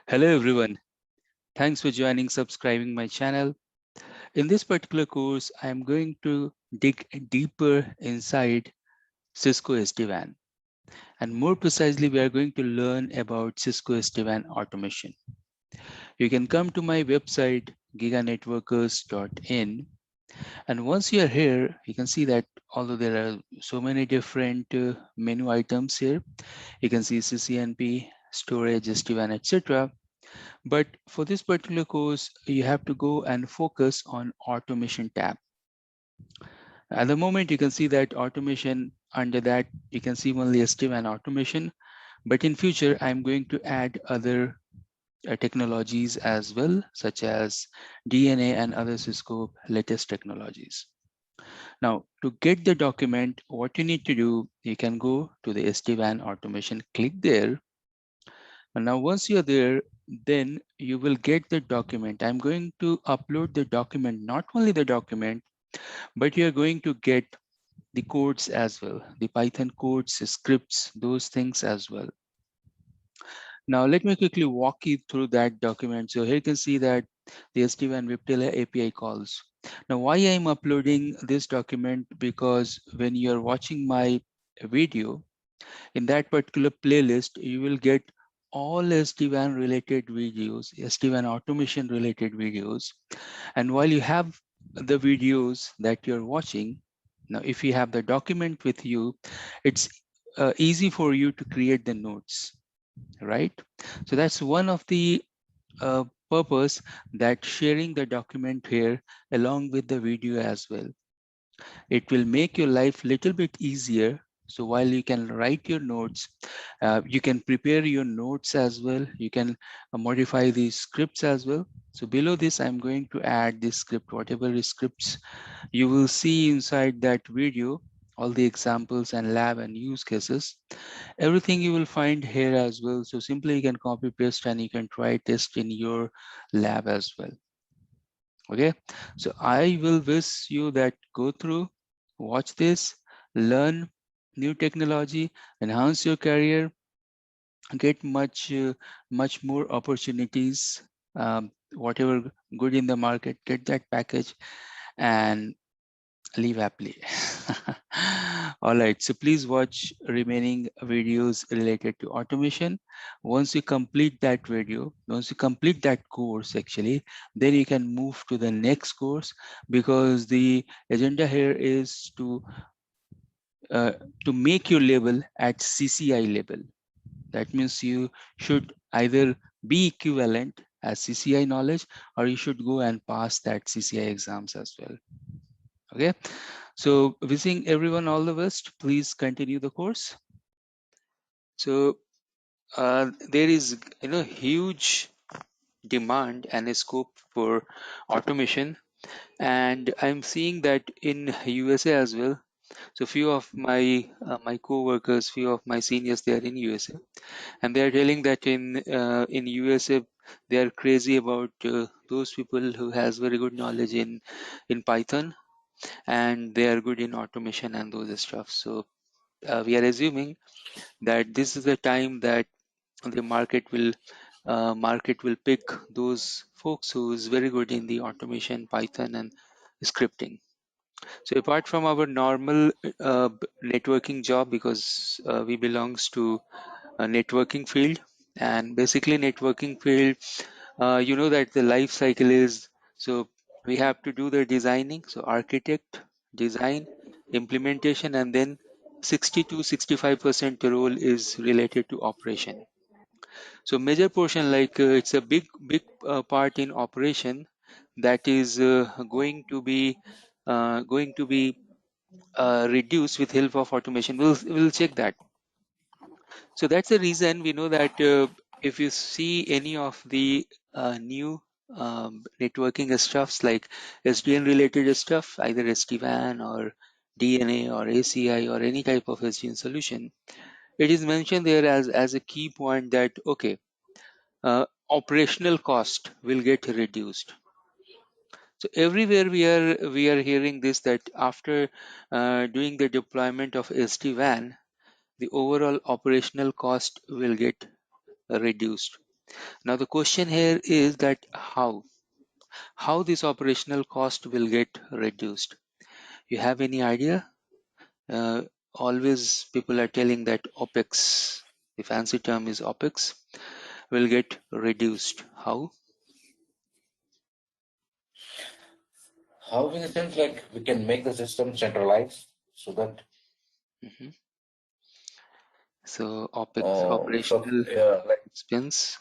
Hello everyone. Thanks for subscribing my channel. In this particular course, I am going to dig deeper inside Cisco SD-WAN. And more precisely, we are going to learn about Cisco SD-WAN automation. You can come to my website, giganetworkers.in. And once you are here, you can see that although there are so many different menu items here, you can see CCNP, storage, SD-WAN, etc. But for this particular course, you have to go and focus on automation tab. At the moment, you can see that automation under that, you can see only SD-WAN automation. But in future, I'm going to add other technologies as well, such as DNA and other Cisco latest technologies. Now, to get the document, what you need to do, you can go to the SD-WAN automation, click there. And now once you're there, then you will get the document. I'm going to upload the document, not only the document, but you're going to get the codes as well, the Python codes, scripts, those things as well. Now let me quickly walk you through that document. So here you can see that the SD-WAN Viptela API calls. Now why I'm uploading this document, because when you're watching my video, in that particular playlist, you will get all SD-WAN related videos, SD-WAN automation related videos. And while you have the videos that you're watching, now if you have the document with you, it's easy for you to create the notes, right? So that's one of the purpose, that sharing the document here along with the video as well. It will make your life little bit easier. So while you can write your notes, you can prepare your notes as well. You can modify the scripts as well. So below this, I'm going to add this script, whatever scripts you will see inside that video, all the examples and lab and use cases, everything you will find here as well. So simply you can copy paste and you can try test in your lab as well. Okay, so I will wish you that go through, watch this, learn new technology, enhance your career, get much more opportunities, whatever good in the market, get that package and live happily. All right, so please watch remaining videos related to automation. Once you complete that video, once you complete that course actually, then you can move to the next course, because the agenda here is uh, to make your level at CCI level. That means you should either be equivalent as CCI knowledge, or you should go and pass that CCI exams as well. Okay, so wishing everyone all the best. Please continue the course. So there is huge demand and a scope for automation, and I'm seeing that in USA as well. So few of my co-workers, few of my seniors, they are in USA, and they are telling that in USA they are crazy about those people who has very good knowledge in Python, and they are good in automation and those stuff. So we are assuming that this is the time that the market will pick those folks who is very good in the automation, Python, and scripting. So apart from our normal networking job, because we belongs to a networking field, and basically networking field, you know that the life cycle is, so we have to do the designing, so architect, design, implementation, and then 60 to 65% role is related to operation. So major portion, like it's a big part in operation, that is going to be reduced with help of automation. We'll check that. So that's the reason we know that if you see any of the new networking stuffs like SDN related stuff, either SD-WAN or DNA or ACI or any type of SDN solution, it is mentioned there as a key point that okay, operational cost will get reduced. So everywhere we are hearing this, that after doing the deployment of SD-WAN, the overall operational cost will get reduced. Now the question here is that how this operational cost will get reduced. You have any idea? Uh, Always people are telling that OPEX, the fancy term is OPEX, will get reduced. How? How in the sense like we can make the system centralized so that Mhm. So OPEX, operational like expense,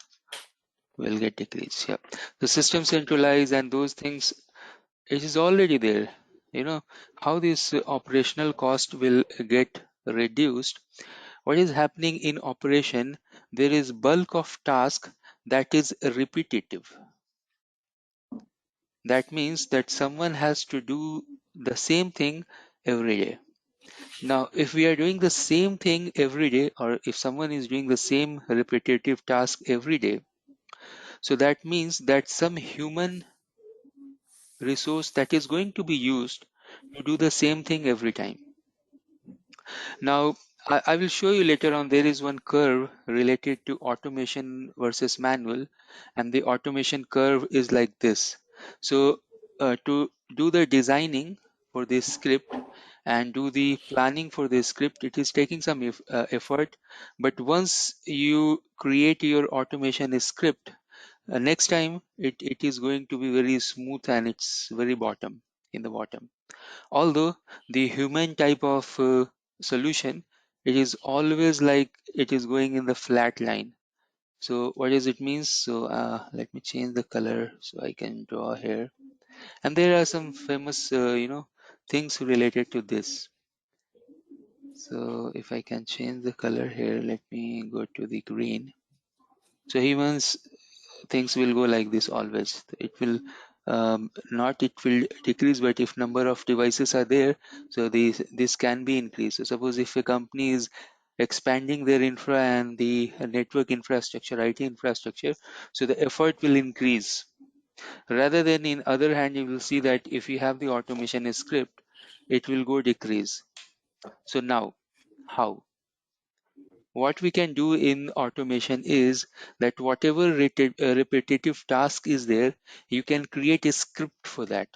will get decreased. Yeah. The system centralized and those things, it is already there. You know, how this operational cost will get reduced. What is happening in operation, there is bulk of task that is repetitive. That means that someone has to do the same thing every day. Now, if we are doing the same thing every day, or if someone is doing the same repetitive task every day, so that means that some human resource that is going to be used to do the same thing every time. Now, I will show you later on, there is one curve related to automation versus manual, and the automation curve is like this. So, to do the designing for this script and do the planning for this script, it is taking some effort. But once you create your automation script, next time it is going to be very smooth and it's very bottom in the bottom. Although the human type of solution, it is always like it is going in the flat line. So what does it mean? So let me change the color so I can draw here. And there are some famous things related to this. So if I can change the color here, let me go to the green. So humans, things will go like this always. It will not it will decrease, but if number of devices are there, so this can be increased. So suppose if a company is expanding their infra and the network infrastructure, IT infrastructure, so the effort will increase. Rather than in other hand, you will see that if you have the automation script, it will go decrease. So now, how? What we can do in automation is that whatever repetitive task is there, you can create a script for that.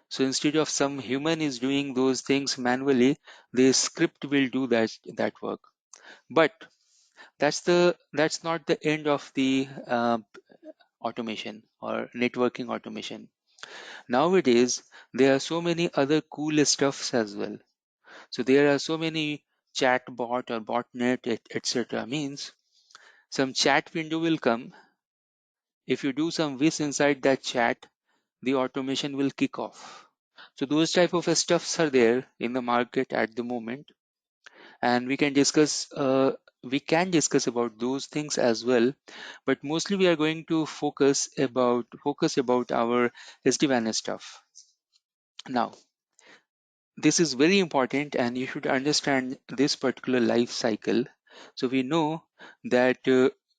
So instead of some human is doing those things manually, the script will do that work. But that's not the end of the automation or networking automation. Nowadays, there are so many other cool stuffs as well. So there are so many chatbot or botnet, etc. Means some chat window will come. If you do some wish inside that chat, the automation will kick off. So those type of stuffs are there in the market at the moment, and we can discuss about those things as well. But mostly we are going to focus about our SD-WAN stuff. Now, this is very important, and you should understand this particular life cycle. So we know that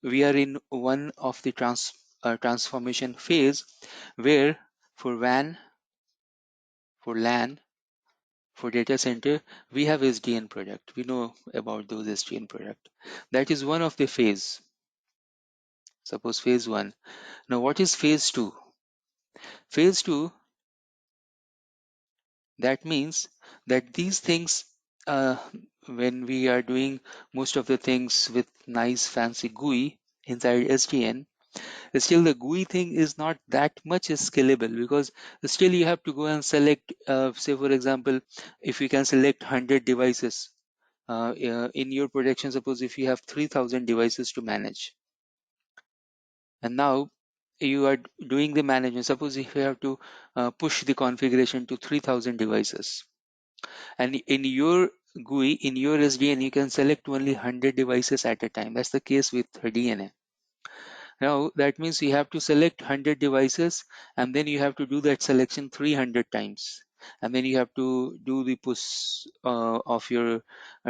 we are in one of the transformation phase where for WAN, for LAN, for data center, we have SDN product. We know about those SDN product. That is one of the phase. Suppose phase one. Now what is phase two? Phase two, that means that these things, uh, when we are doing most of the things with nice fancy GUI inside SDN, still the GUI thing is not that much scalable, because still you have to go and select, say for example, if you can select 100 devices in your production, suppose if you have 3000 devices to manage, and now you are doing the management, suppose if you have to push the configuration to 3000 devices, and in your GUI, in your SDN, you can select only 100 devices at a time. That's the case with DNA. Now that means you have to select 100 devices, and then you have to do that selection 300 times. And then you have to do the push of your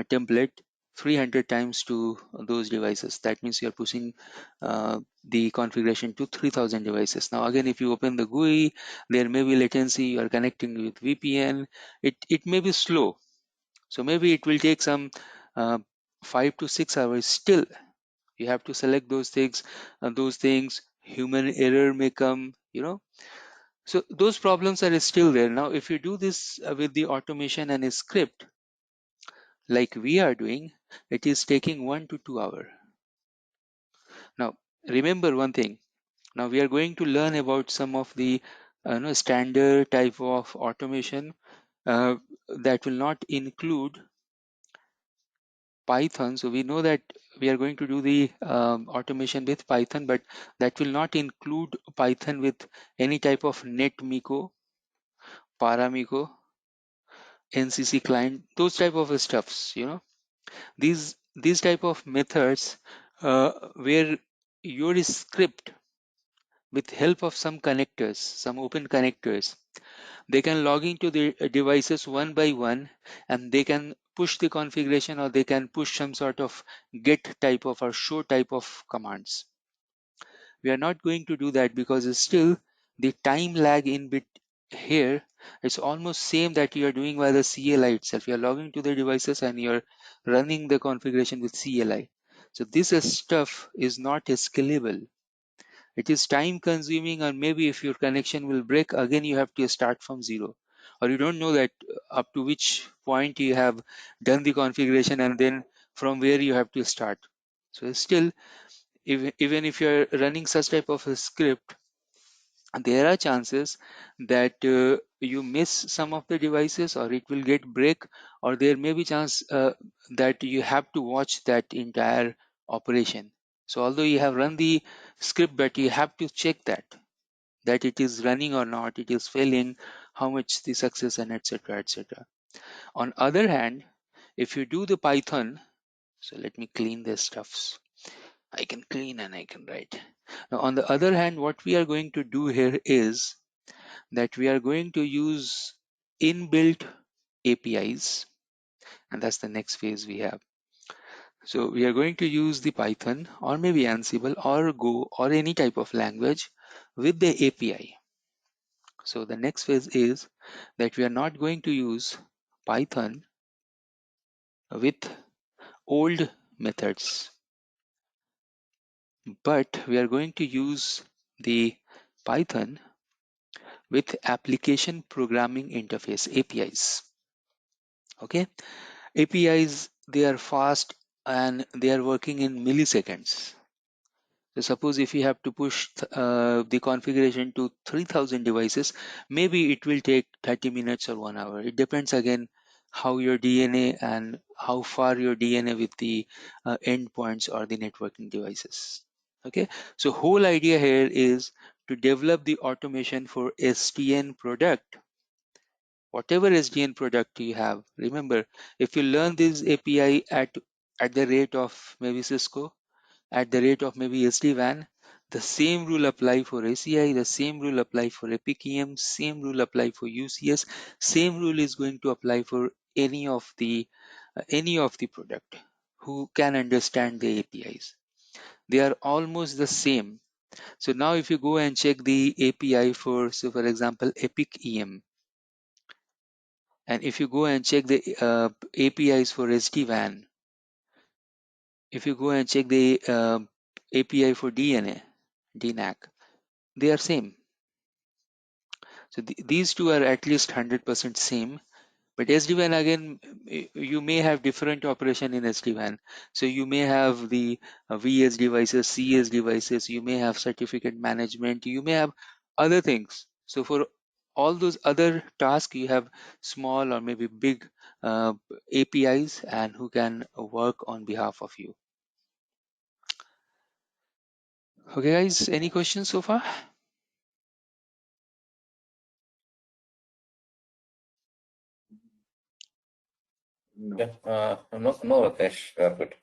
template 300 times to those devices. That means you're pushing the configuration to 3000 devices. Now again, if you open the GUI, there may be latency, you are connecting with VPN. It may be slow. So maybe it will take some uh, 5 to 6 hours still. You have to select those things, and those things, human error may come, so those problems are still there. Now if you do this with the automation and a script like we are doing, it is taking 1 to 2 hours. Now remember one thing. Now we are going to learn about some of the standard type of automation uh, that will not include Python. So we know that we are going to do the automation with Python, but that will not include Python with any type of NetMiko, Paramiko, NCC client, those type of stuffs. These type of methods where your script with help of some connectors, some open connectors, they can log into the devices one by one, and they can push the configuration, or they can push some sort of get type of or show type of commands. We are not going to do that because it's still the time lag in bit here. It's almost same that you are doing by the CLI itself. You are logging to the devices and you're running the configuration with CLI. So this stuff is not scalable. It is time consuming, or maybe if your connection will break again, you have to start from zero, or you don't know that up to which point you have done the configuration and then from where you have to start. So still, even if you're running such type of a script, there are chances that you miss some of the devices, or it will get break, or there may be chance that you have to watch that entire operation. So although you have run the script, but you have to check that it is running or not, it is failing, how much the success, and etc etc. On other hand, if you do the Python, so let me clean this stuffs. I can clean and I can write. Now, on the other hand, what we are going to do here is that we are going to use inbuilt APIs, and that's the next phase we have. So we are going to use the Python, or maybe Ansible or Go or any type of language with the API. So the next phase is that we are not going to use Python with old methods, but we are going to use the Python with application programming interface APIs. Okay, APIs, they are fast and they are working in milliseconds. So suppose if you have to push the configuration to 3000 devices, maybe it will take 30 minutes or 1 hour. It depends again how your DNA and how far your DNA with the endpoints or the networking devices. Okay, so whole idea here is to develop the automation for SDN product. Whatever SDN product you have, remember, if you learn this API at the rate of maybe Cisco, at the rate of maybe SD-WAN, the same rule apply for ACI, the same rule apply for Epic EM, same rule apply for UCS, same rule is going to apply for any of the product who can understand the APIs. They are almost the same. So now if you go and check the API for, so for example, Epic EM, and if you go and check the APIs for SD-WAN, if you go and check the API for DNA, DNAC, they are same. So these two are at least 100% same. But SD-WAN again, you may have different operation in SD-WAN. So you may have the VS devices, CS devices, you may have certificate management, you may have other things. So for all those other tasks, you have small or maybe big APIs and who can work on behalf of you. Okay, guys, any questions so far? No. Yeah, no, Ratnesh, good.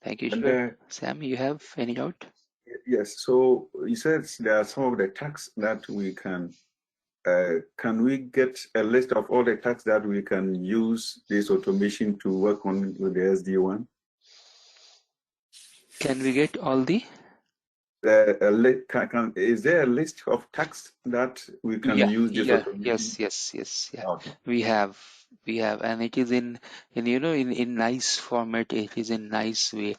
Thank you, And sure. Sam, you have any doubt? yes, so you said there are some of the tasks that we can we get a list of all the tasks that we can use this automation to work on with the SD-WAN? Can we get all the? Is there a list of tasks that we can Yeah, use this yeah, automation? yes, yeah. Okay. We have, and it is in in nice format. It is in nice way.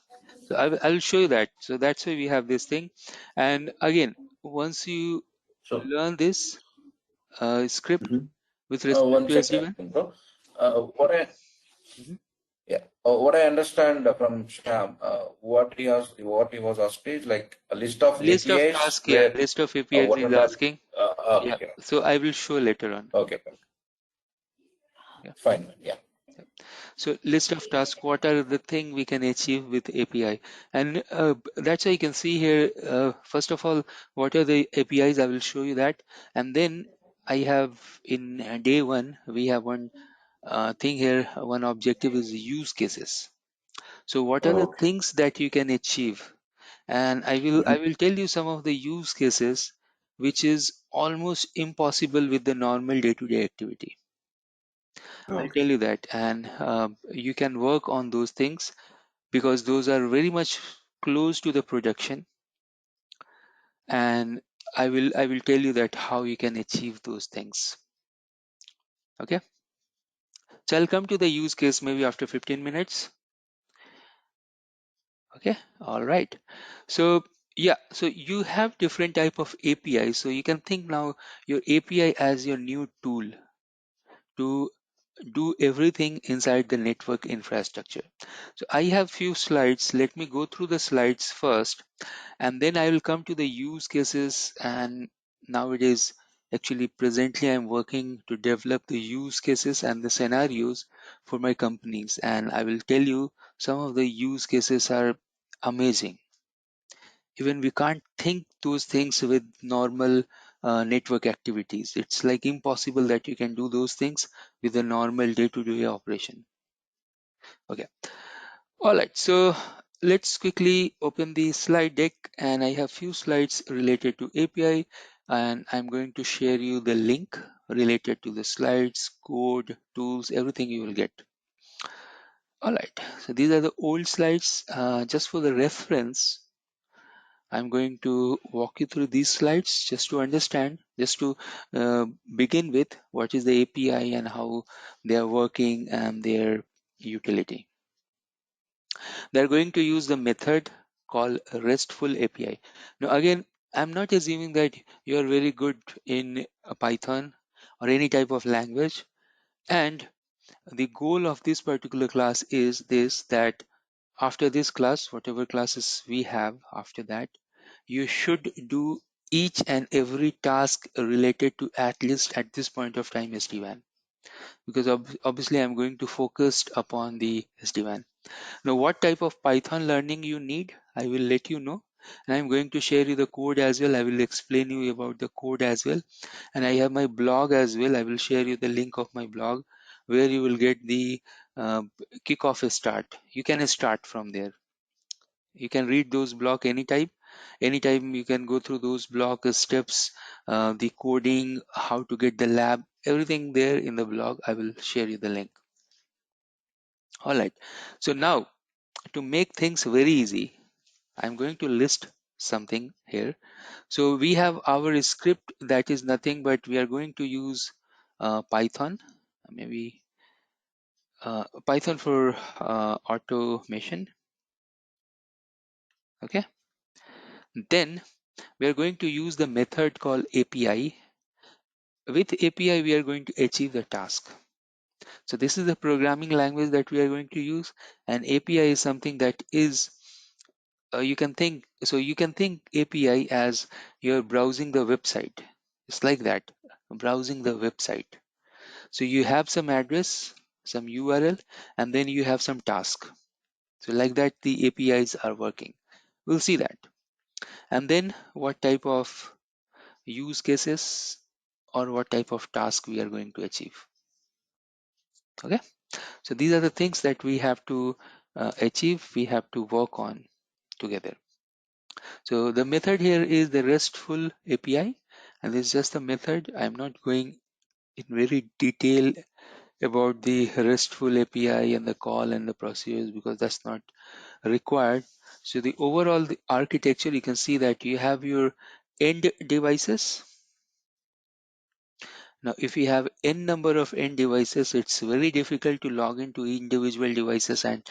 So I'll show you that. So that's why we have this thing. And again, once you So learn this script Mhm. with respect one to second, SD-WAN. bro. What I Mhm. Yeah. What I understand from Sham, what he was asking is like a list of List of APIs tasks, yeah, where list of APIs what is are that? asking. Yeah, Okay, so I will show later on. okay, Yeah. fine, yeah. So list of tasks, what are the thing we can achieve with API? And that's why you can see here, first of all, what are the APIs? I will show you that. And then I have in day one, we have one thing here, one objective is use cases. So what are the Okay. things that you can achieve? And I Mhm. will tell you some of the use cases which is almost impossible with the normal day-to-day activity. I'll Okay. tell you that, and you can work on those things because those are very much close to the production. And I will tell you that how you can achieve those things. Okay, so I'll come to the use case maybe after 15 minutes. Okay, all right. So yeah, so you have different type of API. So you can think now your API as your new tool to do everything inside the network infrastructure. So I have few slides. Let me go through the slides first, and then I will come to the use cases. And nowadays, actually, presently, I'm working to develop the use cases and the scenarios for my companies. And I will tell you some of the use cases are amazing. Even we can't think those things with normal network activities. It's like impossible that you can do those things with a normal day-to-day operation. Okay, all right, so let's quickly open the slide deck, and I have few slides related to API, and I'm going to share you the link related to the slides, code, tools, everything you will get. All right, so these are the old slides. Just for the reference, I'm going to walk you through these slides just to understand, just to begin with what is the API and how they are working and their utility. They're going to use the method called RESTful API. Now, again, I'm not assuming that you're very good in Python or any type of language. And the goal of this particular class is this, that after this class, whatever classes we have after that, you should do each and every task related to, at least at this point of time, SD-WAN, because obviously I'm going to focus upon the SD-WAN. Now, what type of Python learning you need, I will let you know. And I'm going to share you the code as well. I will explain you about the code as well. And I have my blog as well. I will share you the link of my blog where you will get the uh, kickoff start. You can start from there. You can read those blog anytime you can go through those blog steps, the coding, how to get the lab, everything there in the blog. I will share you the link. All right, so now to make things very easy, I'm going to list something here. So we have our script that is nothing but we are going to use Python, maybe Python for automation. Okay, then we are going to use the method called API. With API, we are going to achieve the task. So this is the programming language that we are going to use, and API is something that is you can think API as you're browsing the website. It's like that, browsing the website. So you have some address, some URL, and then you have some task. So like that, the APIs are working. We'll see that. And then what type of use cases or what type of task we are going to achieve. Okay, so these are the things that we have to achieve, we have to work on together. So the method here is the RESTful API, and this is just a method. I'm not going in very detail about the RESTful API and the call and the procedures because that's not required. So the overall the architecture, you can see that you have your end devices. Now, if you have n number of end devices, it's very difficult to log into individual devices and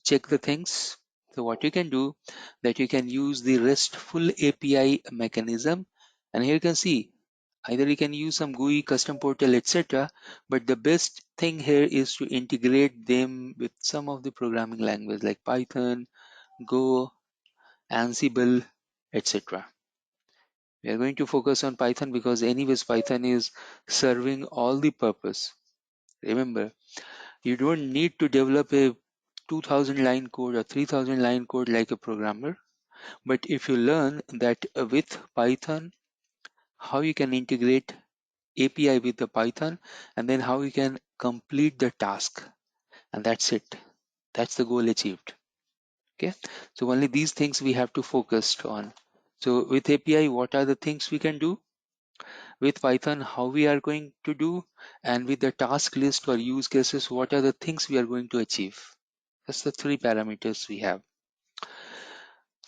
check the things. So what you can do, that you can use the RESTful API mechanism, and here you can see either you can use some GUI, custom portal, etc. But the best thing here is to integrate them with some of the programming language like Python, Go, Ansible, etc. We are going to focus on Python because anyways Python is serving all the purpose. Remember, you don't need to develop a 2000 line code or 3000 line code like a programmer. But if you learn that with Python, how you can integrate API with the Python, and then how you can complete the task, and that's it. That's the goal achieved. Okay. So only these things we have to focus on. So with API, what are the things we can do? With Python, how we are going to do, and with the task list or use cases, what are the things we are going to achieve. That's the three parameters we have.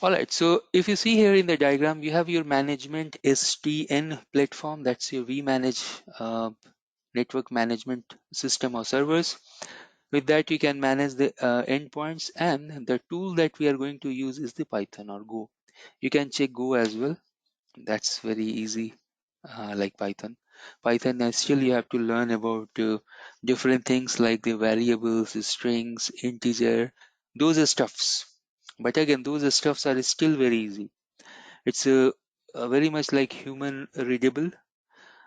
All right, so if you see here in the diagram, you have your management SDN platform. That's your vManage network management system or servers. With that, you can manage the endpoints, and the tool that we are going to use is the Python or Go. You can check Go as well. That's very easy, like Python. Python, still you have to learn about different things like the variables, the strings, integer, those are stuffs. But again, those stuffs are still very easy. It's very much like human readable.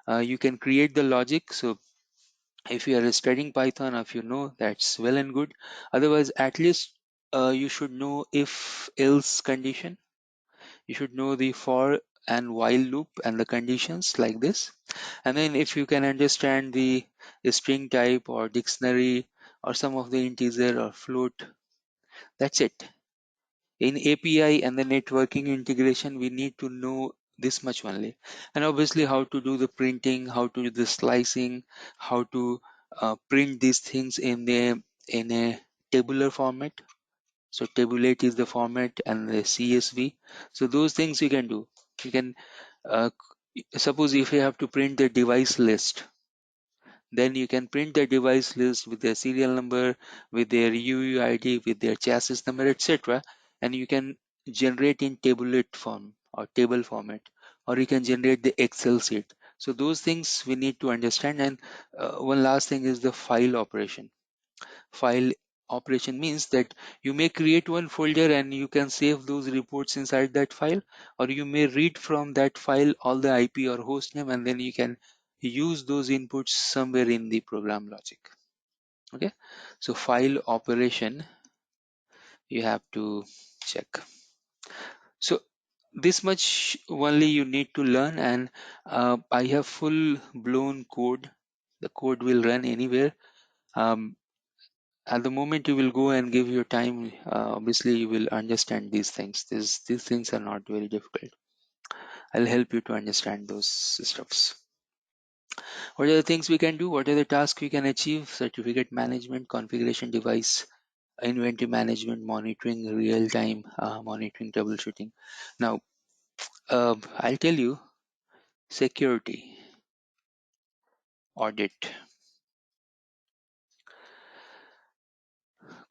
You can create the logic. So if you are studying Python, if you know, that's well and good. Otherwise, at least you should know if else condition. You should know the for and while loop and the conditions like this. And then if you can understand the string type or dictionary or some of the integer or float, that's it. In API and the networking integration, we need to know this much only. And obviously how to do the printing, how to do the slicing, how to print these things in a tabular format. So tabulate is the format, and the CSV. So those things you can do. You can suppose if you have to print the device list, then you can print the device list with their serial number, with their UUID, with their chassis number, etc. And you can generate in tabulate form or table format, or you can generate the Excel sheet. So those things we need to understand. And one last thing is the file operation. File operation means that you may create one folder and you can save those reports inside that file, or you may read from that file all the IP or host name, and then you can use those inputs somewhere in the program logic. Okay, so file operation you have to check. So this much only you need to learn, and I have full blown code. The code will run anywhere. At the moment you will go and give your time, obviously you will understand these things. These things are not very difficult. I'll help you to understand those stuffs. What are the things we can do? What are the tasks we can achieve? Certificate management, configuration device, inventory management, monitoring, real-time monitoring, troubleshooting. Now I'll tell you, security, audit,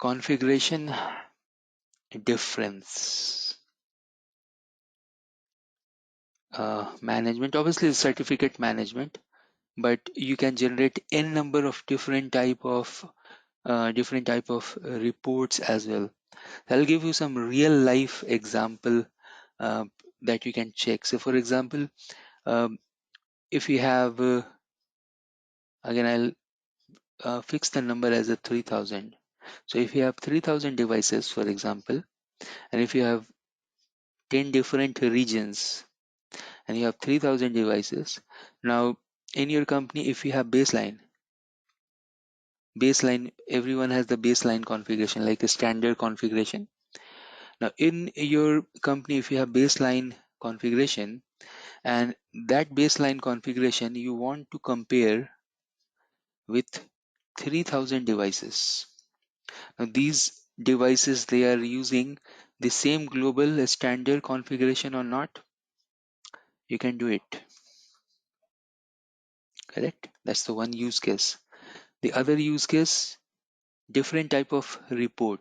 configuration difference, management, obviously certificate management, but you can generate n number of different type of reports as well. I'll give you some real life example uh, that you can check. So for example, um, if you have again I'll fix the number as a 3000. So if you have 3000 devices, for example, and if you have 10 different regions and you have 3000 devices, now in your company, if you have baseline, everyone has the baseline configuration like a standard configuration. Now in your company, if you have baseline configuration, and that baseline configuration you want to compare with 3000 devices. Now these devices, they are using the same global standard configuration or not, you can do it. Correct? That's the one use case. The other use case, different type of report.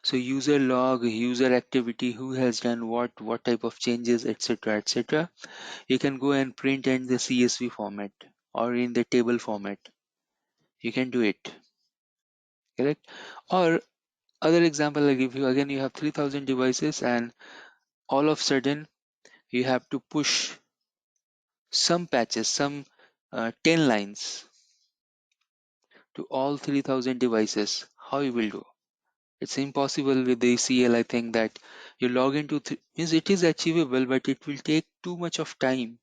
So user log, user activity, who has done what type of changes, etc., etc. You can go and print in the CSV format or in the table format. You can do it, correct? Or other example I'll give you. Again, you have 3000 devices and all of a sudden you have to push some patches, some 10 lines to all 3000 devices. How you will do? It's impossible with the CL. I think that you log into means it is achievable, but it will take too much of time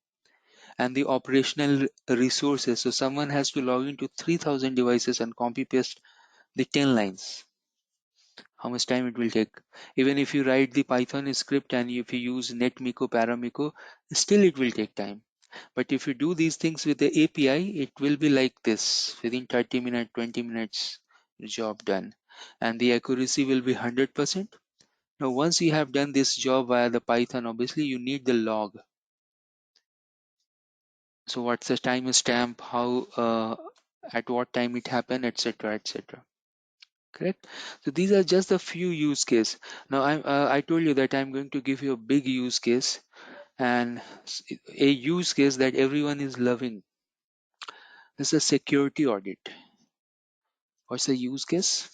and the operational resources. So someone has to log into 3000 devices and copy paste the 10 lines. How much time it will take? Even if you write the Python script and if you use netmiko, paramiko, still it will take time. But if you do these things with the API, it will be like this: within 30 minutes, 20 minutes, job done. And the accuracy will be 100%. Now, once you have done this job via the Python, obviously you need the log. So what's the time stamp, how, at what time it happened, etc., etc. Correct. So these are just a few use case. Now I told you that I'm going to give you a big use case and a use case that everyone is loving. This is a security audit. What's the use case?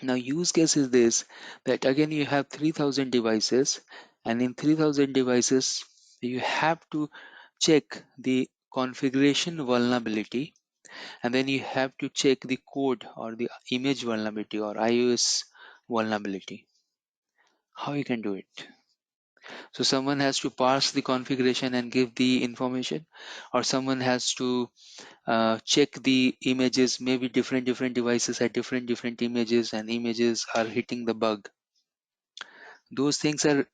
Now use case is this, that again you have 3000 devices, and in 3000 devices you have to check the configuration vulnerability, and then you have to check the code or the image vulnerability or iOS vulnerability. How you can do it? So someone has to parse the configuration and give the information, or someone has to check the images. Maybe different devices have different images and images are hitting the bug. Those things are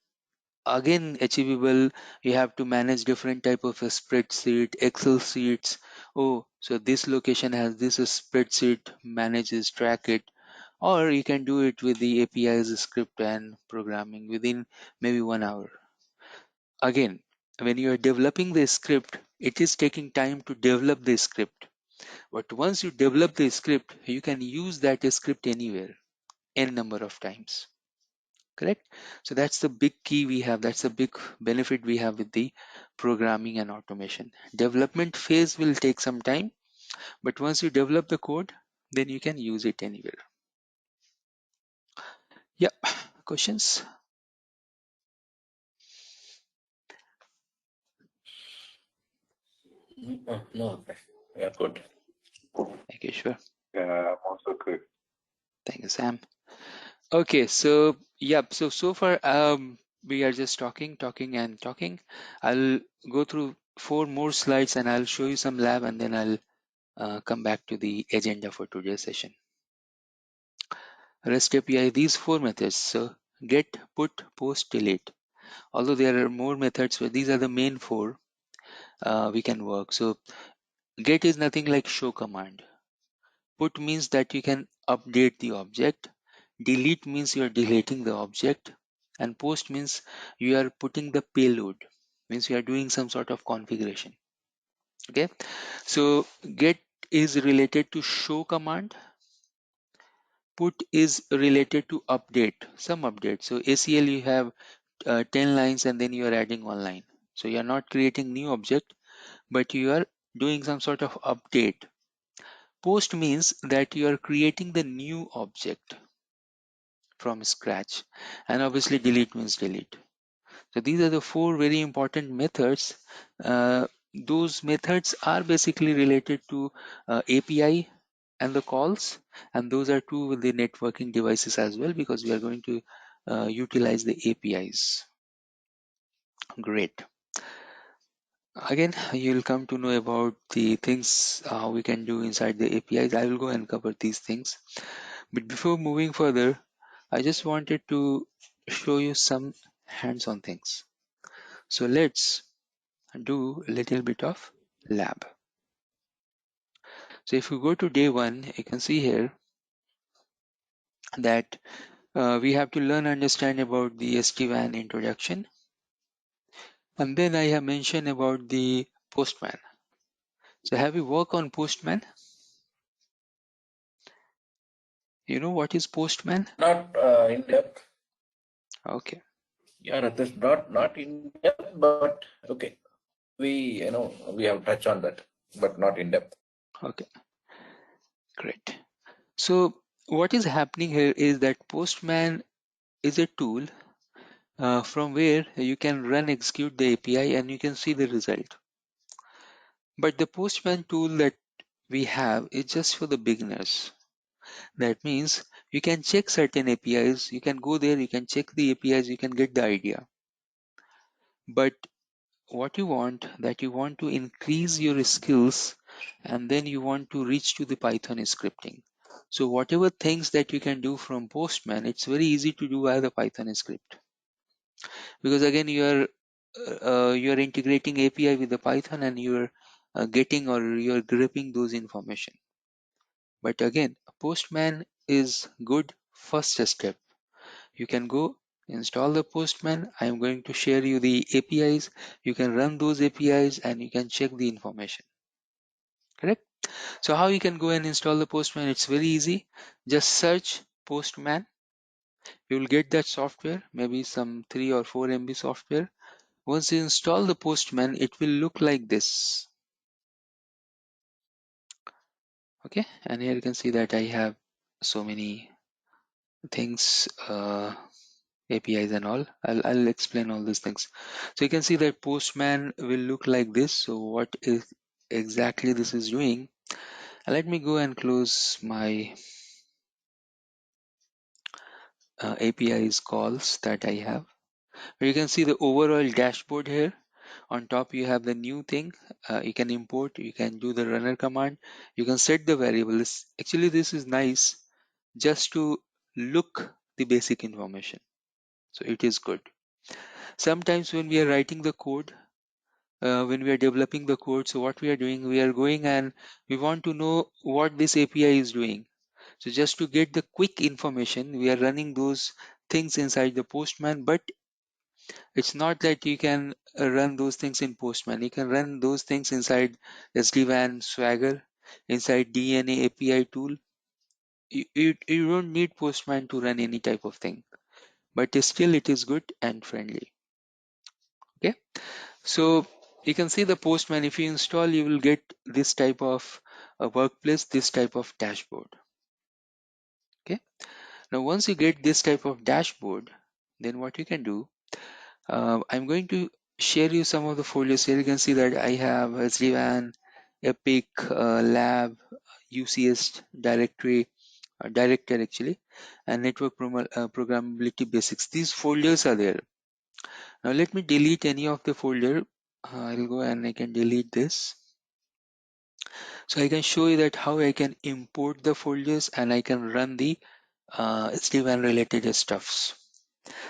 again achievable. You have to manage different type of a spreadsheet, Excel sheets. Oh, so this location has this spreadsheet, manages, track it. Or you can do it with the APIs script and programming within maybe 1 hour. Again, when you are developing the script, it is taking time to develop the script. But once you develop the script, you can use that script anywhere, n number of times. Correct? So that's the big key we have. That's the big benefit we have with the programming and automation. Development phase will take some time, but once you develop the code, then you can use it anywhere. Yeah. Questions? No, yeah, good. Okay, sure. Yeah, also good. Thank you, Sam. Okay, so yep, so far we are just talking and talking. I'll go through 4 more slides and I'll show you some lab, and then I'll come back to the agenda for today's session. REST API, these 4 methods: so get, put, post, delete. Although there are more methods, but these are the main 4 we can work. So get is nothing like show command. Put means that you can update the object. Delete means you are deleting the object. And post means you are putting the payload, means you are doing some sort of configuration. Okay, so get is related to show command. Put is related to update, some update. So ACL, you have 10 lines and then you are adding 1 line. So you are not creating new object, but you are doing some sort of update. Post means that you are creating the new object from scratch, and obviously delete means delete. So these are the 4 very important methods. Those methods are basically related to API and the calls, and those are true with the networking devices as well, because we are going to utilize the APIs. Great. Again, you'll come to know about the things how we can do inside the APIs. I will go and cover these things. But before moving further, I just wanted to show you some hands-on things. So let's do a little bit of lab. So if you go to day 1, you can see here that we have to learn, understand about the SD-WAN introduction. And then I have mentioned about the Postman. So have you worked on Postman? You know what is Postman? Not in depth. Okay. Yeah, Ratnesh, not in depth, but okay. We we have touched on that, but not in depth. Okay. Great. So what is happening here is that Postman is a tool from where you can run execute the API and you can see the result. But the Postman tool that we have is just for the beginners. That means you can check certain APIs, you can go there, you can check the APIs, you can get the idea. But what you want, that you want to increase your skills and then you want to reach to the Python scripting. So whatever things that you can do from Postman, it's very easy to do as a Python script. Because again, you are integrating API with the Python and you're getting or you're gripping those information. But again, Postman is good first step. You can go install the Postman. I am going to share you the APIs. You can run those APIs and you can check the information. Correct? So how you can go and install the Postman? It's very easy. Just search Postman. You will get that software, maybe some 3 or 4 MB software. Once you install the Postman, it will look like this. Okay, and here you can see that I have so many things, APIs and all. I'll explain all these things. So you can see that Postman will look like this. So what is exactly this is doing? Let me go and close my APIs calls that I have. You can see the overall dashboard here. On top you have the new thing. You can import, you can do the runner command, you can set the variables. Actually this is nice just to look the basic information. So it is good. Sometimes when we are writing the code, when we are developing the code, so what we are doing, we are going and we want to know what this API is doing. So just to get the quick information, we are running those things inside the Postman, but it's not that you can run those things in Postman. You can run those things inside SD-WAN Swagger, inside DNA API tool. You don't need Postman to run any type of thing, but still it is good and friendly. Okay, so you can see the Postman. If you install, you will get this type of workplace, this type of dashboard. Okay, now once you get this type of dashboard, then what you can do, I'm going to share you some of the folders here. You can see that I have SD-WAN, Epic, Lab, UCS directory, director actually, and network programmability basics. These folders are there. Now let me delete any of the folder. I'll go and I can delete this. So I can show you that how I can import the folders and I can run the SD-WAN related stuffs.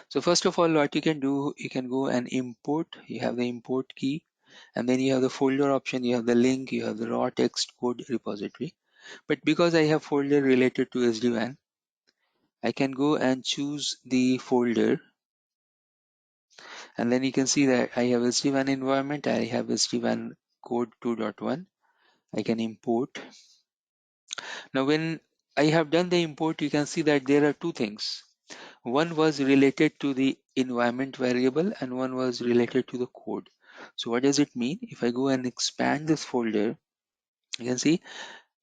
So first of all, what you can do, you can go and import. You have the import key, and then you have the folder option, you have the link, you have the raw text code repository. But because I have folder related to SD-WAN, I can go and choose the folder, and then you can see that I have SD-WAN environment, I have SD-WAN code 2.1. I can import. Now when I have done the import, you can see that there are two things. One was related to the environment variable and one was related to the code. So what does it mean? If I go and expand this folder, you can see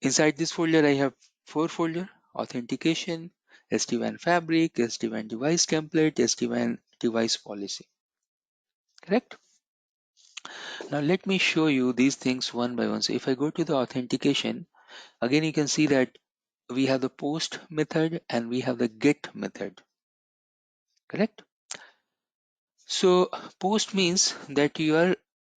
inside this folder I have 4 folder: authentication, SD-WAN fabric, SD-WAN device template, SD-WAN device policy. Correct? Now let me show you these things one by one. So if I go to the authentication, again you can see that we have the post method and we have the get method. Correct? So post means that you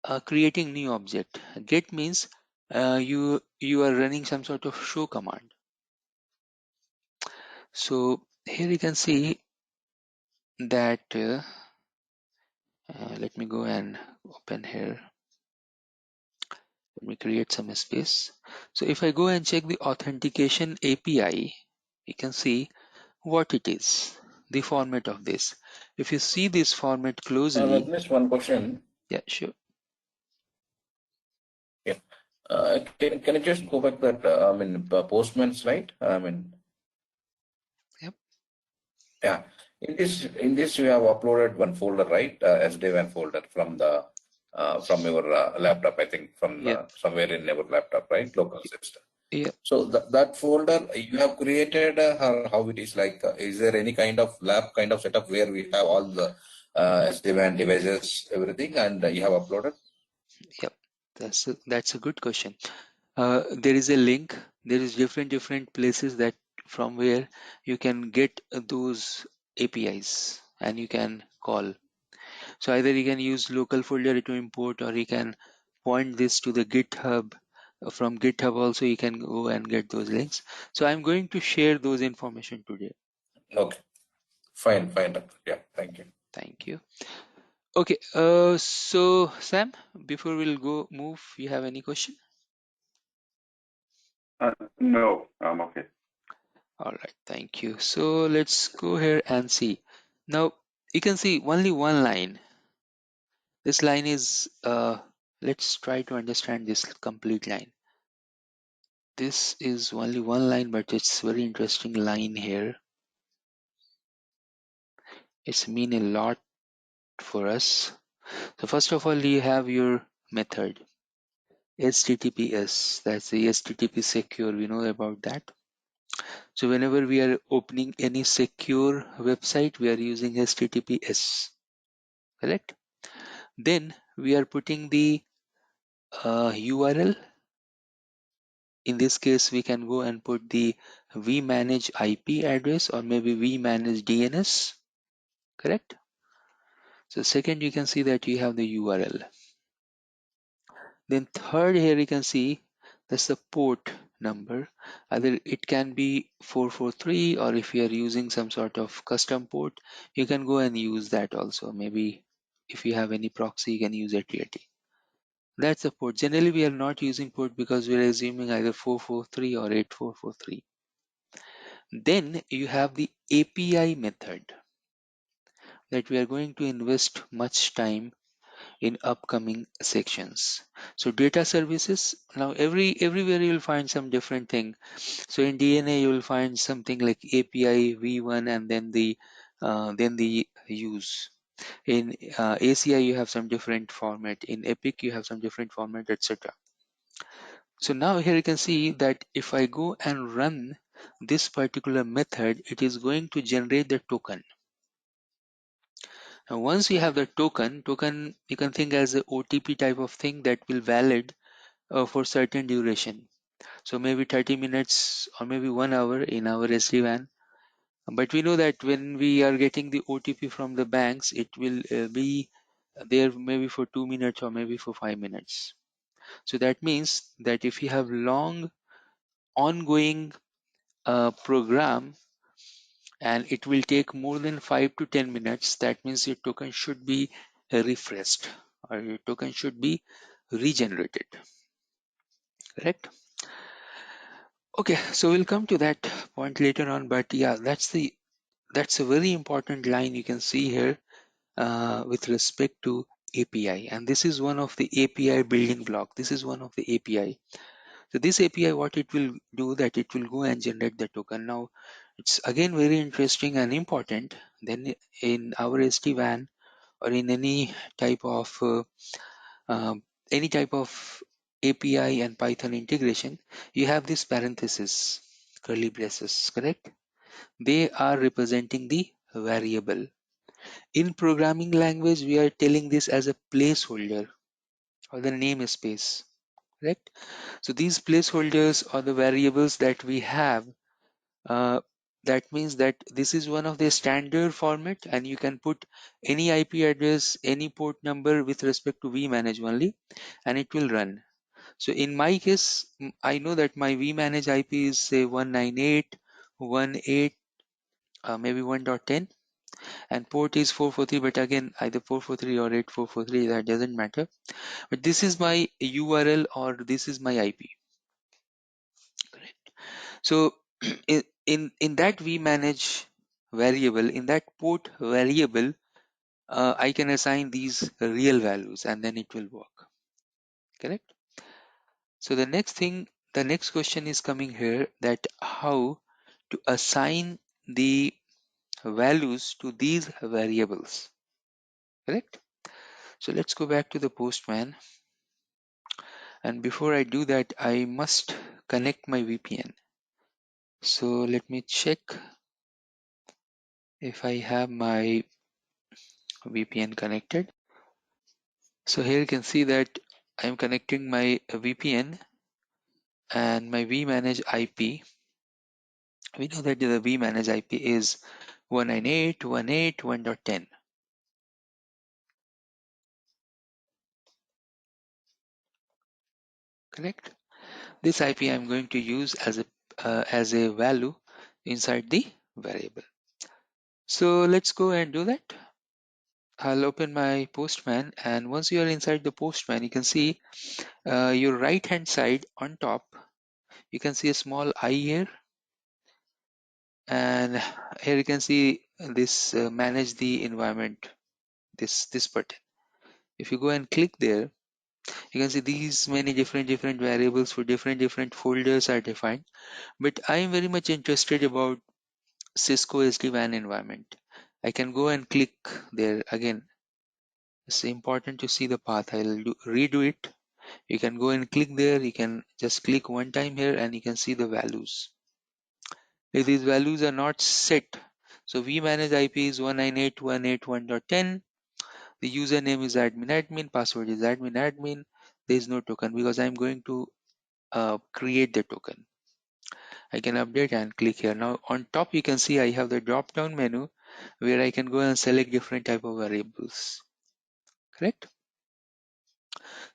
are creating new object. Get means you are running some sort of show command. So here you can see that let me go and open here. Let me create some space. So if I go and check the authentication API, you can see what it is, the format of this. If you see this format closely, Ratnesh, one question. yeah, sure. Yeah. Can you just go back that Postman slide? Yeah. In this you have uploaded one folder, right? SD-WAN folder from your laptop, I think, from Yep. somewhere in your laptop, right? Local system. Yep. So that folder you have created, or how it is like? Is there any kind of lab kind of setup where we have all the SD-WAN devices, everything, and you have uploaded? Yep. That's a good question. There is a link. There is different places that from where you can get those APIs and you can call. So either you can use local folder to import, or you can point this to the GitHub. From GitHub also you can go and get those links. So I'm going to share those information today. Okay. Fine, Doctor. Yeah, thank you. Thank you. Okay. So Sam, before we'll go move, you have any question? No, I'm okay. All right. Thank you. So let's go here and see. Now you can see only one line. This line is let's try to understand this complete line. This is only one line, but it's very interesting line here. It's mean a lot for us. So first of all, you have your method HTTPS. That's the HTTP secure. We know about that. So whenever we are opening any secure website, we are using HTTPS. Correct? Then we are putting the URL. In this case, we can go and put the vManage IP address, or maybe vManage DNS. Correct? So second, you can see that you have the URL. Then third, here you can see that's the port number. Either it can be 443, or if you are using some sort of custom port, you can go and use that also. Maybe if you have any proxy, you can use AT&T. That's the port. Generally, we are not using port because we are assuming either 443 or 8443. Then you have the API method that we are going to invest much time in upcoming sections. So data services, now everywhere you will find some different thing. So in DNA you will find something like API v1 and then the use. In ACI you have some different format. In Epic you have some different format, etc. So now here you can see that if I go and run this particular method, it is going to generate the token. Now once you have the token you can think as a OTP type of thing that will valid for certain duration. So maybe 30 minutes or maybe 1 hour in our SD-WAN. But we know that when we are getting the OTP from the banks, it will be there maybe for 2 minutes or maybe for 5 minutes. So that means that if you have long ongoing program and it will take more than 5 to 10 minutes, that means your token should be refreshed or your token should be regenerated. Correct? Okay, so we'll come to that point later on, but yeah, that's a very important line you can see here with respect to API, and this is one of the API building block. This is one of the API. So this API, what it will do, that it will go and generate the token. Now, it's again very interesting and important. Then in our SD-WAN or in um, any type of API and Python integration, you have this parenthesis, curly braces, correct? They are representing the variable. In programming language, we are telling this as a placeholder or the namespace, correct? So these placeholders are the variables that we have. Uh, that means that this is one of the standard format, and you can put any IP address, any port number with respect to vManage only, and it will run. So in my case, I know that my vManage IP is say 198.1.8, maybe 1.10, and port is 443, but again either 443 or 8443, that doesn't matter. But this is my URL or this is my IP. Correct. So in that vManage variable, in that port variable, I can assign these real values and then it will work. Correct. So the next question is coming here, that how to assign the values to these variables, correct? So let's go back to the Postman, and before I do that I must connect my VPN. So let me check if I have my VPN connected. So here you can see that I'm connecting my VPN and my vManage IP. We know that the vManage IP is 198.168.1.10. Correct? This IP I'm going to use as a value inside the variable. So let's go and do that. I'll open my Postman, and once you are inside the Postman, you can see your right hand side on top. You can see a small eye here, and here you can see this manage the environment. This button. If you go and click there, you can see these many different variables for different folders are defined. But I am very much interested about Cisco SD-WAN environment. I can go and click there again. It's important to see the path. Redo it. You can go and click there. You can just click one time here and you can see the values. If these values are not set, so vManage IP is 198.168.1.10. The username is admin, password is admin. There is no token because I'm going to create the token. I can update and click here. Now on top you can see I have the drop down menu where I can go and select different type of variables. Correct?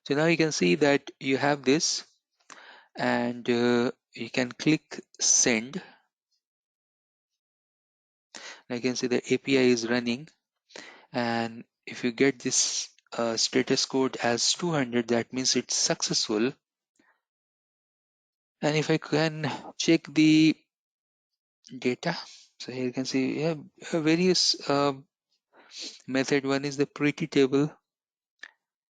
So now you can see that you have this, and you can click send. I can see the API is running, and if you get this status code as 200, that means it's successful. And if I can check the data, so here you can see various method. One is the pretty table.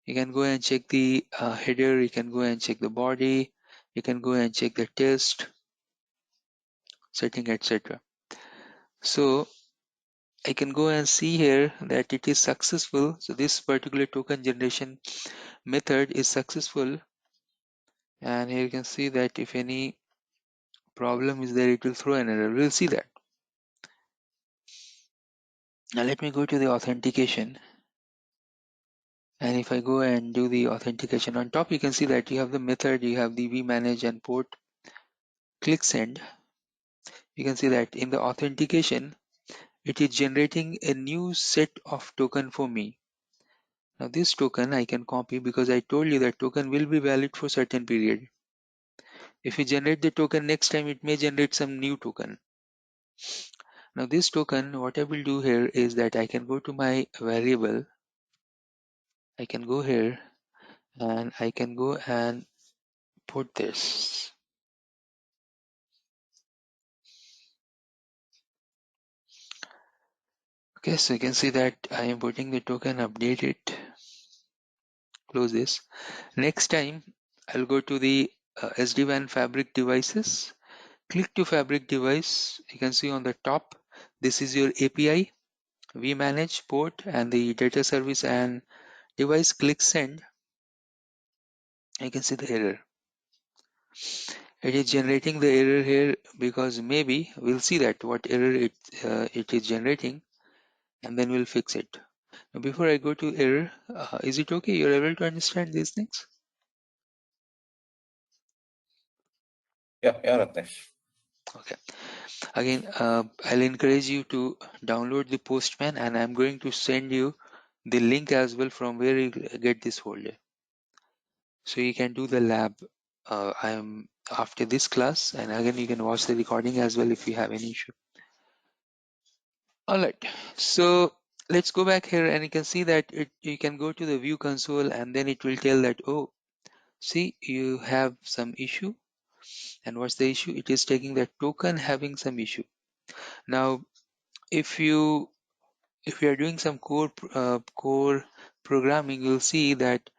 You can go and check the header, you can go and check the body, you can go and check the test setting, etc. So I can go and see here that it is successful. So this particular token generation method is successful, and here you can see that if any problem is there, it will throw an error. We'll see that. Now let me go to the authentication, and if I go and do the authentication on top, you can see that you have the method, you have the vManage and port. Click send. You can see that in the authentication it is generating a new set of token for me. Now this token I can copy because I told you that token will be valid for certain period. If you generate the token next time, it may generate some new token. Now this token, what I will do here is that I can go to my variable. I can go here and I can go and put this. Okay, so you can see that I am putting the token, update it, close this. Next time I'll go to the SD-WAN fabric devices. Click to fabric device. You can see on the top, this is your API, vManage port and the data service and device. Click send. You can see the error. It is generating the error here because maybe we'll see that what error it is generating, and then we'll fix it. Now, before I go to error, is it okay? You're able to understand these things? Yeah, Ratnesh. Okay. Again, I'll encourage you to download the Postman, and I'm going to send you the link as well from where you get this folder. So you can do the lab. I am after this class, and again you can watch the recording as well if you have any issue. All right, so let's go back here, and you can see that you can go to the view console, and then it will tell that, oh, see, you have some issue. And what's the issue? It is taking the token having some issue. Now if you are doing some core programming, you'll see that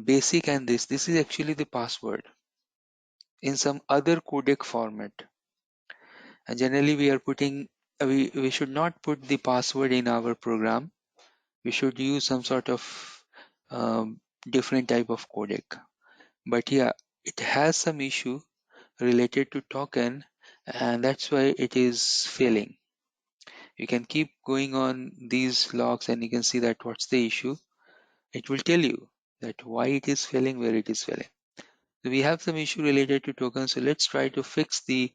basic and this is actually the password in some other codec format, and generally we are putting we should not put the password in our program. We should use some sort of different type of codec. But yeah, it has some issue related to token, and that's why it is failing. You can keep going on these logs and you can see that what's the issue. It will tell you that why it is failing, where it is failing. So we have some issue related to token. So let's try to fix the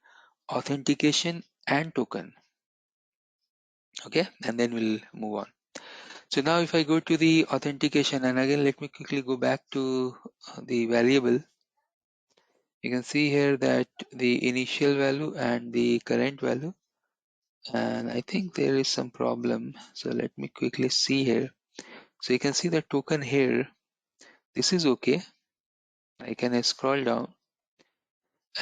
authentication and token. Okay, and then we'll move on. So now if I go to the authentication, and again let me quickly go back to the variable. You can see here that the initial value and the current value, and I think there is some problem. So let me quickly see here. So you can see the token here. This is okay. I can scroll down,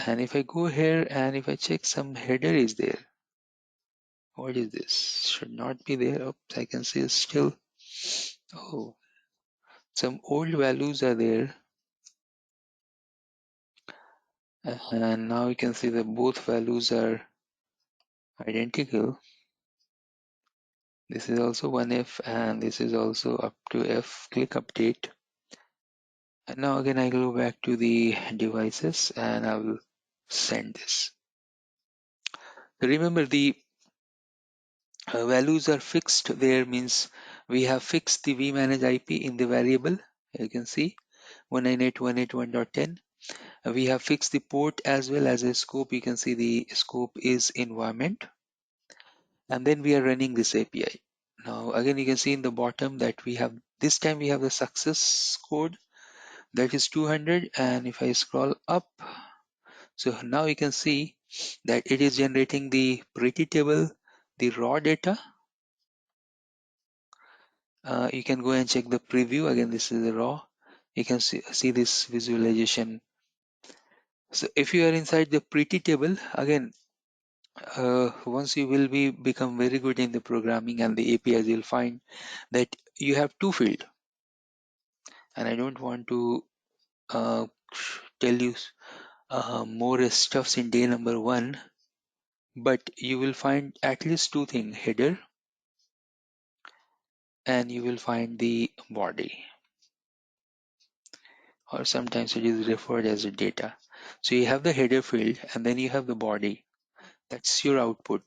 and if I go here and if I check some header is there. What is this? Should not be there. Oops, I can see still. Oh, some old values are there, and now you can see that both values are identical. This is also 1F and this is also up to F. Click update. And now again I go back to the devices and I will send this. So remember the values are fixed there, means we have fixed the vManage IP in the variable. You can see 198.168.1.10. We have fixed the port as well as a scope. You can see the scope is environment, and then we are running this API. Now again you can see in the bottom that we have this time we have the success code, that is 200, and if I scroll up, so now you can see that it is generating the pretty table, the raw data. You can go and check the preview. Again, this is the raw. You can see this visualization. So if you are inside the pretty table, again, once you will be become very good in the programming and the APIs, you'll find that you have two fields. And I don't want to uh, tell you more stuffs in day number 1, but you will find at least two things: header, and you will find the body, or sometimes it is referred as a data. So you have the header field and then you have the body. That's your output,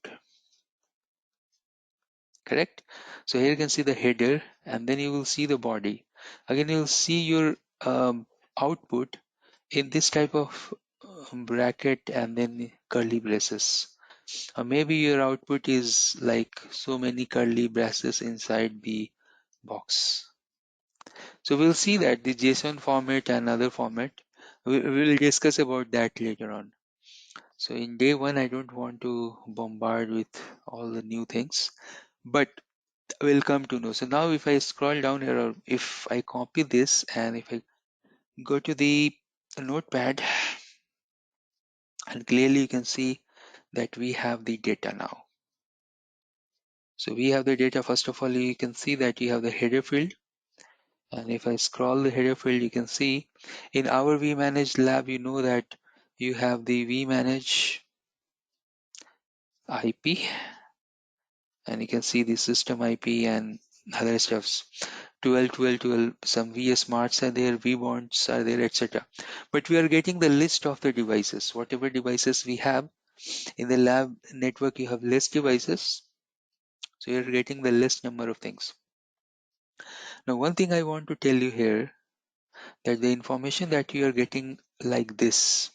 correct? So here you can see the header and then you will see the body. Again, you'll see your output in this type of bracket and then curly braces. Or maybe your output is like so many curly braces inside the box. So we'll see that the JSON format and other format, we'll discuss about that later on. So in day 1, I don't want to bombard with all the new things, but we'll come to know. So now if I scroll down here, or if I copy this and if I go to the notepad, and clearly you can see that we have the data now. So we have the data. First of all, you can see that you have the header field. And if I scroll the header field, you can see in our vManage lab, you know that you have the vManage IP, and you can see the system IP and other stuffs. 12, 12, 12, some VS Smarts are there, vBonds are there, etc. But we are getting the list of the devices. Whatever devices we have in the lab network, you have less devices. So you're getting the list number of things. Now, one thing I want to tell you here, that the information that you are getting like this,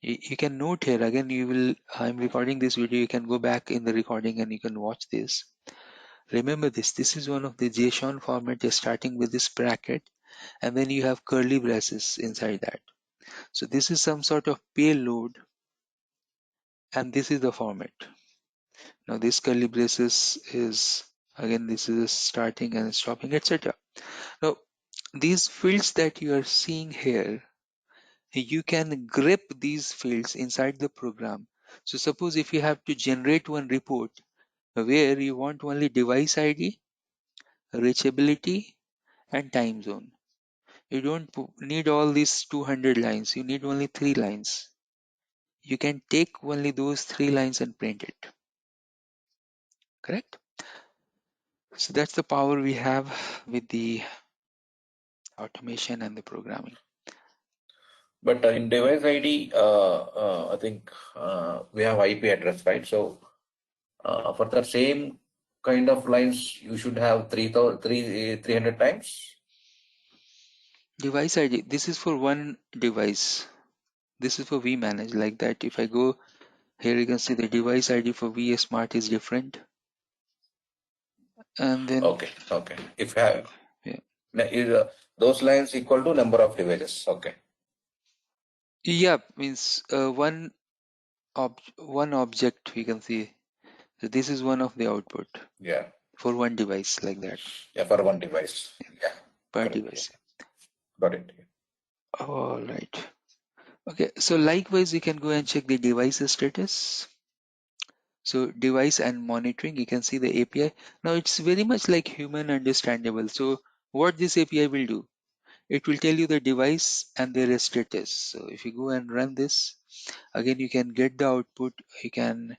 you can note here. Again, you will, I'm recording this video, you can go back in the recording and you can watch this. Remember this is one of the JSON format, starting with this bracket, and then you have curly braces inside that. So this is some sort of payload, and this is the format. Now this curly braces is, again, this is starting and stopping, etc. Now these fields that you are seeing here, you can grep these fields inside the program. So suppose if you have to generate one report where you want only device ID, reachability, and time zone. You don't need all these 200 lines. You need only 3 lines. You can take only those 3 lines and print it. correct? So that's the power we have with the automation and the programming. But in device ID, I think we have IP address, right? So for the same kind of lines, you should have 300 times. Device ID, this is for one device. This is for vManage, like that. If I go here, you can see the device ID for vSmart is different. And then, Okay. If you have, yeah, is those lines equal to number of devices? Okay. yeah, means one object we can see. So this is one of the output Yeah. for one device, like that, Yeah, for one device. Yeah. per Correct. device. Got it. All right. Okay, so likewise, you can go and check the device status. So device and monitoring, you can see the API. Now it's very much like human understandable. So what this API will do, it will tell you the device and their status. So if you go and run this, again, you can get the output. You can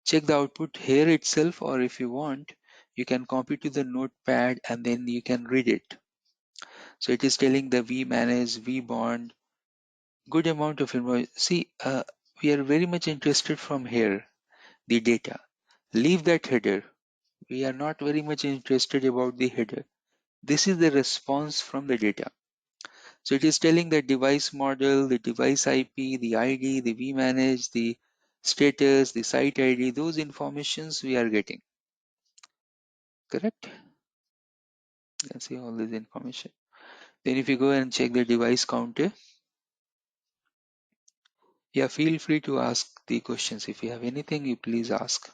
check the output here itself, or if you want, you can copy to the notepad and then you can read it. So it is telling the vManage, vBond, good amount of information. See, we are very much interested from here, the data. Leave that header. We are not very much interested about the header. This is the response from the data. So it is telling the device model, the device IP, the ID, the vManage, the status, the site ID, those informations we are getting. Correct? You can see all this information. Then if you go and check the device counter, yeah, feel free to ask the questions. If you have anything, you please ask.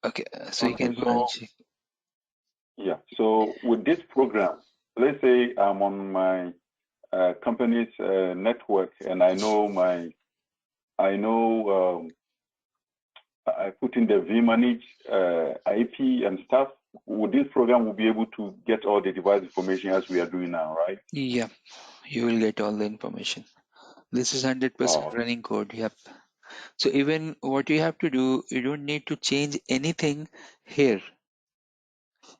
Okay, so you Okay, can go and so check. yeah, so with this program, let's say I'm on my company's network, and I put in the vManage IP and stuff. Would this program will be able to get all the device information as we are doing now, right? Yeah, you will get all the information. This is 100% Oh, running code. Yep. So even what you have to do, you don't need to change anything here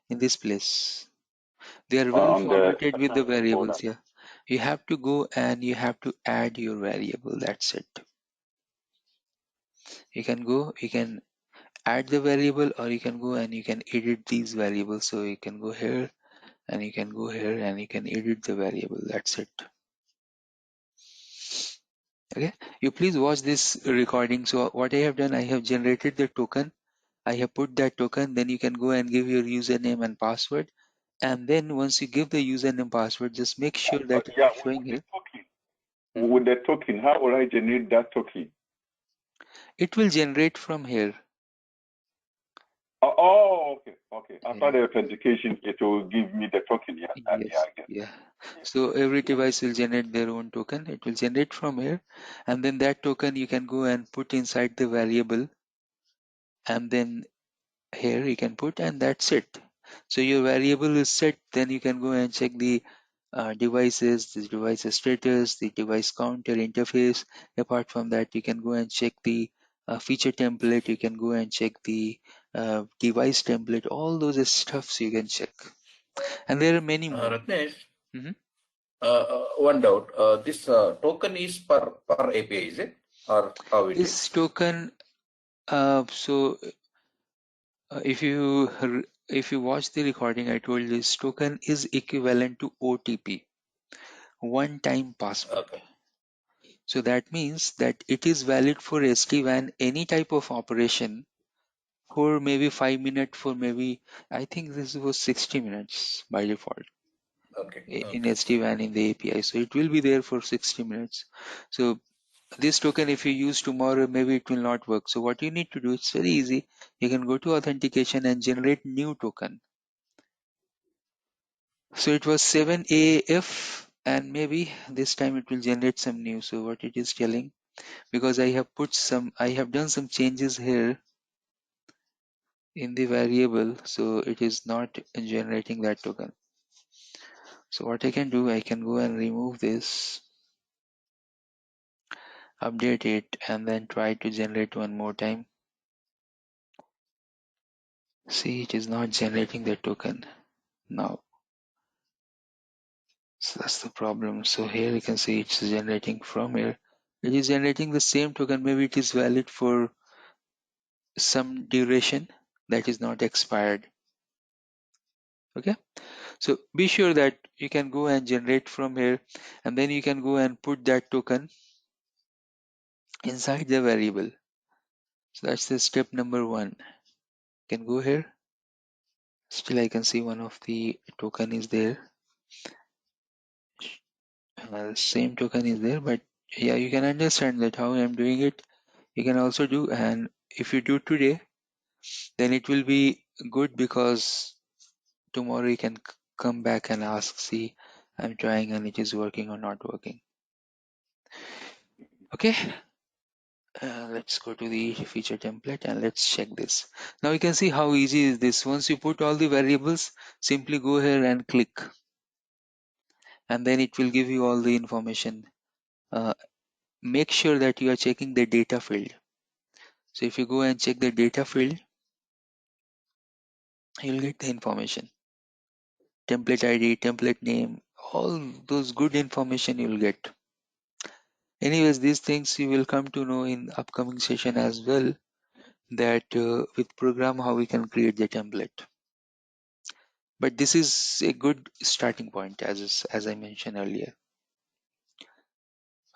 in this place. They are well on the formatted with the second folder. variables. Yeah. You have to go and you have to add your variable. That's it. You can go, you can add the variable, or you can go and you can edit these variables. So you can go here and you can go here and you can edit the variable. That's it. Okay. You please watch this recording. So what I have done, I have generated the token. I have put that token. Then you can go and give your username and password. And then once you give the username password, just make sure that it Yeah, is showing here. Mhm. with the token, how will I generate that token? It will generate from here. Okay. After Yeah. the authentication, it will give me the token. Yeah, Yes. I get it. Yeah. So every device will generate their own token. It will generate from here. And then that token you can go and put inside the variable. And then here you can put, and that's it. So your variable is set. Then you can go and check the devices, the device status, the device counter interface. Apart from that, you can go and check the feature template. You can go and check the device template. All those stuffs you can check, and there are many more. Ratnesh, Mhm. one doubt. This token is per API, is it? Or how it This is? token, so if you watch the recording, I told this token is equivalent to OTP, one time password. Okay. So that means that it is valid for SD-WAN, any type of operation, for maybe 5 minutes, for maybe, I think this was 60 minutes by default Okay. in Okay. SD-WAN in the API. So it will be there for 60 minutes. So this token, if you use tomorrow, maybe it will not work. So what you need to do, it's very easy. You can go to authentication and generate new token. So it was 7AF, and maybe this time it will generate some new. So what it is telling, because I have done some changes here in the variable, so it is not generating that token. So what I can do, I can go and remove this, update it, and then try to generate one more time. See, it is not generating the token now. So that's the problem. So here you can see it's generating from here. It is generating the same token. Maybe it is valid for some duration that is not expired. Okay. So be sure that you can go and generate from here, and then you can go and put that token inside the variable. So that's the step number one. You can go here. Still I can see one of the token is there. Same token is there, but yeah, you can understand that how I'm doing it. You can also do, and if you do today, then it will be good because tomorrow you can come back and ask, see, I'm trying and it is working or not working. Okay. Let's go to the feature template and let's check this. Now you can see how easy is this. Once you put all the variables, simply go here and click, and then it will give you all the information. Make sure that you are checking the data field. So if you go and check the data field, you'll get the information. Template ID, template name, all those good information you'll get. Anyways, these things you will come to know in upcoming session as well, that with program how we can create the template. But this is a good starting point as I mentioned earlier.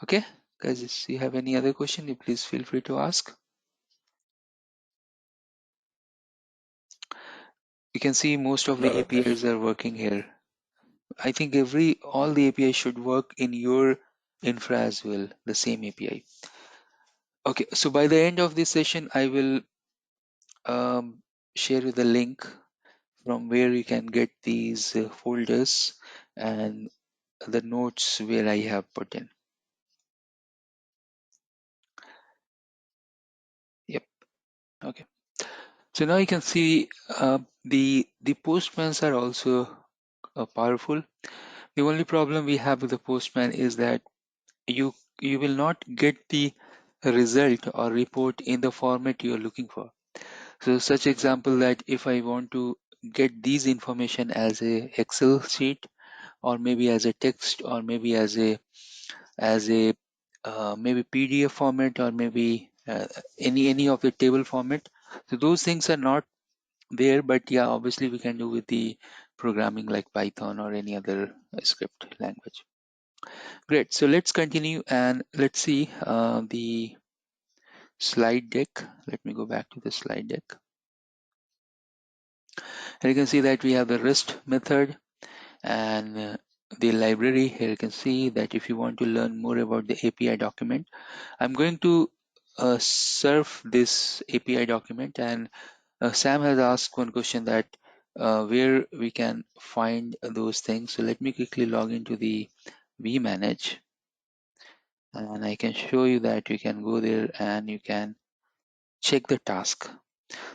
Okay, guys, if you have any other question, you please feel free to ask. You can see most of No, the Ratnesh. APIs are working here. I think all the APIs should work in your infra as well, the same API. Okay, so by the end of this session, I will um, share you the link from where you can get these folders and the notes where I have put in. Yep. Okay. So now you can see the Postmans are also powerful. The only problem we have with the Postman is that you you will not get the result or report in the format you are looking for. So such example that if I want to get these information as a Excel sheet, or maybe as a text, or maybe as a maybe PDF format, or maybe any of the table format. So those things are not there, but yeah, obviously we can do with the programming like Python or any other script language. Great. So let's continue and let's see the slide deck. Let me go back to the slide deck. And you can see that we have the REST method and the library. Here you can see that if you want to learn more about the API document, I'm going to serve this API document, and Sam has asked one question that where we can find those things. So let me quickly log into the vManage, and I can show you that you can go there and you can check the task.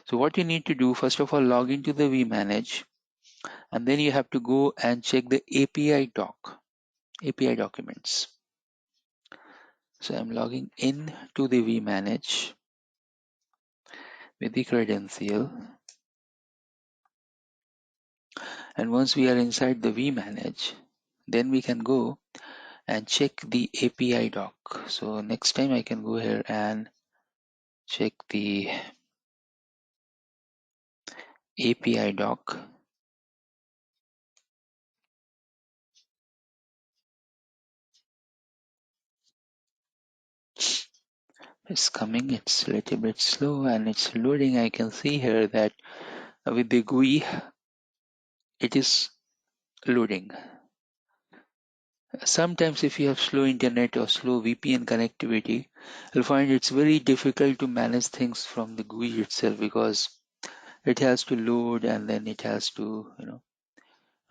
So what you need to do, first of all, log into the vManage, and then you have to go and check the API documents. So I'm logging in to the vManage with the credential. And once we are inside the vManage, then we can go and check the API doc. So next time I can go here and check the API doc. It's coming, it's a little bit slow and it's loading. I can see here that with the GUI, it is loading. Sometimes if you have slow internet or slow VPN connectivity, you'll find it's very difficult to manage things from the GUI itself, because it has to load and then it has to,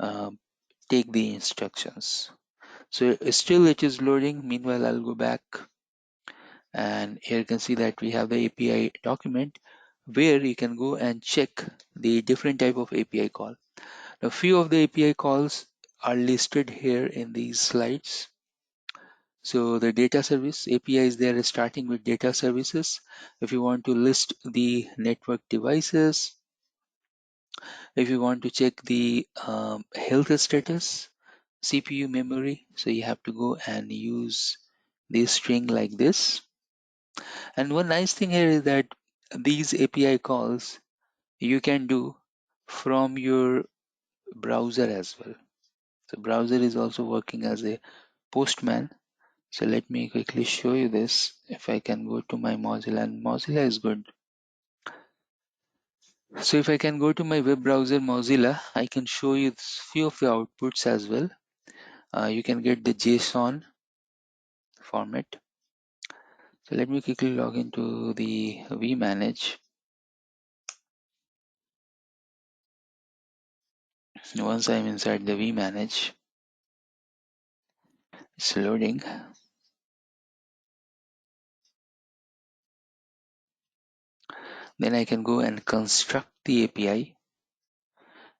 um, take the instructions. So still it is loading. Meanwhile, I'll go back, and here you can see that we have the API document where you can go and check the different type of API call. A few of the API calls are listed here in these slides. So the data service API is there, starting with data services. If you want to list the network devices, If you want to check the health status, CPU memory, so you have to go and use this string like this. And one nice thing here is that these API calls you can do from your browser as well. So browser is also working as a postman. So let me quickly show you this. If I can go to my Mozilla, and Mozilla is good. So if I can go to my web browser Mozilla, I can show you few of the outputs as well. You can get the JSON format. So let me quickly log into the vManage. Once I'm inside the vManage, it's loading. Then I can go and construct the API,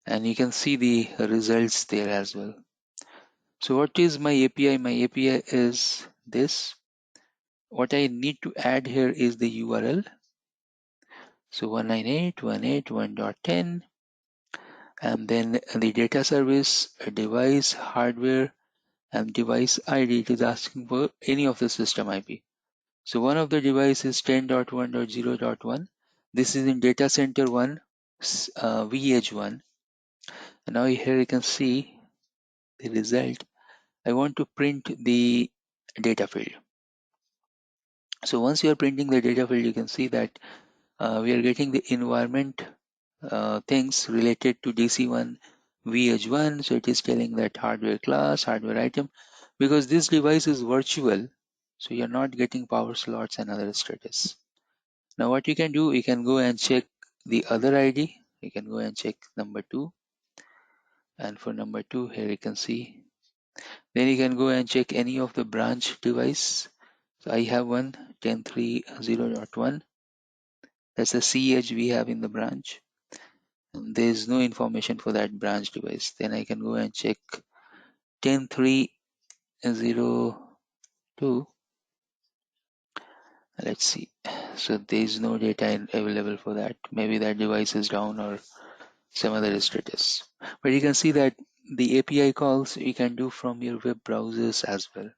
and you can see the results there as well. So what is my API? My API is this. What I need to add here is the URL. So 198.168.1.10, and then the data service, device, hardware, and device ID. It is asking for any of the system IP. So one of the device is 10.1.0.1. This is in data center 1, VH1. And now here you can see the result. I want to print the data field. So once you are printing the data field, you can see that we are getting the environment things related to DC1 VH1. So it is telling that hardware class, hardware item, because this device is virtual, so you're not getting power slots and other status. Now what you can do, you can go and check the other ID. You can go and check number 2, and for number 2 here you can see. Then you can go and check any of the branch device. So I have one 10.3.0.1. That's the CH we have in the branch. And there is no information for that branch device. Then I can go and check 10.3.0.2. Let's see. So there is no data available for that. Maybe that device is down or some other status. But you can see that the API calls you can do from your web browsers as well.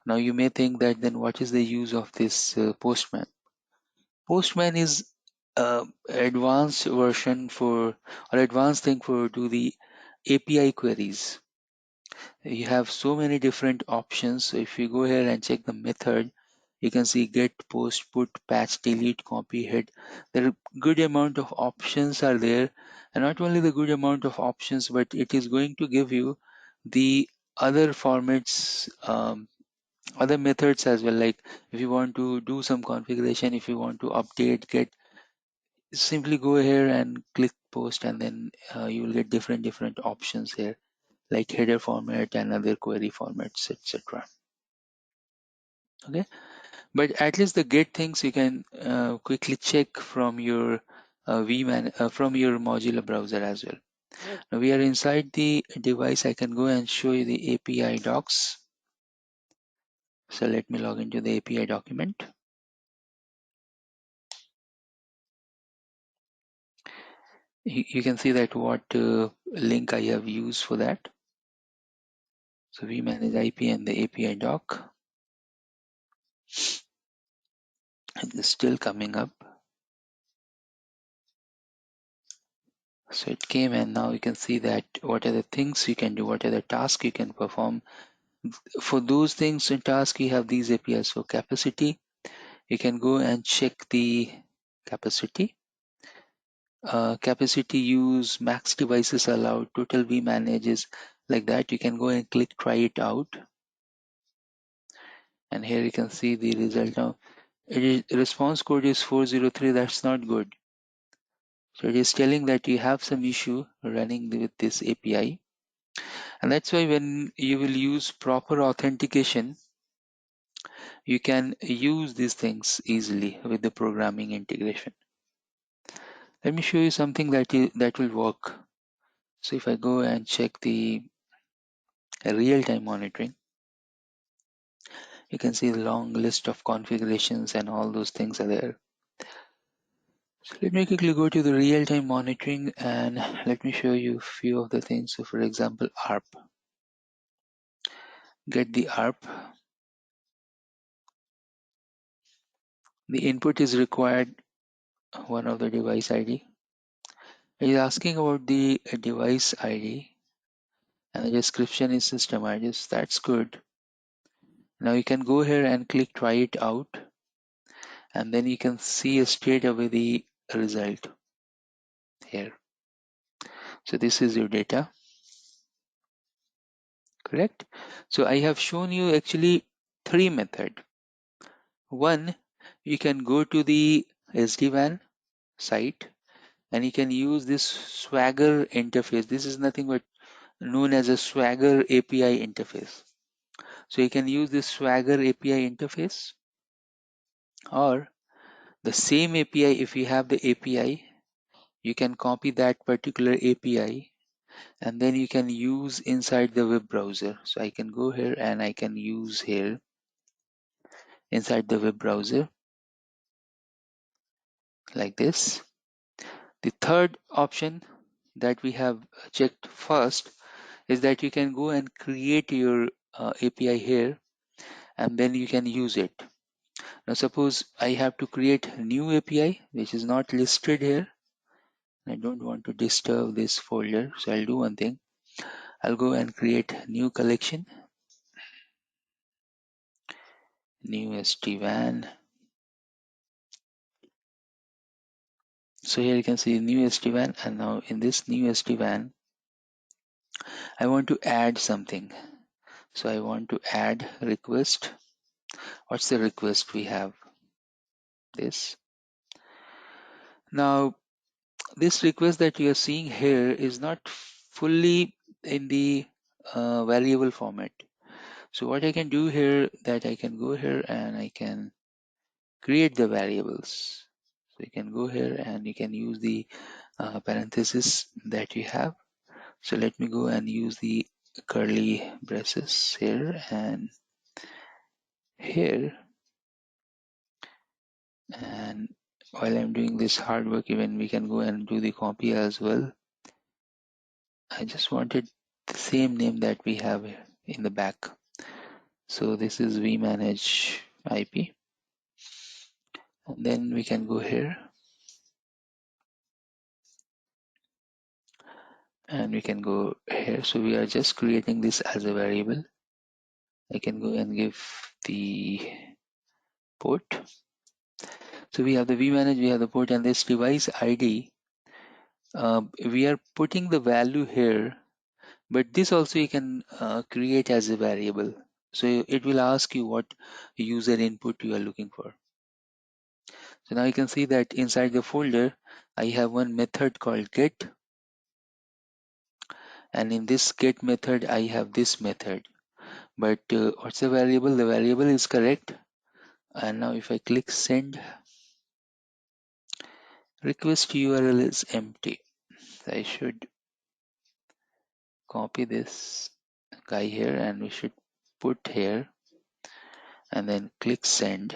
Now you may think that then what is the use of this Postman? Postman is advanced version for, or advanced thing for do the API queries. You have so many different options. So if you go here and check the method, you can see get, post, put, patch, delete, copy, hit. There are good amount of options are there, and not only the good amount of options, but it is going to give you the other formats, other methods as well. Like if you want to do some configuration, if you want to update, get, simply go here and click post, and then you will get different options here, like header format and other query formats, etc. Okay, but at least the get things you can quickly check from your from your Mozilla browser as well. Now we are inside the device. I can go and show you the API docs. So let me log into the API document. You can see that what link I have used for that. So vManage IP and the API doc. It's still coming up. So it came, and now you can see that what are the things you can do, what are the tasks you can perform. For those things and tasks, you have these APIs. So capacity, you can go and check the capacity. Capacity use, max devices allowed, total vManage is like that. You can go and click try it out. And here you can see the result now. Response code is 403. That's not good. So it is telling that you have some issue running with this API. And that's why when you will use proper authentication, you can use these things easily with the programming integration. Let me show you something that will work. So if I go and check the real-time monitoring, you can see the long list of configurations and all those things are there. So let me quickly go to the real-time monitoring and let me show you a few of the things. So for example, ARP. Get the ARP. The input is required one of the device ID. It is asking about the device ID and the description is system address. That's good. Now you can go here and click try it out and then you can see straight away the result here. So this is your data, correct? So I have shown you actually three methods. One, you can go to the SD-WAN site and you can use this Swagger interface. This is nothing but known as a Swagger API interface. So you can use this Swagger API interface or the same API. If you have the API, you can copy that particular API and then you can use inside the web browser. So I can go here and I can use here inside the web browser like this. The third option that we have checked first is that you can go and create your API here and then you can use it. Now suppose I have to create a new API which is not listed here. I don't want to disturb this folder, so I'll do one thing. I'll go and create new collection, new SD-WAN. So here you can see new SD-WAN and now in this new SD-WAN I want to add something. So I want to add request. What's the request we have? This. Now this request that you are seeing here is not fully in the variable format. So what I can do here that I can go here and I can create the variables. So you can go here and you can use the parenthesis that you have. So let me go and use the curly braces here and here. And while I'm doing this hard work, even we can go and do the copy as well. I just wanted the same name that we have in the back. So this is vManage IP. And then we can go here and we can go here. So we are just creating this as a variable. I can go and give the port. So we have the vManage, we have the port and this device ID. We are putting the value here, but this also you can create as a variable. So it will ask you what user input you are looking for. So now you can see that inside the folder, I have one method called get. And in this get method, I have this method. But what's the variable? The variable is correct. And now if I click send, request URL is empty. So I should copy this guy here and we should put here and then click send.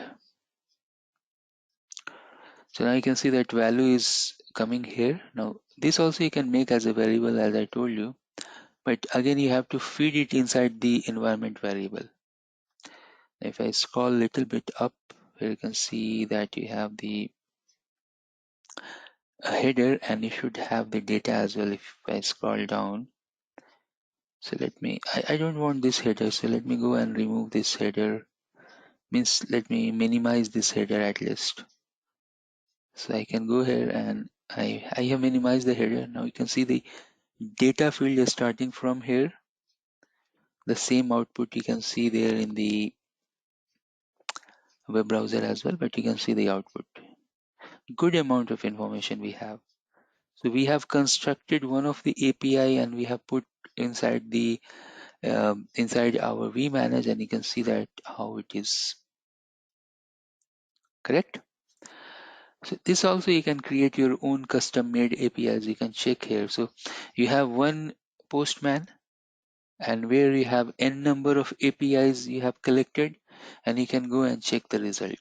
So now you can see that value is coming here. Now this also you can make as a variable as I told you, but again you have to feed it inside the environment variable. If I scroll a little bit up, here you can see that you have the header and you should have the data as well. If I scroll down, so let me, I don't want this header, so let me go and remove this header. Means let me minimize this header at least. So I can go here and I have minimized the header. Now you can see the data field is starting from here. The same output you can see there in the web browser as well, but you can see the output. Good amount of information we have. So we have constructed one of the API and we have put inside the inside our vManage, and you can see that how it is correct. So this also you can create your own custom made APIs. You can check here. So you have one Postman and where you have n number of APIs you have collected and you can go and check the result.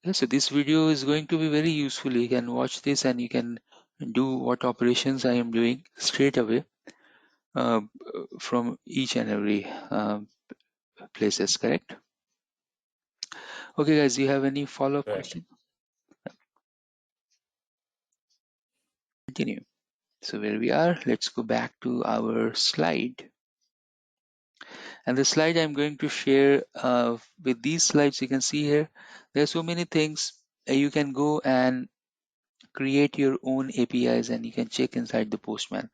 Okay, so this video is going to be very useful. You can watch this and you can do what operations I am doing straight away uh, from each and every places, correct? Okay, guys, you have any follow-up Right. question? Continue. So where we are, let's go back to our slide. And the slide I'm going to share with these slides, you can see here, there are so many things. You can go and create your own APIs and you can check inside the Postman.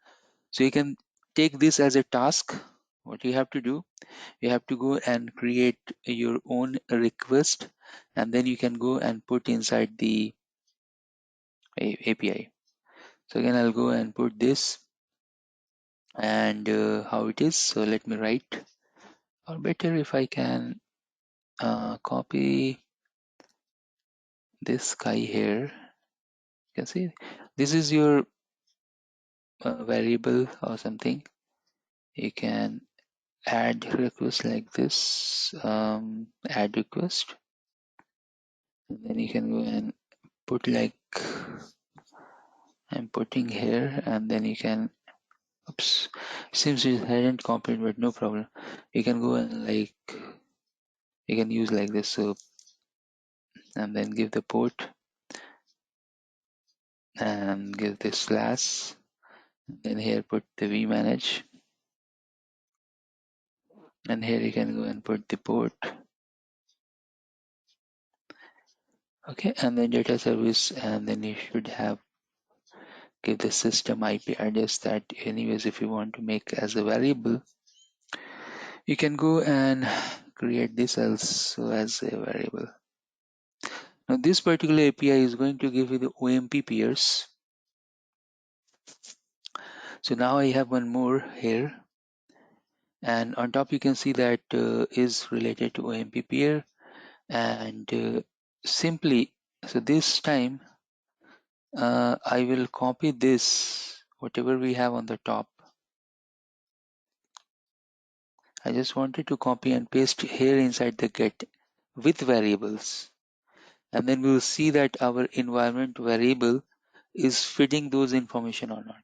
So you can take this as a task. What you have to do, you have to go and create your own request, and then you can go and put inside the API. So again, I'll go and put this and how it is. So let me write, or better if I can copy this guy here. You can see this is your variable or something. You can add request like this, add request, and then you can go and put like I'm putting here, and then you can, oops, seems it hadn't copied, but no problem. You can go and like you can use like this, so and then give the port and give this slash, and then here put the vManage, and here you can go and put the port. Okay, and then data service, and then you should have give the system IP address that anyways if you want to make as a variable, you can go and create this also as a variable. Now this particular API is going to give you the OMP peers. So now I have one more here, and on top you can see that is related to OMP peer, and simply, so this time I will copy this whatever we have on the top. I just wanted to copy and paste here inside the get with variables, and then we'll see that our environment variable is fitting those information or not.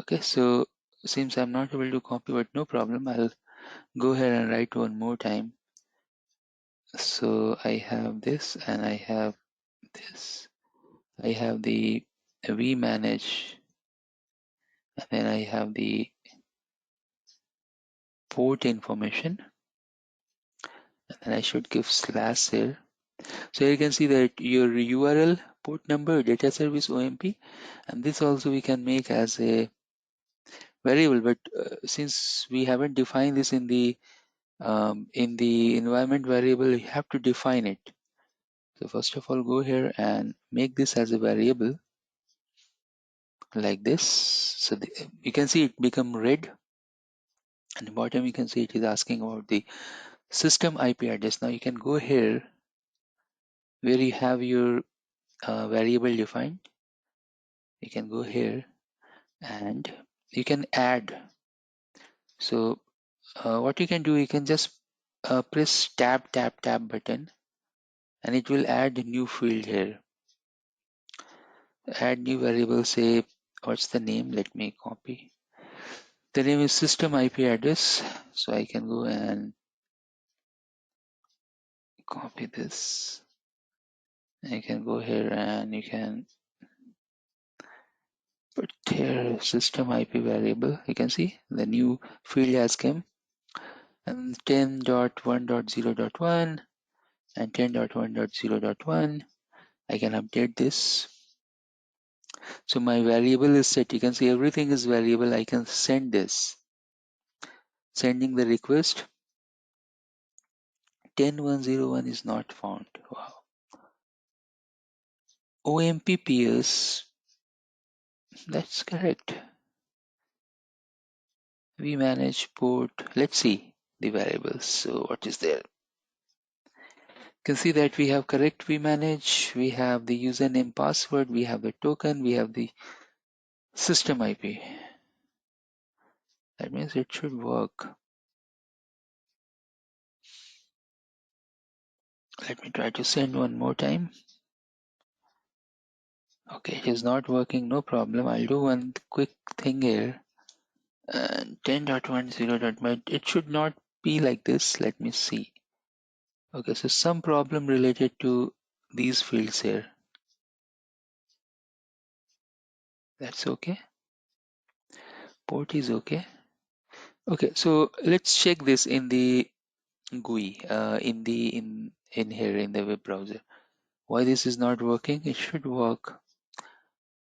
Okay, so since I'm not able to copy, but no problem, I'll go ahead and write one more time. So I have this and I have this. I have the vManage, and then I have the port information, and then I should give slash here. So you can see that your URL, port number, data service OMP, and this also we can make as a variable, but since we haven't defined this in the environment variable, you have to define it. So first of all, go here and make this as a variable like this. So you can see it become red, and the bottom you can see it is asking about the system IP address. Now you can go here where you have your variable defined. You can go here and you can add. So what you can do, you can just press tab button, and it will add a new field here. Add new variable, say what's the name, let me copy. The name is system IP address, so I can go and copy this. You can go here and you can put here system IP variable. You can see the new field has come, and 10.1.0.1 and 10.1.0.1. I can update this. So my variable is set. You can see everything is variable. I can send this. Sending the request. 10.1.0.1 is not found. Wow. OMP peers. That's correct. vManage port. Let's see the variables. So what is there? You can see that we have correct vManage. We have the username, password. We have the token. We have the system IP. That means it should work. Let me try to send one more time. Okay, it is not working, no problem. I'll do one quick thing here. And 10.10. It should not be like this. Let me see. Okay, so some problem related to these fields here. That's okay. Port is okay. Okay, so let's check this in the GUI, in here in the web browser. Why this is not working? It should work.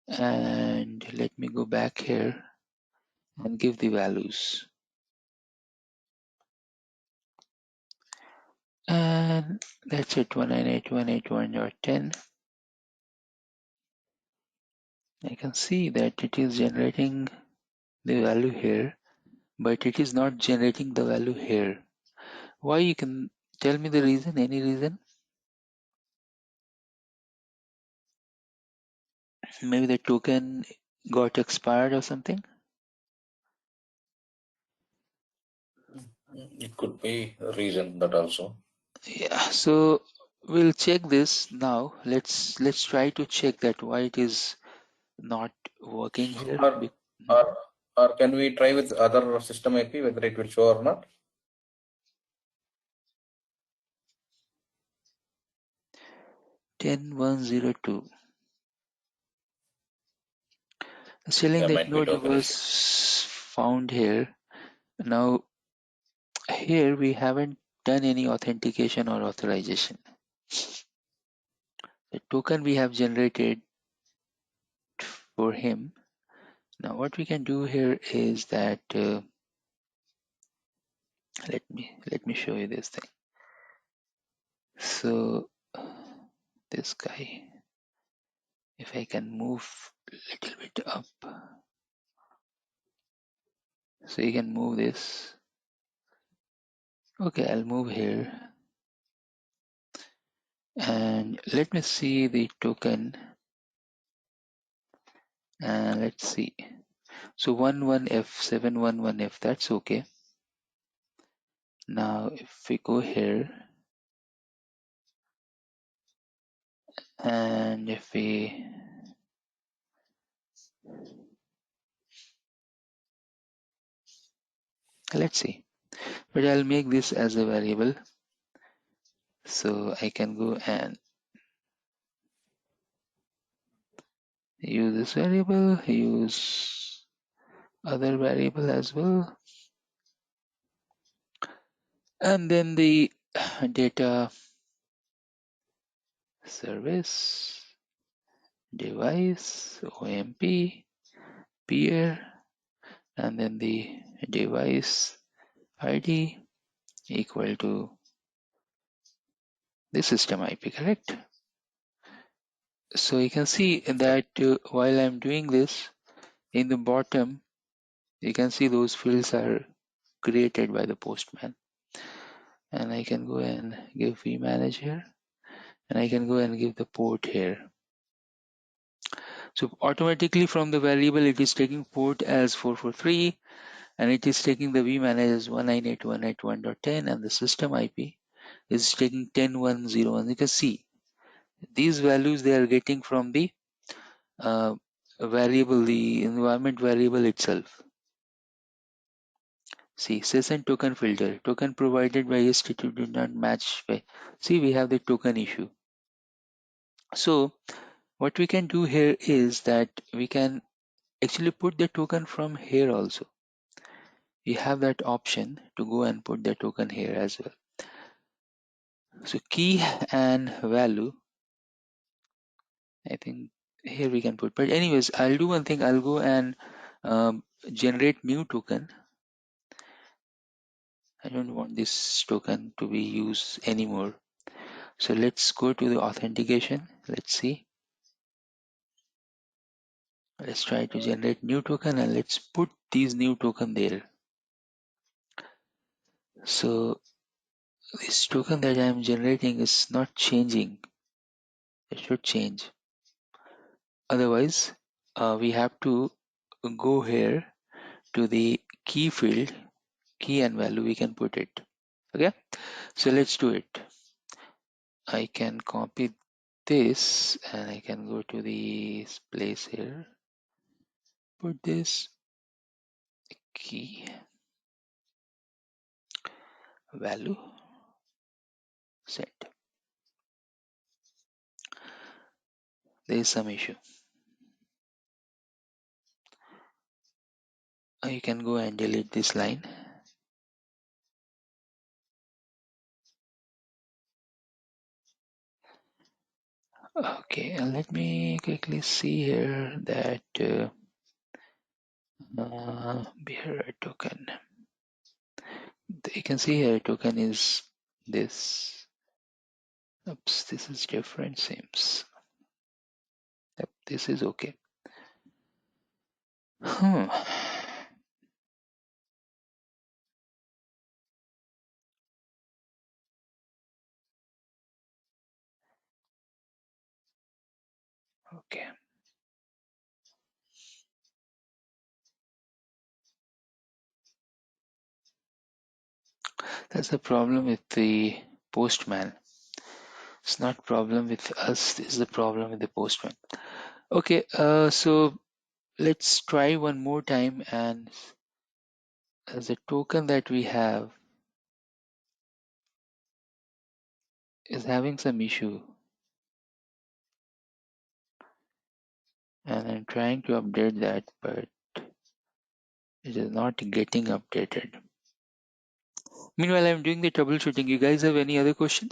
And let me go back here and give the values. And that's it, 198.181.10. I can see that it is generating the value here, but it is not generating the value here. Why? You can tell me the reason, any reason? Maybe the token got expired or something? It could be a reason that also. Yeah, so we'll check this now. Let's try to check that why it is not working here. Or, or, or can we try with other system IP whether it will show or not? 10.102. It's telling There that might be no token issue. was found here. Now here we haven't done any authentication or authorization. The token we have generated for him. Now what we can do here is that let me show you this thing. So this guy, if I can move a little bit up, so you can move this. Okay, I'll move here and let me see the token, and let's see. So 11F711F, that's okay. Now if we go here and if we let's see, but I'll make this as a variable, so I can go and use this variable, use other variable as well, and then the data service device OMP peer, and then the device ID equal to the system IP, correct? So you can see that while I'm doing this, in the bottom you can see those fields are created by the Postman, and I can go and give vManage here, and I can go and give the port here. So automatically from the variable it is taking port as 443, and it is taking the vManage as 198.181.10, and the system IP is taking 10.101. You can see these values they are getting from the variable, the environment variable itself. See, session token filter, token provided by ST2 do not match by. See, we have the token issue. So what we can do here is that we can actually put the token from here also. You have that option to go and put the token here as well. So key and value, I think here we can put, but anyways, I'll do one thing. I'll go and generate new token. I don't want this token to be used anymore. So let's go to the authentication. Let's see. Let's try to generate new token and let's put these new token there. So this token that I'm generating is not changing. It should change. Otherwise, we have to go here to the key field, key and value, we can put it. Okay, so let's do it. I can copy this and I can go to the place here, put this key value set. There is some issue. You can go and delete this line. Okay, let me quickly see here that bearer token. You can see here token is this. Oops, this is different seems. Yep, this is okay. Okay. That's the problem with the Postman. It's not problem with us. This is the problem with the Postman. Okay. So let's try one more time, and as a token that we have is having some issue, and I'm trying to update that, but it is not getting updated. Meanwhile, I'm doing the troubleshooting. You guys have any other question?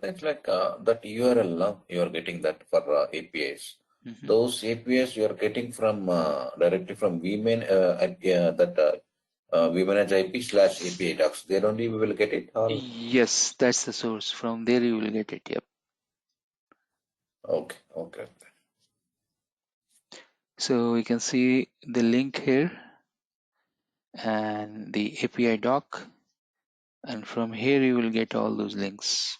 It's like that URL, no? You are getting that for APIs. Mhm. Those APIs you are getting from directly from vManage IP/API docs. There only we will get it. Or Yes, that's the source. From there you will get it. Yep. okay, okay. So we can see the link here and the API doc, and from here you will get all those links.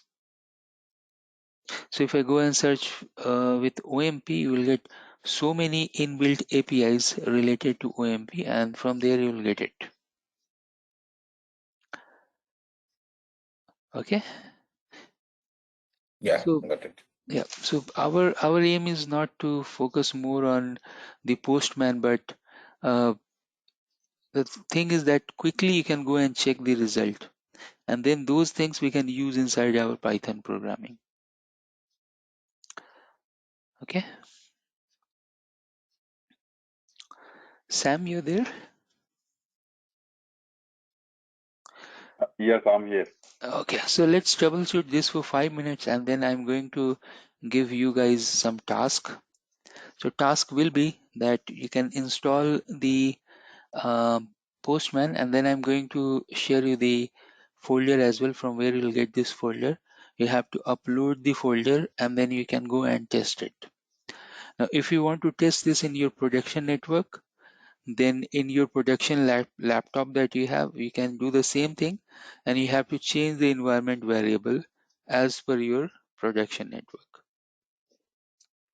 So if I go and search with OMP, you will get so many inbuilt APIs related to OMP, and from there you will get it. Okay. Yeah, So got it. yeah. So our aim is not to focus more on the Postman, but uh, the thing is that quickly you can go and check the result, and then those things we can use inside our Python programming. Okay. Sam, you're there? Yes, I'm here. Okay, so let's troubleshoot this for 5 minutes, and then I'm going to give you guys some task. So task will be that you can install the Postman, and then I'm going to share you the folder as well from where you'll get this folder. You have to upload the folder and then you can go and test it. Now, if you want to test this in your production network, then in your production laptop that you have, you can do the same thing, and you have to change the environment variable as per your production network.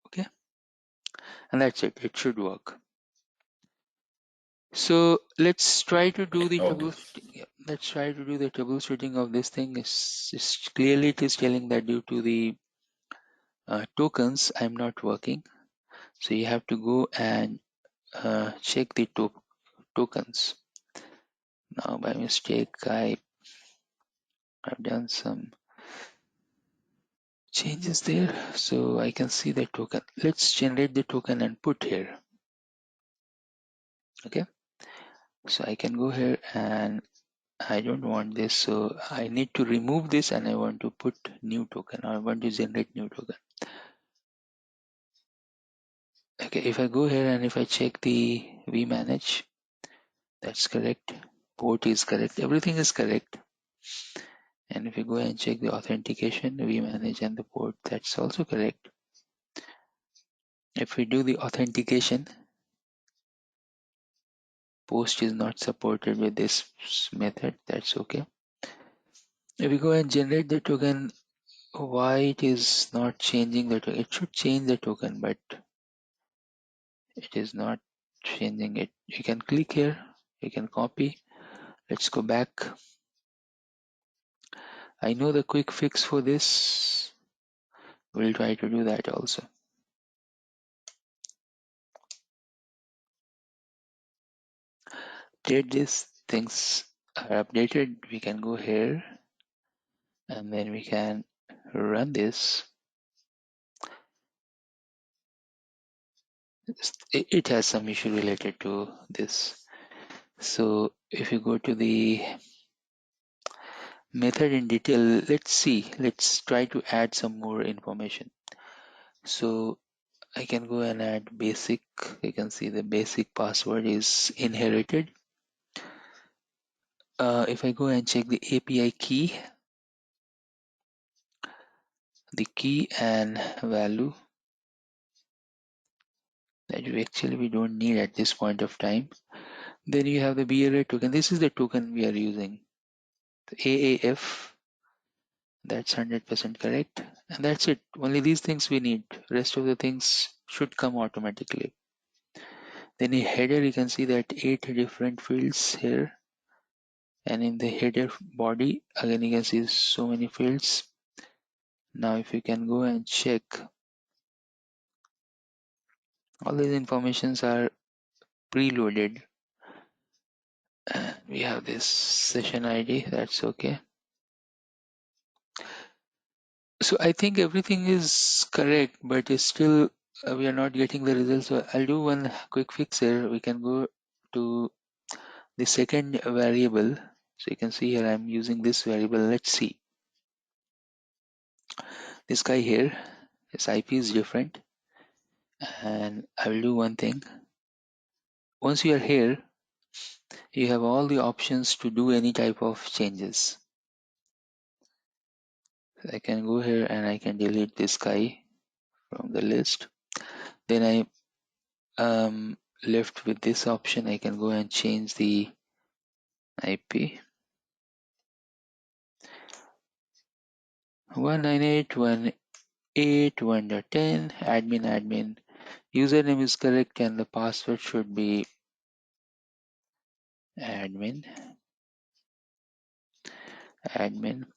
Okay, and that's it. It should work. So let's try to do the Okay. troubleshooting. Yeah, let's try to do the troubleshooting of this thing. It's clearly it is telling that due to the tokens, I'm not working. So you have to go and check the tokens. Now by mistake, I've done some changes there, so I can see the token. Let's generate the token and put here. Okay, so I can go here and I don't want this, so I need to remove this and I want to put new token, or I want to generate new token. Okay, if I go here and if I check the vManage, that's correct. Port is correct. Everything is correct. And if you go and check the authentication, vManage and the port, that's also correct. If we do the authentication, post is not supported with this method. That's okay. If we go and generate the token, why it is not changing the token? It should change the token, but it is not changing it. You can click here, you can copy. Let's go back. I know the quick fix for this. We'll try to do that also. Update this, things are updated. We can go here and then we can run this. It has some issue related to this. So if you go to the method in detail, let's try to add some more information. So I can go and add basic. You can see the basic password is inherited. If I go and check the API key, the key and value that we don't need at this point of time. Then you have the BLA token. This is the token we are using. The AAF, that's 100% correct. And that's it. Only these things we need. Rest of the things should come automatically. Then in header, you can see that 8 different fields here. And in the header body, again, you can see so many fields. Now, if you can go and check, all these informations are preloaded. And we have this session ID, that's okay. So I think everything is correct, but it's still we are not getting the results. So I'll do one quick fix here. We can go to the second variable. So you can see here I'm using this variable. Let's see. This guy here, his IP is different. And I will do one thing. Once you are here, you have all the options to do any type of changes. I can go here and I can delete this guy from the list. Then I left with this option. I can go and change the IP 198.168.1.10 admin. Username is correct and the password should be admin.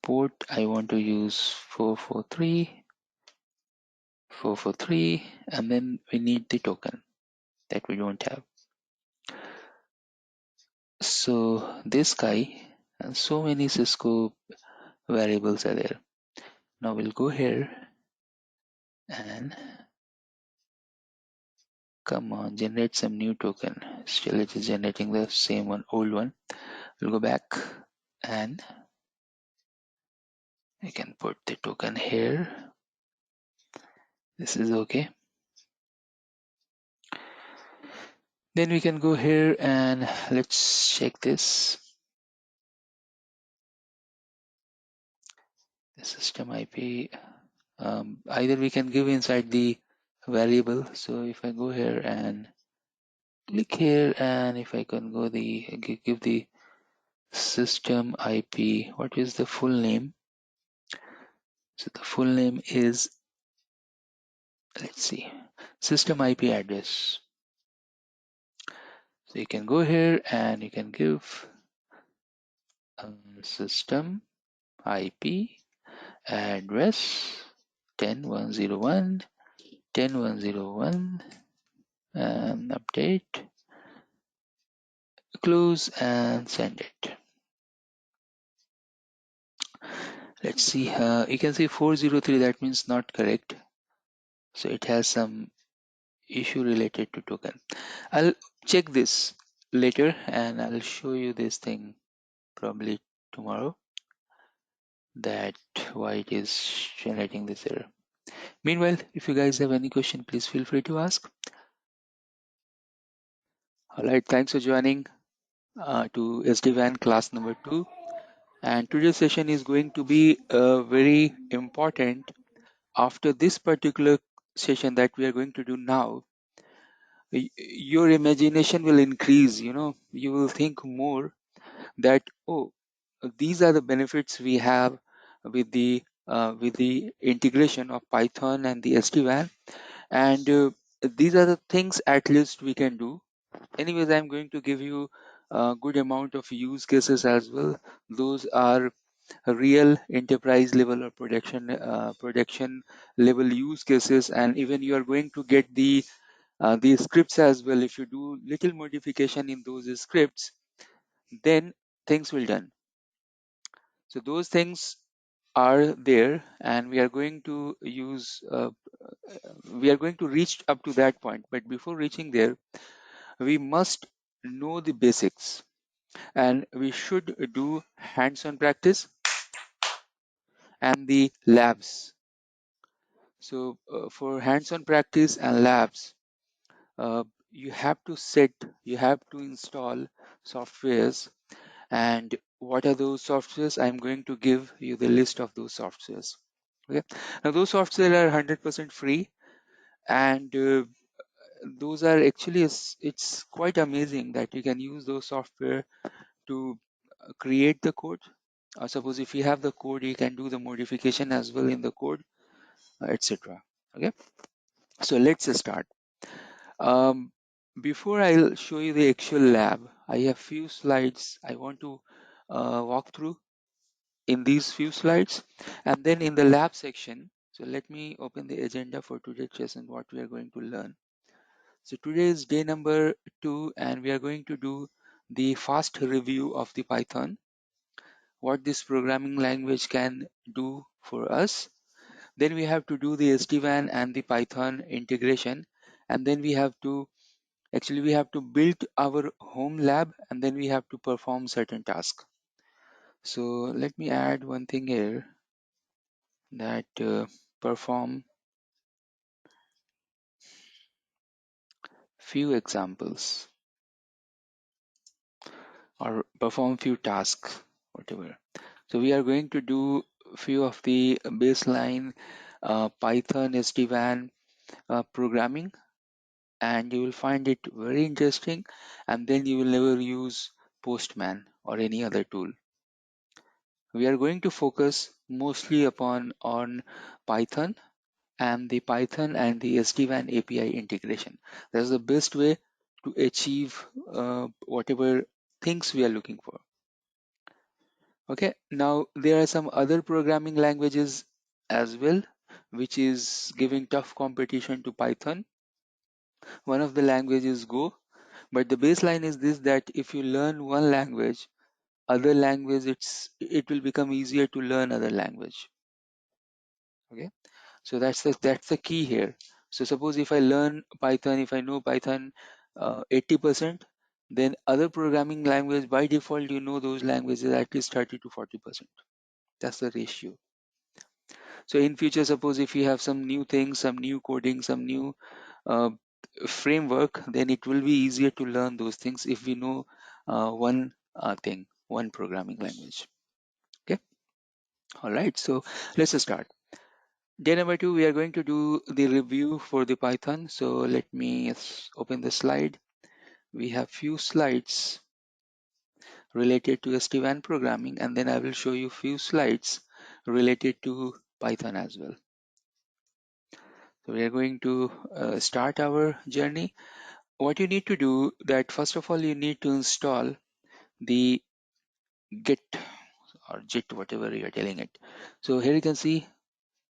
Port I want to use 443, and then we need the token that we don't have. So this guy and so many Cisco variables are there. Now we'll go here and come on, generate some new token. Still it is generating the same one, old one. We'll go back and I can put the token here. This is okay. Then we can go here and let's check this. The system IP. Either we can give inside the variable. So if I go here and click here, and if I can go give the system IP, what is the full name? So the full name is, let's see, system IP address. So you can go here and you can give system IP address 10.101.10.101 and update, close and send it. Let's see, you can see 403, that means not correct. So it has some issue related to token. I'll check this later and I'll show you this thing probably tomorrow, that why it is generating this error. Meanwhile, if you guys have any question, please feel free to ask. All right, thanks for joining to SD-WAN class number 2. And today's session is going to be very important. After this particular session that we are going to do now, your imagination will increase. You will think more that, oh, these are the benefits we have with the integration of Python and the SD-WAN, and these are the things at least we can do. Anyways, I'm going to give you a good amount of use cases as well. Those are real enterprise level or production level use cases, and even you are going to get the scripts as well. If you do little modification in those scripts, then things will done. So those things are there, and we are going to use we are going to reach up to that point. But before reaching there, we must know the basics, and we should do hands-on practice and the labs. So for hands-on practice and labs, uh, you have to install softwares. And what are those softwares? I'm going to give you the list of those softwares. Okay, now those software are 100% free, and those are actually it's quite amazing that you can use those software to create the code. Suppose if you have the code, you can do the modification as well in the code, etc. Okay, so let's start. um, Before I'll show you the actual lab, I have few slides I want to walk through in these few slides, and then in the lab section. So let me open the agenda for today's session, what we are going to learn. So today is day number 2, and we are going to do the fast review of the Python, what this programming language can do for us. Then we have to do the SD-WAN and the Python integration, and then we have to build our home lab, and then we have to perform certain tasks. So let me add one thing here, that perform few examples or perform few tasks, whatever. So we are going to do few of the baseline Python SD-WAN programming, and you will find it very interesting, and then you will never use Postman or any other tool. We are going to focus mostly upon on Python and the SD-WAN API integration. That's the best way to achieve whatever things we are looking for. Okay, now there are some other programming languages as well, which is giving tough competition to Python. One of the languages is Go, but the baseline is this, that if you learn one language, other language it will become easier to learn other language. Okay, so that's the key here. So suppose if I learn Python, if I know Python 80%, then other programming language by default, you know those languages at least 30 to 40%. That's the ratio. So in future, suppose if you have some new things, some new coding, some new uh, framework, then it will be easier to learn those things if we know one programming language. Okay, all right, so let's start. Day number 2, we are going to do the review for the Python. So let me open the slide. We have few slides related to SD-WAN programming, and then I will show you few slides related to Python as well. So we are going to start our journey. What you need to do, that first of all you need to install the Git or JIT, whatever you are telling it. So here you can see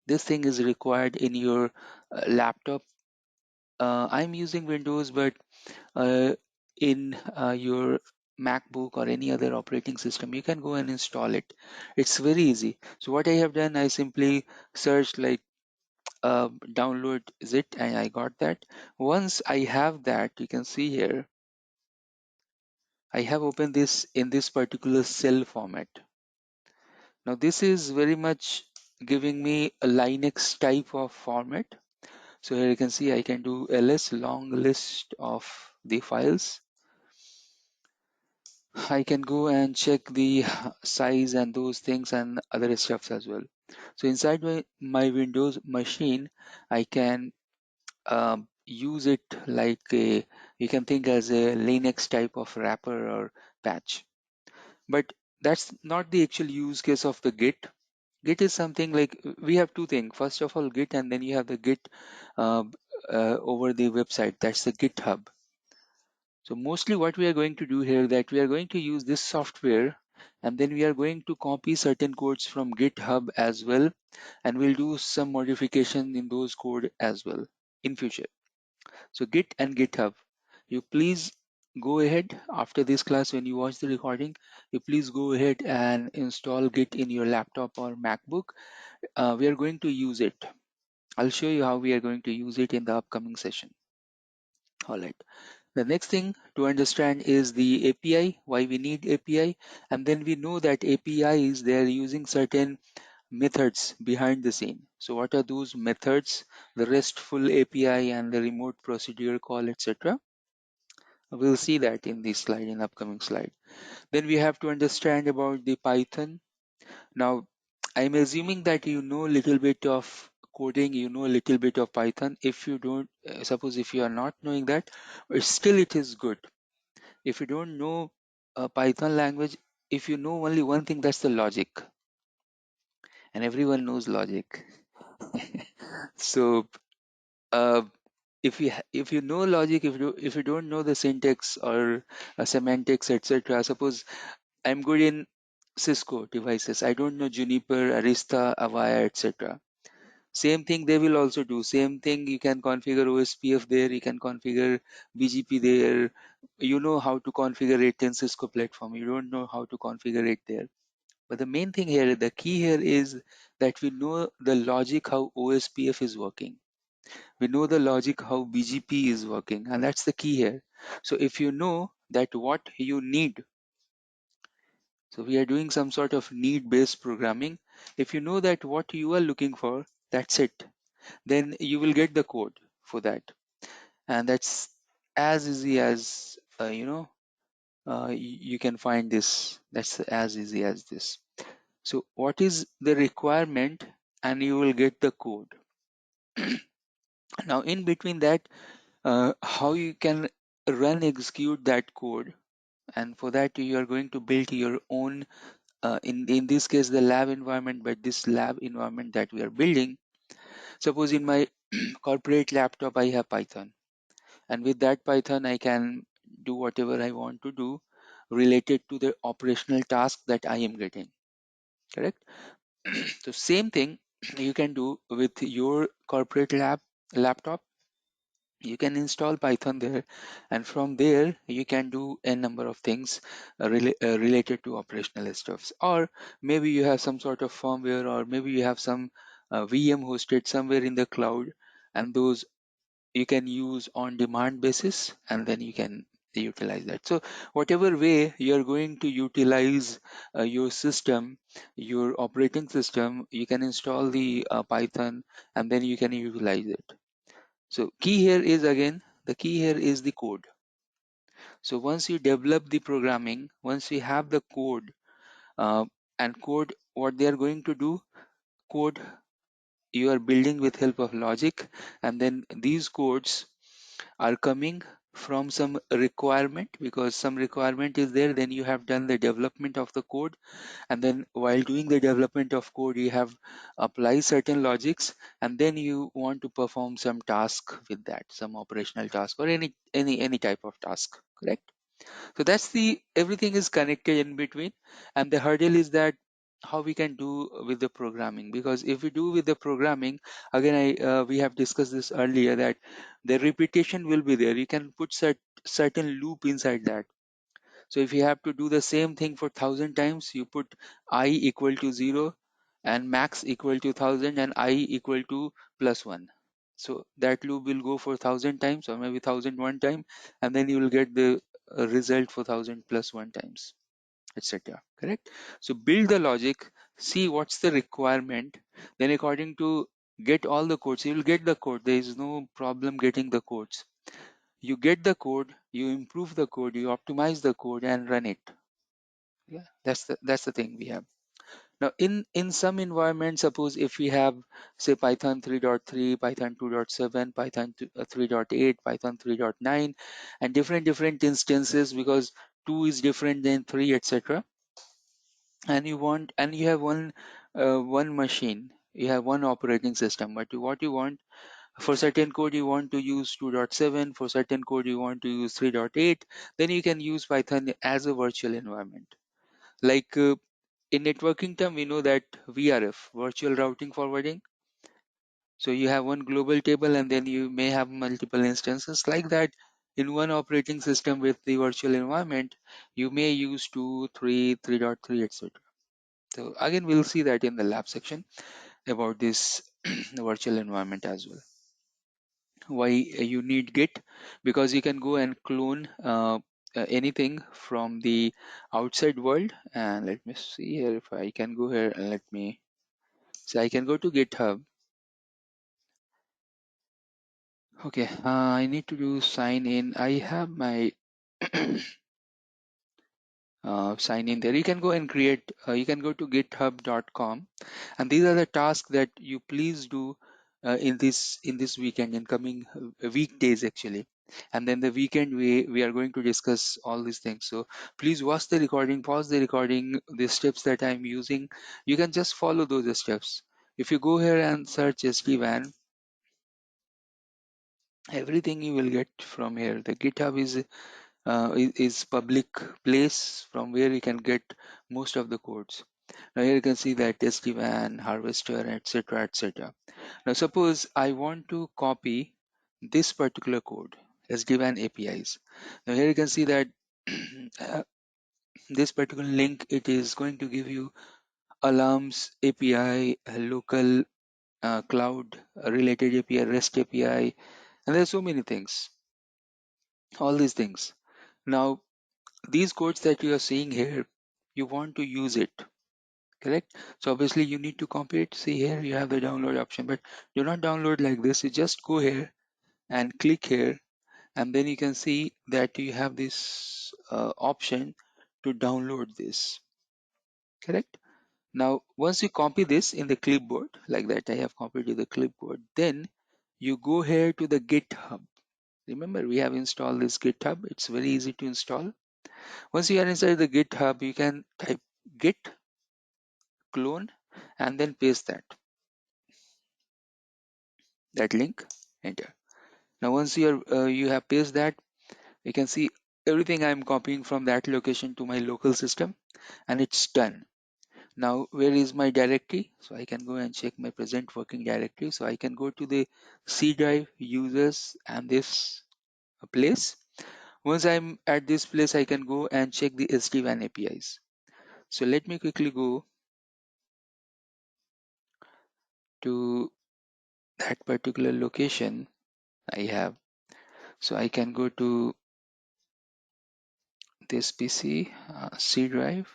this thing is required in your laptop. I'm using Windows, but in your MacBook or any other operating system, you can go and install it. It's very easy. So what I have done, I simply searched like download zip, and I got that. Once I have that, you can see here, I have opened this in this particular cell format. Now this is very much giving me a Linux type of format. So here you can see I can do ls long list of the files. I can go and check the size and those things and other stuffs as well. So inside my Windows machine, I can use it like you can think as a Linux type of wrapper or patch. But that's not the actual use case of the Git. Git is something like, we have two things. First of all, Git, and then you have the Git uh, over the website. That's the GitHub. So mostly what we are going to do here, that we are going to use this software and then we are going to copy certain codes from GitHub as well, and we'll do some modification in those code as well in future. So Git and GitHub, you please go ahead after this class. When you watch the recording, you please go ahead and install Git in your laptop or MacBook. We are going to use it. I'll show you how we are going to use it in the upcoming session. All right. The next thing to understand is the API, why we need API. And then we know that APIs, they're using certain methods behind the scene. So what are those methods? The RESTful API and the remote procedure call, etc. We'll see that in this slide, in upcoming slide. Then we have to understand about the Python. Now, I'm assuming that you know a little bit of coding, you know a little bit of Python. If you don't, suppose if you are not knowing that, still it is good. If you don't know a Python language, if you know only one thing, that's the logic, and everyone knows logic. So, uh, if you know logic, if you don't know the syntax or semantics, etc. Suppose I'm good in Cisco devices. I don't know Juniper, Arista, Avaya, etc. Same thing they will also do. Same thing, you can configure OSPF there, you can configure BGP there. You know how to configure it in Cisco platform. You don't know how to configure it there. But the main thing here, the key here is that we know the logic how OSPF is working. We know the logic how BGP is working, and that's the key here. So if you know that what you need, so we are doing some sort of need-based programming. If you know that what you are looking for, that's it. Then you will get the code for that, and that's as easy as you can find this. That's as easy as this. So what is the requirement, and you will get the code. Now in between that, how you can run execute that code, and for that you are going to build your own, in this case the lab environment. But this lab environment that we are building, suppose in my corporate laptop I have Python, and with that Python I can do whatever I want to do related to the operational task that I am getting, correct? So same thing you can do with your corporate laptop. You can install Python there, and from there you can do a number of things related to operational stuffs. Or maybe you have some sort of firmware, or maybe you have some VM hosted somewhere in the cloud, and those you can use on demand basis, and then you can utilize that. So whatever way you're going to utilize your system, your operating system, you can install the Python, and then you can utilize it. So key here is, again, the key here is the code. So once you develop the programming, once you have the code, uh, and code, what they are going to do, code you are building with help of logic, and then these codes are coming from some requirement, because some requirement is there. Then you have done the development of the code, and then while doing the development of code you have applied certain logics, and then you want to perform some task with that, some operational task, or any type of task, correct? So that's the, everything is connected in between, and the hurdle is that how we can do with the programming. Because if we do with the programming, again we have discussed this earlier, that the repetition will be there. You can put certain loop inside that. So if you have to do the same thing for 1,000 times, you put I equal to 0 and max equal to 1,000 and I equal to plus 1. So that loop will go for 1,000 times, or maybe 1,001 time, and then you will get the result for 1,000 plus 1 times, etc. Correct? So build the logic, see what's the requirement, then according to get all the codes, you will get the code. There is no problem getting the codes. You get the code, you improve the code, you optimize the code and run it. Yeah, that's the thing we have. Now in some environments, suppose if we have, say, Python 3.3, Python 2.7, Python 3.8, Python 3.9, and different instances, because 2 is different than 3, etc. And you have one machine, you have one operating system, but what you want, for certain code you want to use 2.7, for certain code you want to use 3.8, then you can use Python as a virtual environment. Like in networking term, we know that VRF, virtual routing forwarding. So you have one global table and then you may have multiple instances like that. In one operating system with the virtual environment, you may use 2, 3, 3.3, etc. So again, we'll see that in the lab section about this virtual environment as well. Why you need Git? Because you can go and clone anything from the outside world. And let me see here if I can go here and let me. So I can go to GitHub. Okay, I need to do sign in. I have my sign in there. You can go and create, you can go to github.com, and these are the tasks that you please do in this weekend, in coming weekdays actually. And then the weekend we are going to discuss all these things. So please watch the recording, pause the recording, the steps that I'm using. You can just follow those steps. If you go here and search SD-WAN, everything you will get from here. The GitHub is public place from where you can get most of the codes. Now here you can see that SD-WAN, harvester, etc., etc. Now suppose I want to copy this particular code, SD-WAN APIs. Now here you can see that this particular link, it is going to give you alarms API, local cloud related API, REST API, and there are so many things, all these things. Now these codes that you are seeing here, you want to use it, correct? So obviously you need to copy it. See here you have the download option, but do not download like this. You just go here and click here, and then you can see that you have this option to download this, correct? Now once you copy this in the clipboard like that, I have copied to the clipboard, then you go here to the GitHub. Remember, we have installed this GitHub. It's very easy to install. Once you are inside the GitHub, you can type git clone and then paste that link, enter. Now once you have pasted that, you can see everything I'm copying from that location to my local system, and it's done. Now where is my directory? So I can go and check my present working directory. So I can go to the C drive, users, and this place. Once I'm at this place, I can go and check the SD-WAN APIs. So let me quickly go to that particular location I have. So I can go to this PC, C drive,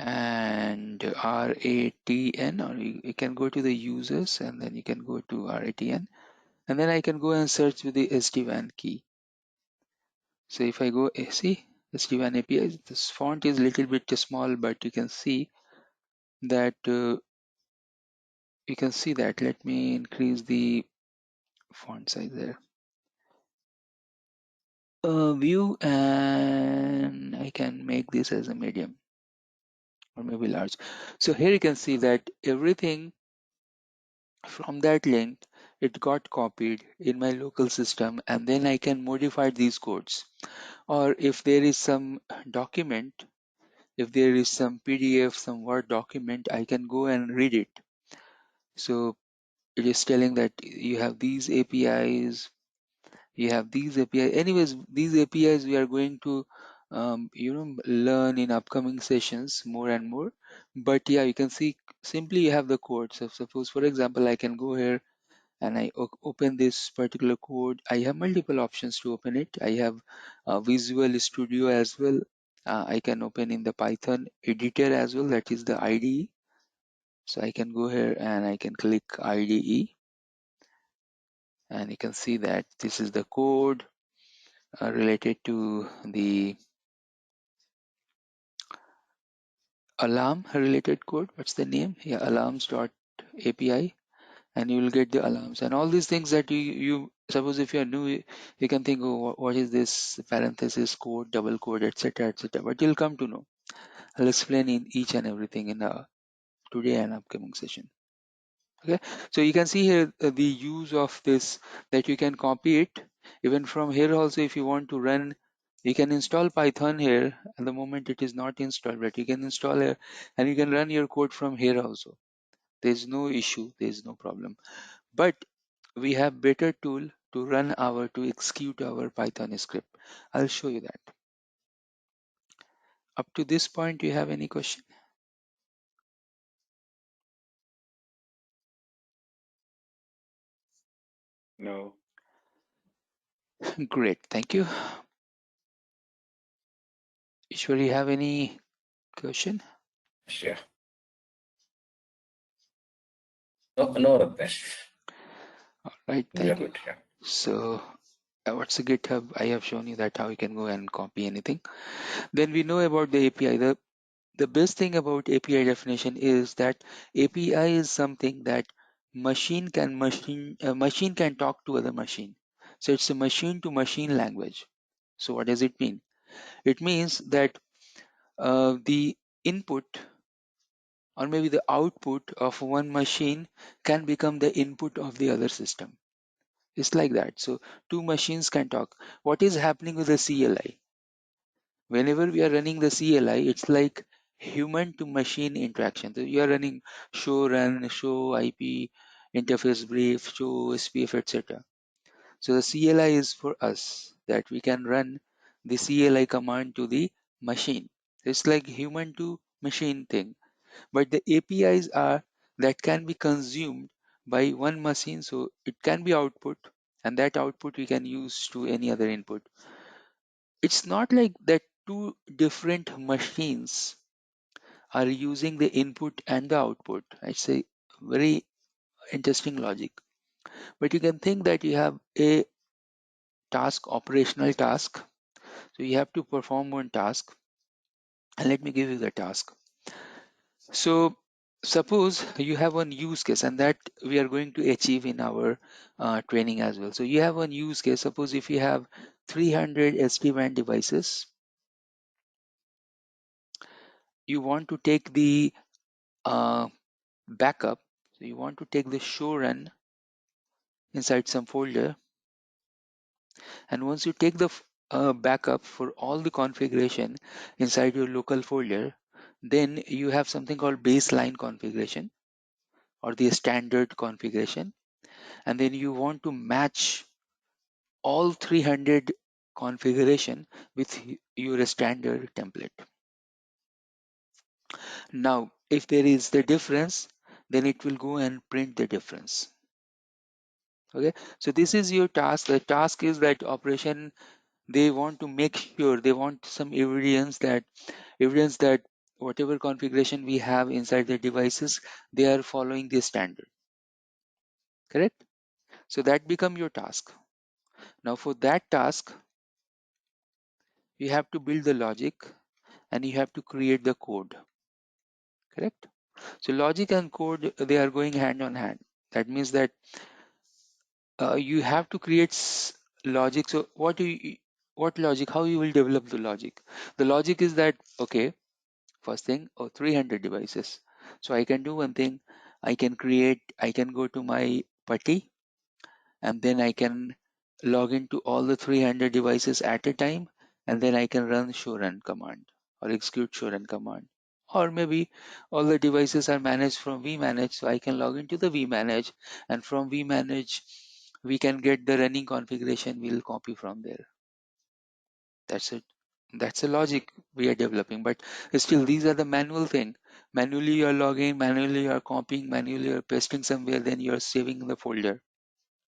and RATN, or you can go to the users and then you can go to RATN, and then I can go and search with the SD-WAN key. So if I go, see SD-WAN APIs, this font is a little bit small, but you can see that let me increase the font size there. View, and I can make this as a medium or maybe large. So here you can see that everything from that link, it got copied in my local system, and then I can modify these codes. Or if there is some document, if there is some PDF, some Word document, I can go and read it. So it is telling that you have these APIs, you have these APIs. Anyways, these APIs we are going to learn in upcoming sessions more and more. But yeah, you can see simply you have the code. So suppose for example, I can go here and I open this particular code. I have multiple options to open it. I have Visual Studio as well. I can open in the Python editor as well, that is the IDE. So I can go here and I can click IDE, and you can see that this is the code related to the alarm related code. What's the name? Yeah, alarms.api, and you will get the alarms and all these things that you suppose if you are new, you can think, oh, what is this parenthesis code, double code, etc., etc., but you'll come to know. I'll explain in each and everything in today and upcoming session. Okay, so you can see here the use of this, that you can copy it even from here also. If you want to run You can install Python here. At the moment it is not installed, but you can install it and you can run your code from here also. There's no issue, there's no problem. But we have better tool to run to execute our Python script. I'll show you that. Up to this point, do you have any question? No. Great, thank you. Ishwar, you have any question? Yeah. No, Ratnesh. All right, We are thank you. good. Yeah. So what's the GitHub? I have shown you that how you can go and copy anything. Then we know about the API. The best thing about API definition is that API is something that machine can talk to other machine. So it's a machine to machine language. So what does it mean? It means that the input or maybe the output of one machine can become the input of the other system. It's like that. So two machines can talk. What is happening with the CLI? Whenever we are running the CLI, it's like human to machine interaction. So you are running show, run, show, IP, interface brief, show, SPF, etc. So the CLI is for us that we can run the CLI command to the machine. It's like human to machine thing. But the APIs are that can be consumed by one machine, so it can be output, and that output we can use to any other input. It's not like that two different machines are using the input and the output. It's a very interesting logic. But you can think that you have a task, operational task. So you have to perform one task. And let me give you the task. So suppose you have one use case, and that we are going to achieve in our training as well. So you have one use case. Suppose if you have 300 SD-WAN devices, you want to take the uh, backup. So you want to take the show run inside some folder, and once you take the backup for all the configuration inside your local folder, then you have something called baseline configuration or the standard configuration, and then you want to match all 300 configuration with your standard template. Now if there is the difference, then it will go and print the difference. Okay, so this is your task. The task is that operation, they want to make sure, they want some evidence that whatever configuration we have inside the devices, they are following the standard. Correct? So that become your task. Now for that task, you have to build the logic and you have to create the code. Correct? So logic and code, they are going hand on hand. That means that you have to create logic. So what logic? How you will develop the logic? The logic is that, okay, first thing, 300 devices. So I can do one thing. I can go to my putty, and then I can log into all the 300 devices at a time, and then I can run show run command or execute show run command. Or maybe all the devices are managed from vManage, so I can log into the vManage, and from vManage we can get the running configuration. We'll copy from there. That's it. That's the logic we are developing. But still, these are the manual thing. Manually you are logging, manually you are copying, manually you are pasting somewhere, then you are saving in the folder.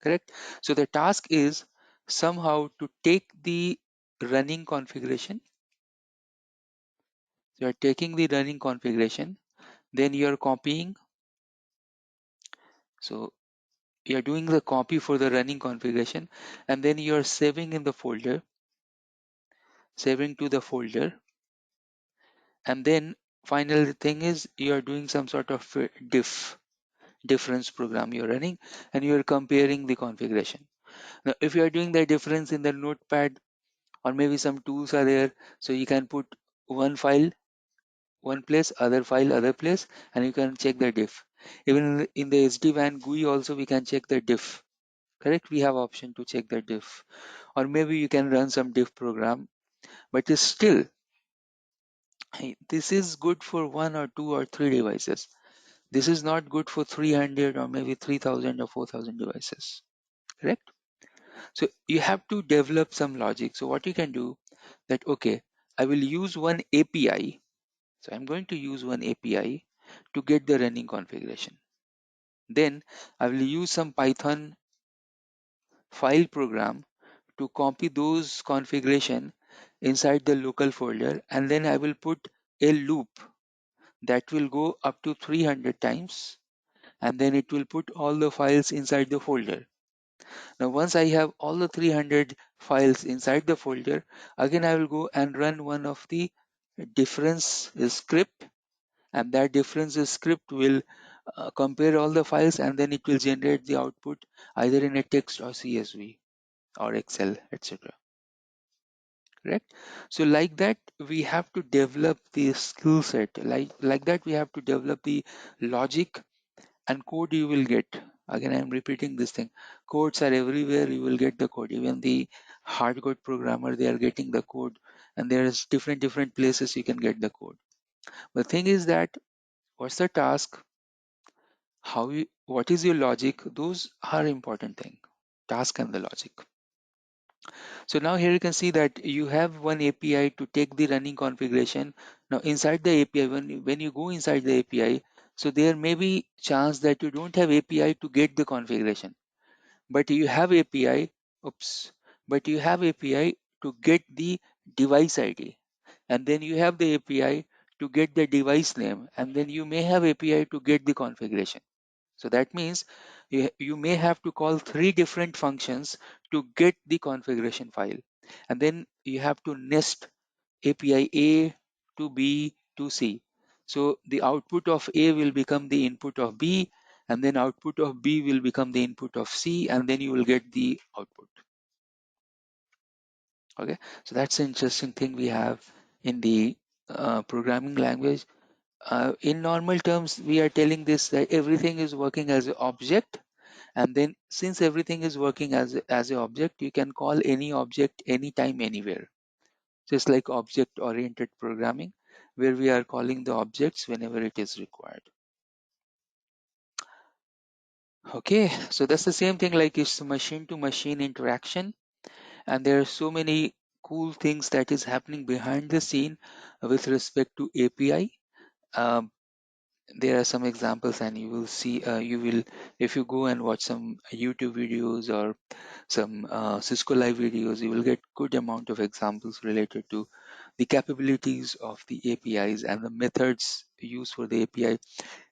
Correct? So the task is somehow to take the running configuration. You are taking the running configuration, then you are copying. So you are doing the copy for the running configuration, and then you are saving in the folder, saving to the folder, and then final thing is you are doing some sort of difference program you're running, and you're comparing the configuration. Now if you are doing the difference in the notepad, or maybe some tools are there, so you can put one file one place, other file other place, and you can check the diff. Even in the SD-WAN GUI also we can check the diff. Correct? We have option to check the diff, or maybe you can run some diff program. but it's still, this is good for 1 or 2 or 3 devices. This is not good for 300 or maybe 3000 or 4000 devices, correct? So you have to develop some logic. So what you can do that, okay, I will use one API. So I'm going to use one API to get the running configuration. Then I will use some Python file program to copy those configuration inside the local folder, and then I will put a loop that will go up to 300 times, and then it will put all the files inside the folder. Now once I have all the 300 files inside the folder, again I will go and run one of the difference script, and that difference script will compare all the files, and then it will generate the output either in a text or CSV or Excel, etc. Correct? So like that we have to develop the skill set, like that we have to develop the logic and code you will get. Again, I'm repeating this thing. Codes are everywhere, you will get the code. Even the hardcode programmer, they are getting the code, and there's different places you can get the code. The thing is that what's the task, what is your logic, those are important thing, task and the logic. So now here you can see that you have one API to take the running configuration. Now inside the API, when you go inside the API, so there may be chance that you don't have API to get the configuration, but you have API, oops, but you have API to get the device ID, and then you have the API to get the device name, and then you may have API to get the configuration. So that means you may have to call 3 different functions to get the configuration file. And then you have to nest API A to B to C. So the output of A will become the input of B, and then output of B will become the input of C, and then you will get the output. Okay, so that's an interesting thing we have in the programming language. In normal terms, we are telling this that everything is working as an object, and then since everything is working as an object, you can call any object anytime, anywhere. Just like object oriented programming, where we are calling the objects whenever it is required. Okay, so that's the same thing like it's machine to machine interaction, and there are so many cool things that is happening behind the scene with respect to API. Um, there are some examples, and you will see, you will, if you go and watch some YouTube videos or some Cisco live videos, you will get good amount of examples related to the capabilities of the APIs and the methods used for the API.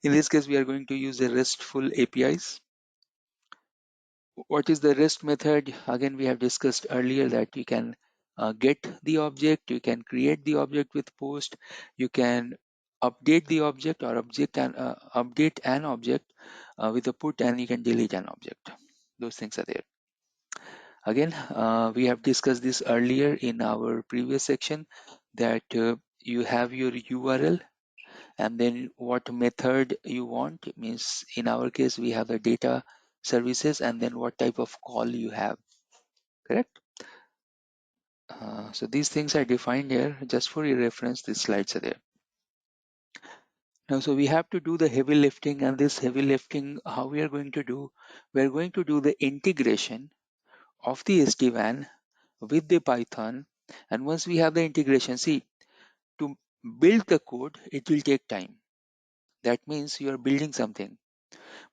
In this case, we are going to use the RESTful APIs. What is the REST method? Again, we have discussed earlier that you can get the object, you can create the object with post, you can update the object or update an object with a put, and you can delete an object. Those things are there. Again, we have discussed this earlier in our previous section that you have your URL, and then what method you want. It means in our case we have the data services, and then what type of call you have, correct? So these things are defined here just for your reference. These slides are there. Now, so we have to do the heavy lifting, and this heavy lifting, how we are going to do, we're going to do the integration of the SD-WAN with the Python. And once we have the integration, see, to build the code, it will take time. That means you are building something.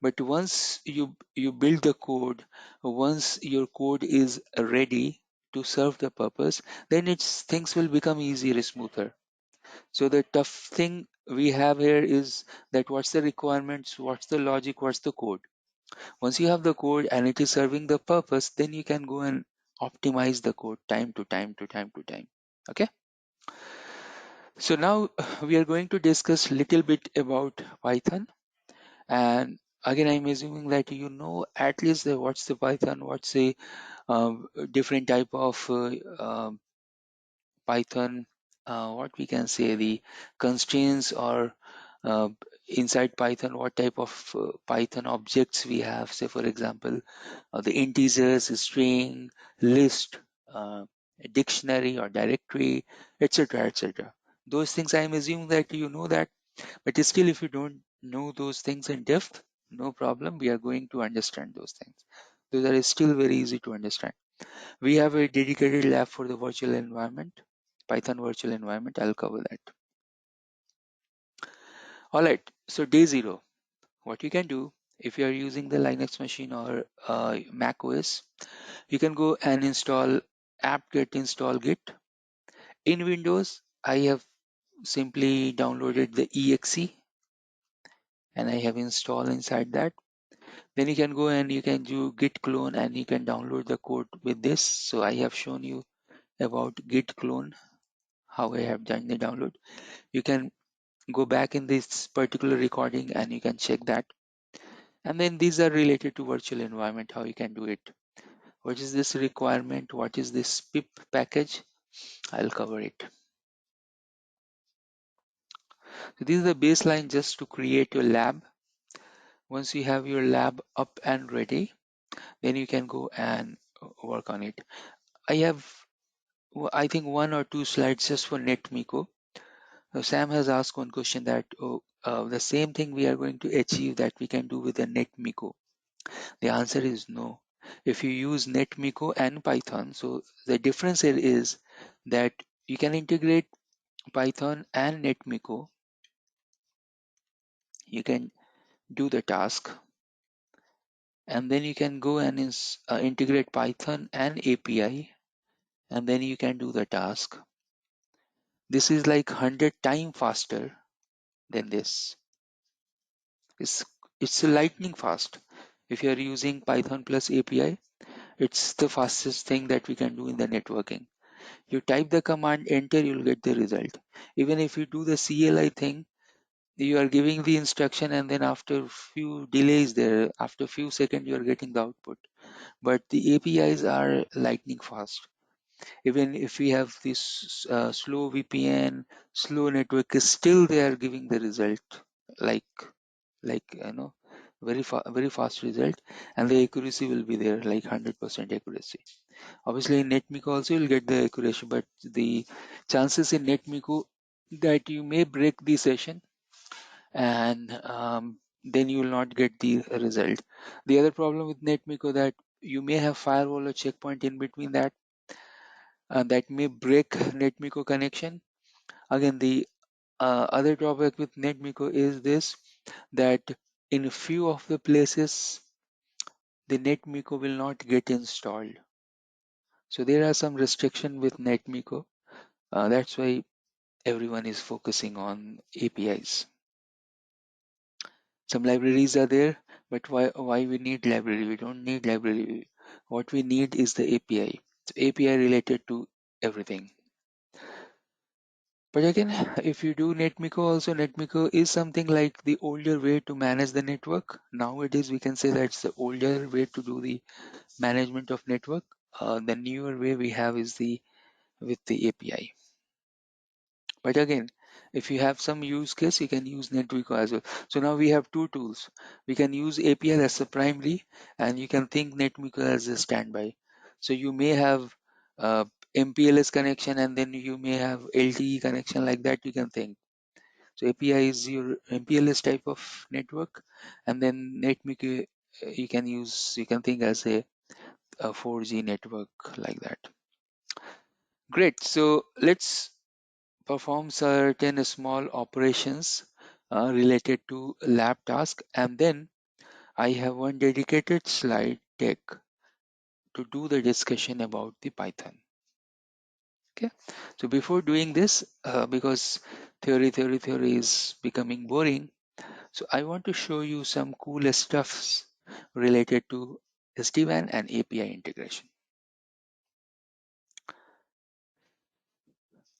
But once you build the code, once your code is ready to serve the purpose, then it's things will become easier, smoother. So the tough thing we have here is that what's the requirements, what's the logic, what's the code. Once you have the code and it is serving the purpose, then you can go and optimize the code time to time to time to time. Okay. So now we are going to discuss little bit about Python. And again, I'm assuming that you know at least what's the Python, what's the different type of Python, what we can say, the constraints, or uh, inside Python, what type of Python objects we have. Say, for example, the integers, string, list. a dictionary or directory, etc., etc. Those things I am assuming that you know that, but still, if you don't know those things in depth, no problem. We are going to understand those things. Those are still very easy to understand. We have a dedicated lab for the virtual environment, Python virtual environment. I'll cover that. All right. So day 0, what you can do if you are using the Linux machine or Mac OS, you can go and install apt-get install git. In Windows, I have simply downloaded the exe and I have installed inside that. Then you can go and you can do git clone and you can download the code with this. So I have shown you about git clone, how I have done the download. You can go back in this particular recording and you can check that. And then these are related to virtual environment, how you can do it. What is this requirement? What is this pip package? I'll cover it. So this is the baseline just to create your lab. Once you have your lab up and ready, then you can go and work on it. I have, I think, 1 or 2 slides just for NetMiko. So Sam has asked one question that the same thing we are going to achieve that we can do with the NetMiko. The answer is no. If you use NetMiko and Python, so the difference here is that you can integrate Python and NetMiko. You can do the task, and then you can go and integrate Python and API, and then you can do the task. This is like 100 times faster than this. It's lightning fast. If you are using Python plus API, it's the fastest thing that we can do in the networking. You type the command, enter, you'll get the result. Even if you do the CLI thing, you are giving the instruction and then after few delays there, after few seconds, you are getting the output. But the APIs are lightning fast. Even if we have this slow VPN, slow network, still they are giving the result like very fast result, and the accuracy will be there like 100% accuracy. Obviously in NetMiko also you'll get the accuracy, but the chances in NetMiko that you may break the session and then you will not get the result. The other problem with NetMiko that you may have firewall or checkpoint in between that that may break NetMiko connection. Again, the other drawback with NetMiko is this, that in a few of the places the NetMiko will not get installed. So there are some restriction with NetMiko. That's why everyone is focusing on APIs. Some libraries are there, but why we need library? We don't need library. What we need is the API. So API related to everything. But again, if you do NetMiko also, NetMiko is something like the older way to manage the network. Nowadays, we can say that's the older way to do the management of network. The newer way we have is with the API. But again, if you have some use case, you can use NetMiko as well. So now we have two tools. We can use API as a primary, and you can think NetMiko as a standby. So you may have uh, MPLS connection, and then you may have LTE connection, like that you can think. So API is your MPLS type of network, and then NetMiko you can think as a 4G network, like that. Great. So let's perform certain small operations related to lab task, and then I have one dedicated slide deck to do the discussion about the Python. Okay. So before doing this, because theory is becoming boring, so I want to show you some cool stuffs related to SD-WAN and API integration.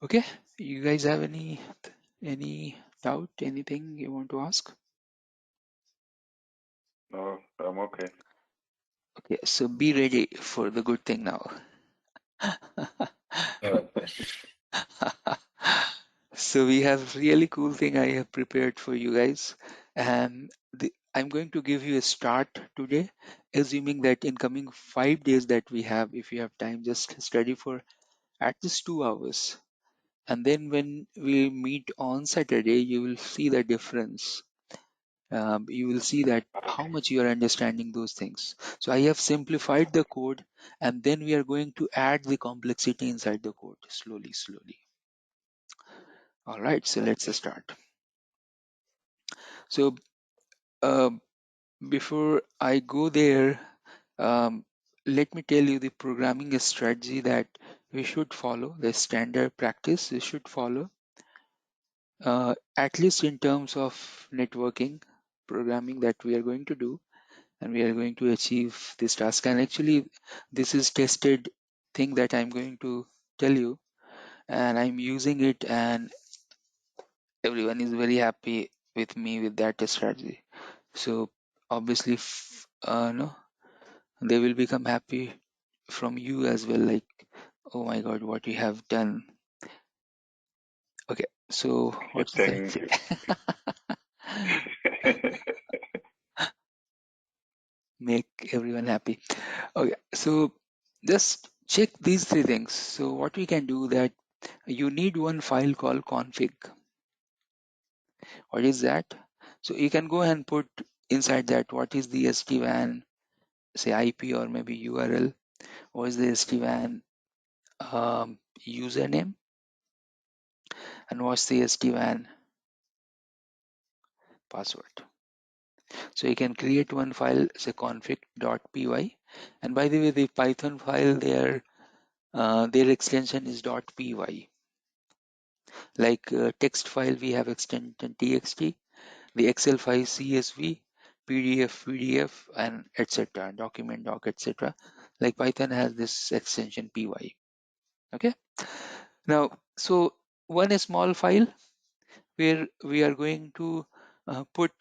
Okay, you guys have any doubt, anything you want to ask? No, I'm okay. Okay, so be ready for the good thing now. So we have really cool thing I have prepared for you guys, and I'm going to give you a start today, assuming that in coming 5 days that we have, if you have time, just study for at least 2 hours. And then when we meet on Saturday, you will see the difference. You will see that how much you are understanding those things. So I have simplified the code, and then we are going to add the complexity inside the code slowly, slowly. All right, so let's start. So uh, before I go there, um, let me tell you the programming strategy that we should follow, the standard practice we should follow, at least in terms of networking programming that we are going to do, and we are going to achieve this task. And actually, this is tested thing that I'm going to tell you, and I'm using it, and everyone is very happy with me with that strategy. So obviously, no, they will become happy from you as well, like, oh my god, what you have done. Okay, so what is Thank that? you. Make everyone happy. Okay, so just check these three things. So what we can do that you need one file called config. What is that? So you can go and put inside that what is the SD-WAN, say IP or maybe URL, what is the SD-WAN username, and what's the SD-WAN password. So you can create one file, say config.py, and by the way, the Python file their extension is .py. Like text file, we have extension txt, the Excel file CSV, PDF, and etc. Document doc, etc. Like Python has this extension py. Okay. Now, so one small file where we are going to put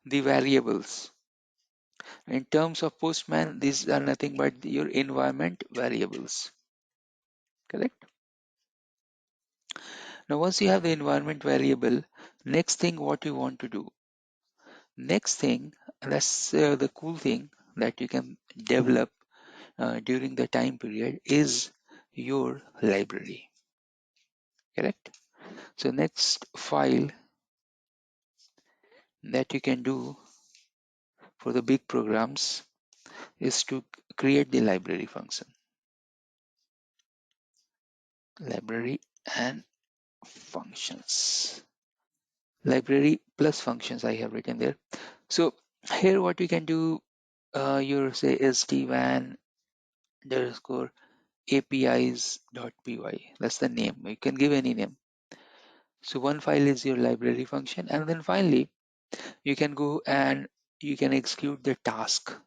the variables. In terms of Postman, these are nothing but your environment variables. Correct. Now, once you have the environment variable, next thing what you want to do. Next thing, that's the cool thing that you can develop during the time period is your library. Correct. So next file that you can do for the big programs is to create the library function. Library and functions. Library plus functions I have written there. So here what you can do, your say SD-WAN underscore APIs.py. That's the name. You can give any name. So one file is your library function, and then finally you can go and you can execute the task.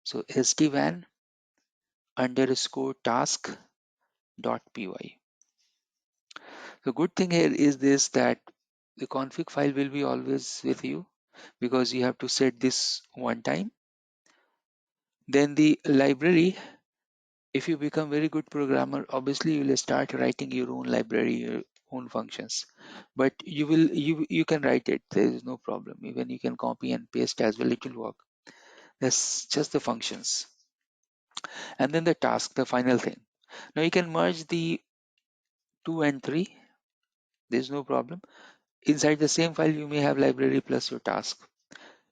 So SD-WAN underscore task.py. The good thing here is this, that the config file will be always with you because you have to set this one time. Then the library, if you become very good programmer, obviously you will start writing your own library, your own functions. But you can write it. There is no problem. Even you can copy and paste as well. It will work. That's just the functions. And then the task, the final thing. Now you can merge the 2 and 3. There's no problem. Inside the same file, you may have library plus your task.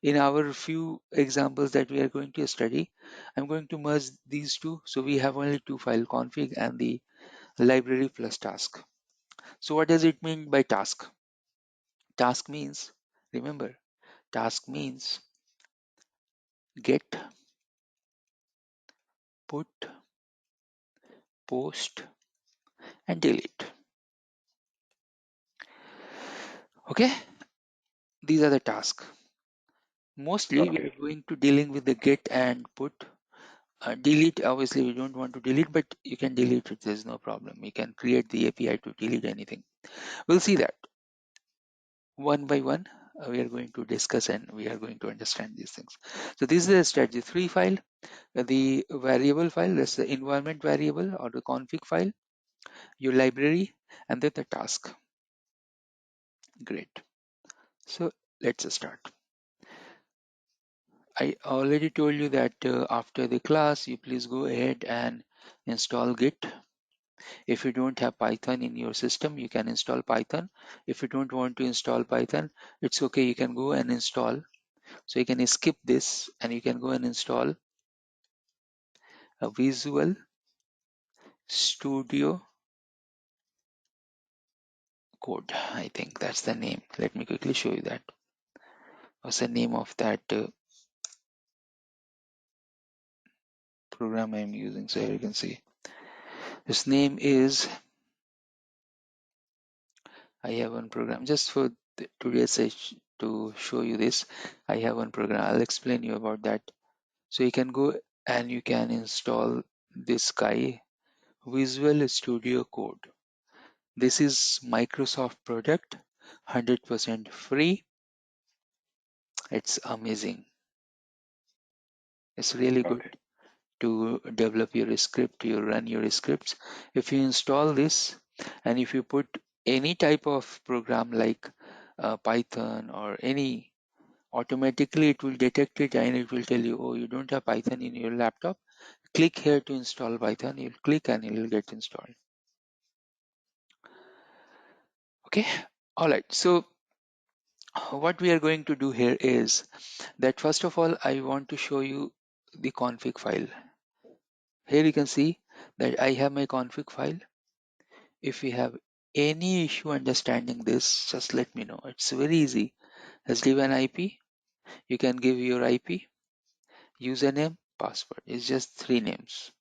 In our few examples that we are going to study, I'm going to merge these two. So we have only two file, config and the library plus task. So what does it mean by task? Task means, remember, task means get, put, post, and delete. Okay, these are the tasks. Mostly we Okay. are going to dealing with the get and put. Delete, obviously we don't want to delete, but you can delete it. There's no problem. You can create the API to delete anything. We'll see that one by one. We are going to discuss and we are going to understand these things. So this is the strategy 3 file, the variable file, that's the environment variable or the config file, your library, and then the task. Great. So let's start. I already told you that after the class, you please go ahead and install Git. If you don't have Python in your system, you can install Python. If you don't want to install Python, it's okay. You can go and install. So you can skip this and you can go and install a Visual Studio Code. I think that's the name. Let me quickly show you that. What's the name of that program I'm using? So here you can see. This name is, I have one program just for today's session to show you this. I have one program. I'll explain you about that. So you can go and you can install this guy, Visual Studio Code. This is Microsoft product, 100% free. It's amazing. It's really good Okay. to develop your script, you run your scripts. If you install this and if you put any type of program like Python or any, automatically it will detect it and it will tell you, oh, you don't have Python in your laptop. Click here to install Python. You'll click and it will get installed. Okay. All right. So what we are going to do here is that first of all, I want to show you the config file. Here you can see that I have my config file. If you have any issue understanding this, just let me know. It's very easy. SD-WAN IP, you can give your IP, username, password. It's just 3 names.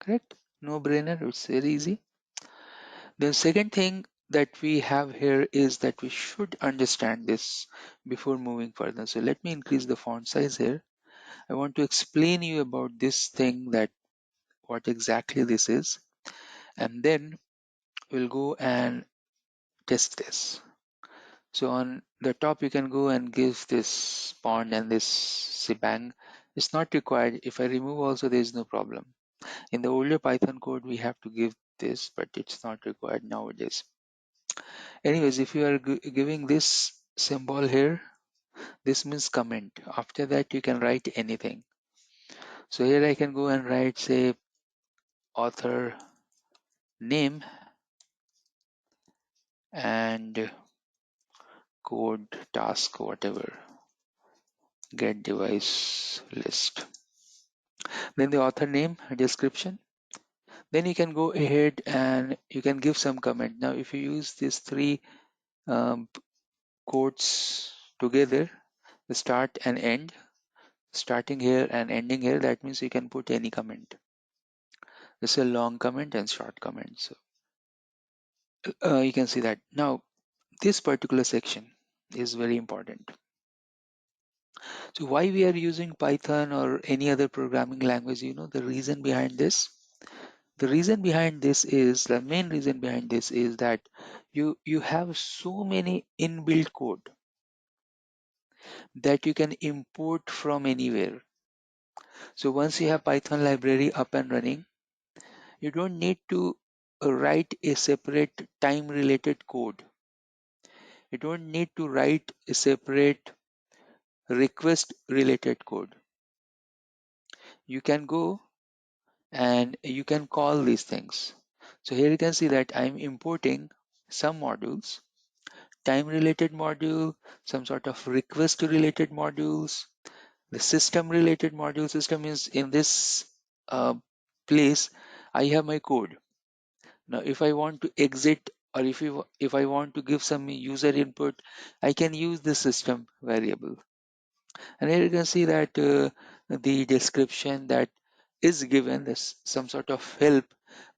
Correct? No brainer. It's very easy. The second thing that we have here is that we should understand this before moving further. So let me increase the font size here. I want to explain you about this thing, that what exactly this is, and then we'll go and test this. So on the top you can go and give this pond and this shebang. It's not required. If I remove also, there is no problem. In the older Python code we have to give this, but it's not required nowadays. Anyways, if you are giving this symbol here, this means comment. After that you can write anything. So here I can go and write, say, author name and code task, whatever, get device list. Then the author name, description. Then you can go ahead and you can give some comment. Now if you use these 3 um, quotes together, the start and end, starting here and ending here, that means you can put any comment. This is a long comment and short comment. So you can see that. Now this particular section is very important. So why we are using Python or any other programming language, you know the reason behind this? The reason behind this is, the main reason behind this is that you have so many inbuilt code that you can import from anywhere. So once you have Python library up and running, you don't need to write a separate time related code. You don't need to write a separate request related code. You can go and you can call these things. So here you can see that I'm importing some modules, time related module, some sort of request related modules, the system related module. System is in this uh, place. I have my code. Now if I want to exit, or if I want to give some user input, I can use the system variable. And here you can see that the description that is given, this some sort of help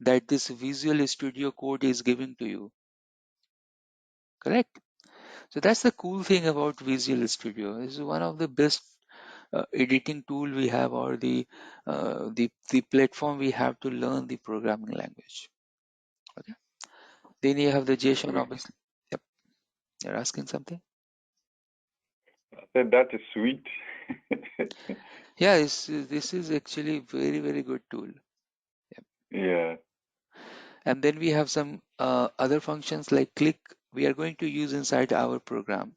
that this Visual Studio Code is giving to you. Correct? So that's the cool thing about Visual Studio. It's one of the best editing tool we have, or the platform we have to learn the programming language. Okay. Then you have the JSON, Okay. obviously. Yep. You're asking something? I said that is sweet. Yeah, this is actually very, very good tool. Yep. Yeah. And then we have some other functions like click we are going to use inside our program.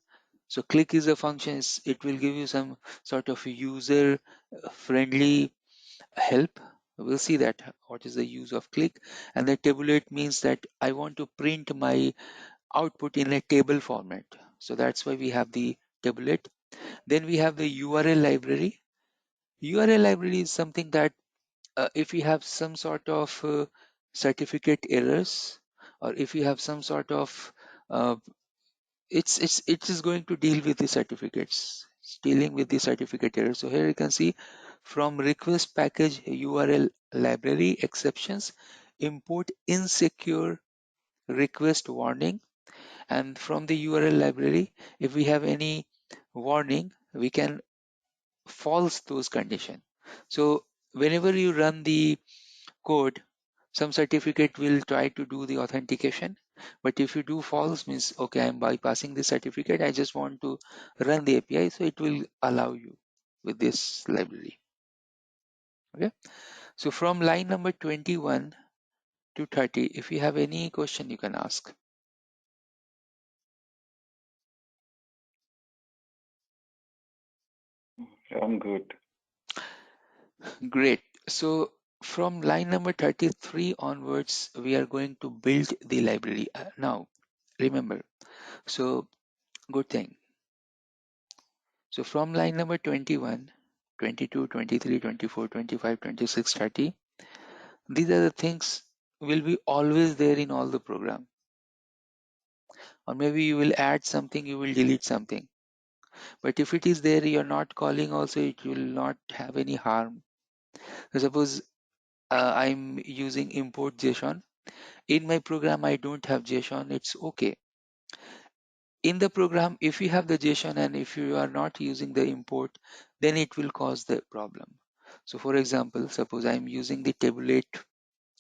So click is a function, it will give you some sort of user friendly help We'll see that what is the use of click. And the tabulate means that I want to print my output in a table format. So that's why we have the tabulate. Then we have the URL library. URL library is something that if you have some sort of certificate errors, or if you have some sort of uh, it is going to deal with the certificates. It's dealing with the certificate error. So here you can see from request package URL library exceptions, import insecure request warning. And from the URL library, if we have any warning, we can false those condition. So whenever you run the code, some certificate will try to do the authentication, but if you do false, means okay, I'm bypassing the certificate, I just want to run the API, so it will allow you with this library. Okay, so from line number 21 to 30, if you have any question, you can ask. I'm good. Great. So from line number 33 onwards, we are going to build the library. Now remember, so good thing. So from line number 21, 22, 23, 24, 25, 26, 30, these are the things will be always there in all the program. Or maybe you will add something, you will delete something. But if it is there, you're not calling also, it will not have any harm. So suppose I'm using import JSON. In my program, I don't have JSON, it's okay. In the program, if you have the JSON and if you are not using the import, then it will cause the problem. So for example, suppose I'm using the tabulate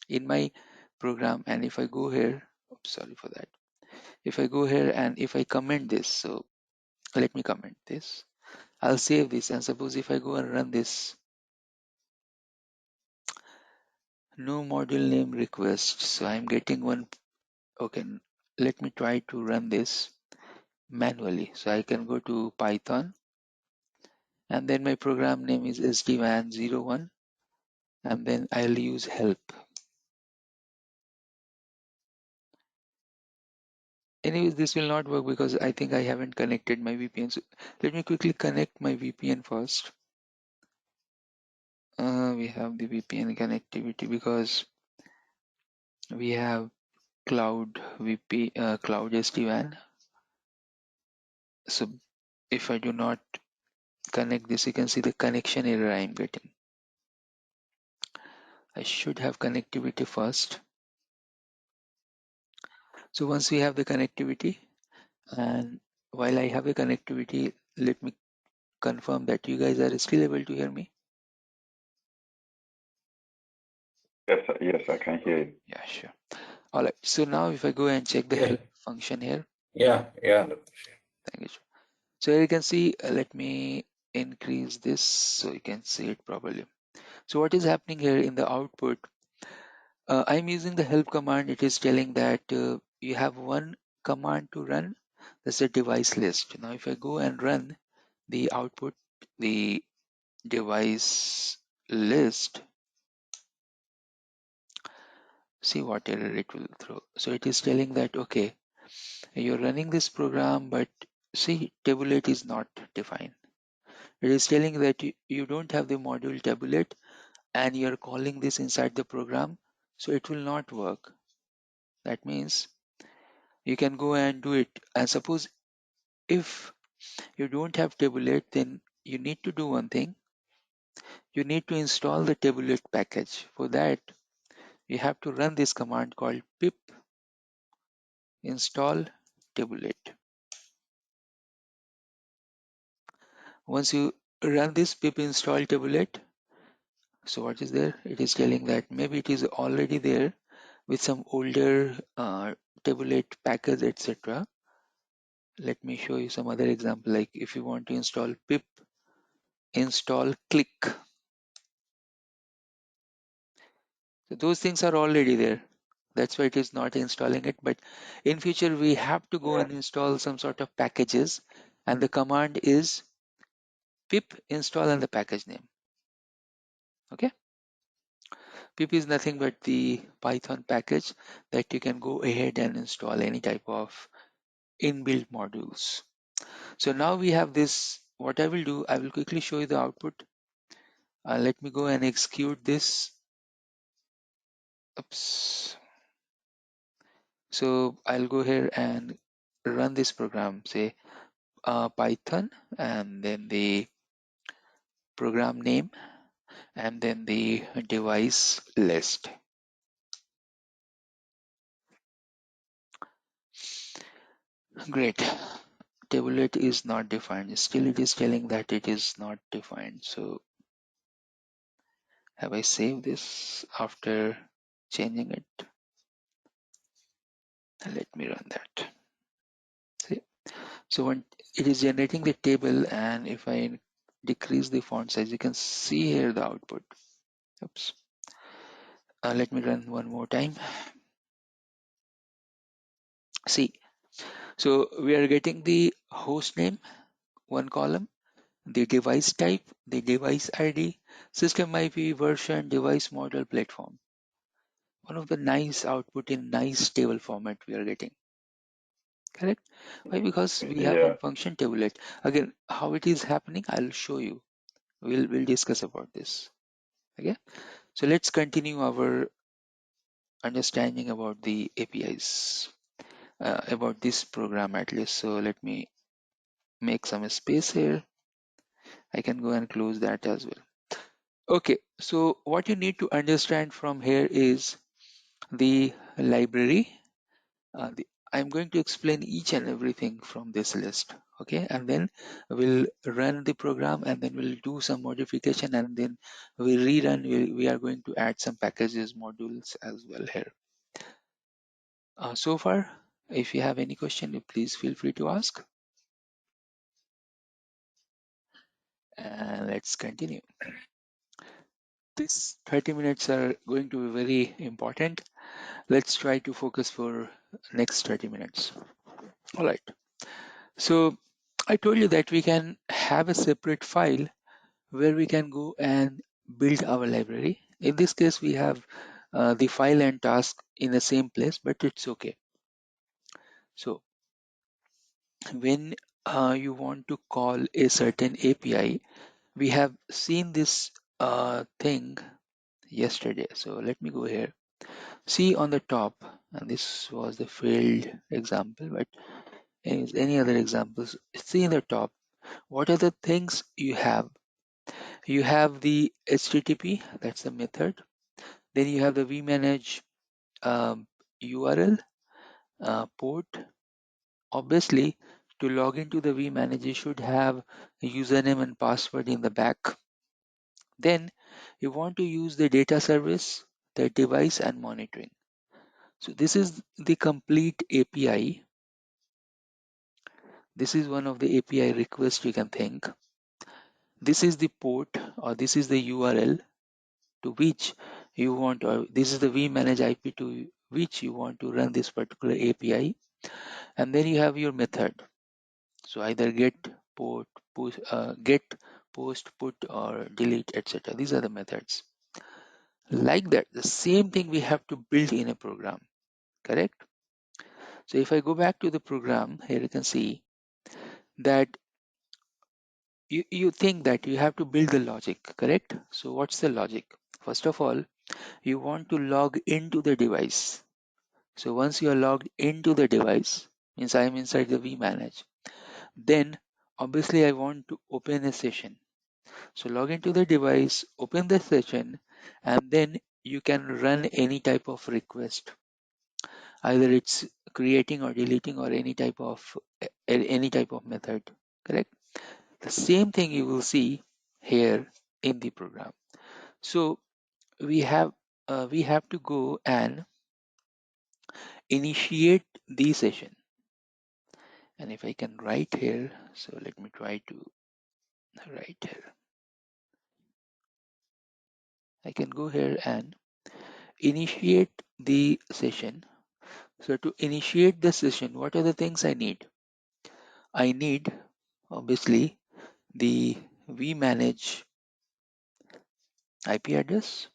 in my program, and if I go here, oops, sorry for that. If I go here and if I comment this, so let me comment this. I'll save this, and suppose if I go and run this, no module name request. So I'm getting one. Okay, let me try to run this manually. So I can go to Python, and then my program name is SD-WAN 01, and then I'll use help. Anyways, this will not work because I think I haven't connected my VPN. So let me quickly connect my VPN first. We have the VPN connectivity because we have cloud SD-WAN. So if I do not connect this, you can see the connection error I'm getting. I should have connectivity first. So once we have the connectivity, and while I have a connectivity, let me confirm that you guys are still able to hear me. Yes, I can hear you. Yeah, sure. All right. So now if I go and check the Yeah. help function here, Yeah. thank you. So here you can see, let me increase this so you can see it properly. So what is happening here in the output? I'm using the help command. It is telling that you have one command to run. That's a device list. Now if I go and run the output, the device list, see what error it will throw. So it is telling that, okay, you're running this program, but see, tabulate is not defined. It is telling that you don't have the module tabulate and you're calling this inside the program, so it will not work. That means you can go and do it. And suppose if you don't have tabulate, then you need to do one thing. You need to install the tabulate package. For that, you have to run this command called pip install tabulate. Once you run this pip install tabulate, so what is there? It is telling that maybe it is already there with some older tabulate package, etc. Let me show you some other example. Like if you want to install pip install click, so those things are already there. That's why it is not installing it. But in future, we have to go and install some sort of packages, and the command is pip install and the package name. Okay. pip is nothing but the Python package that you can go ahead and install any type of inbuilt modules. So now we have this. What I will do, I will quickly show you the output. Let me go and execute this. Oops. So I'll go here and run this program, say Python, and then the program name, and then the device list. Great. Tabulate is not defined. Still, it is telling that it is not defined. So have I saved this after changing it? Let me run that. See? So when it is generating the table, and if I decrease the font size, you can see here the output. Oops. Let me run one more time. See, so we are getting the host name, one column, the device type, the device ID, system IP, version, device model, platform. One of the nice output in nice table format we are getting. Correct? Why? Because we have Yeah. one function tabulate. Again, how it is happening, I'll show you. We'll discuss about this. Okay. So let's continue our understanding about the APIs, about this program at least. So let me make some space here. I can go and close that as well. Okay, so what you need to understand from here is the library. I'm going to explain each and everything from this list. Okay, and then we'll run the program, and then we'll do some modification, and then we rerun. We are going to add some packages, modules as well here. So far, if you have any question, please feel free to ask. And let's continue. This 30 minutes are going to be very important. Let's try to focus for next 30 minutes. All right. So I told you that we can have a separate file where we can go and build our library. In this case, we have the file and task in the same place, but it's okay. So when you want to call a certain API, we have seen this thing yesterday. So let me go here. See on the top, and this was the failed example, but any other examples? See in the top, what are the things you have? You have the HTTP, that's the method. Then you have the vManage URL, port. Obviously, to log into the vManage, you should have a username and password in the back. Then you want to use the data service, the device, and monitoring. So this is the complete API. This is one of the API requests you can think. This is the port, or this is the URL to which you want, or this is the vManage IP to which you want to run this particular API. And then you have your method. So either get, port, push, get, post, put, or delete, etc. These are the methods. Like that, the same thing we have to build in a program, correct? So if I go back to the program, here you can see that you think that you have to build the logic, correct? So what's the logic? First of all, you want to log into the device. So once you are logged into the device, means I am inside the vManage, then obviously I want to open a session. So log into the device, open the session, and then you can run any type of request. Either it's creating or deleting or any type of method, correct? The same thing you will see here in the program. So we have to go and initiate the session. And if I can write here, so let me try to write here. I can go here and initiate the session. So to initiate the session, what are the things I need? I need obviously the vManage IP address.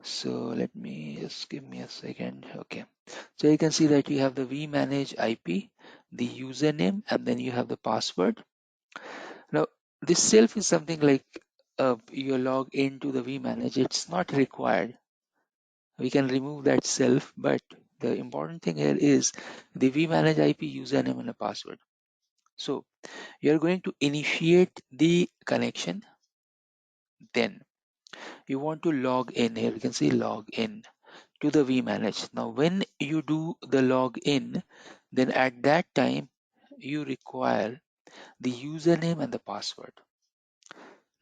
So let me just give me a second. Okay. So you can see that you have the vManage IP, the username, and then you have the password. Now, this self is something like you log into the vManage. It's not required. We can remove that self, but the important thing here is the vManage IP username and a password. So you're going to initiate the connection. Then you want to log in. Here you can see log in to the vManage. Now, when you do the log in, then at that time you require the username and the password.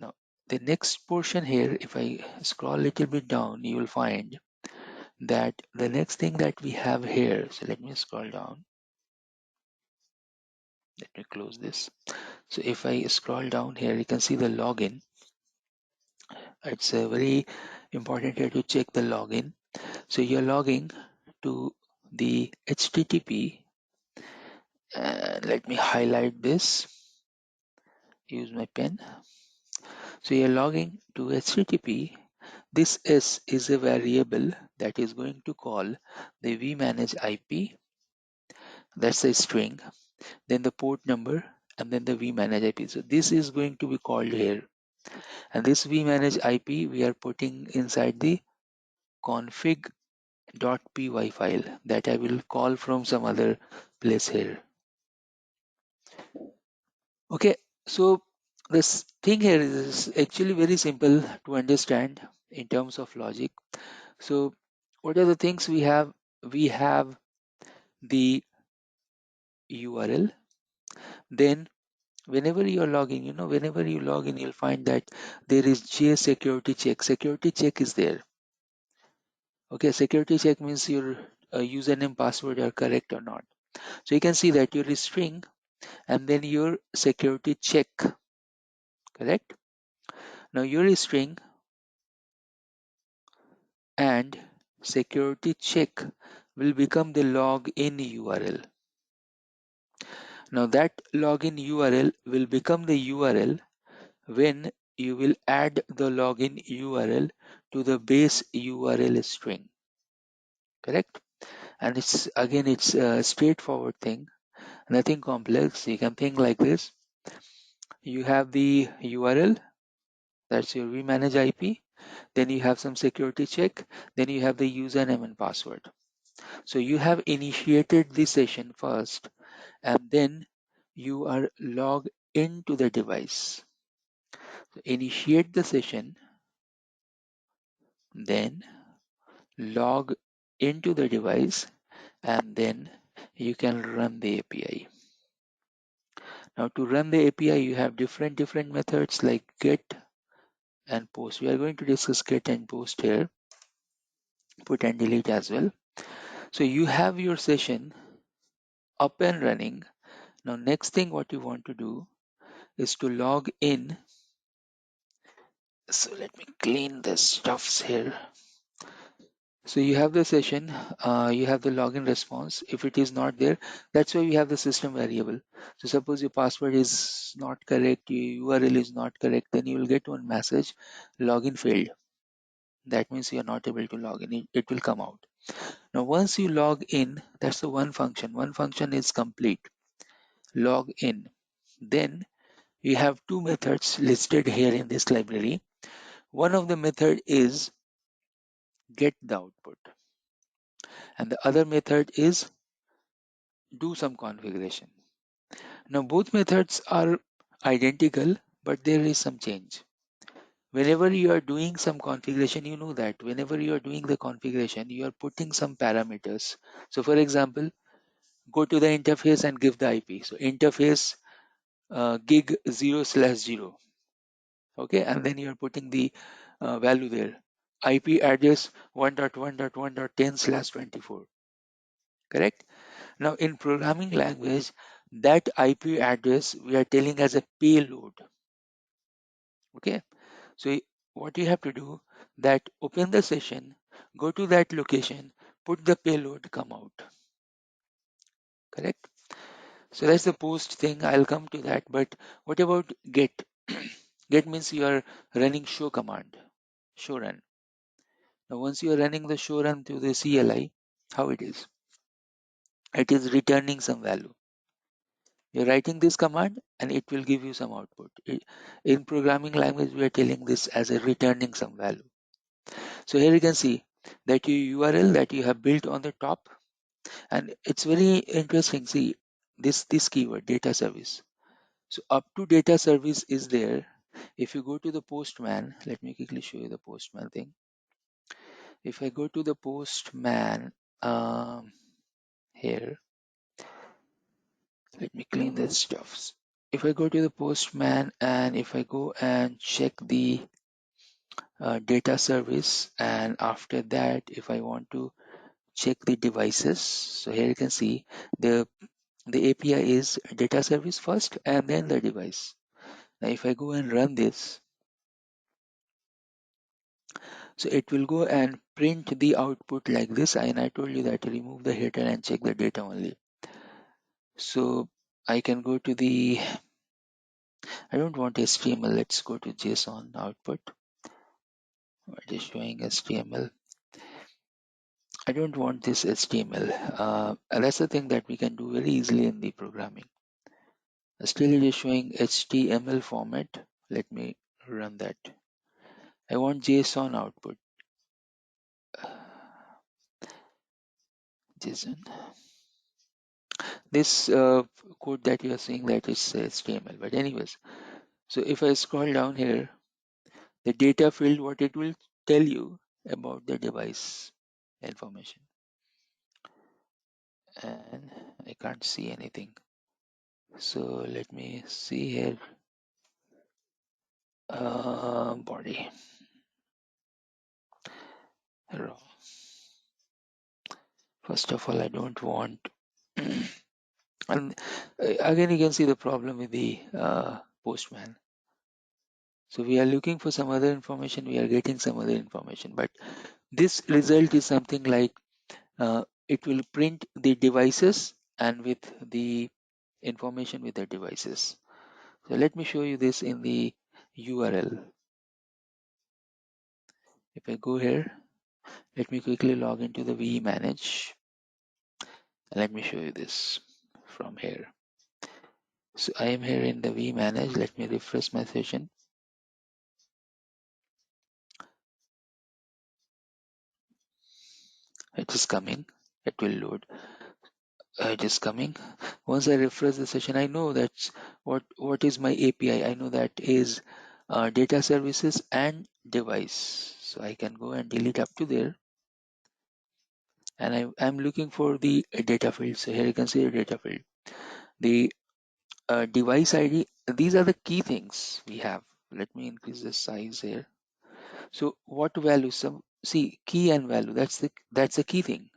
Now, the next portion here, if I scroll a little bit down, you will find that the next thing that we have here. So let me scroll down. Let me close this. So if I scroll down here, you can see the login. It's very important here to check the login. So you're logging to the HTTP. Let me highlight this. Use my pen. So you're logging to HTTP. This S is a variable that is going to call the vManage IP. That's a string. Then the port number and then the vManage IP. So this is going to be called here. And this vManage IP we are putting inside the config.py file that I will call from some other place here. Okay, so this thing here is actually very simple to understand in terms of logic. So what are the things we have? We have the URL. Then whenever you are logging, whenever you log in, you'll find that there is J security check. Security check is there. Okay, security check means your username password are correct or not. So you can see that your string and then your security check, correct? Now your string and security check will become the login URL. Now that login URL will become the URL when you will add the login URL to the base URL string, correct? And it's a straightforward thing, nothing complex. You can think like this. You have the URL, that's your vManage IP. Then you have some security check. Then you have the username and password. So you have initiated the session first, and then you are logged into the device. So initiate the session, then log into the device, and then you can run the API. Now to run the API, you have different methods like get and post. We are going to discuss get and post here, put and delete as well. So you have your session up and running. Now next thing what you want to do is to log in. So let me clean the stuffs here. So you have the session, you have the login response. If it is not there, that's why we have the system variable. So suppose your password is not correct, your URL is not correct, then you will get one message, login failed. That means you are not able to log in. It will come out. Now once you log in, that's the one function. One function is complete. Log in. Then you have two methods listed here in this library. One of the method is get the output, and the other method is do some configuration. Now both methods are identical, but there is some change. Whenever you are doing some configuration, you know that whenever you are doing the configuration, you are putting some parameters. So for example, go to the interface and give the IP. So interface gig 0/0. Okay, and then you are putting the value there. IP address 1.1.1.10/24. Correct? Now in programming language, that IP address we are telling as a payload. Okay, so what you have to do, that open the session, go to that location, put the payload, come out. Correct? So that's the post thing. I'll come to that. But what about get? Get means you are running show command, show run. Now once you are running the show run through the CLI, how it is? It is returning some value. You're writing this command and it will give you some output. In programming language, we are telling this as a returning some value. So here you can see that your URL that you have built on the top, and it's very interesting. See this keyword data service. So up to data service is there. If you go to the Postman, let me quickly show you the Postman thing. If I go to the Postman here, let me clean this stuff. If I go to the Postman and if I go and check the data service, and after that if I want to check the devices, so here you can see the API is data service first and then the device. Now if I go and run this, so it will go and print the output like this, and I told you that remove the header and check the data only. So I can go to the, I don't want HTML, let's go to JSON output. It is showing HTML. I don't want this HTML. That's the thing that we can do very easily in the programming. Still it is showing HTML format. Let me run that. I want JSON output. JSON. This code that you are seeing, that is HTML. But anyways, so if I scroll down here, the data field, what it will tell you about the device information. And I can't see anything. So let me see here. Body. Raw. First of all, I don't want. And again, you can see the problem with the Postman. So we are looking for some other information, we are getting some other information, but this result is something like it will print the devices and with the information with the devices. So let me show you this in the URL. If I go here, let me quickly log into the vManage. Let me show you this from here. So I am here in the vManage. Let me refresh my session. It is coming. It will load. It is coming. Once I refresh the session, I know that's what is my API. I know that is data services and device. So I can go and delete up to there. And I'm looking for the data field. So here you can see the data field. The device ID. These are the key things we have. Let me increase the size here. So what value? Some see key and value. That's the key thing.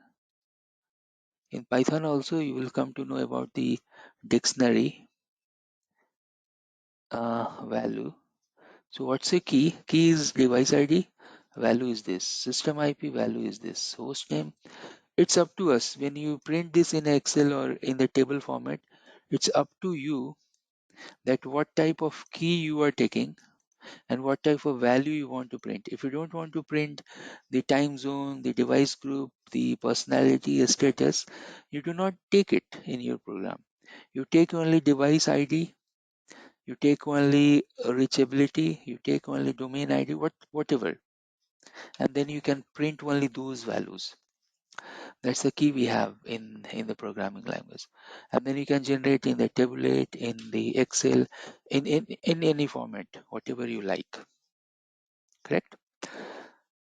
In Python also you will come to know about the dictionary value. So what's a key? Key is device ID, value is this, system IP value is this, host name. It's up to us. When you print this in Excel or in the table format, it's up to you that what type of key you are taking and what type of value you want to print. If you don't want to print the time zone, the device group, the personality status, you do not take it in your program. You take only device ID, you take only reachability, you take only domain ID, whatever, and then you can print only those values. That's the key we have in the programming language. And then you can generate in the tablet, in the Excel, in any format, whatever you like. Correct?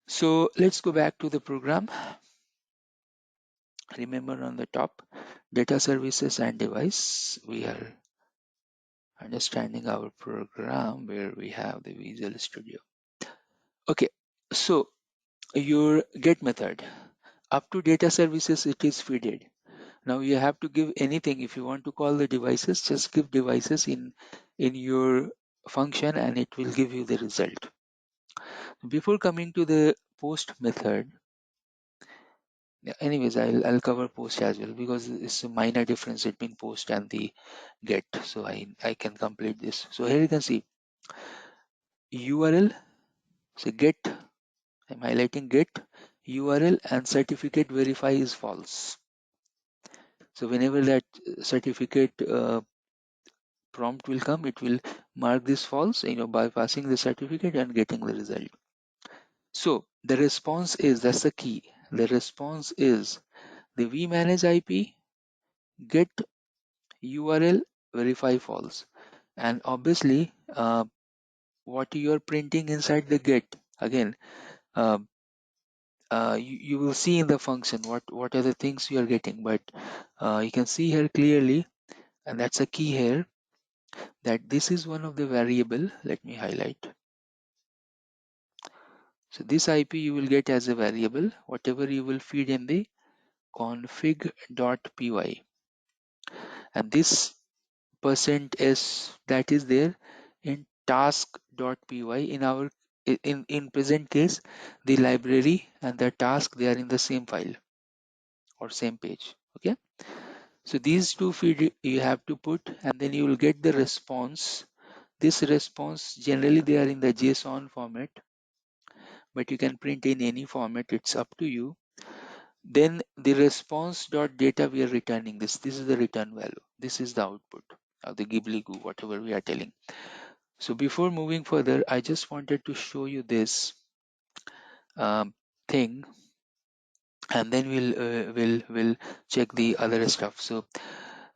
So let's go back to the program. Remember on the top, data services and device, we are understanding our program where we have the Visual Studio. Okay, so your get method, up to data services, it is feeded. Now you have to give anything. If you want to call the devices, just give devices in your function and it will give you the result. Before coming to the post method, anyways, I'll cover post as well because it's a minor difference between post and the get. So I can complete this. So here you can see URL. So get I'm highlighting get URL and certificate verify is false. So whenever that certificate prompt will come, it will mark this false, by passing the certificate and getting the result. So the response is, that's the key. The response is the vManage IP get URL verify false. And obviously, what you are printing inside the get, again, uh, you will see in the function what are the things you are getting, but you can see here clearly, and that's a key here, that this is one of the variable. Let me highlight. So this IP you will get as a variable, whatever you will feed in the config.py, and this %s that is there in task.py. In our in present case, the library and the task, they are in the same file or same page. Okay, so these two feed you have to put, and then you will get the response. This response, generally they are in the JSON format, but you can print in any format, it's up to you. Then the response dot data, we are returning this is the return value, this is the output of the ghibli goo, whatever we are telling. So before moving further, I just wanted to show you this thing, and then we'll check the other stuff. So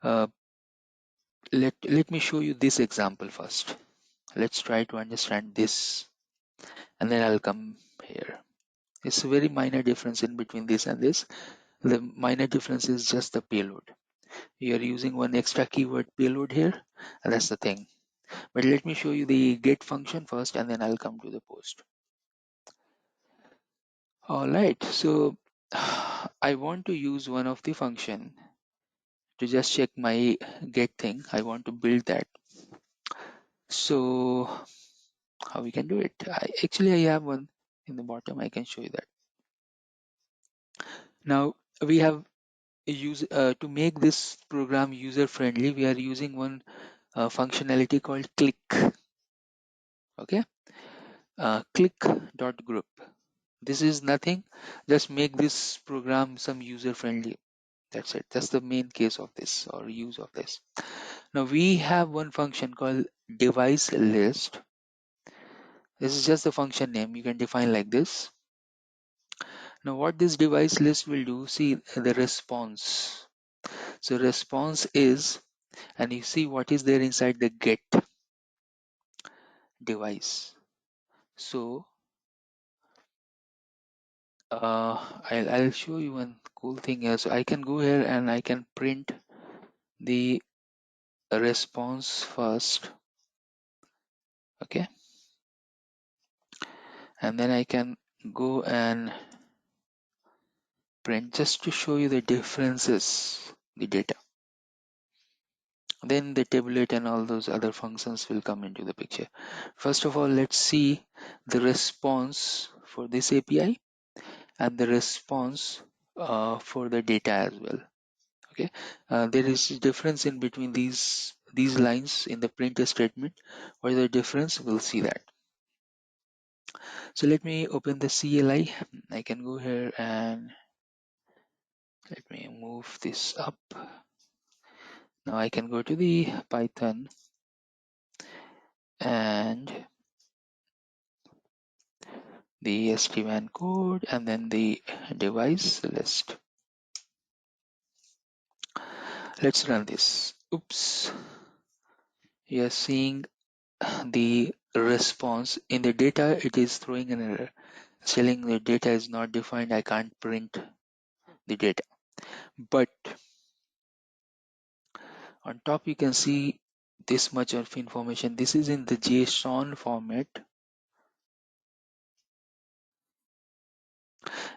uh, let me show you this example first. Let's try to understand this, and then I'll come here. It's a very minor difference in between this and this. The minor difference is just the payload. You are using one extra keyword payload here, and that's the thing. But let me show you the get function first, and then I'll come to the post. All right, so I want to use one of the function to just check my get thing. I want to build that. So how we can do it? I have one in the bottom. I can show you that. Now we have use to make this program user friendly. We are using one functionality called click. Okay, click.group. This is nothing. Just make this program some user friendly. That's it. That's the main case of this or use of this. Now we have one function called device list. This is just the function name. You can define like this. Now what this device list will do, see the response. So response is, and you see what is there inside the get device. So I'll show you one cool thing here. So I can go here and I can print the response first. Okay, and then I can go and print just to show you the differences, the data. Then the tabulate and all those other functions will come into the picture. First of all, let's see the response for this API and the response for the data as well. Okay, there is a difference in between these lines in the print statement. What is the difference? We'll see that. So let me open the CLI. I can go here and let me move this up. Now I can go to the Python and the SD-WAN code and then the device list. Let's run this. Oops. You are seeing the response in the data. It is throwing an error. It's telling the data is not defined. I can't print the data. But on top you can see this much of information. This is in the JSON format.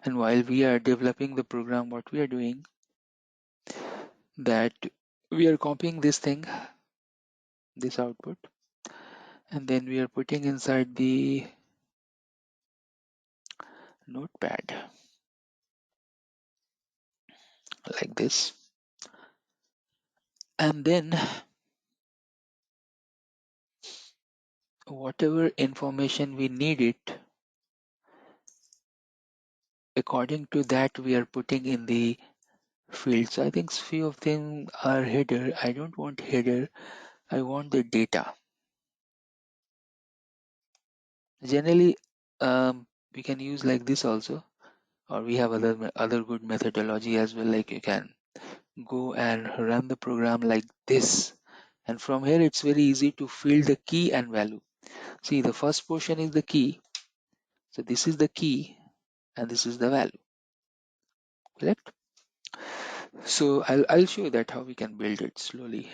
And while we are developing the program, what we are doing, that we are copying this thing, this output, and then we are putting inside the notepad like this. And then whatever information we need it, according to that we are putting in the fields. I think few of them are header. I don't want header, I want the data. Generally we can use like this also, or we have other good methodology as well, like you can go and run the program like this, and from here it's very easy to fill the key and value. See, the first portion is the key, so this is the key and this is the value, correct? So I'll show you that how we can build it slowly.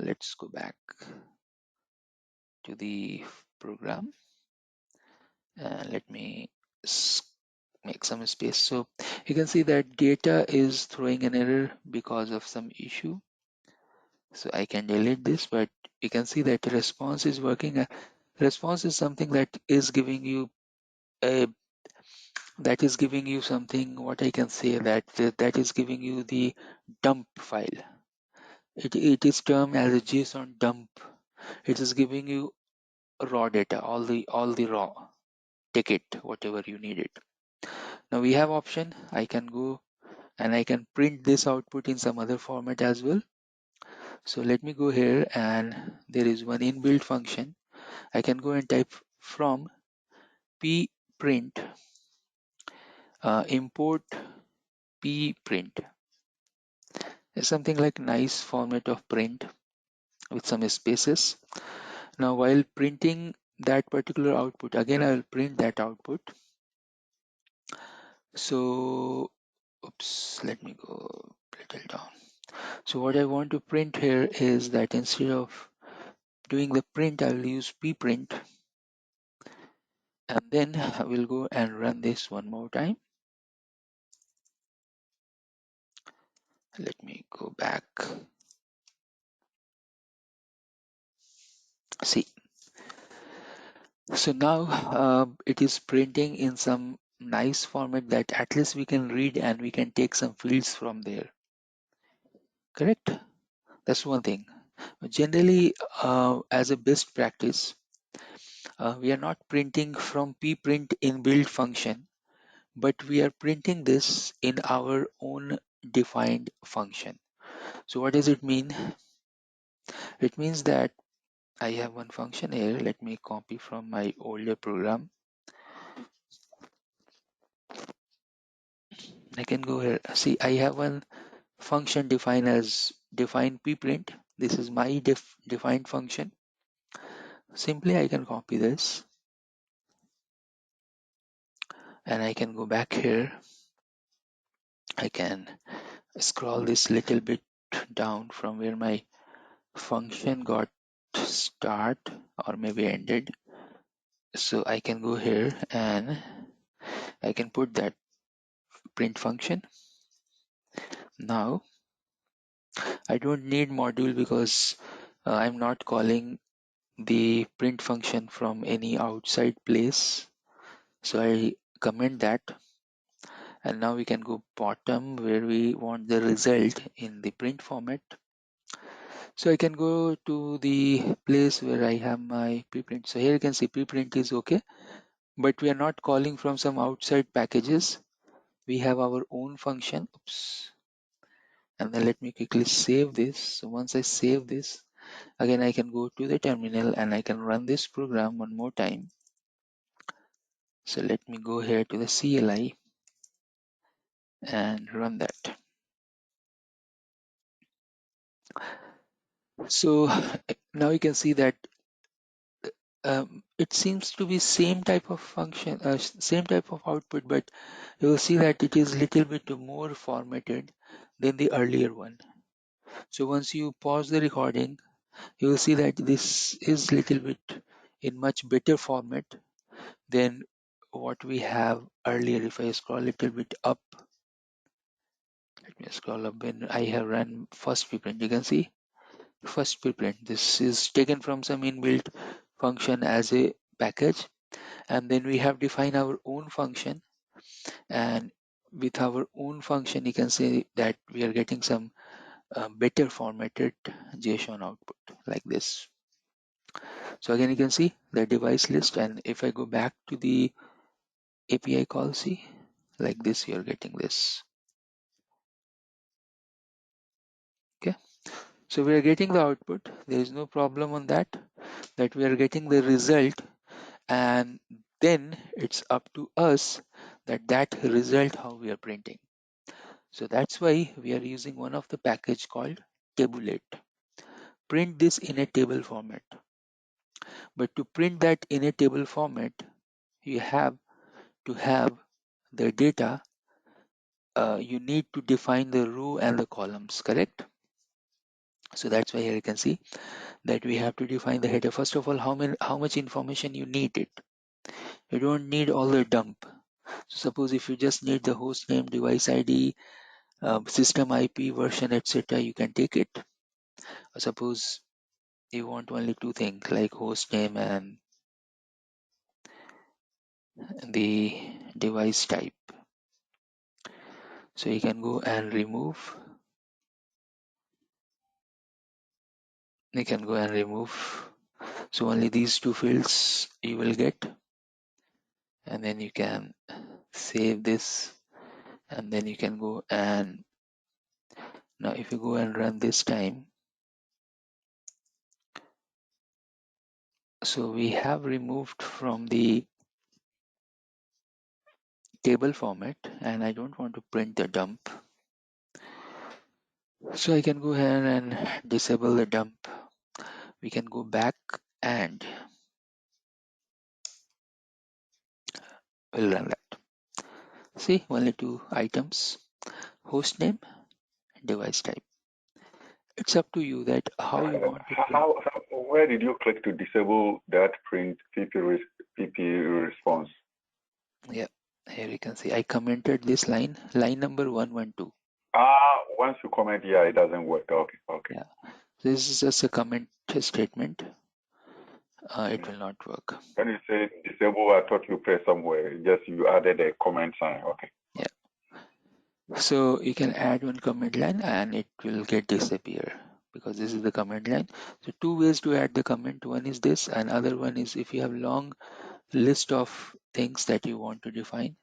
Let's go back to the program and let me make some space. So you can see that data is throwing an error because of some issue, so I can delete this, but you can see that response is working. Response is something that is giving you a something, what I can say, that is giving you the dump file. It is termed as a JSON dump. It is giving you raw data, all the raw. Take it whatever you need it. Now we have option. I can go and I can print this output in some other format as well. So let me go here, and there is one inbuilt function. I can go and type from pprint import pprint. It's something like nice format of print with some spaces. Now while printing that particular output, again I will print that output. So oops, let me go little down. So what I want to print here is that instead of doing the print, I will use pprint, and then I will go and run this one more time. Let me go back. See, so now it is printing in some nice format that at least we can read and we can take some fields from there, correct? That's one thing. Generally, as a best practice, we are not printing from pprint inbuilt function, but we are printing this in our own defined function. So what does it mean? It means that I have one function here. Let me copy from my older program. I can go here. See, I have one function defined as define pprint. This is my defined function. Simply I can copy this and I can go back here. I can scroll this little bit down from where my function got start or maybe ended. So I can go here and I can put that print function. Now I don't need module because I'm not calling the print function from any outside place. So I comment that, and now we can go bottom where we want the result in the print format. So I can go to the place where I have my preprint. So here you can see preprint is okay, but we are not calling from some outside packages. We have our own function. Oops. And then let me quickly save this. So once I save this, again I can go to the terminal and I can run this program one more time. So let me go here to the CLI and run that. So now you can see that it seems to be same type of function, same type of output, but you will see that it is little bit more formatted than the earlier one. So once you pause the recording, you will see that this is little bit in much better format than what we have earlier. If I scroll a little bit up, let me scroll up. When I have run first preprint, you can see first preprint. This is taken from some inbuilt function as a package, and then we have defined our own function, and with our own function you can say that we are getting some better formatted JSON output like this. So again you can see the device list, and if I go back to the API call, see like this, you're getting this. Okay, so we are getting the output. There is no problem on that we are getting the result, and then it's up to us that result how we are printing. So that's why we are using one of the package called tabulate. Print this in a table format. But to print that in a table format, you have to have the data. You need to define the row and the columns, correct? So that's why here you can see that we have to define the header. First of all, how much information you need it. You don't need all the dump. So suppose if you just need the host name, device ID, system IP, version, etc., you can take it. Or suppose you want only two things like host name and the device type. So you can go and remove. You can go and remove. So only these two fields you will get, and then you can save this, and then you can go and now if you go and run this time, so we have removed from the table format, and I don't want to print the dump. So I can go ahead and disable the dump. We can go back and we'll run that. See, only two items, host name, device type. It's up to you that how you want to print. Where did you click to disable that print PP response? Yeah, here you can see I commented this line number 112. Once you comment, yeah, it doesn't work. Okay. Yeah, this is just a comment statement. It will not work. When you say disable, I thought you pressed somewhere. Just you added a comment sign. Okay. Yeah. So you can add one comment line and it will get disappear because this is the comment line. So two ways to add the comment. One is this, and other one is if you have long list of things that you want to define.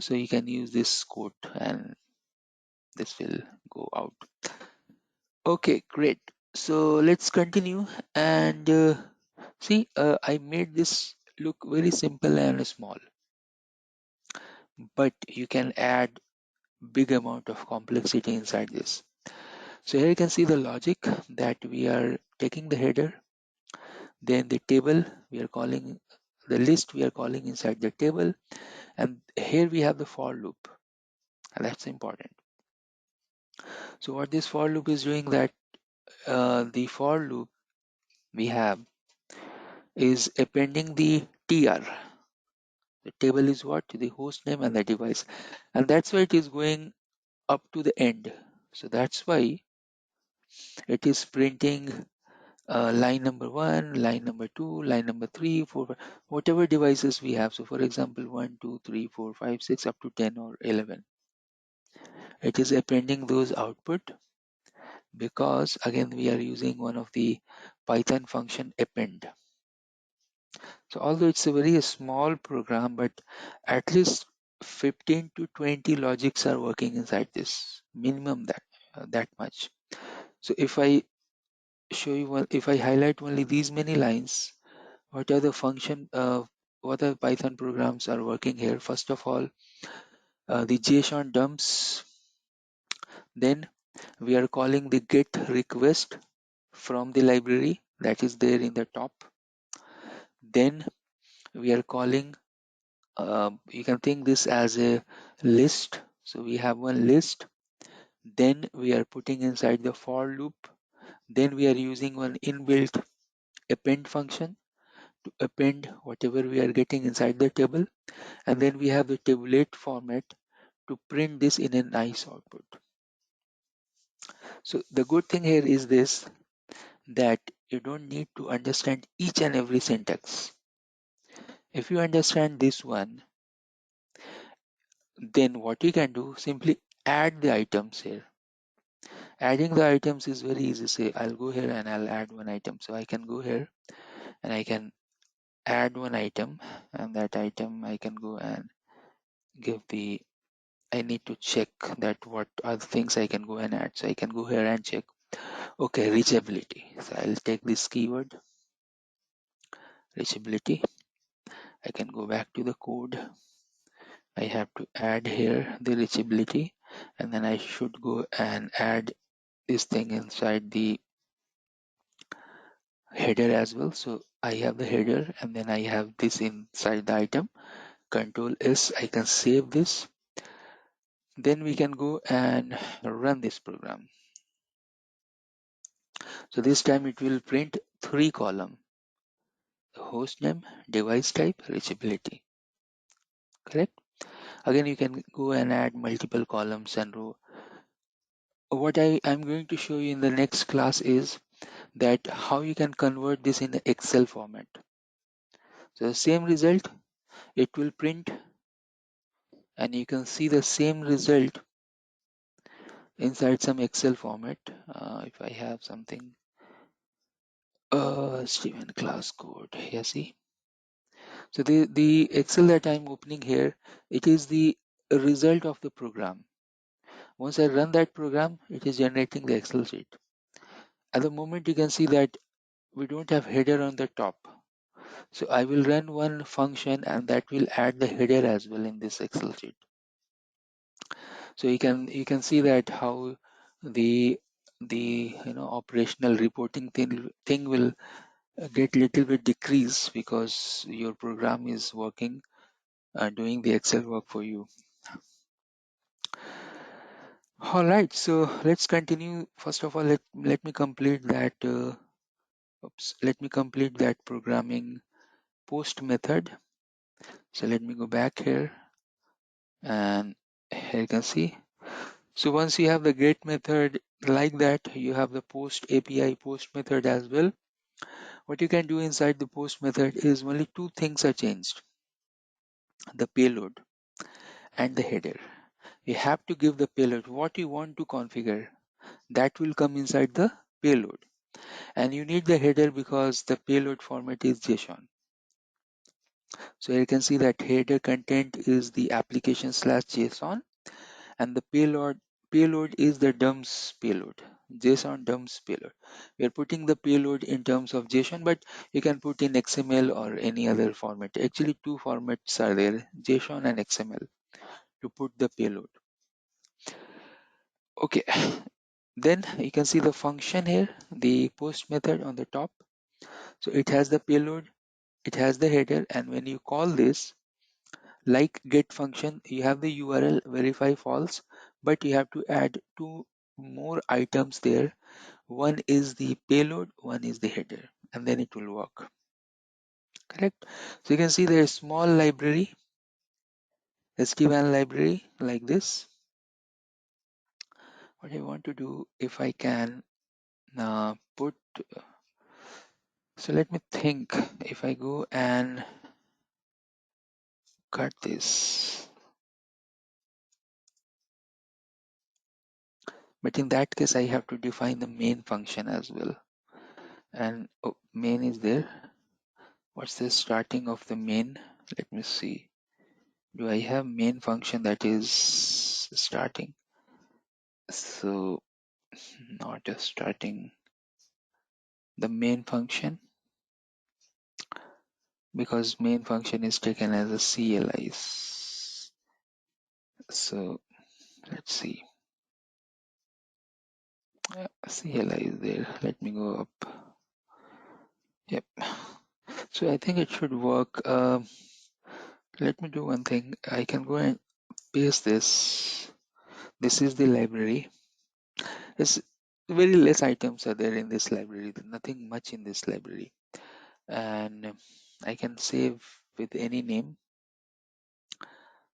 So you can use this quote and this will go out. Okay, great. So let's continue and see, I made this look very simple and small, but you can add big amount of complexity inside this. So here you can see the logic that we are taking the header, then the table we are calling the list we are calling inside the table, and here we have the for loop, and that's important. So what this for loop is doing that the for loop we have is appending the tr. The table is what? The host name and the device. And that's why it is going up to the end. So that's why it is printing line number 1, line number 2, line number 3, 4, whatever devices we have. So for example, 1, 2, 3, 4, 5, 6 up to 10 or 11. It is appending those output because again we are using one of the Python function append. So although it's a very small program, but at least 15 to 20 logics are working inside this, minimum that much. So if I show you one, if I highlight only these many lines, what are the function, what are Python programs are working here? First of all, the JSON dumps. Then we are calling the get request from the library that is there in the top. Then we are calling you can think this as a list. So we have one list, then we are putting inside the for loop, then we are using one inbuilt append function to append whatever we are getting inside the table, and then we have the tabulate format to print this in a nice output. So the good thing here is this, that you don't need to understand each and every syntax. If you understand this one, then what you can do, simply add the items here. Adding the items is very easy. Say I'll go here and I'll add one item. So I can go here and I can add one item, and that item I can go and give the, I need to check that what are the things I can go and add. So I can go here and check. Okay, reachability. So I'll take this keyword, reachability. I can go back to the code. I have to add here the reachability, and then I should go and add this thing inside the header as well. So I have the header, and then I have this inside the item. Control S, I can save this. Then we can go and run this program. So this time it will print 3 columns: host name, device type, reachability. Correct? Again, you can go and add multiple columns and row. What I'm going to show you in the next class is that how you can convert this in the Excel format. So the same result, it will print, and you can see the same result inside some Excel format. If I have something, Steven class code, here see. So the Excel that I'm opening here, it is the result of the program. Once I run that program, it is generating the Excel sheet. At the moment, you can see that we don't have header on the top. So I will run one function, and that will add the header as well in this Excel sheet. So you can see that how the operational reporting thing will get little bit decrease because your program is working, doing the Excel work for you. All right, so let's continue. First of all, let me complete that. Let me complete that programming post method. So let me go back here, and here you can see. So once you have the get method like that, you have the post API post method as well. What you can do inside the post method is only 2 things are changed: the payload and the header. You have to give the payload what you want to configure. That will come inside the payload. And you need the header because the payload format is JSON. So you can see that header content is the application/JSON, and the payload is the dumps payload, JSON dumps payload. We are putting the payload in terms of JSON, but you can put in XML or any other format. Actually, 2 formats are there, JSON and XML, to put the payload. Okay, then you can see the function here, the post method on the top. So it has the payload, it has the header, and when you call this, like get function, you have the URL verify false, but you have to add 2 more items there. One is the payload, one is the header, and then it will work. Correct? So you can see there is small library, SD-WAN library like this. What I want to do, if I can put, so let me think, if I go and cut this, but in that case I have to define the main function as well. And main is there. What's the starting of the main? Let me see. Do I have main function that is starting? So not a starting the main function, because main function is taken as a CLI. So let's see. CLI is there. Let me go up. Yep. So I think it should work. Let me do one thing. I can go and paste this. This is the library. It's very less items are there in this library. There's nothing much in this library, and I can save with any name.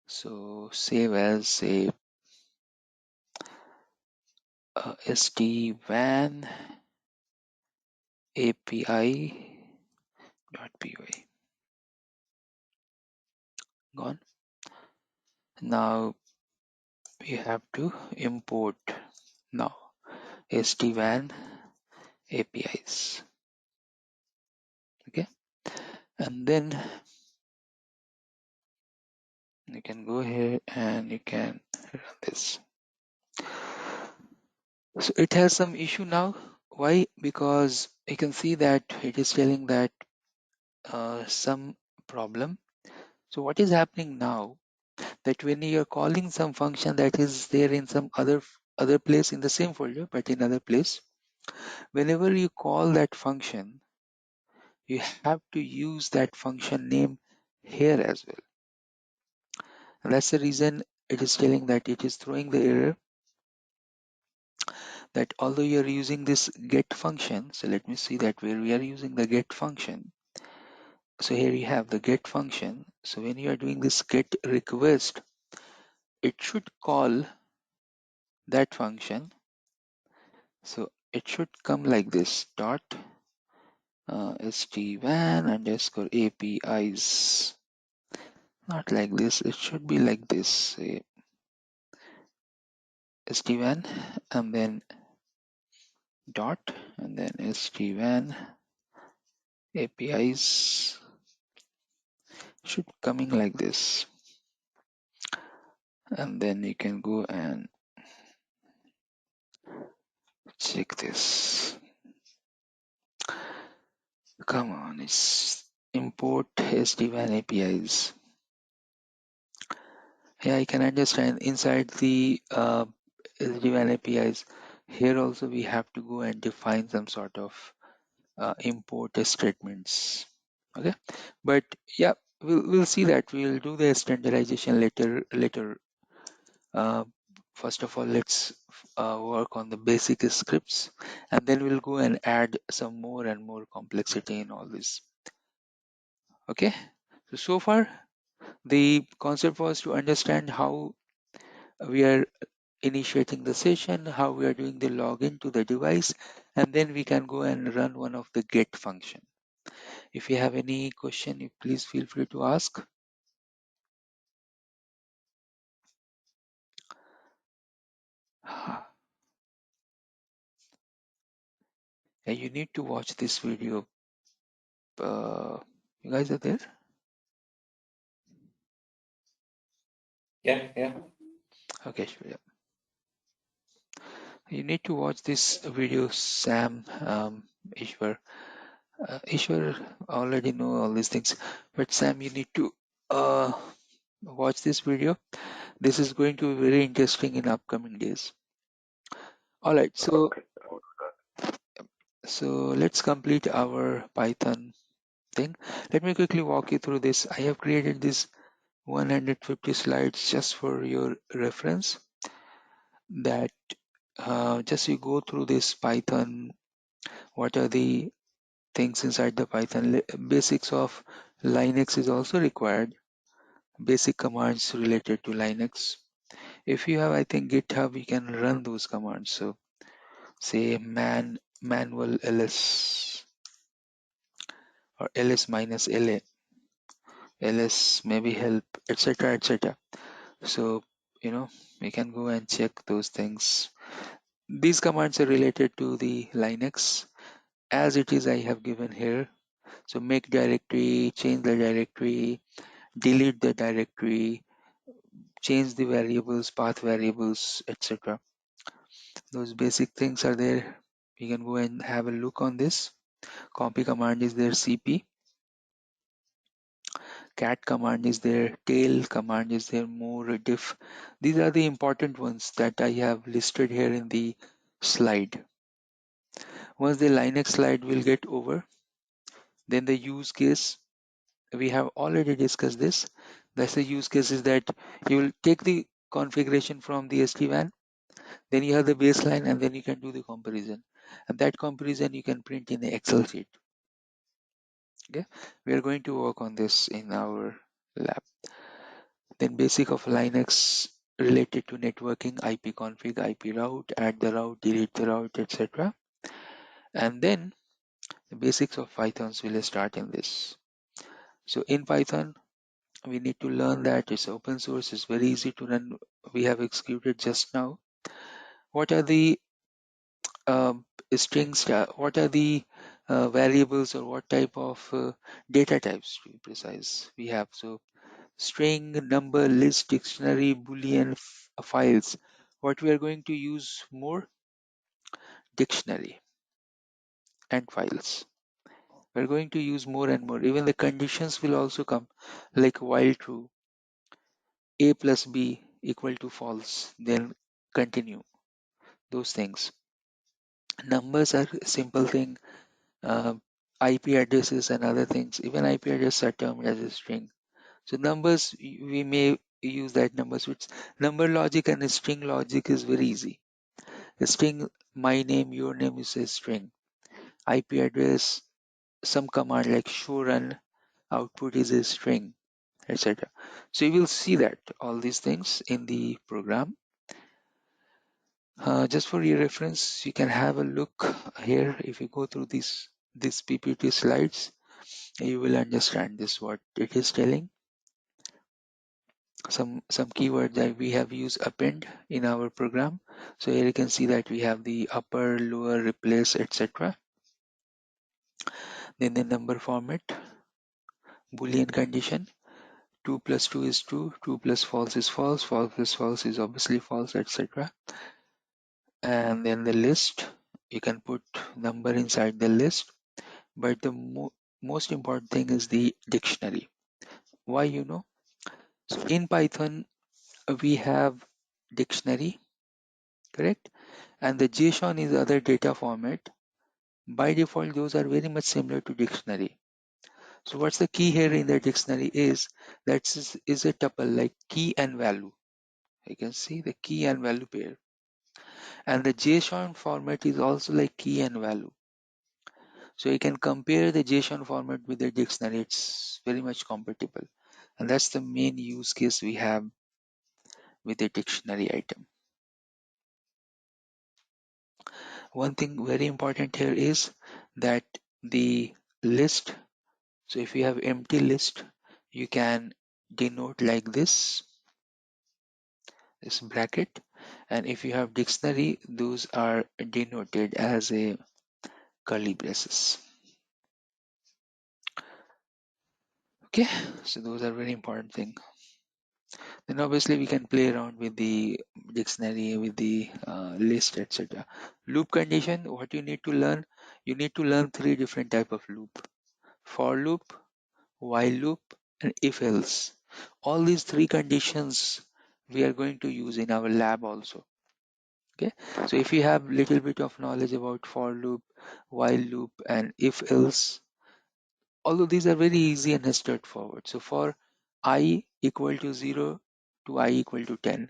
So save as say SD-WAN API.py. Gone. Now we have to import now SD-WAN APIs. Okay, and then You can go here and you can run this. So it has some issue now. Why? Because you can see that it is telling that some problem. So what is happening now, that when you are calling some function that is there in some other place in the same folder but in other place, whenever you call that function, you have to use that function name here as well. And that's the reason it is telling that it is throwing the error that although you are using this get function. So let me see that where we are using the get function. So here you have the get function. So when you are doing this get request, it should call that function. So it should come like this dot SD-WAN underscore APIs. Not like this, it should be like this. Say SD-WAN and then dot and then SD-WAN APIs should coming like this. And then you can go and check this. Come on, it's import SD-WAN APIs. Yeah, I can understand inside the SD-WAN APIs. Here also we have to go and define some sort of import statements. Okay, but yeah, we'll see that. We'll do the standardization later. Uh, First of all, let's work on the basic scripts, and then we'll go and add some more and more complexity in all this. Okay, so far the concept was to understand how we are initiating the session, how we are doing the login to the device, and then we can go and run one of the get function. If you have any question, you please feel free to ask. Yeah, you need to watch this video. You guys are there? Yeah. Okay, sure. Yeah. You need to watch this video, Sam, Ishwar. Ishwar already know all these things, but Sam, you need to watch this video. This is going to be very interesting in upcoming days. All right, Okay. so let's complete our Python thing. Let me quickly walk you through this. I have created this 150 slides just for your reference, that just you go through this Python. What are the things inside the Python? Basics of Linux is also required. Basic commands related to Linux. If you have, I think, GitHub, you can run those commands. So say manual ls or ls minus la, ls maybe help, etc., etc. So we can go and check those things. These commands are related to the Linux as it is. I have given here. So make directory, change the directory, delete the directory, change the variables, path variables, etc. Those basic things are there. You can go and have a look on this. Copy command is there, cp. Cat command is there, tail command is there, more diff. These are the important ones that I have listed here in the slide. Once the Linux slide will get over, then the use case, we have already discussed this. That's the use case, is that you will take the configuration from the SD-WAN, then you have the baseline, and then you can do the comparison. And that comparison you can print in the Excel sheet. Okay, we are going to work on this in our lab. Then basic of Linux related to networking, IP config, IP route, add the route, delete the route, etc. And then the basics of Pythons will start in this. So in Python, we need to learn that it's open source, it's very easy to run. We have executed just now. What are the strings, what are the variables, or what type of data types, to be precise, we have? So string, number, list, dictionary, boolean, files. What we are going to use more? Dictionary and files. We're going to use more and more. Even the conditions will also come, like while true, a plus b equal to false, then continue. Those things. Numbers are a simple thing. uh, IP addresses and other things. Even IP addresses are termed as a string. So numbers, we may use that numbers. Which number logic and string logic is very easy. A string, my name, your name is a string. IP address, some command like show run, output is a string, etc. So you will see that all these things in the program. Just for your reference, you can have a look here. If you go through these PPT slides, you will understand this what it is telling. Some keywords that we have used append in our program. So here you can see that we have the upper, lower, replace, etc. Then the number format, boolean condition, 2 plus 2 is 2, 2 plus false is false, false plus false is obviously false, etc. And then the list, you can put number inside the list, but the most important thing is the dictionary. Why, you know? So in Python, we have dictionary, correct? And the JSON is other data format. By default, those are very much similar to dictionary. So what's the key here in the dictionary is that is a tuple like key and value. You can see the key and value pair. And the JSON format is also like key and value. So you can compare the JSON format with the dictionary. It's very much compatible. And that's the main use case we have with the dictionary item. One thing very important here is that the list, so if you have empty list, you can denote like this bracket, and if you have dictionary, those are denoted as a curly braces. Okay, so those are very important thing. Then obviously we can play around with the dictionary, with the list, etc. Loop condition, what you need to learn, you need to learn 3 different type of loop: for loop, while loop, and if else. All these 3 conditions we are going to use in our lab also. Okay, so if you have little bit of knowledge about for loop, while loop, and if else, although these are very easy and straightforward. So for I equal to 0 to I equal to 10,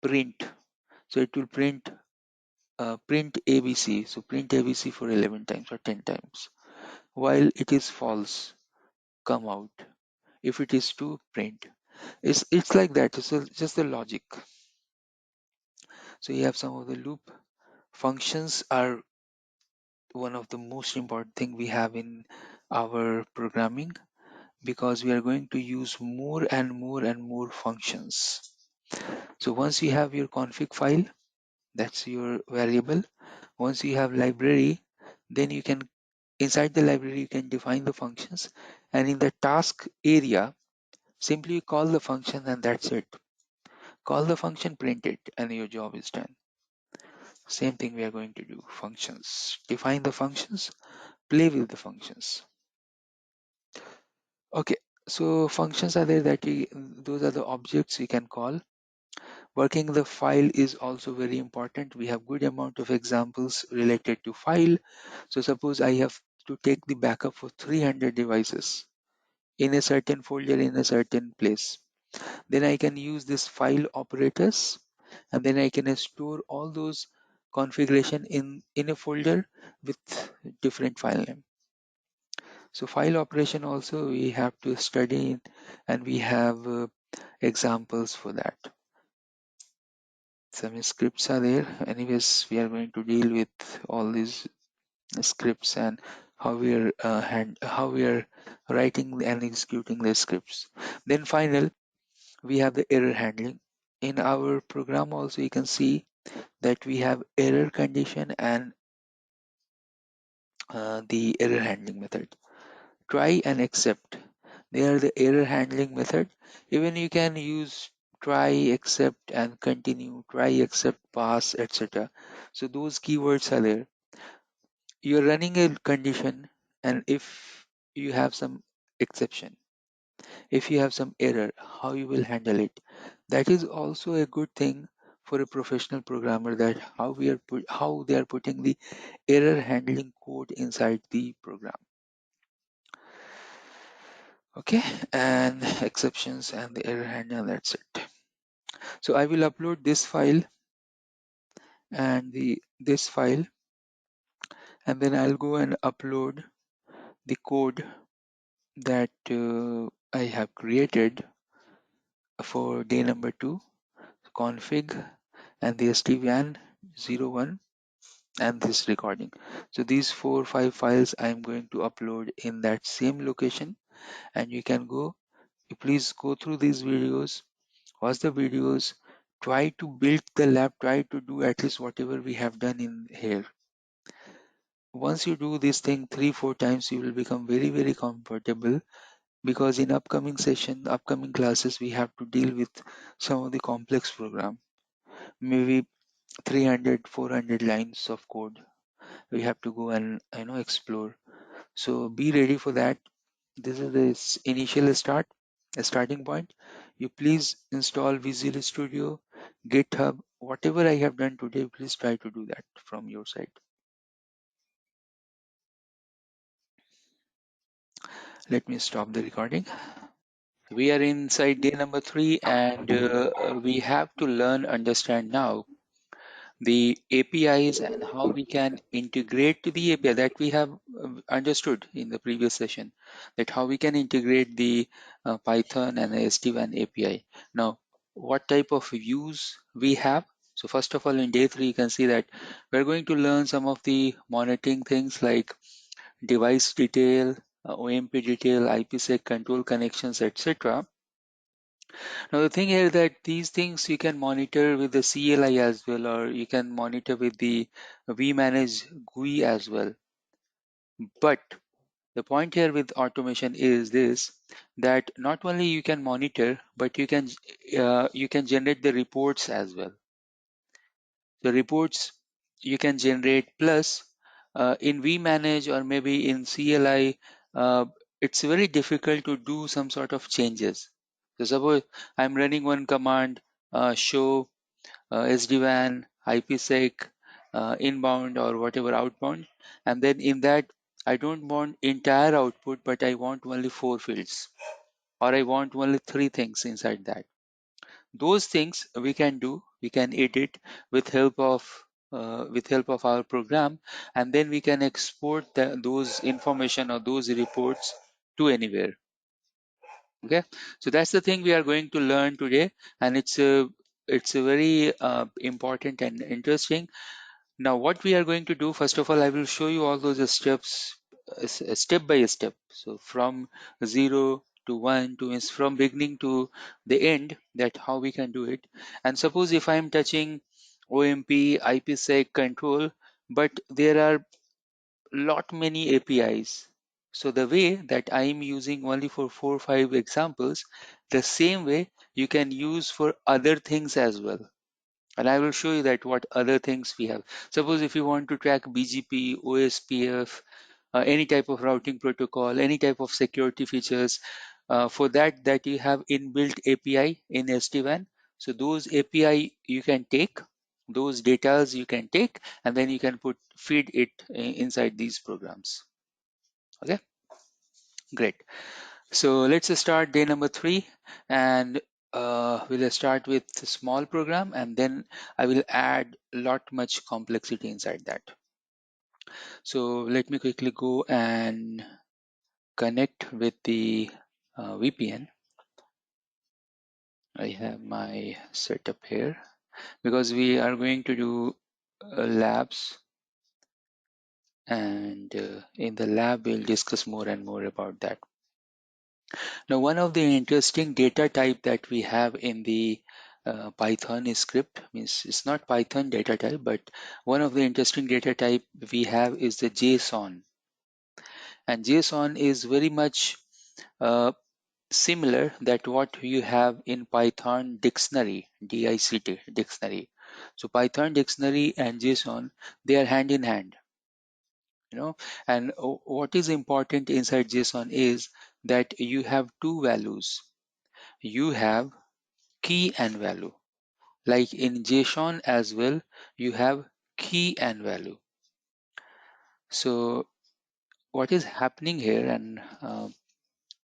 print. So it will print ABC. So print ABC for 11 times or 10 times. While it is false, come out. If it is true, print. It's like that. So just the logic. So you have some of the loop functions are one of the most important thing we have in our programming, because we are going to use more and more and more functions. So once you have your config file, that's your variable. Once you have library, then you can, inside the library, you can define the functions, and in the task area, simply call the function and that's it. Call the function, print it, and your job is done. Same thing we are going to do. Functions. Define the functions, play with the functions. Okay, so functions are there that those are the objects you can call. Working the file is also very important. We have good amount of examples related to file. So suppose I have to take the backup for 300 devices in a certain folder in a certain place. Then I can use this file operators, and then I can store all those configuration in a folder with different file name. So file operation also we have to study, and we have examples for that. Some scripts are there. Anyways, we are going to deal with all these scripts and how we are how we are writing and executing the scripts. Then final, we have the error handling. In our program also you can see that we have error condition and the error handling method. Try and accept. They are the error handling method. Even you can use try, accept, and continue, try, accept, pass, etc. So those keywords are there. You're running a condition, and if you have some exception, if you have some error, how you will handle it. That is also a good thing for a professional programmer, that how they are putting the error handling code inside the program. Okay, and exceptions and the error handling, that's it. So I will upload this file and this file, and then I'll go and upload the code that I have created for day number 2, config and the SD-WAN 01 and this recording. So these 4 or 5 files I am going to upload in that same location, and you can go, you please go through these videos, watch the videos, try to build the lab, try to do at least whatever we have done in here. Once you do this thing 3-4 times, you will become very comfortable, because in upcoming session, upcoming classes, we have to deal with some of the complex program, maybe 300-400 lines of code we have to go and explore. So be ready for that. This is the initial start, a starting point. You please install Visual Studio, GitHub, whatever I have done today, please try to do that from your side. Let me stop the recording. We are inside day number 3, and we have to learn, understand now the APIs and how we can integrate to the API that we have understood in the previous session, that how we can integrate the Python and the SD-WAN API. Now, what type of views we have? So first of all, in day 3, you can see that we're going to learn some of the monitoring things like device detail, OMP detail, IPsec control connections, etc. Now the thing here that these things you can monitor with the CLI as well, or you can monitor with the vManage GUI as well. But the point here with automation is this, that not only you can monitor, but you can generate the reports as well. The reports you can generate, plus in vManage or maybe in CLI, it's very difficult to do some sort of changes. So suppose I'm running one command, show SD-WAN, IPsec, inbound or whatever outbound, and then in that I don't want entire output, but I want only 4 fields, or I want only 3 things inside that. Those things we can do, we can edit with help of our program, and then we can export those information or those reports to anywhere. Okay, so that's the thing we are going to learn today, and it's a very important and interesting. Now what we are going to do, first of all, I will show you all those steps, step by step. So from 0 to 1 to means from beginning to the end, that how we can do it. And suppose if I am touching OMP, IPsec control, but there are lot many APIs. So the way that I am using only for 4 or 5 examples, the same way you can use for other things as well. And I will show you that what other things we have. Suppose if you want to track BGP, OSPF, any type of routing protocol, any type of security features, for that you have inbuilt API in SD-WAN. So those API you can take, those datas you can take, and then you can feed it inside these programs. Okay, great. So let's start day number 3, and we'll start with a small program, and then I will add lot much complexity inside that. So let me quickly go and connect with the VPN. I have my setup here because we are going to do labs, and in the lab we'll discuss more and more about that. Now, one of the interesting data type that we have in the Python script, means it's not Python data type, but one of the interesting data type we have is the JSON. And JSON is very much similar that what you have in Python dictionary, DICT dictionary. So Python dictionary and JSON, they are hand in hand, you know. And what is important inside JSON is that you have two values. You have key and value. Like in JSON as well, you have key and value. So what is happening here, and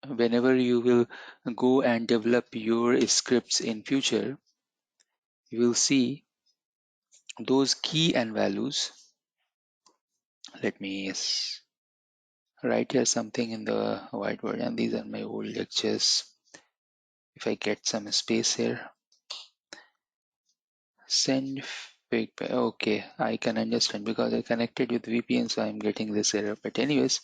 whenever you will go and develop your scripts in future, you will see those key and values. Let me write here something in the whiteboard, and these are my old lectures. If I get some space here, send fake. Okay, I can understand because I connected with VPN, so I'm getting this error. But anyways,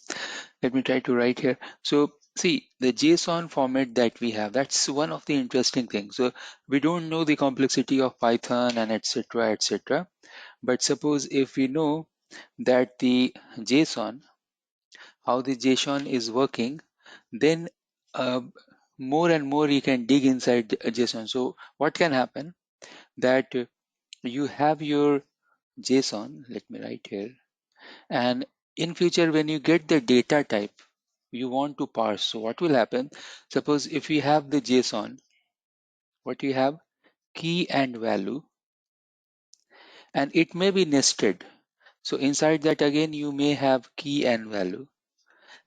let me try to write here. So see, the JSON format that we have, that's one of the interesting things. So we don't know the complexity of Python and etc etc. But suppose if we know that the JSON, how the JSON is working, then uh, more and more you can dig inside the JSON. So what can happen that you have your JSON, let me write here, and in future when you get the data type you want to parse. So what will happen? Suppose if you have the JSON, what you have, key and value, and it may be nested. So inside that again you may have key and value,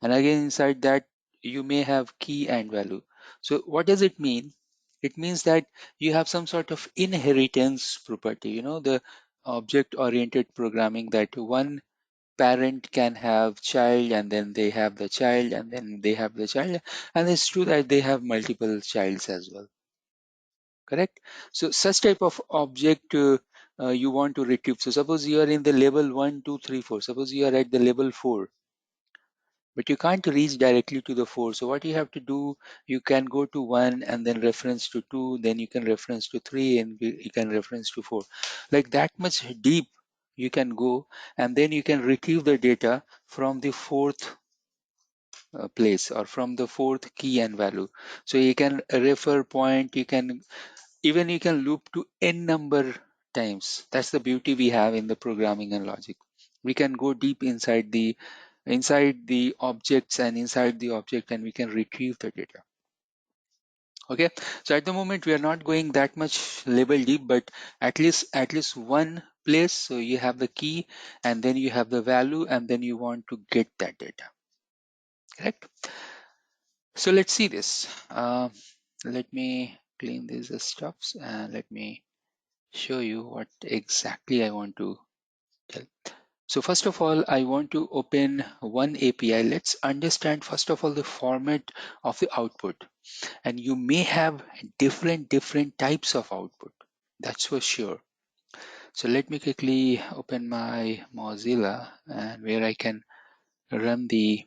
and again inside that you may have key and value. So what does it mean? It means that you have some sort of inheritance property, you know, the object oriented programming, that one parent can have child and then they have the child and then they have the child, and it's true that they have multiple childs as well, correct? So such type of object you want to retrieve. So suppose you are in the level 1 2 3 4, suppose you are at the level 4, but you can't reach directly to the 4. So what you have to do, you can go to 1 and then reference to 2, then you can reference to 3, and you can reference to 4. Like that much deep you can go, and then you can retrieve the data from the fourth place, or from the fourth key and value. So you can refer point, you can even you can loop to n number times. That's the beauty we have in the programming and logic. We can go deep inside the objects and inside the object, and we can retrieve the data. Okay, so at the moment we are not going that much level deep, but at least one place. So you have the key and then you have the value and then you want to get that data, correct? So let's see this. Let me clean these stuffs and let me show you what exactly I want to tell. So first of all, I want to open one API. Let's understand first of all the format of the output. And you may have different types of output. That's for sure. So let me quickly open my Mozilla and where I can run the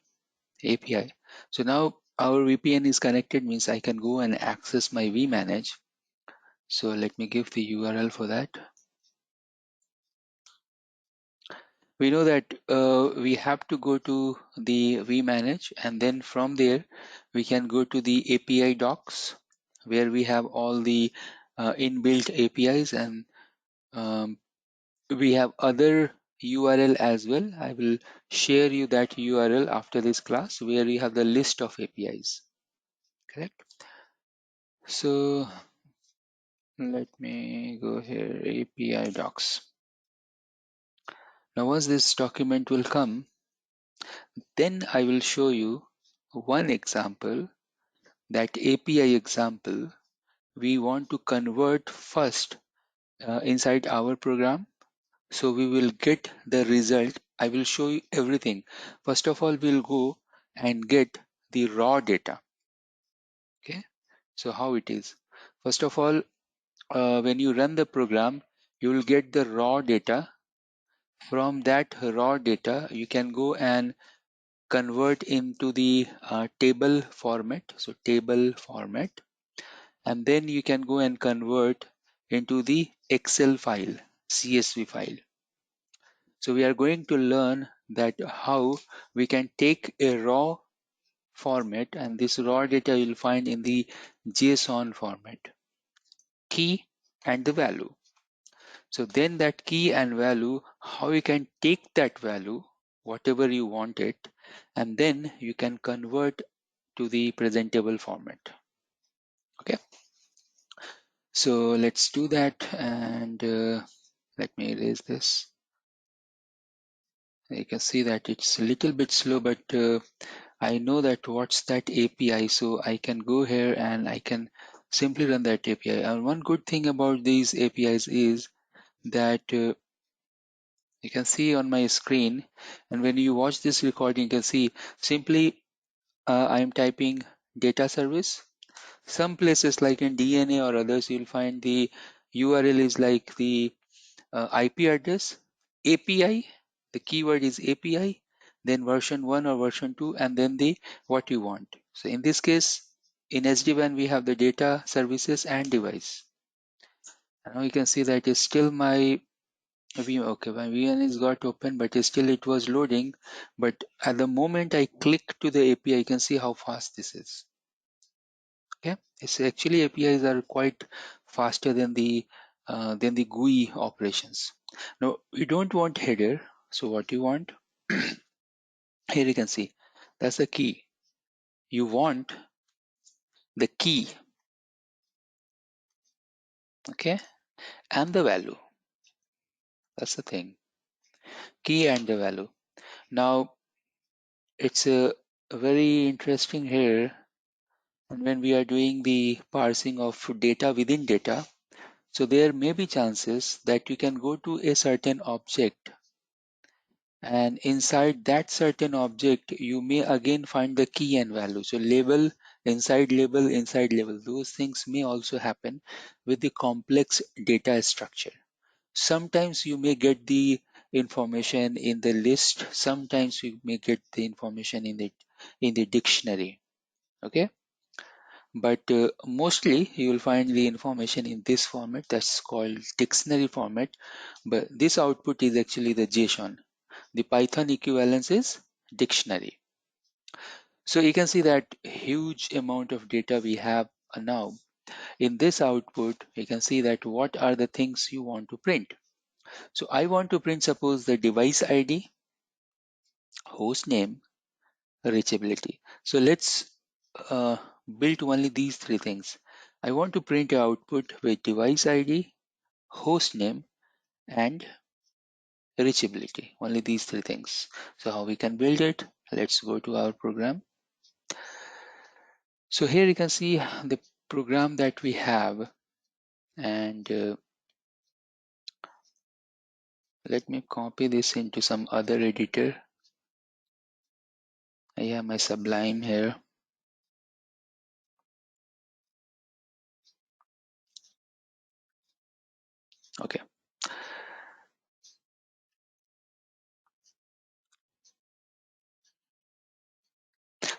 API. So now our VPN is connected, means I can go and access my vManage. So let me give the URL for that. We know that we have to go to the vManage, and then from there we can go to the API docs where we have all the inbuilt APIs, and um, we have other URL as well. I will share you that URL after this class where we have the list of APIs, correct? So let me go here, API docs. Now once this document will come, then I will show you one example, that API example we want to convert first inside our program. So we will get the result. I will show you everything. First of all, we'll go and get the raw data. Okay, so how it is? First of all, when you run the program, you will get the raw data. From that raw data, you can go and convert into the table format. So table format, and then you can go and convert into the Excel file, CSV file. So we are going to learn that how we can take a raw format, and this raw data you'll find in the JSON format, key and the value. So then that key and value, how you can take that value, whatever you want it, and then you can convert to the presentable format. Okay, so let's do that, and let me erase this. You can see that it's a little bit slow, but I know that what's that API, so I can go here and I can simply run that API. And one good thing about these APIs is that you can see on my screen, and when you watch this recording, you can see simply I am typing data service. Some places like in DNA or others, you'll find the URL is like the IP address, API, the keyword is API, then version 1 or version 2, and then the what you want. So in this case, in SD-WAN, we have the data services and device. And now you can see that is still my okay, my VN is got open, but still it was loading. But at the moment I click to the API, you can see how fast this is. Okay, it's actually APIs are quite faster than the GUI operations. Now you don't want header, so what you want here you can see that's the key. You want the key, okay, and the value. That's the thing, key and the value. Now it's a very interesting here, and when we are doing the parsing of data within data, so there may be chances that you can go to a certain object, and inside that certain object you may again find the key and value. So label, inside label, those things may also happen with the complex data structure. Sometimes you may get the information in the list, sometimes you may get the information in the dictionary. Okay, but mostly you will find the information in this format, that's called dictionary format. But this output is actually the JSON. The Python equivalence is dictionary. So you can see that huge amount of data we have now. In this output, you can see that what are the things you want to print. So I want to print, suppose, the device ID, host name, reachability. So let's uh, build only these three things. I want to print an output with device ID, host name, and reachability. Only these three things. So how we can build it? Let's go to our program. So here you can see the program that we have, and let me copy this into some other editor. I have my Sublime here. Okay.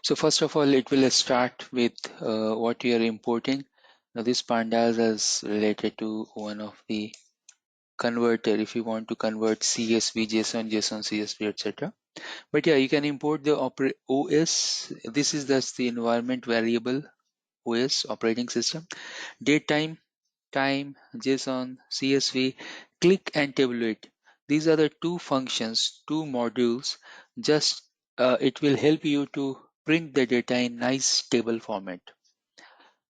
So first of all, it will start with what you are importing. Now this pandas is related to one of the converter if you want to convert CSV, JSON, JSON, CSV, etc. But yeah, you can import the OS. This is just the environment variable OS, operating system. Datetime, time, JSON, CSV, click and tabulate. These are the two functions, two modules. Just it will help you to print the data in nice table format.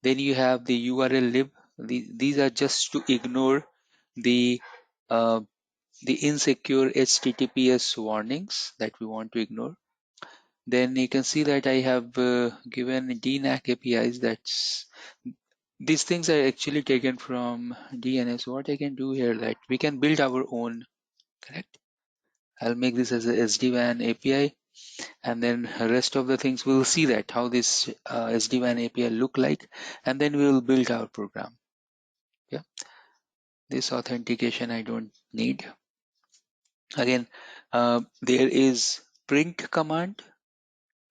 Then you have the URL lib. These are just to ignore the uh, the insecure HTTPS warnings that we want to ignore. Then you can see that I have given DNAC APIs. That's these things are actually taken from DNS. What I can do here that we can build our own, correct? I'll make this as a SD-WAN API, and then the rest of the things we'll see that how this SD-WAN API look like, and then we will build our program. Yeah, this authentication I don't need. Again, there is print command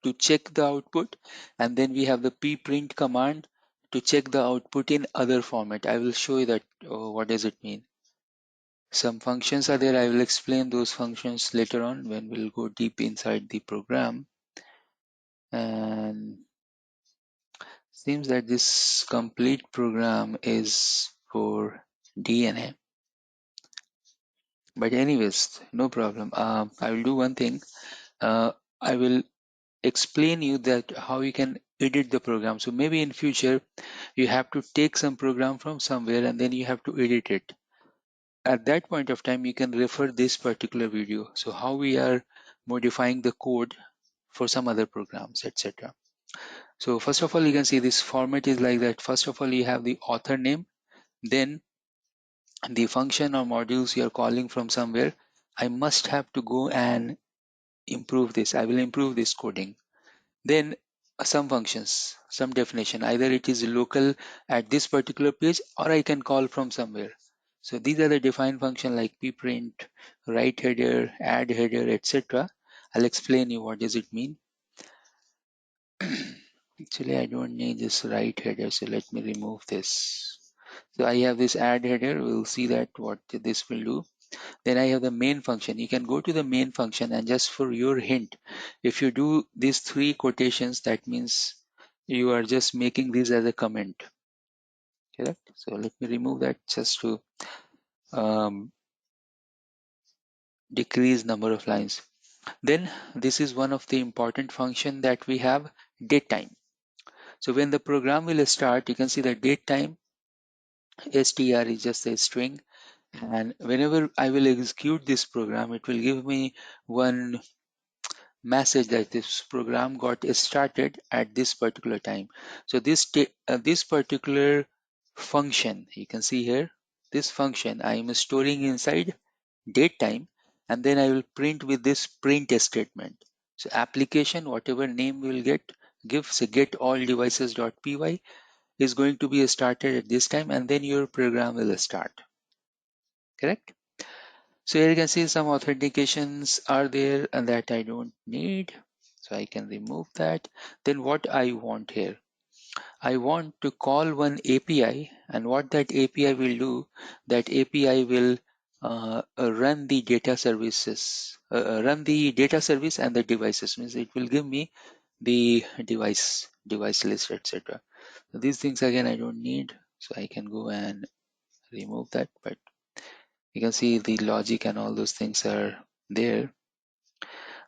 to check the output, and then we have the pprint command to check the output in other format. I will show you that what does it mean. Some functions are there. I will explain those functions later on when we'll go deep inside the program. And seems that this complete program is for DNA. But anyways, no problem. I will do one thing. I will explain you that how you can edit the program. So maybe in future you have to take some program from somewhere and then you have to edit it. At that point of time, you can refer this particular video. So how we are modifying the code for some other programs, etc. So first of all, you can see this format is like that. First of all, you have the author name, then the function or modules you are calling from somewhere. I must have to go and improve this. I will improve this coding. Then some functions, some definition. Either it is local at this particular page or I can call from somewhere. So these are the defined function like pprint, write header, add header, etc. I'll explain you what does it mean. Actually, I don't need this write header, so let me remove this. So I have this add header. We'll see that what this will do. Then I have the main function. You can go to the main function, and just for your hint, if you do these three quotations, that means you are just making this as a comment. Correct? So let me remove that just to decrease number of lines. Then this is one of the important function that we have, date time. So when the program will start, you can see the date time str is just a string, and whenever I will execute this program, it will give me one message that this program got started at this particular time. So this particular function, you can see here, this function I am storing inside date time, and then I will print with this print statement. So application, whatever name we will give, say get all devices.py is going to be started at this time, and then your program will start. Correct? So here you can see some authentications are there and that I don't need. So I can remove that. Then what I want here, I want to call one API, and what that API will do, that API will run the data services, run the data service and the devices. Means it will give me the device list, etc. So these things again I don't need, so I can go and remove that. But you can see the logic and all those things are there.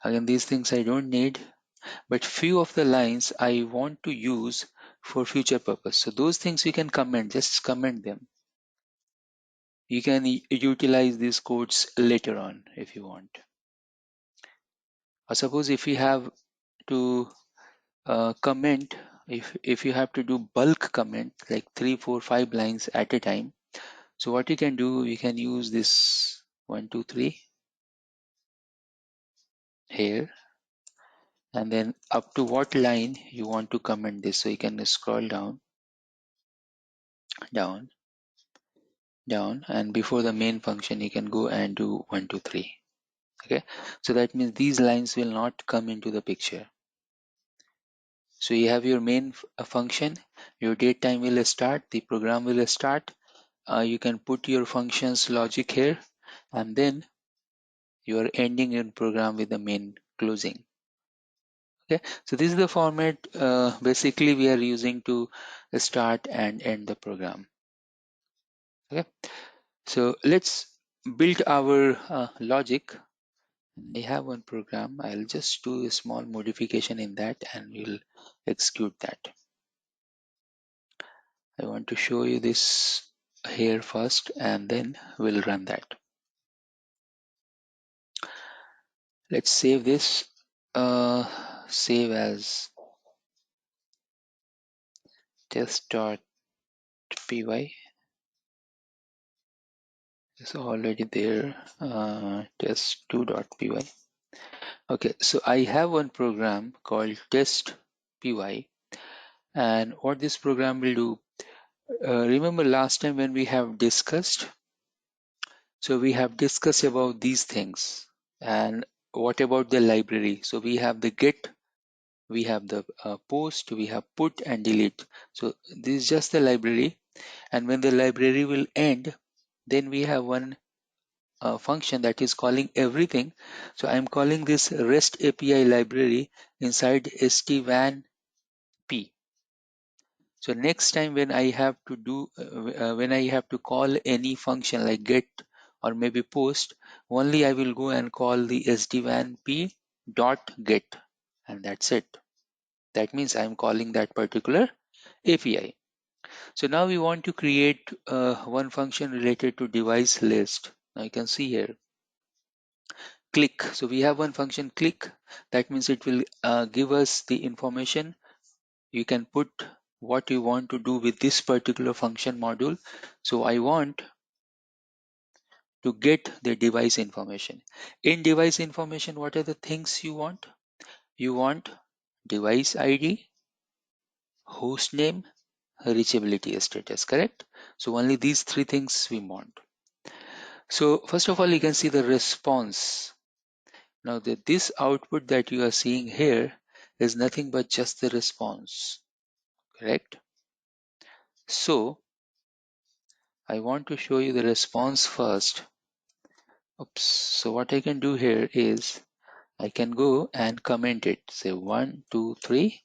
Again, these things I don't need, but few of the lines I want to use for future purpose. So those things you can comment, just comment them. You can utilize these codes later on if you want. Or suppose if you have to comment, if you have to do bulk comment like 3, 4, 5 lines at a time. So what you can do, you can use this 1, 2, 3 here, and then up to what line you want to comment this. So you can scroll down, down, down, and before the main function you can go and do 1, 2, 3. Okay, so that means these lines will not come into the picture. So you have your main function, your date time will start, the program will start. You can put your functions logic here, and then you are ending your program with the main closing. Okay, so this is the format basically we are using to start and end the program. Okay, so let's build our logic. I have one program. I'll just do a small modification in that and we'll execute that. I want to show you this here first and then we'll run that. Let's save this. Save as test.py. It's already there. Test2.py. Okay, so I have one program called test.py, and what this program will do, remember last time when we have discussed, so we have discussed about these things. And what about the library? So we have the get, we have the post, we have put and delete. So this is just the library, and when the library will end, then we have one function that is calling everything. So I'm calling this REST API library inside SD-WAN P. So next time when I have to when I have to call any function like get or maybe post, only I will go and call the SD-WAN P dot get, and that's it. That means I'm calling that particular API. So now we want to create one function related to device list. Now you can see here click. So we have one function click. That means it will give us the information. You can put what you want to do with this particular function module. So I want to get the device information. In device information, what are the things you want? You want device ID, host name, reachability status, correct? So only these three things we want. So first of all, you can see the response. Now this output that you are seeing here is nothing but just the response, correct? So I want to show you the response first. Oops. So what I can do here is I can go and comment it. Say 1, 2, 3.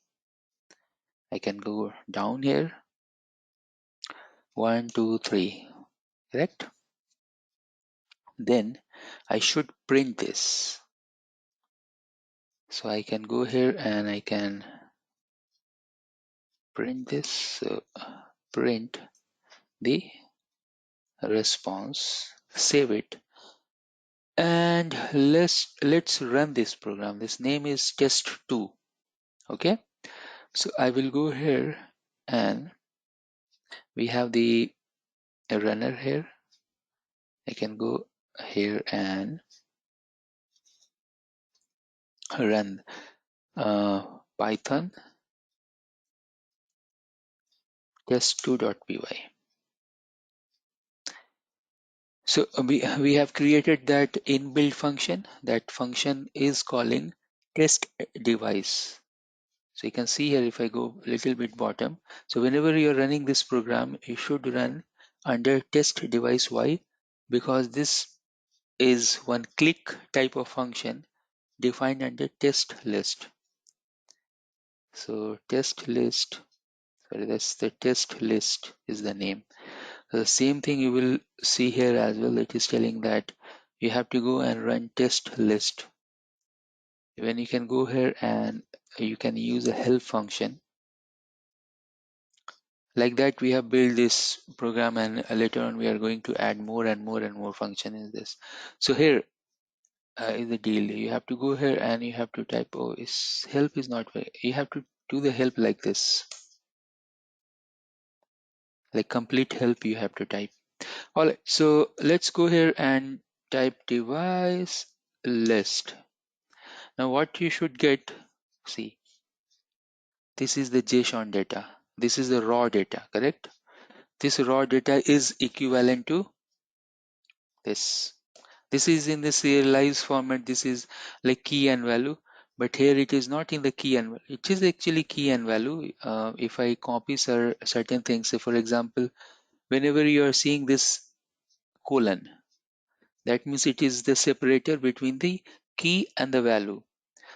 I can go down here. 1, 2, 3. Correct? Then I should print this. So I can go here and I can print this. So print the response, save it, and let's run this program. This name is test2. Okay, so I will go here and we have the runner here. I can go here and run python test2.py. So we have created that inbuilt function. That function is calling test device. So you can see here if I go a little bit bottom. So whenever you're running this program, you should run under test device. Why? Because this is one click type of function defined under test list. So test list, sorry, that's the test list is the name. So the same thing you will see here as well. It is telling that you have to go and run test list. When you can go here and you can use a help function. Like that we have built this program, and later on we are going to add more and more and more function in this. So here is the deal. You have to go here and you have to type, oh, help is not very, you have to do the help like this, like complete help you have to type. All right, so let's go here and type device list. Now what you should get, see, this is the JSON data, this is the raw data, correct? This raw data is equivalent to this. This is in the serialized format. This is like key and value, but here it is not in the key and value. It is actually key and value. If I copy certain things, say for example, whenever you are seeing this colon, that means it is the separator between the key and the value.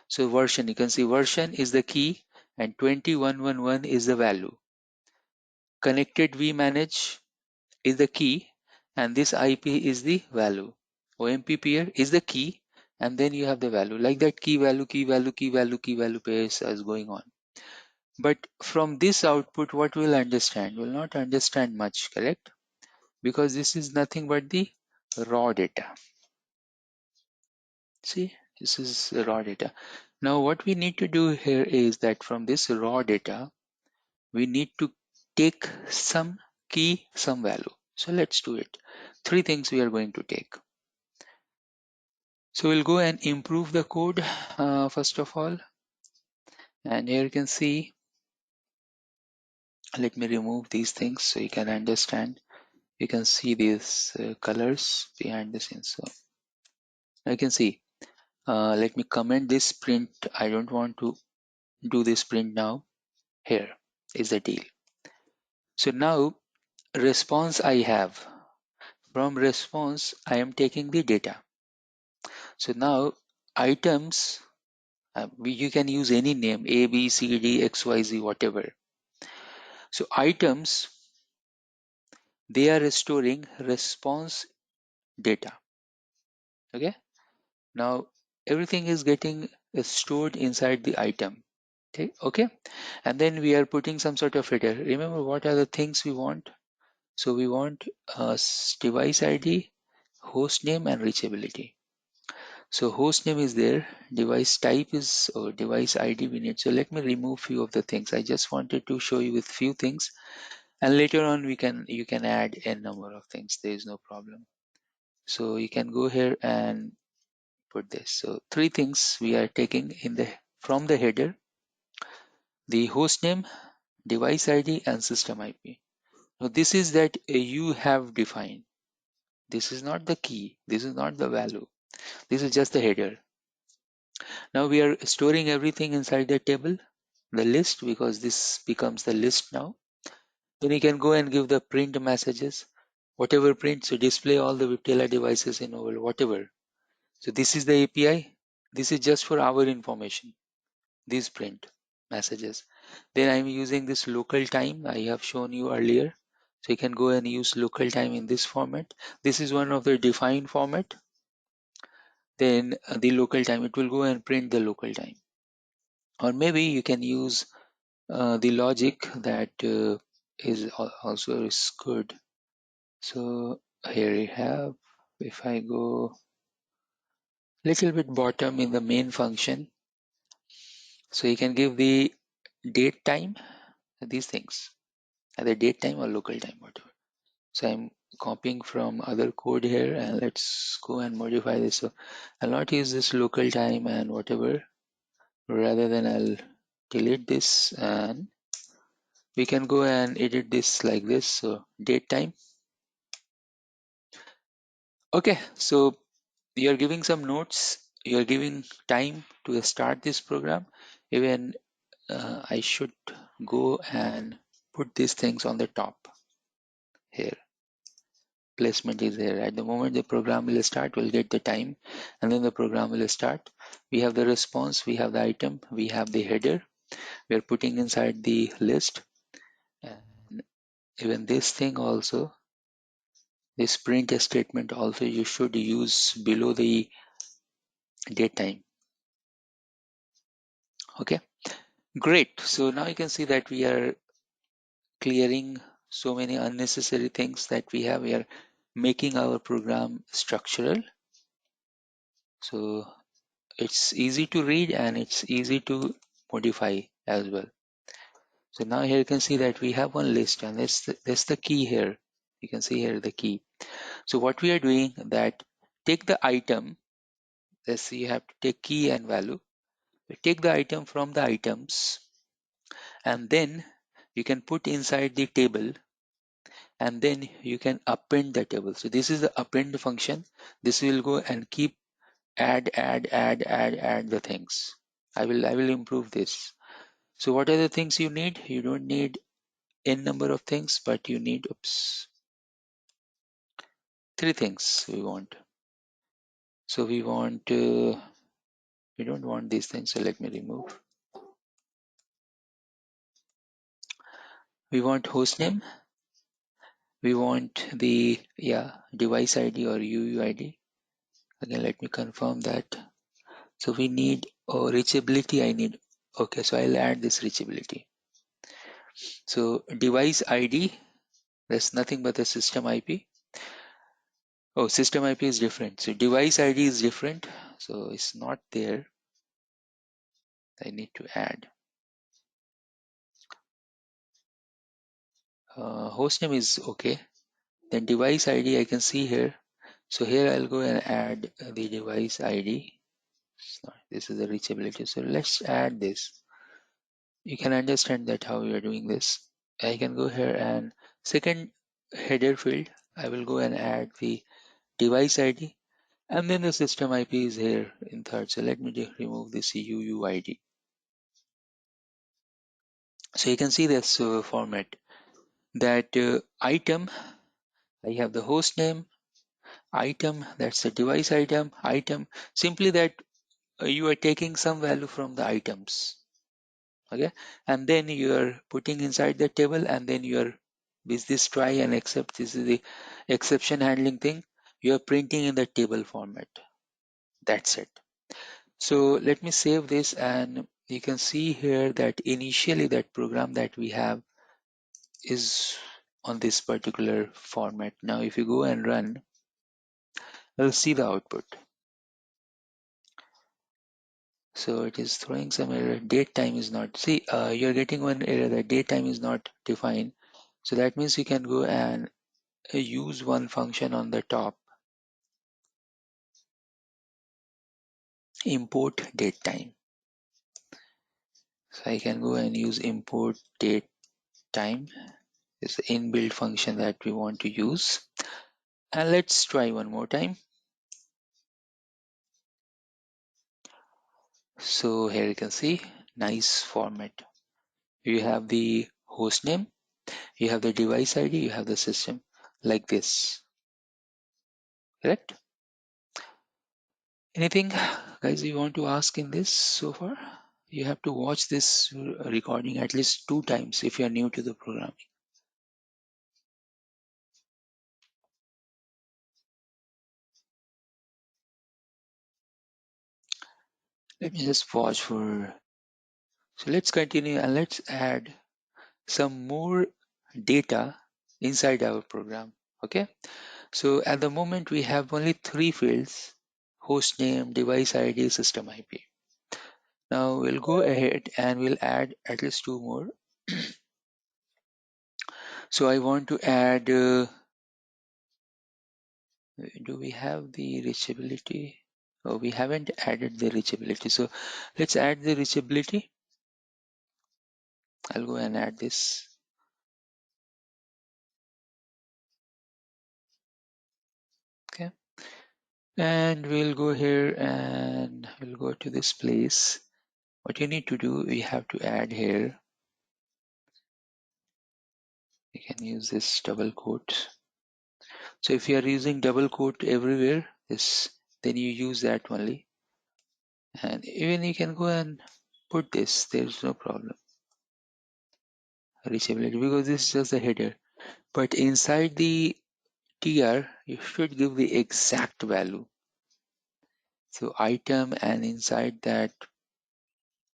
So version, you can see version is the key and 2111 is the value. Connected vManage is the key and this IP is the value. OMP peer is the key and then you have the value. Like that key value, key value, key value, key value pair is going on. But from this output, what we'll understand? We'll not understand much, correct? Because this is nothing but the raw data. See, this is the raw data. Now what we need to do here is that from this raw data, we need to take some key, some value. So let's do it. Three things we are going to take. So we'll go and improve the code first of all. And here you can see, let me remove these things so you can understand. You can see these colors behind the scenes. So you can see, let me comment this print. I don't want to do this print now. Here is the deal. So now response I have. From response, I am taking the data. So now items, you can use any name, A, B, C, D, X, Y, Z, whatever. So items, they are storing response data. Okay. Now everything is getting stored inside the item. Okay. And then we are putting some sort of header. Remember what are the things we want? So we want device ID, host name, and reachability. So host name is there, device type is, or device ID we need. So let me remove few of the things. I just wanted to show you with few things, and later on you can add a number of things. There is no problem. So you can go here and put this. So three things we are taking in the from the header: the host name, device ID, and system IP. Now this is that you have defined. This is not the key. This is not the value. This is just the header. Now we are storing everything inside the table, the list, because this becomes the list now. Then you can go and give the print messages, whatever print. So display all the Viptela devices in over whatever. So this is the API. This is just for our information. These print messages. Then I'm using this local time I have shown you earlier. So you can go and use local time in this format. This is one of the defined format. Then the local time, it will go and print the local time. Or maybe you can use the logic that is also is good. So here you have, if I go little bit bottom in the main function, so you can give the date time, these things, either date time or local time, whatever. So I'm copying from other code here, and let's go and modify this. So I'll not use this local time and whatever, rather than I'll delete this, and we can go and edit this like this. So date time. Okay, so you're giving some notes, you're giving time to start this program. Even I should go and put these things on the top here. Placement is here. At the moment the program will start, we'll get the time, and then the program will start. We have the response, we have the item, we have the header. We are putting inside the list, and even this thing also, this print statement also you should use below the date time. Okay, great. So now you can see that we are clearing so many unnecessary things that we have. We are making our program structural. So it's easy to read and it's easy to modify as well. So now here you can see that we have one list, and that's the key here. You can see here the key. So what we are doing, that take the item, let's see, you have to take key and value. We take the item from the items, and then you can put inside the table, and then you can append the table. So this is the append function. This will go and keep add the things. I will improve this. So what are the things you need? You don't need n number of things, but you need three things we want. So we want we don't want these things, so let me remove. We want hostname, we want the device ID or UUID. Again, let me confirm that. So we need reachability. I need, okay, so I'll add this reachability. So device ID, that's nothing but the system IP. Oh, system IP is different. So device ID is different. So it's not there. I need to add. Hostname is okay. Then device ID I can see here. So here I'll go and add the device ID. This is the reachability. So let's add this. You can understand that how we are doing this. I can go here and second header field, I will go and add the device ID, and then the system IP is here in third. So let me remove this UUID. So you can see this format, that item, I have the host name, item, that's a device item, simply that you are taking some value from the items, okay, and then you are putting inside the table, and then you are with this try and except, this is the exception handling thing, you are printing in the table format. That's it. So let me save this, and you can see here that initially that program that we have is on this particular format. Now if you go and run, you'll see the output. So it is throwing some error. Date time is not. See, you're getting one error that date time is not defined. So that means you can go and use one function on the top, import date time. So I can go and use import date time. It's the inbuilt function that we want to use. And let's try one more time. So here you can see nice format. You have the host name, you have the device ID, you have the system, like this. Correct? Anything guys you want to ask in this so far? You have to watch this recording at least 2 times if you are new to the programming. Let me just pause for. So let's continue and let's add some more data inside our program. Okay. So at the moment we have only 3 fields: host name, device ID, system IP. Now we'll go ahead and we'll add at least 2 more. So I want to add, do we have the reachability? Oh, we haven't added the reachability. So let's add the reachability. I'll go and add this. Okay. And we'll go here and we'll go to this place. What you need to do, we have to add here. You can use this double quote. So if you are using double quote everywhere, this, then you use that only. And even you can go and put this, there's no problem. Reachability, because this is just a header. But inside the tr, you should give the exact value. So item, and inside that,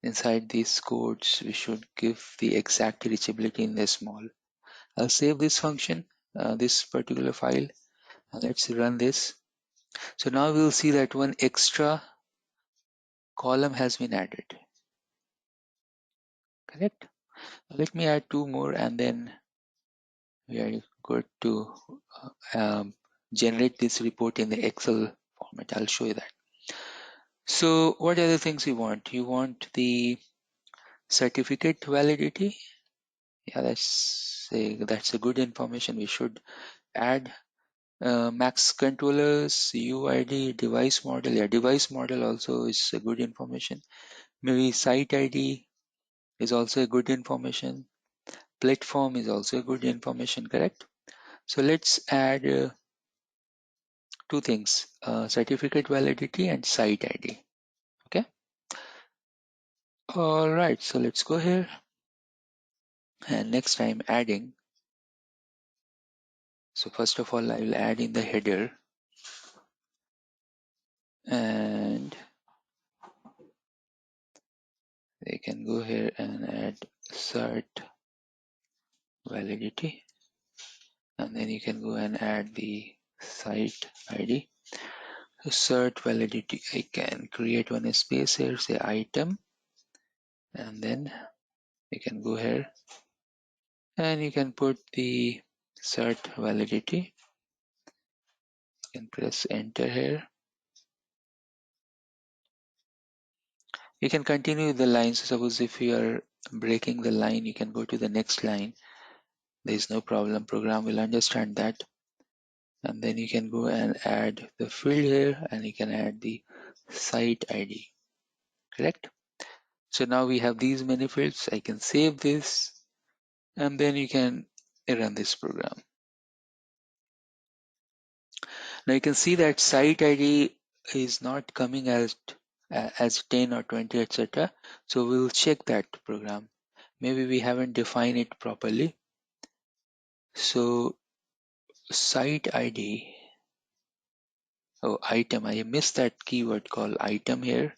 inside these codes, we should give the exact reachability in the small. I'll save this function, this particular file, and let's run this. So now we'll see that one extra column has been added. Correct? Let me add 2 more, and then we are good to generate this report in the Excel format. I'll show you that. So what are the things you want? You want the certificate validity. Yeah, that's a good information. We should add max controllers, UID, device model. Yeah, device model also is a good information. Maybe site ID is also a good information. Platform is also a good information, correct? So let's add 2 things, certificate validity and site ID. Okay. All right. So let's go here. And next time adding. So first of all, I will add in the header, and they can go here and add cert validity, and then you can go and add the site ID. So cert validity, I can create one space here, say item, and then you can go here and you can put the cert validity. You can press enter here. You can continue the lines. Suppose if you are breaking the line, you can go to the next line. There is no problem. Program will understand that. And then you can go and add the field here, and you can add the site ID. Correct? So now we have these many fields. I can save this, and then you can run this program. Now you can see that site ID is not coming as 10 or 20, etc. So we'll check that program. Maybe we haven't defined it properly. So site ID, oh item, I missed that keyword called item here,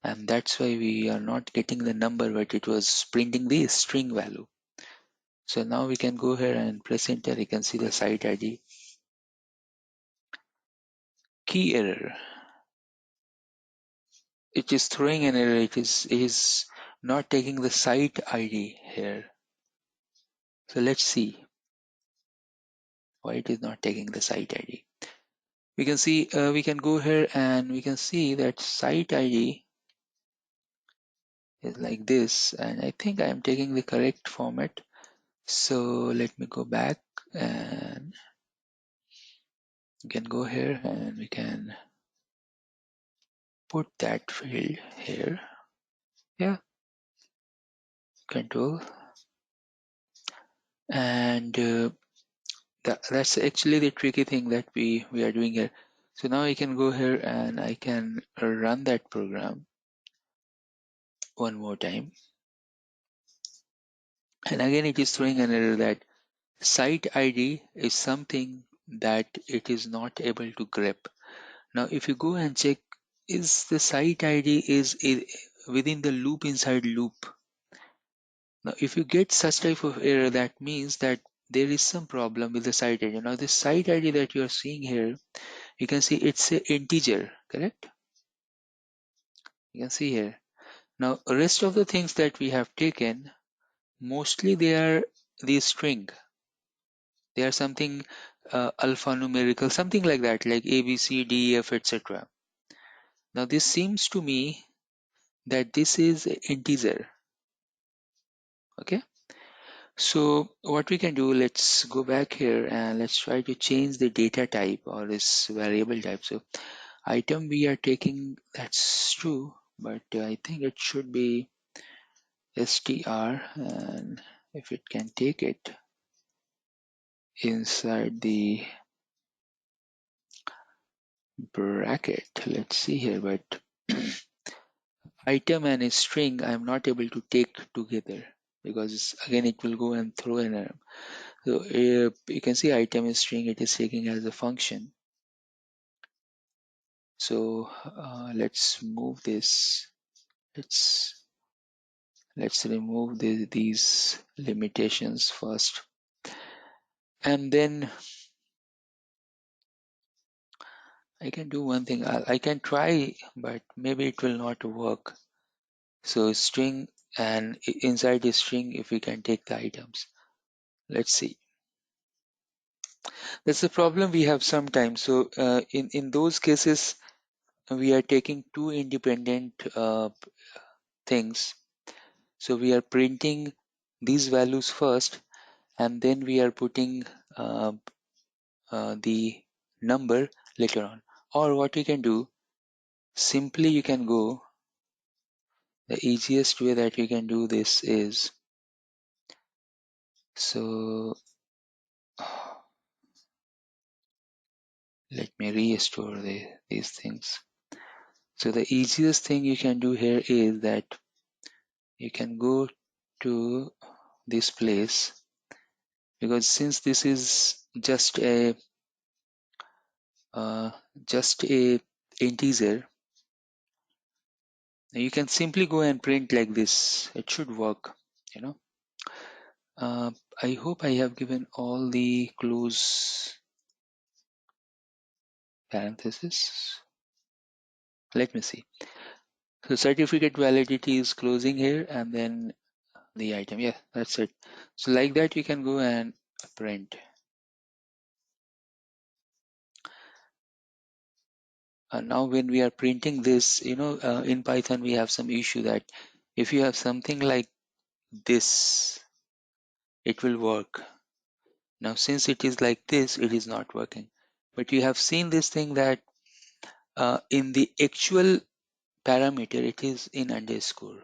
and that's why we are not getting the number, but it was printing the string value. So now we can go here and press enter. You can see the site ID. Key error. It is throwing an error. It is not taking the site ID here. So let's see why it is not taking the site ID. We can see we can go here and we can see that site ID is like this, and I think I am taking the correct format. So let me go back, and we can go here and we can put that field here. Yeah, control, and that's actually the tricky thing that we are doing here. So now I can go here and I can run that program one more time, and again it is throwing an error that site ID is something that it is not able to grab. Now if you go and check, is the site ID is within the loop inside loop. Now if you get such type of error, that means that there is some problem with the site ID. Now the site ID that you are seeing here, you can see it's an integer, correct? You can see here. Now rest of the things that we have taken, mostly they are the string. They are something alphanumerical, something like that, like A, B, C, D, E, F, etc. Now this seems to me that this is a integer. Okay. So what we can do, let's go back here and let's try to change the data type or this variable type. So item we are taking, that's true, but I think it should be str, and if it can take it inside the bracket, let's see here, but item and a string I'm not able to take together, because again it will go and throw an error. So you can see item is string, it is taking as a function. So let's move this. Let's remove these limitations first, and then I can do one thing. I can try, but maybe it will not work. So string, and inside the string, if we can take the items, let's see. That's the problem we have sometimes. So in those cases, we are taking two independent things. So we are printing these values first, and then we are putting uh, the number later on. Or what you can do, simply you can go, the easiest way that you can do this is, so let me restore these things. So the easiest thing you can do here is that you can go to this place, because since this is just a integer, you can simply go and print like this. It should work, you know. I hope I have given all the close parentheses. Let me see. So certificate validity is closing here, and then the item. Yeah, that's it. So like that, you can go and print. Now when we are printing this, in Python we have some issue that if you have something like this, it will work. Now since it is like this, it is not working. But you have seen this thing that in the actual parameter, it is in underscore,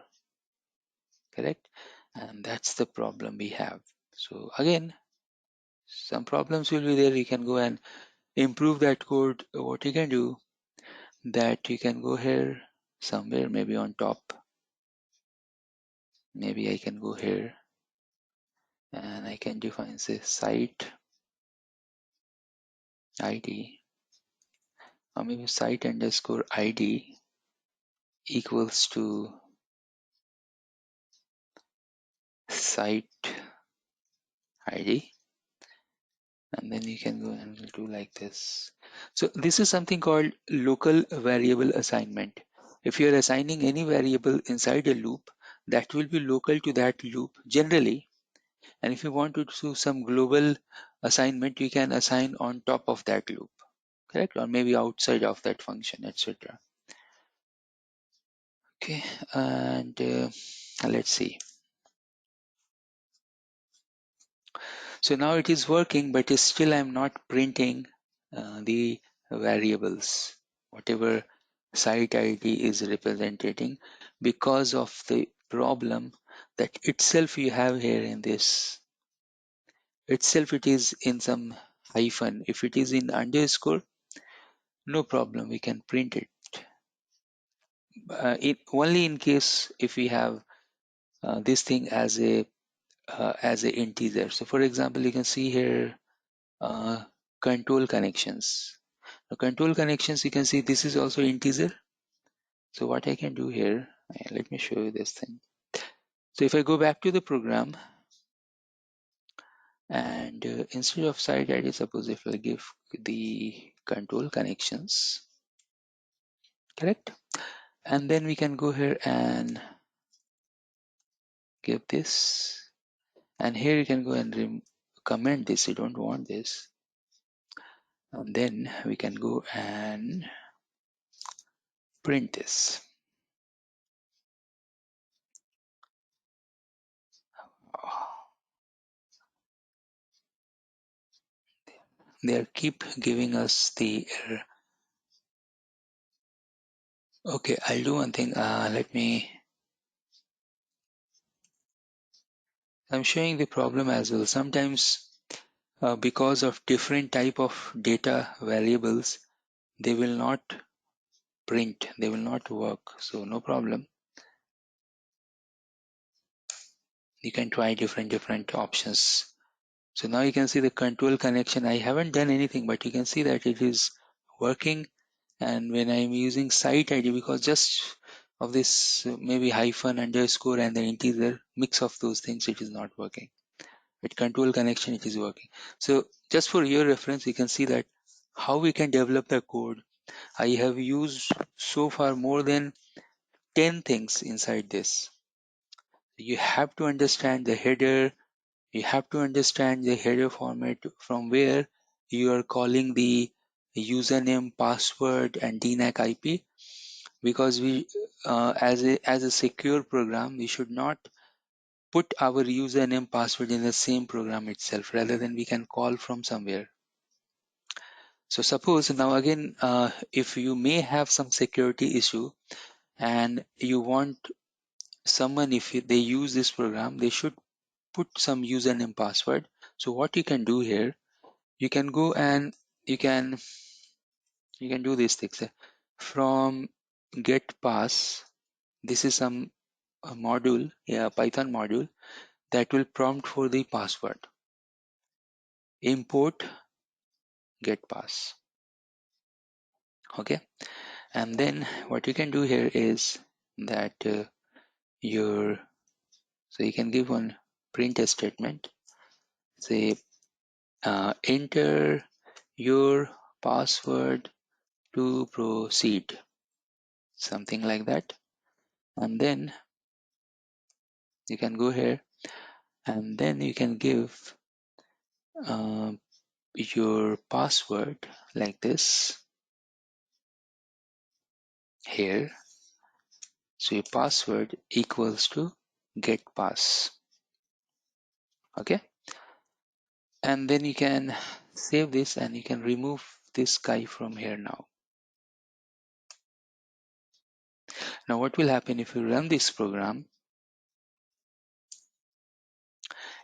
correct? And that's the problem we have. So again, some problems will be there. You can go and improve that code, what you can do, that you can go here somewhere, maybe on top. Maybe I can go here and I can define say site ID, or maybe site underscore ID equals to site ID, and then you can go and do like this. So this is something called local variable assignment. If you're assigning any variable inside a loop, that will be local to that loop generally. And if you want to do some global assignment, you can assign on top of that loop, correct? Or maybe outside of that function, etc. Okay, and let's see. So now it is working, but still I'm not printing the variables, whatever site ID is representing, because of the problem that itself you have here in this. Itself it is in some hyphen. If it is in underscore, no problem, we can print it. Only in case if we have this thing as a integer. So for example, you can see here uh, control connections. The control connections, you can see this is also integer. So what I can do here, let me show you this thing. So if I go back to the program and instead of site ID, suppose if I give the control connections, correct? And then we can go here and give this, and here you can go and comment this, you don't want this, and then we can go and print this. They keep giving us the error. Okay, I'll do one thing. I'm showing the problem as well. Sometimes because of different type of data variables, they will not print, they will not work. So no problem. You can try different options. So now you can see the control connection. I haven't done anything, but you can see that it is working. And when I'm using site ID, because just of this maybe hyphen underscore and the integer mix of those things, it is not working. With control connection, it is working. So just for your reference, you can see that how we can develop the code. I have used so far more than 10 things inside this. You have to understand the header. You have to understand the header format from where you are calling the username, password, and DNAC IP. Because we, as a secure program, we should not put our username password in the same program itself. Rather than we can call from somewhere. So suppose now again, if you may have some security issue and you want someone, if they use this program, they should put some username password. So what you can do here, you can go and you can do these things from get pass. This is some module, yeah, Python module that will prompt for the password. Import get pass. Okay, and then what you can do here is that so you can give one print statement, say enter your password to proceed, something like that. And then you can go here and then you can give uh, your password like this here. So your password equals to get pass. Okay, and then you can save this and you can remove this guy from here. Now what will happen if you run this program?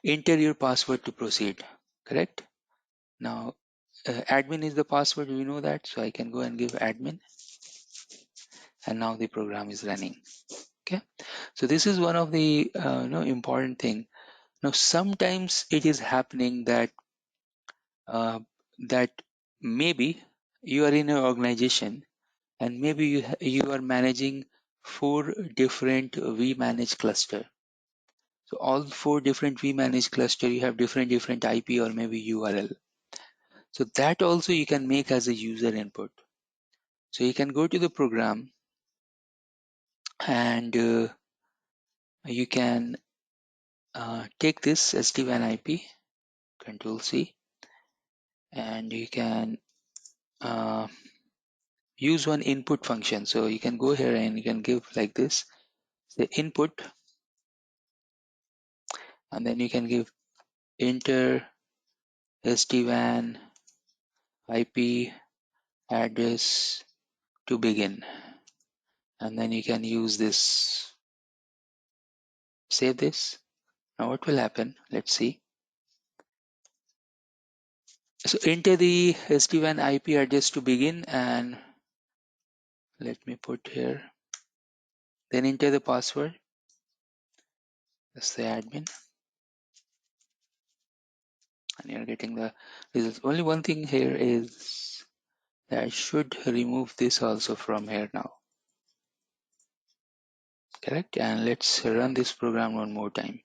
Enter your password to proceed, correct? Now admin is the password, we know that, so I can go and give admin, and now the program is running. Okay, so this is one of the important thing. Now sometimes it is happening that that maybe you are in an organization and maybe you are managing 4 different vManage cluster. So all 4 different vManage cluster, you have different IP or maybe URL. So that also you can make as a user input. So you can go to the program and you can take this SD-WAN IP, Control C, and you can use one input function. So you can go here and you can give like this, the input, and then you can give enter SD-WAN IP address to begin, and then you can use this, save this. Now what will happen? Let's see. So enter the SD-WAN IP address to begin, and let me put here, then enter the password. That's the admin, and you're getting the results. Only one thing here is that I should remove this also from here now. Correct? And let's run this program one more time.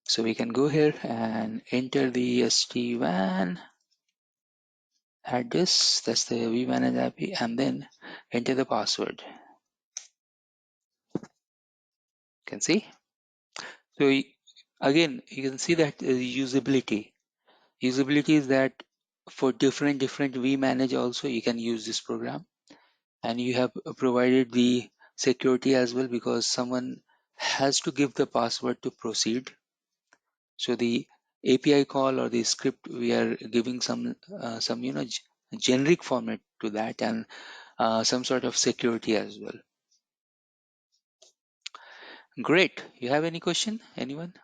So we can go here and enter the SD-WAN address, that's the vManage IP, and then enter the password. You can see. So again, you can see that usability. Usability is that for different vManage also you can use this program, and you have provided the security as well because someone has to give the password to proceed. So the API call or the script, we are giving some generic format to that, and some sort of security as well. Great. You have any question, anyone?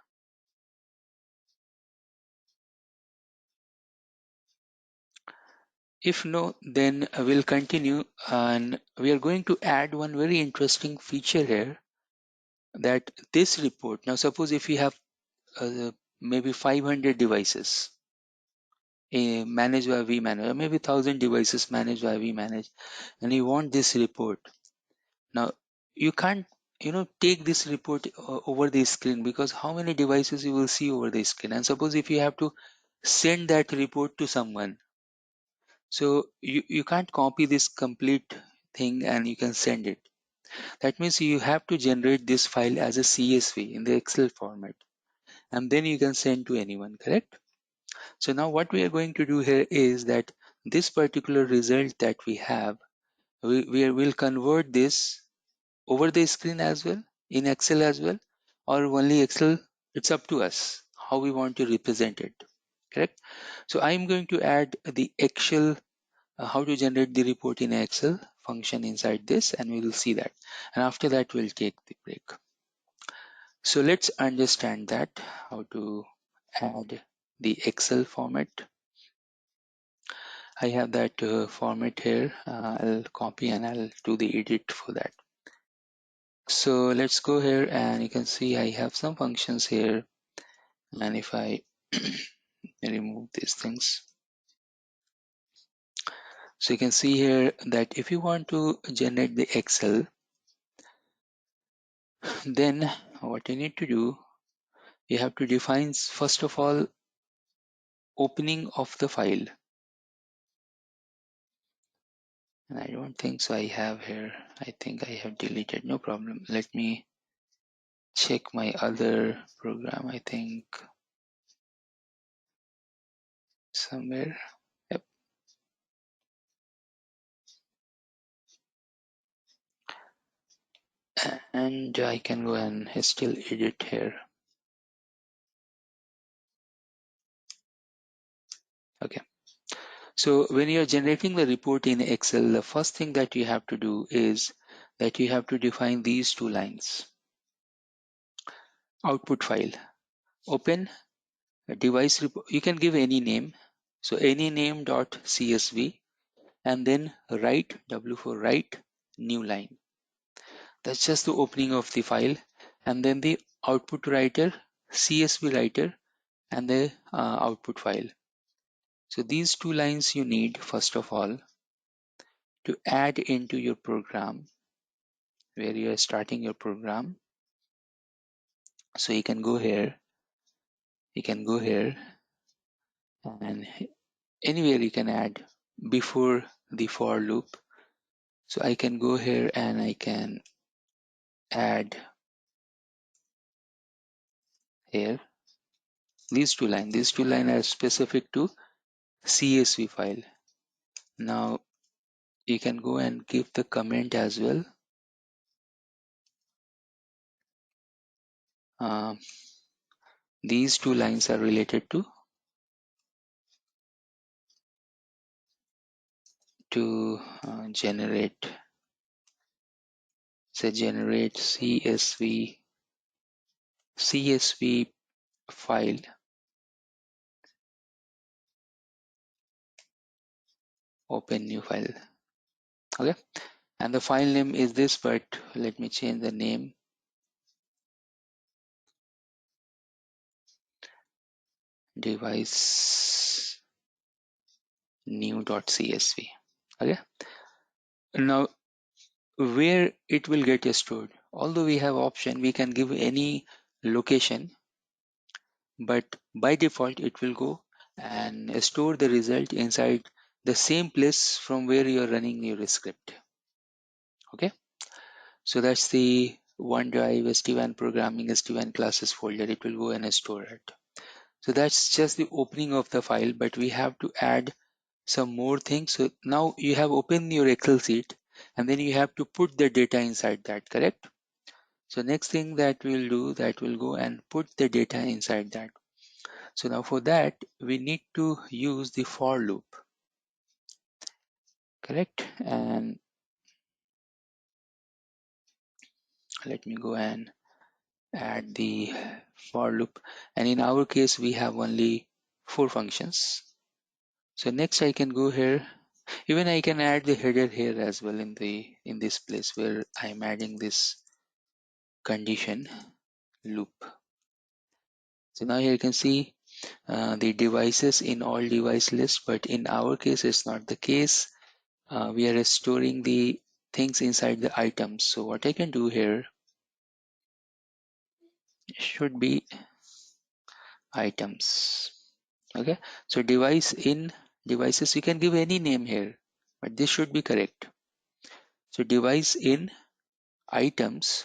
If no, then we'll continue, and we are going to add one very interesting feature here, that this report. Now suppose if you have maybe 500 devices managed by vManage, or maybe 1000 devices managed by vManage, and you want this report. Now you can't take this report over the screen, because how many devices you will see over the screen. And suppose if you have to send that report to someone, so you can't copy this complete thing and you can send it. That means you have to generate this file as a CSV in the Excel format, and then you can send to anyone, correct? So now what we are going to do here is that this particular result that we have, we will convert this over the screen as well, in Excel as well, or only Excel. It's up to us how we want to represent it, correct? So I'm going to add the Excel, how to generate the report in Excel function inside this, and we will see that. And after that, we'll take the break. So let's understand that, how to add the Excel format. I have that format here. I'll copy and I'll do the edit for that. So let's go here, and you can see I have some functions here. And if I remove these things, so you can see here that if you want to generate the Excel, then what you need to do, you have to define first of all opening of the file. And I don't think so I have here. I think I have deleted. No problem. Let me check my other program. I think somewhere. Yep. And I can go and still edit here. Okay. So when you're generating the report in Excel, the first thing that you have to do is that you have to define these 2 lines. Output file, open device you can give any name, so any name dot csv, and then write w for write new line. That's just the opening of the file, and then the output writer, csv writer, and the output file. So these two lines you need first of all to add into your program where you are starting your program. So you can go here, and anywhere you can add before the for loop. So I can go here and I can add here these two lines are specific to CSV file. Now you can go and give the comment as well. These two lines are related to generate, say generate CSV file, open new file. Okay, and the file name is this, but let me change the name. Device new.csv. Okay, now where it will get stored, although we have option we can give any location, but by default it will go and store the result inside the same place from where you are running your script. Okay, so that's the OneDrive SD-WAN programming SD-WAN classes folder. It will go and store it. So that's just the opening of the file, but we have to add some more things. So now you have opened your Excel sheet and then you have to put the data inside that, correct? So next thing that we'll do, that we'll go and put the data inside that. So now for that we need to use the for loop, correct? And let me go and add the for loop, and in our case we have only 4 functions. So next I can go here, even I can add the header here as well in this place where I'm adding this condition loop. So now here you can see the devices in all device list, but in our case it's not the case. We are storing the things inside the items. So what I can do here should be items. Okay, so device in devices, you can give any name here, but this should be correct. So device in items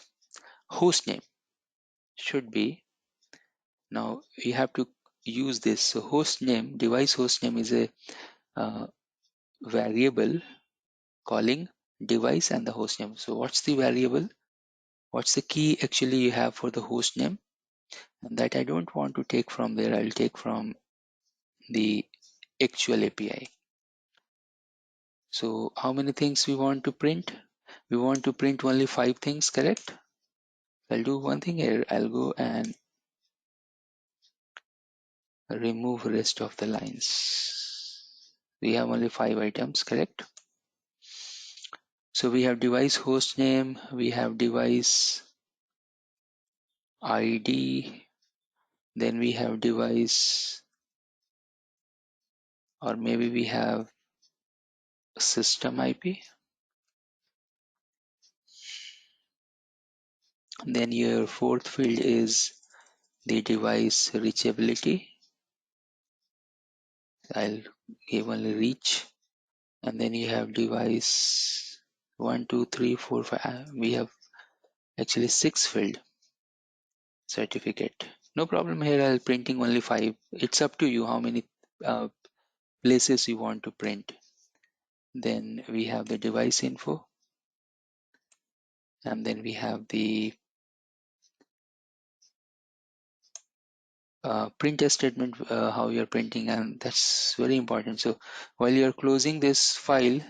host name should be, now you have to use this. So host name, device host name is a variable calling device and the host name. So what's the variable, what's the key actually you have for the host name, and that I don't want to take from there, I'll take from the actual API. So how many things we want to print? We want to print only 5 things, correct? I'll do one thing here, I'll go and remove rest of the lines. We have only 5 items, correct? So we have device host name, we have device ID, then we have device, or maybe we have system IP. Then your 4th field is the device reachability. I'll give only reach. And then you have device 1, 2, 3, 4, 5. We have actually 6 field certificate. No problem here, I'll printing only 5. It's up to you how many places you want to print. Then we have the device info, and then we have the print a statement, how you're printing, and that's very important. So while you're closing this file,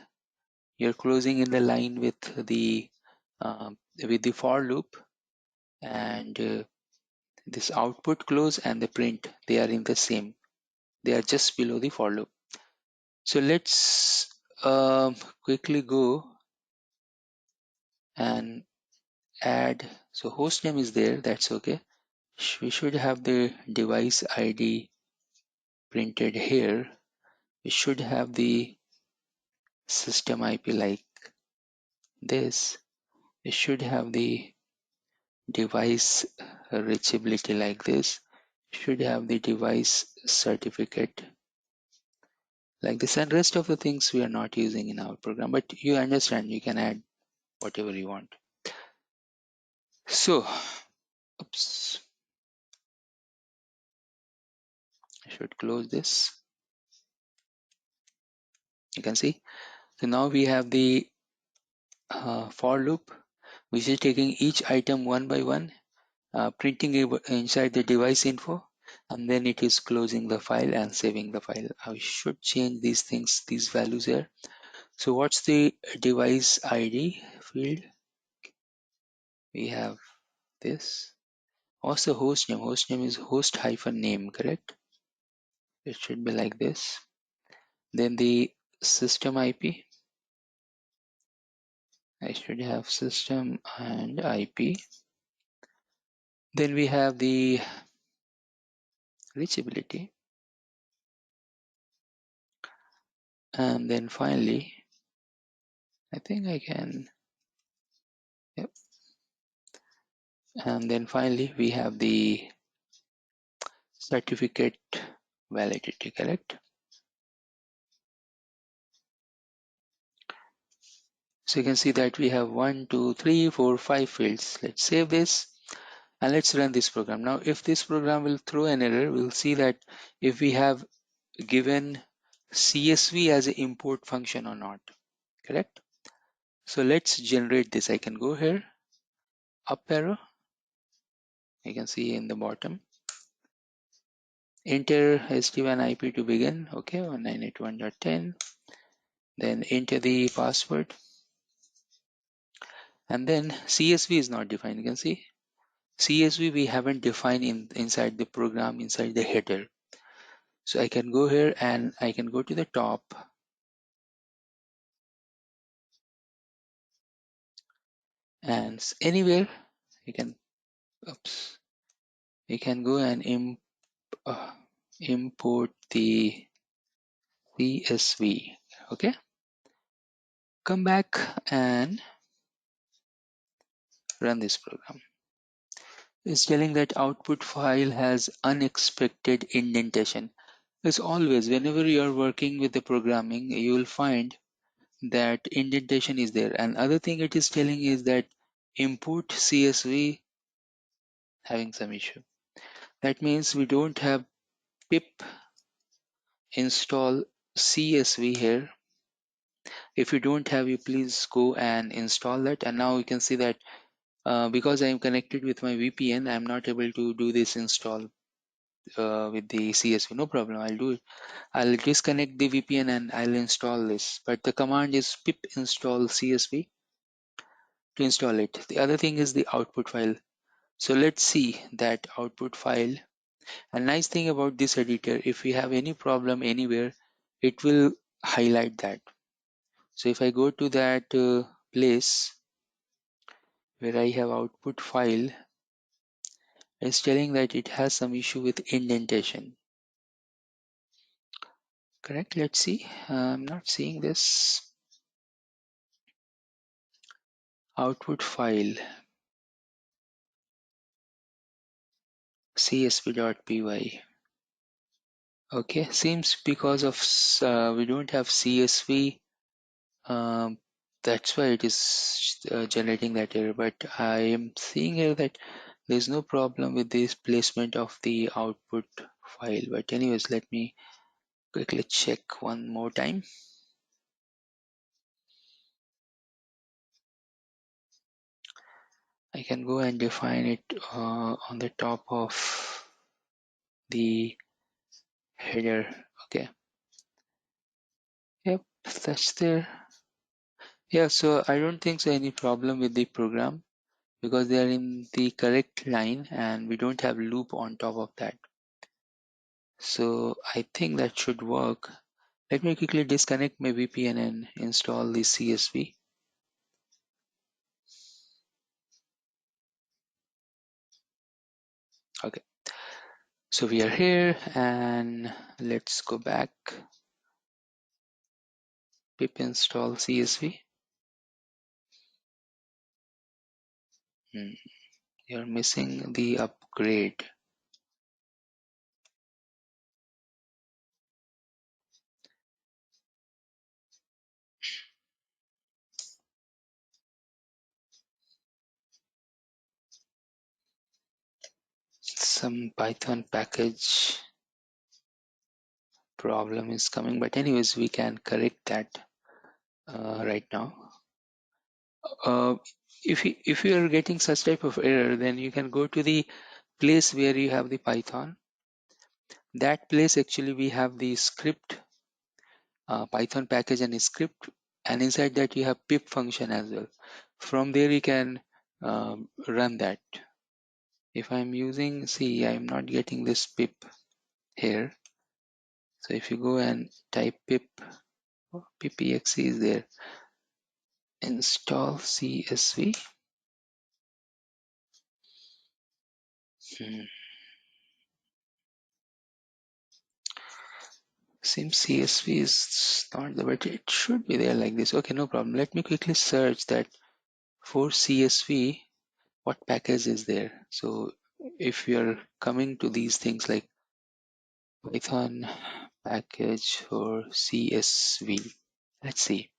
you're closing in the line with the for loop, and This output close and the print, they are in the same. They are just below the for loop. So let's quickly go and add. So host name is there, that's okay. We should have the device ID printed here. We should have the system IP like this. We should have the device reachability like this. Should have the device certificate like this, and rest of the things we are not using in our program, but you understand, you can add whatever you want. So oops, I should close this. You can see, so now we have the for loop which is taking each item one by one, printing it inside the device info, and then it is closing the file and saving the file. I should change these things, these values here. So what's the device ID field? We have this. Also host name. Host name is host hyphen name, correct? It should be like this. Then the system IP. I should have system and IP. Then we have the reachability. And then finally, I think I can, yep. And then finally, we have the certificate validity, correct? So you can see that we have 1, 2, 3, 4, 5 fields. Let's save this and let's run this program. Now, if this program will throw an error, we'll see that if we have given CSV as an import function or not, correct? So let's generate this. I can go here, up arrow. You can see in the bottom. Enter SD-WAN IP to begin. Okay, 192.1.10. Then enter the password. And then CSV is not defined. You can see CSV we haven't defined inside the program, inside the header. So I can go here and I can go to the top and anywhere you can, oops, you can go and import the CSV. Okay, come back and run this program. It's telling that output file has unexpected indentation. As always, whenever you are working with the programming, you will find that indentation is there. And other thing it is telling is that import CSV having some issue. That means we don't have pip install CSV here. If you don't have, you please go and install that. And now you can see that because I am connected with my VPN, I'm not able to do this install with the CSV. No problem, I'll do it. I'll disconnect the VPN and I'll install this. But the command is pip install CSV to install it. The other thing is the output file. So let's see that output file. A nice thing about this editor, if we have any problem anywhere, it will highlight that. So if I go to that place where I have output file, it's telling that it has some issue with indentation. Correct? Let's see. I'm not seeing this output file csv.py. Okay, seems because of we don't have CSV. That's why it is generating that error. But I am seeing here that there's no problem with this placement of the output file. But anyways, let me quickly check one more time. I can go and define it on the top of the header. Okay. Yep, that's there. Yeah, so I don't think so any problem with the program. because they are in the correct line and we don't have loop on top of that. So I think that should work. Let me quickly disconnect my VPN and install the CSV. Okay, so we are here and let's go back. Pip install CSV. You're missing the upgrade. Some Python package problem is coming, but anyways, we can correct that right now. If you are getting such type of error, then you can go to the place where you have the Python. That place actually we have the script, Python package and script, and inside that you have pip function as well. From there you can run that. If I'm using, see, I'm not getting this pip here. So if you go and type pip, pipexe is there. Install CSV. Seems CSV is not the, but it should be there like this. Okay, no problem. Let me quickly search that for CSV, what package is there. So if you are coming to these things like Python package for CSV, let's see.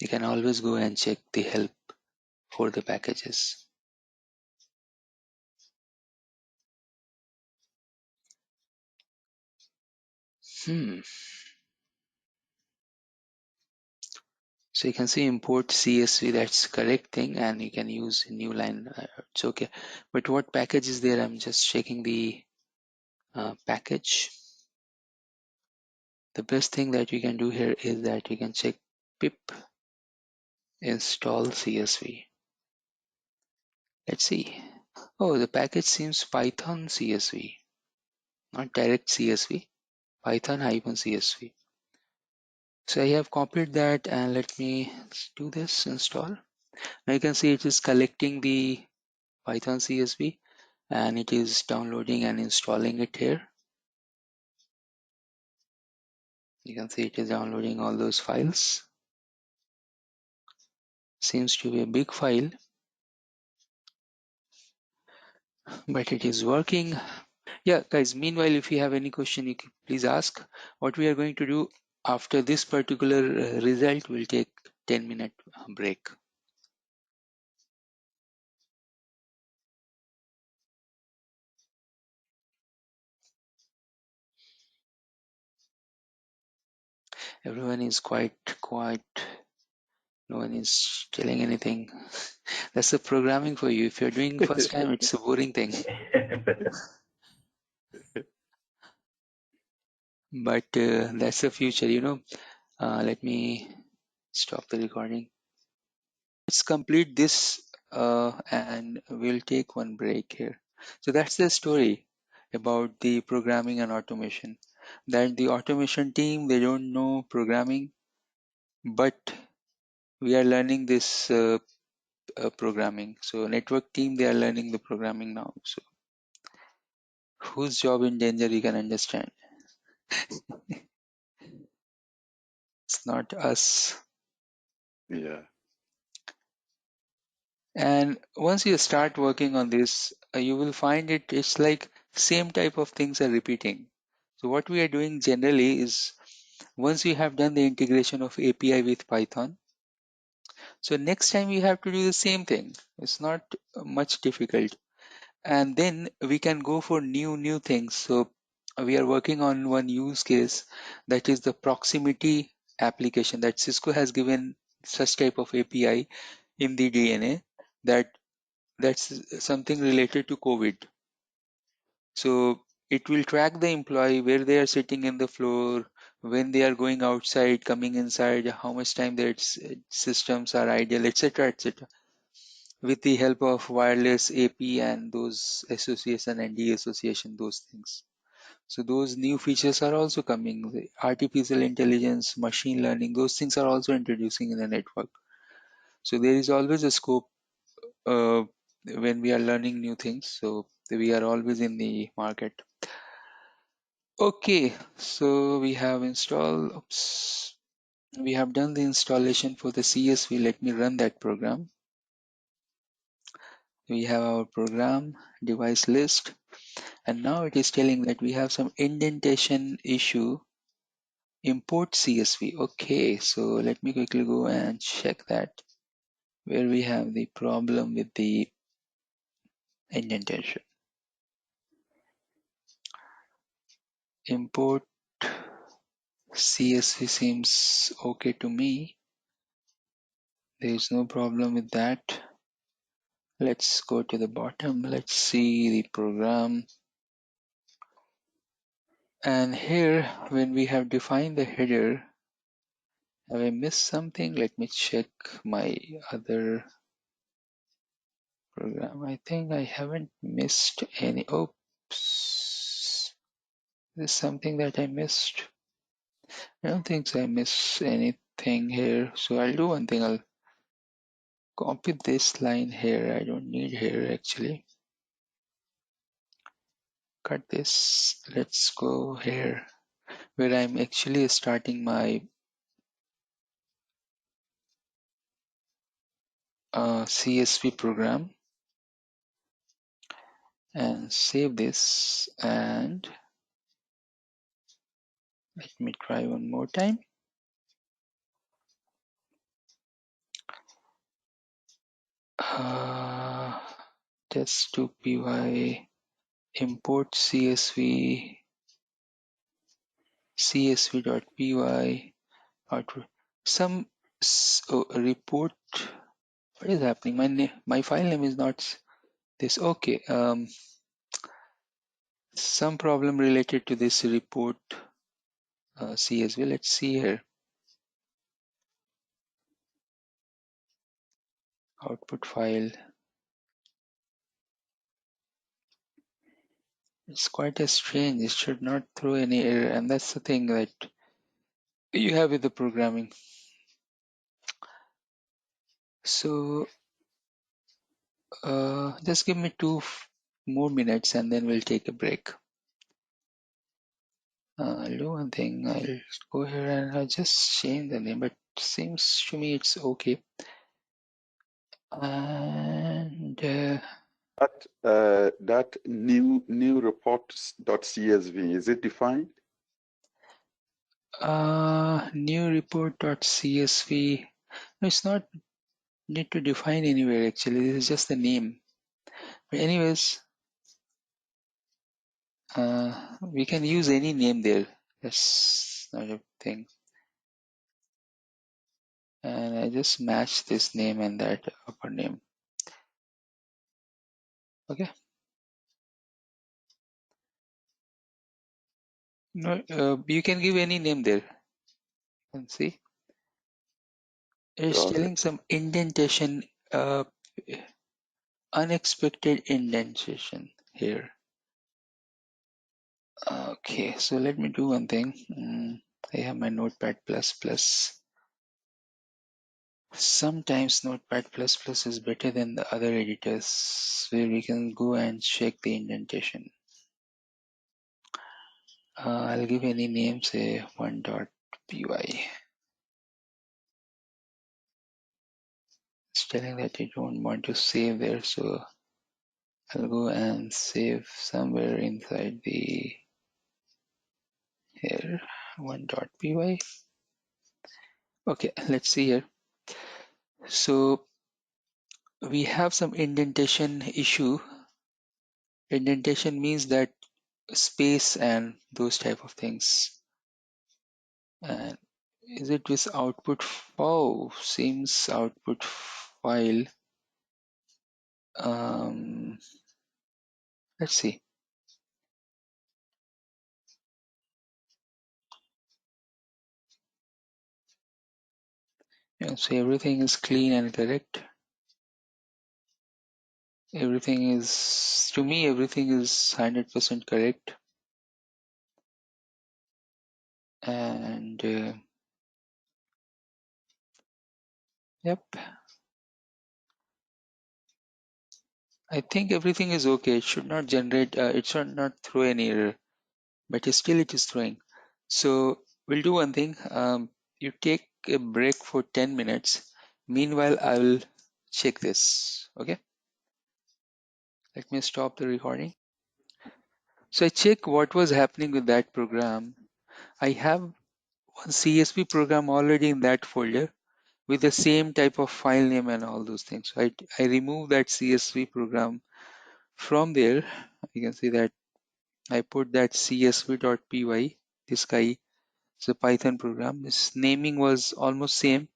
You can always go and check the help for the packages. So you can see import CSV, that's correct thing, and you can use a new line. It's okay. But what package is there? I'm just checking the package. The best thing that you can do here is that you can check pip install CSV. Let's see. Oh, the package seems Python CSV, not direct CSV, Python -CSV. So I have copied that and let me do this install. Now you can see it is collecting the Python CSV and it is downloading and installing it here. You can see it is downloading all those files. Seems to be a big file, but it is working. Yeah, guys, meanwhile, if you have any question, you can please ask. What we are going to do after this particular result, we'll take 10-minute break. Everyone is quite quiet. No one is telling anything. That's the programming for you. If you're doing first time, it's a boring thing. But that's the future, you know. Let me stop the recording. Let's complete this and we'll take one break here. So that's the story about the programming and automation. That the automation team, they don't know programming, but we are learning this programming. So network team, they are learning the programming now. So whose job in danger, you can understand. It's not us. Yeah. And once you start working on this, you will find it's like same type of things are repeating. So what we are doing generally is once you have done the integration of API with Python, so next time you have to do the same thing. It's not much difficult. And then we can go for new things. So we are working on one use case, that is the proximity application that Cisco has given such type of API in the DNA, that's something related to COVID. So it will track the employee where they are sitting in the floor, when they are going outside, coming inside, how much time their systems are idle, etc., etc. With the help of wireless AP and those association and de-association, those things. So those new features are also coming. The artificial intelligence, machine learning, those things are also introducing in the network. So there is always a scope uh, when we are learning new things. So we are always in the market. Okay, so we have installed, oops, we have done the installation for the CSV. Let me run that program. We have our program device list, and now it is telling that we have some indentation issue. Import CSV. Okay, so let me quickly go and check that where we have the problem with the indentation. Import CSV seems okay to me. There is no problem with that. Let's go to the bottom. Let's see the program. And here, when we have defined the header, have I missed something? Let me check my other program. I think I haven't missed any. Oops. There's something that I missed. I don't think so I miss anything here. So I'll do one thing. I'll copy this line here. I don't need here actually. Cut this. Let's go here where I'm actually starting my CSV program, and save this, and let me try one more time. Test to py import CSV csv.py output some report. What is happening? My file name is not this. Okay, some problem related to this report CSV. Let's see here. Output file. It's quite a strange. It should not throw any error, and that's the thing that you have with the programming. So just give me more minutes and then we'll take a break. I'll do one thing. I'll go here and I'll just change the name, but seems to me it's okay. And that new reports.csv, is it defined? new report.csv. No, it's not need to define anywhere actually. This is just the name. But anyways, we can use any name there. That's not a thing. And I just match this name and that upper name. Okay. No, you can give any name there. You can see it's Got telling it. some indentation, unexpected indentation here. Okay, so let me do one thing. I have my Notepad++. Sometimes Notepad++ is better than the other editors where we can go and check the indentation. I'll give any name, say one.py. It's telling that you don't want to save there, so I'll go and save somewhere inside the here one.py. Okay, let's see here. So we have some indentation issue. Indentation means that space and those type of things. And is it with output? Oh, seems output file. Let's see. Yeah, so everything is clean and correct. Everything is, to me, everything is 100% correct. And yep, I think everything is okay. It should not generate, it should not throw any error, but still it is throwing. So we'll do one thing. You take a break for 10 minutes. Meanwhile, I will check this. Okay, let me stop the recording. So I check what was happening with that program. I have one CSV program already in that folder with the same type of file name and all those things. So I remove that CSV program from there. You can see that I put that csv.py. This guy is a Python program. This naming was almost same,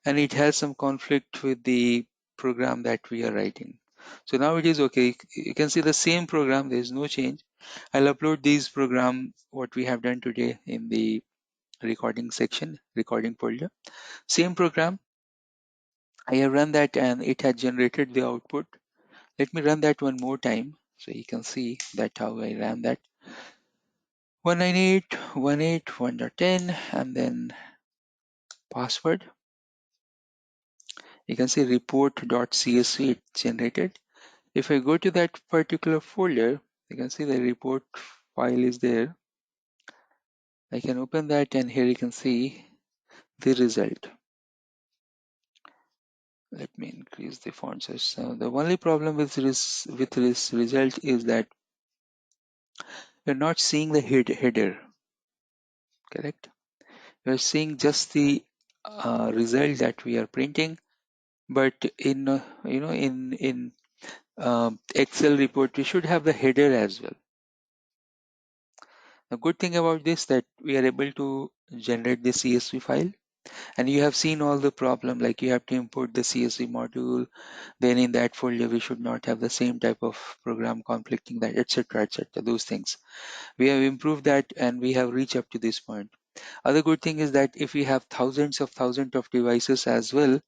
and it has some conflict with the program that we are writing. So now it is okay. You can see the same program. There is no change. I'll upload these program what we have done today in the recording section, recording folder. Same program. I have run that and it has generated the output. Let me run that one more time so you can see that how I ran that. 198.168.1.10 and then password. You can see report.csv it generated. If I go to that particular folder, you can see the report file is there. I can open that and here you can see the result. Let me increase the font size. So the only problem with this result is that you're not seeing the header, correct? You're seeing just the result that we are printing, but in Excel report we should have the header as well. The good thing about this that we are able to generate the CSV file, and you have seen all the problem, like you have to import the CSV module, then in that folder we should not have the same type of program conflicting that, etc., etc., those things. We have improved that and we have reached up to this point. Other good thing is that if we have thousands of devices as well,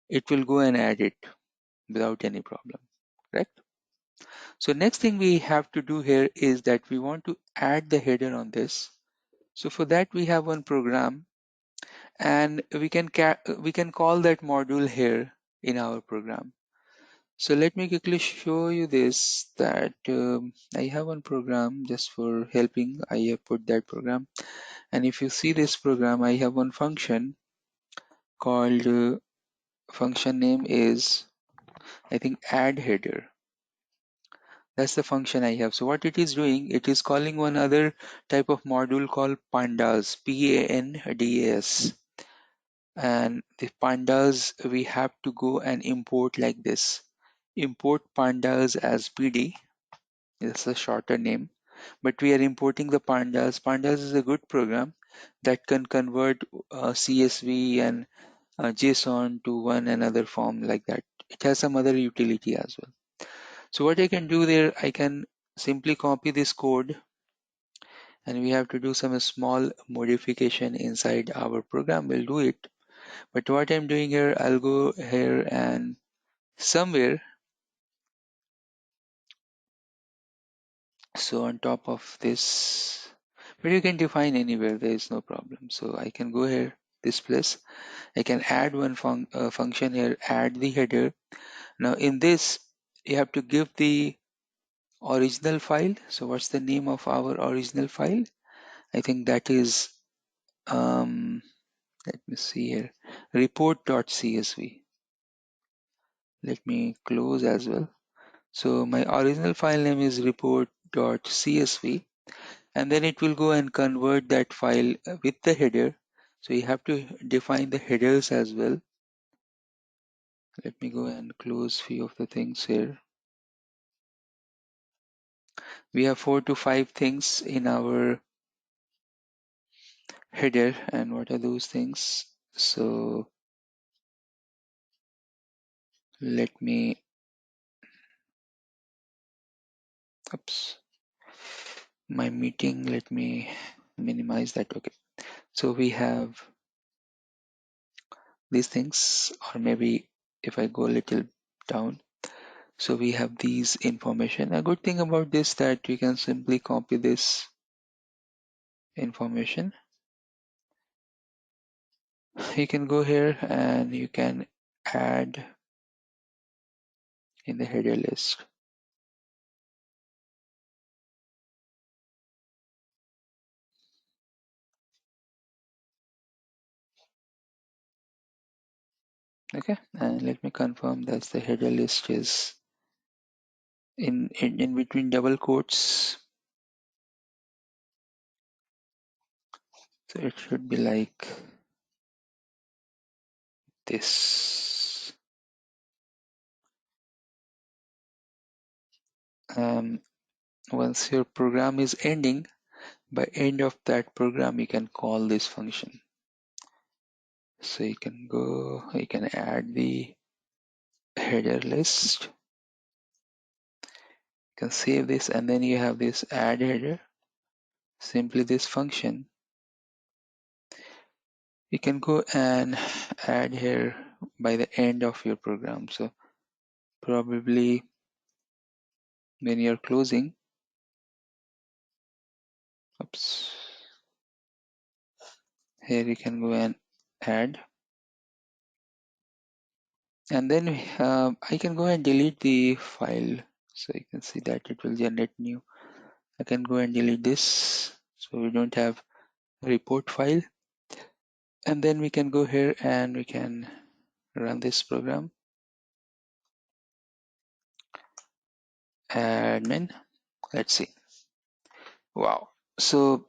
it will go and add it without any problem, correct? So next thing we have to do here is that we want to add the header on this. So for that we have one program, and we can call that module here in our program. So let me quickly show you this, that I have one program just for helping. I have put that program, and if you see this program, I have one function called function name is, I think, add header. That's the function I have. So what it is doing, it is calling one other type of module called pandas, pandas. And the pandas we have to go and import like this. Import pandas as PD. It's a shorter name, but we are importing the pandas. Pandas is a good program that can convert CSV and JSON to one another form like that. It has some other utility as well. So what I can do there, I can simply copy this code, and we have to do some small modification inside our program. We'll do it. But what I'm doing here, I'll go here and somewhere, so on top of this, but you can define anywhere, there is no problem. So I can go here, this place, I can add one function here, add the header. Now in this, you have to give the original file. So what's the name of our original file? I think that is, let me see here, report.csv. Let me close as well. So my original file name is report.csv, and then it will go and convert that file with the header. So you have to define the headers as well. Let me go and close few of the things here. We have 4 to 5 things in our header, and what are those things? So let me, oops, my meeting, let me minimize that. Okay, so we have these things, or maybe if I go a little down, so we have these information. A good thing about this that you can simply copy this information. You can go here and you can add in the header list. Okay, and let me confirm that the header list is in between double quotes. So it should be like this. Once your program is ending, by end of that program, you can call this function. So you can add the header list. You can save this, and then you have this add header. Simply this function. You can go and add here by the end of your program. So probably when you're closing, oops, here you can go and add. And then I can go and delete the file. So you can see that it will generate new. I can go and delete this. So we don't have a report file. And then we can go here and we can run this program. Admin. Let's see. Wow. So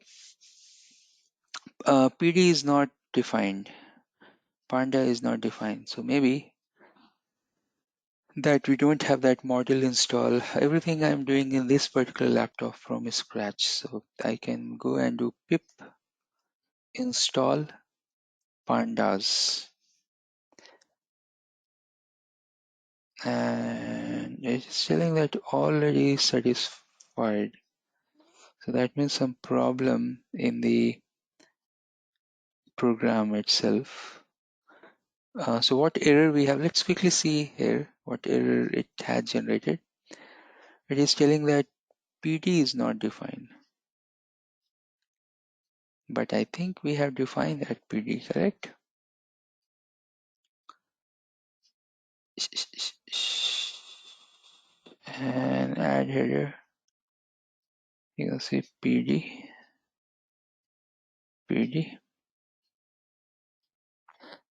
PD is not defined. Panda is not defined. So maybe that we don't have that module install. Everything I'm doing in this particular laptop from scratch. So I can go and do pip install pandas. And it's telling that already satisfied. So that means some problem in the program itself. So what error we have? Let's quickly see here what error it has generated. It is telling that PD is not defined. But I think we have defined that PD, correct? And add header. You can see PD.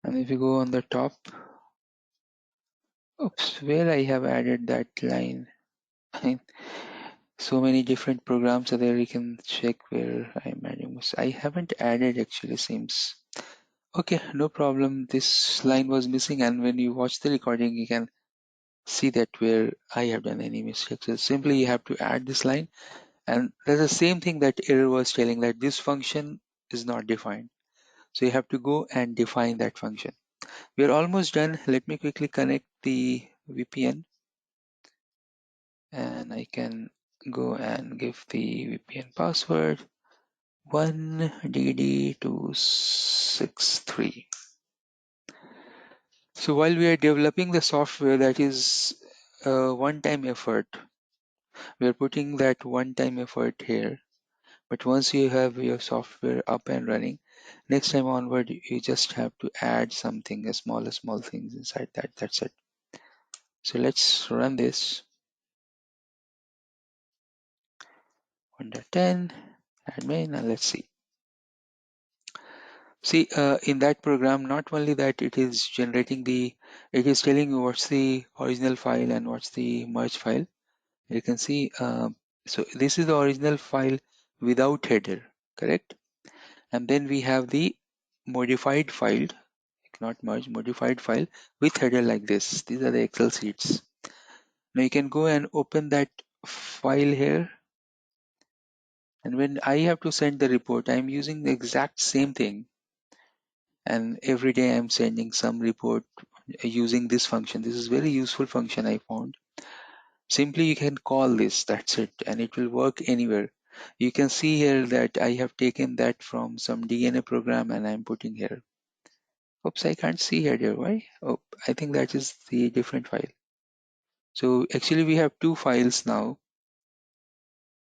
And if you go on the top, oops, where I have added that line. So many different programs are there. You can check where I'm adding. I haven't added actually, seems. Okay, no problem. This line was missing, and when you watch the recording, you can see that where I have done any mistakes. So simply you have to add this line, and that's the same thing that error was telling, that this function is not defined. So you have to go and define that function. We are almost done. Let me quickly connect the VPN, and I can go and give the VPN password 1DD263. So while we are developing the software, that is a one-time effort. We are putting that one-time effort here. But once you have your software up and running, next time onward, you just have to add something, a small things inside that. That's it. So let's run this. 1.10 admin, and let's see. See, in that program, not only that it is generating it is telling you what's the original file and what's the merge file. You can see, so this is the original file without header, correct? And then we have the modified file, not merge, modified file with header like this. These are the Excel sheets. Now you can go and open that file here. And when I have to send the report, I'm using the exact same thing. And every day I'm sending some report using this function. This is very useful function I found. Simply you can call this, that's it, and it will work anywhere. You can see here that I have taken that from some DNA program and I'm putting here. Oops, I can't see header. Why? Oh, I think that is the different file. So actually we have two files now.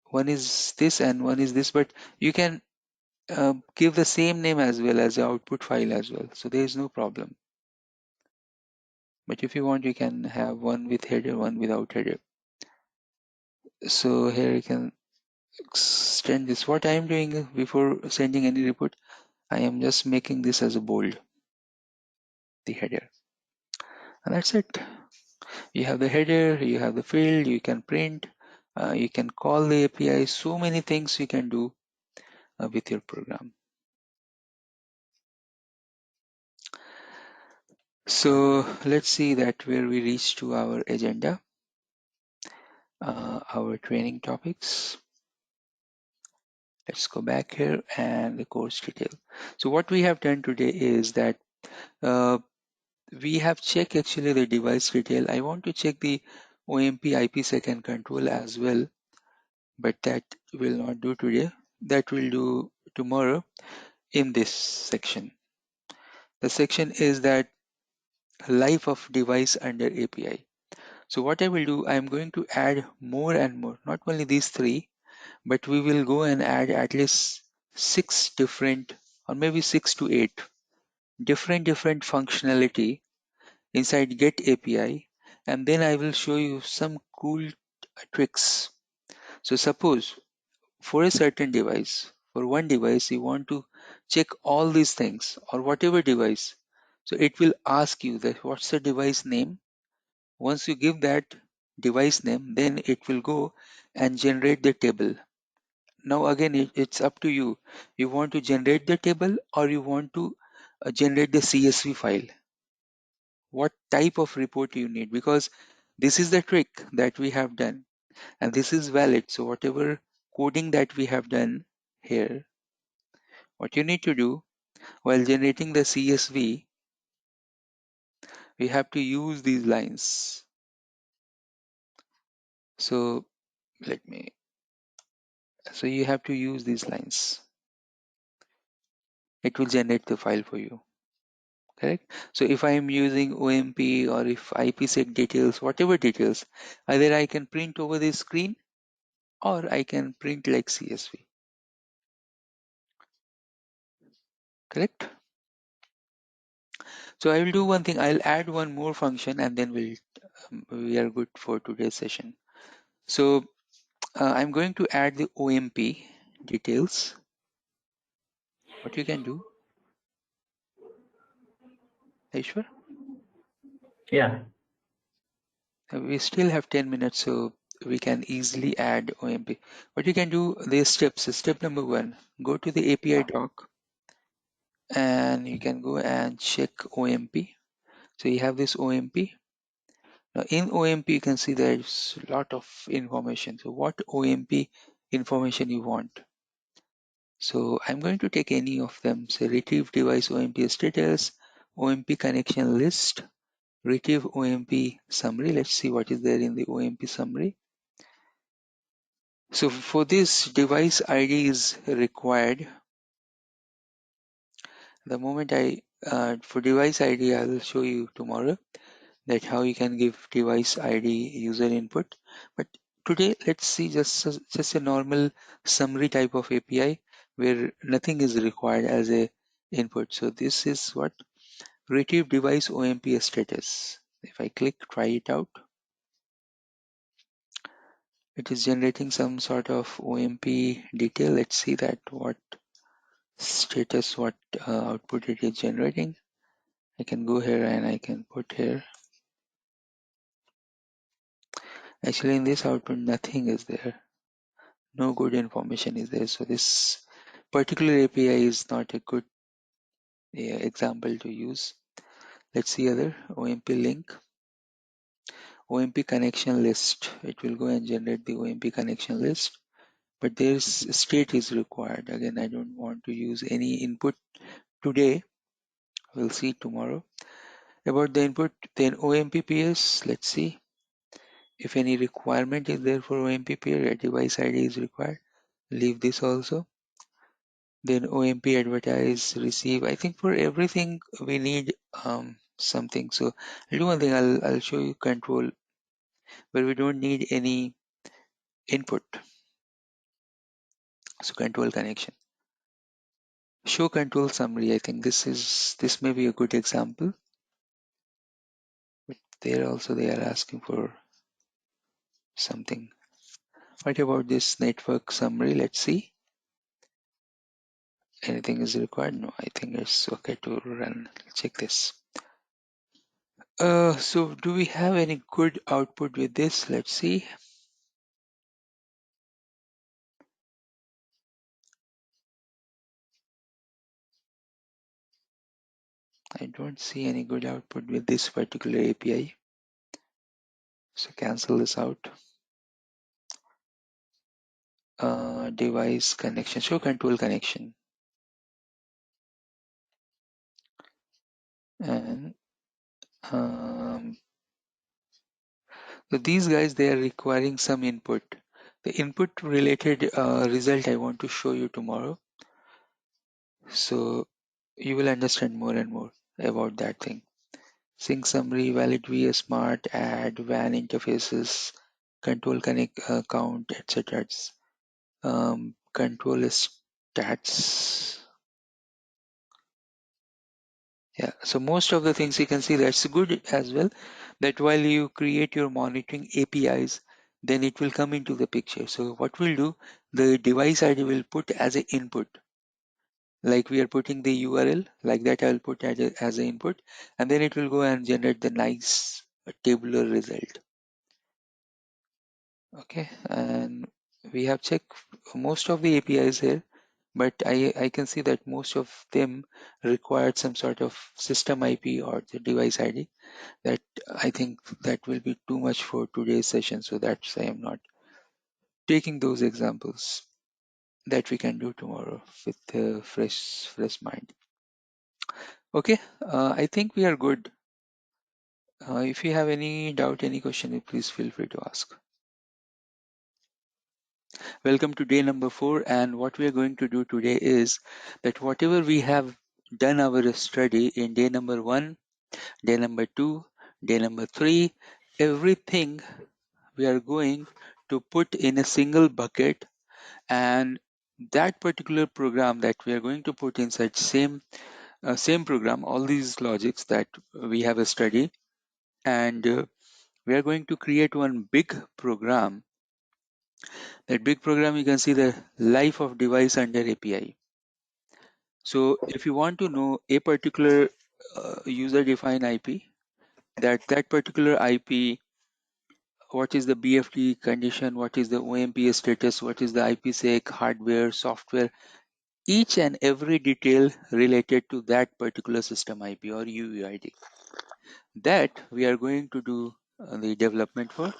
One is this and one is this, but you can give the same name as well as the output file as well. So there is no problem. But if you want, you can have one with header, one without header. So here you can extend this. What I am doing before sending any report, I am just making this as a bold, the header. And that's it. You have the header, you have the field, you can print, you can call the API, so many things you can do with your program. So let's see that where we reach to our agenda, our training topics. Let's go back here and the course detail. So what we have done today is that uh, we have checked actually the device detail. I want to check the OMP IPsec and control as well, but that will not do today. That will do tomorrow in this section. The section is that life of device under API. So what I will do, I am going to add more and more, not only these three, but we will go and add at least 6 different or maybe 6 to 8 different functionality inside Get API, and then I will show you some cool tricks. So suppose for a certain device, for one device, you want to check all these things or whatever device. So it will ask you that what's the device name. Once you give that device name, then it will go and generate the table. Now again, it's up to you. You want to generate the table or you want to generate the CSV file. What type of report you need, because this is the trick that we have done and this is valid. So whatever coding that we have done here, what you need to do while generating the CSV, we have to use these lines. So let me, so you have to use these lines. It will generate the file for you. Correct. So if I am using OMP or if IPsec details, whatever details, either I can print over the screen or I can print like CSV. Correct. So I will do one thing. I'll add one more function and then we are good for today's session. So I'm going to add the OMP details. What you can do, Aishwar? Yeah. We still have 10 minutes, so we can easily add OMP. What you can do, the steps. Step number 1, go to the API doc and you can go and check OMP. So you have this OMP. Now in OMP, you can see there's a lot of information. So what OMP information you want? So I'm going to take any of them. Say retrieve device OMP status, OMP connection list, retrieve OMP summary. Let's see what is there in the OMP summary. So for this, device ID is required. The moment for device ID, I will show you tomorrow that how you can give device ID user input. But today, let's see just a normal summary type of API where nothing is required as a input. So this is what retrieve device OMP status. If I click, try it out. It is generating some sort of OMP detail. Let's see that what status, what output it is generating. I can go here and I can put here. Actually, in this output, nothing is there. No good information is there. So this particular API is not a good example to use. Let's see other OMP link, OMP connection list. It will go and generate the OMP connection list, but there's state is required. Again, I don't want to use any input today. We'll see tomorrow about the input. Then OMP PS. Let's see if any requirement is there for OMP PS. A device ID is required. Leave this also. Then OMP, advertise, receive. I think for everything we need something. So I'll do one thing. I'll show you control where we don't need any input. So control connection. Show control summary. I think this may be a good example. But there also they are asking for something. What about this network summary? Let's see. Anything is required? No, I think it's okay to run. Check this. So do we have any good output with this? Let's see. I don't see any good output with this particular API. So cancel this out. Device connection, show control connection. And so these guys, they are requiring some input. The input related result I want to show you tomorrow. So you will understand more and more about that thing. Sync summary, valid VS Smart, add WAN interfaces, control connect count, etc. Control stats. Yeah, so most of the things you can see that's good as well. That while you create your monitoring APIs, then it will come into the picture. So what we'll do, the device ID will put as an input. Like we are putting the URL, like that I'll put as an input, and then it will go and generate the nice tabular result. Okay, and we have checked most of the APIs here, but I can see that most of them required some sort of system IP or the device ID. That I think that will be too much for today's session, so that's I am not taking those examples. That we can do tomorrow with a fresh mind. Okay, I think we are good. If you have any doubt, any question, please feel free to ask. Welcome to day number 4, and what we are going to do today is that whatever we have done our study in day number 1, day number 2, day number 3, everything we are going to put in a single bucket, and that particular program that we are going to put inside same program, all these logics that we have studied, and we are going to create one big program. That big program, you can see the life of device under API. So if you want to know a particular user defined IP, that particular IP, what is the BFD condition, what is the OMP status, what is the IPsec, hardware, software, each and every detail related to that particular system IP or UUID. That we are going to do the development for,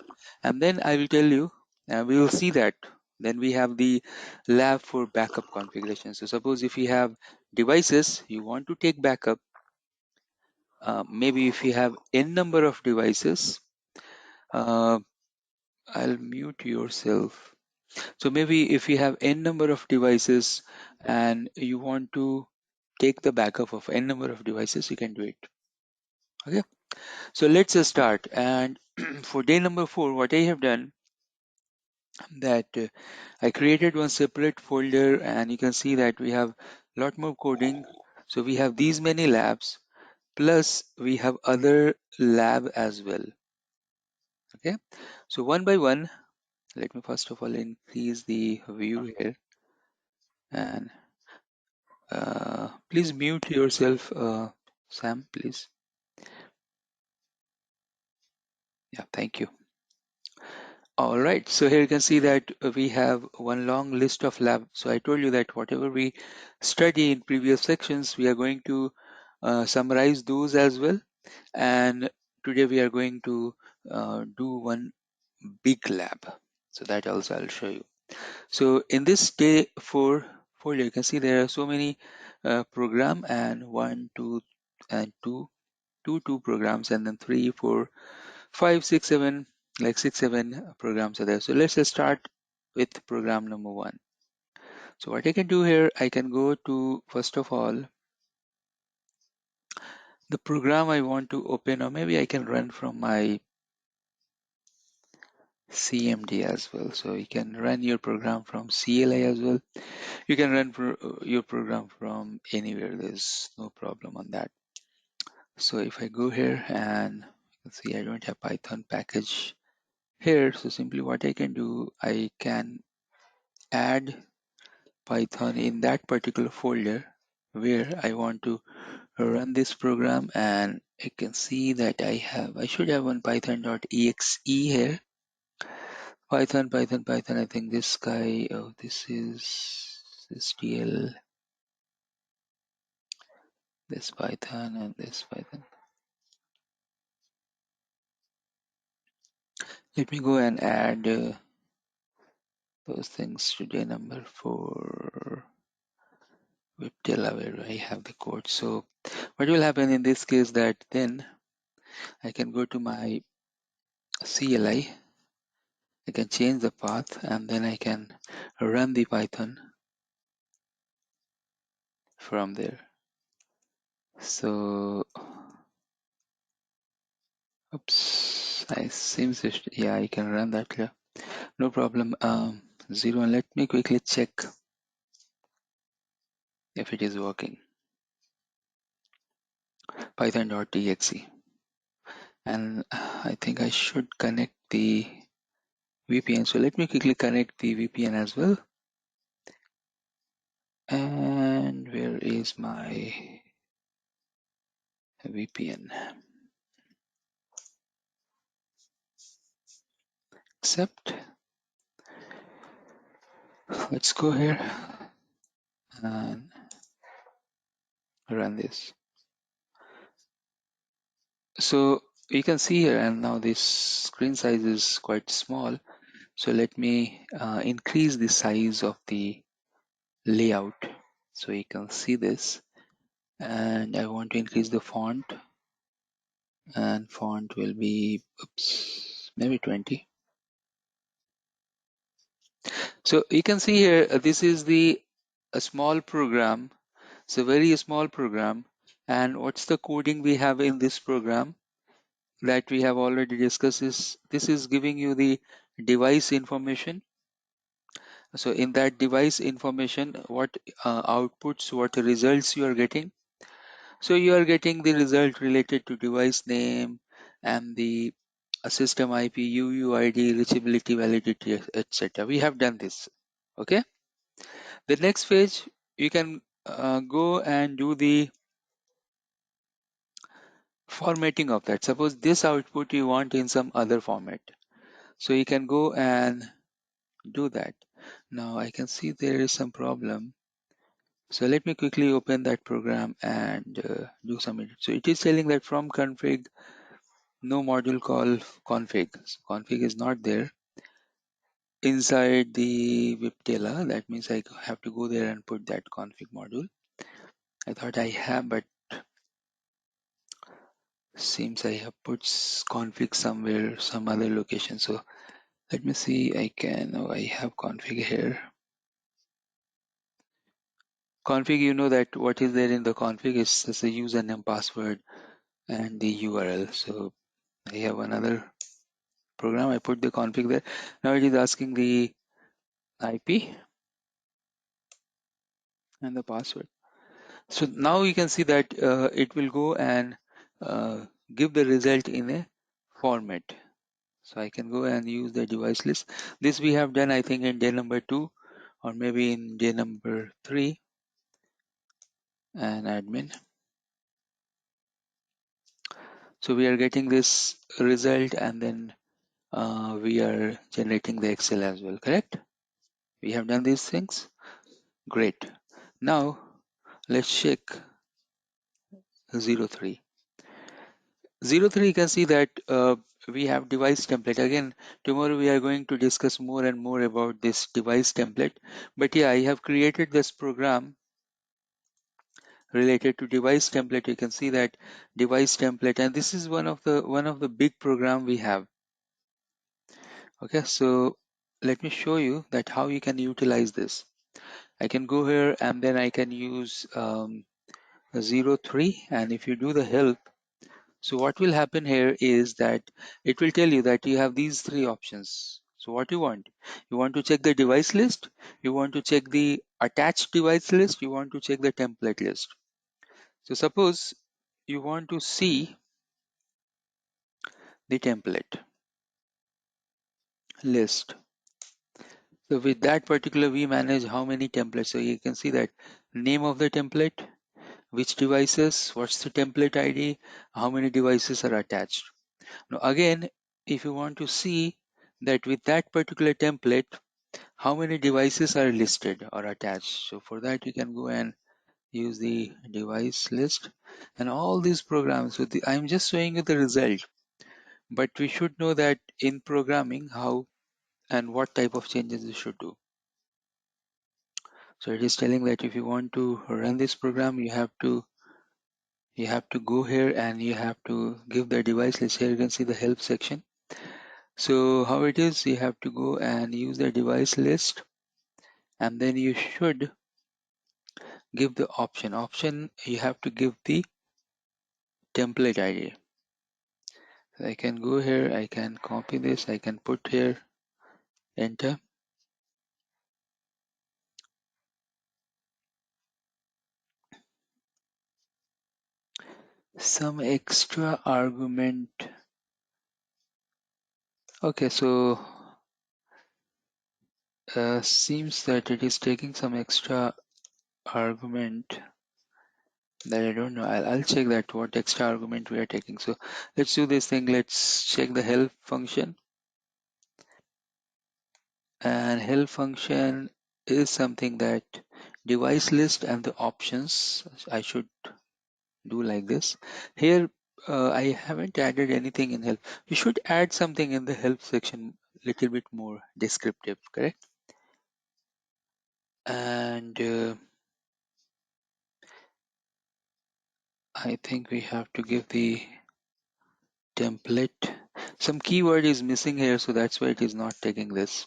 and then I will tell you, we will see that. Then we have the lab for backup configuration. So suppose if you have devices, you want to take backup, maybe if you have n number of devices, I'll mute yourself. So maybe if you have n number of devices and you want to take the backup of n number of devices, you can do it. Okay, so let's start. And for day number 4, what I have done, that I created one separate folder, and you can see that we have a lot more coding. So we have these many labs, plus we have other lab as well. Okay, so one by one, let me first of all increase the view here, and please mute yourself, Sam, please. Yeah, thank you. All right, so here you can see that we have one long list of labs. So I told you that whatever we study in previous sections, we are going to summarize those as well. And today we are going to do one big lab. So that also I'll show you. So in this day 4 folder, you can see there are so many program, and 1, 2, and 2 programs, and then 3, 4, 5, 6, 7, like 6, 7 programs are there. So let's just start with program number 1. So what I can do here, I can go to, first of all, the program I want to open, or maybe I can run from my CMD as well. So you can run your program from CLI as well. You can run your program from anywhere. There's no problem on that. So if I go here and you can see I don't have Python package here. So simply what I can do, I can add Python in that particular folder where I want to run this program, and I can see that I should have one python.exe here. Python. I think this guy, oh, this is STL, this Python and this Python. Let me go and add those things to day number for Viptela where I have the code. So what will happen in this case that then I can go to my CLI, I can change the path, and then I can run the Python from there. So, oops, I seems yeah, I can run that here. No problem. 0, and let me quickly check if it is working. Python.exe, and I think I should connect the VPN. So let me quickly connect the VPN as well. And where is my VPN? Accept. Let's go here and run this. So you can see here, and now this screen size is quite small. So let me increase the size of the layout so you can see this. And I want to increase the font, and font will be, oops, maybe 20. So you can see here, this is a small program. It's a very small program. And what's the coding we have in this program that we have already discussed is this is giving you the device information. So in that device information, what outputs, what results you are getting. So you are getting the result related to device name and the system IP, UUID, reachability, validity, etc. We have done this. Okay. The next page, you can go and do the formatting of that. Suppose this output you want in some other format. So you can go and do that. Now I can see there is some problem. So let me quickly open that program and do some edit. So it is telling that from config, no module call config. So config is not there inside the Viptela. That means I have to go there and put that config module. I thought I have, but seems I have put config somewhere, some other location. So let me see. I have config here. Config, you know that what is there in the config is just a username, password, and the URL. So I have another program. I put the config there. Now it is asking the IP and the password. So now you can see that it will go and give the result in a format. So I can go and use the device list. This we have done, I think, in day number 2 or maybe in day number 3, and admin. So we are getting this result, and then we are generating the Excel as well, correct? We have done these things. Great. Now let's check 03. 03, you can see that we have device template. Again, tomorrow we are going to discuss more and more about this device template. But yeah, I have created this program related to device template. You can see that device template, and this is one of the big program we have. Okay, so let me show you that how you can utilize this. I can go here and then I can use 03, and if you do the help, so what will happen here is that it will tell you that you have these three options. So what you want to check the device list, you want to check the attached device list, you want to check the template list. So suppose you want to see the template list. So with that particular vManage, how many templates? So you can see that name of the template, which devices, what's the template ID, how many devices are attached. Now again, if you want to see that with that particular template, how many devices are listed or attached. So for that you can go and use the device list and all these programs. So I'm just showing you the result, but we should know that in programming how and what type of changes you should do. So it is telling that if you want to run this program, you have to go here and you have to give the device list. Here you can see the help section. So how it is, you have to go and use the device list, and then you should give the option you have to give the template ID. So I can go here, I can copy this, I can put here, enter. Some extra argument. Okay, so seems that it is taking some extra argument that I don't know. I'll check that what extra argument we are taking. So let's do this thing. Let's check the help function. And help function is something that device list and the options I should do like this. Here I haven't added anything in help. You should add something in the help section, little bit more descriptive, correct? And I think we have to give the template. Some keyword is missing here, so that's why it is not taking this.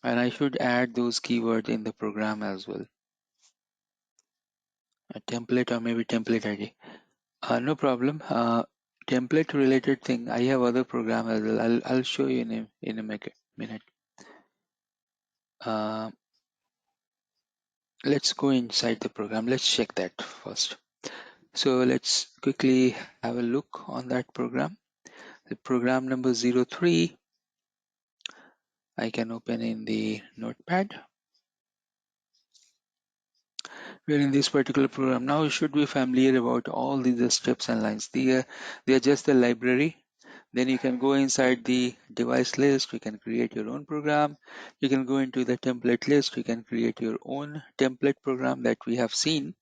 And I should add those keywords in the program as well. A template or maybe template ID. No problem. Template related thing. I have other program as well. I'll show you in a minute. Let's go inside the program. Let's check that first. So let's quickly have a look on that program. The program number 03. I can open in the notepad. We're in this particular program. Now you should be familiar about all these steps and lines. They are just the library. Then you can go inside the device list. You can create your own program. You can go into the template list. You can create your own template program that we have seen.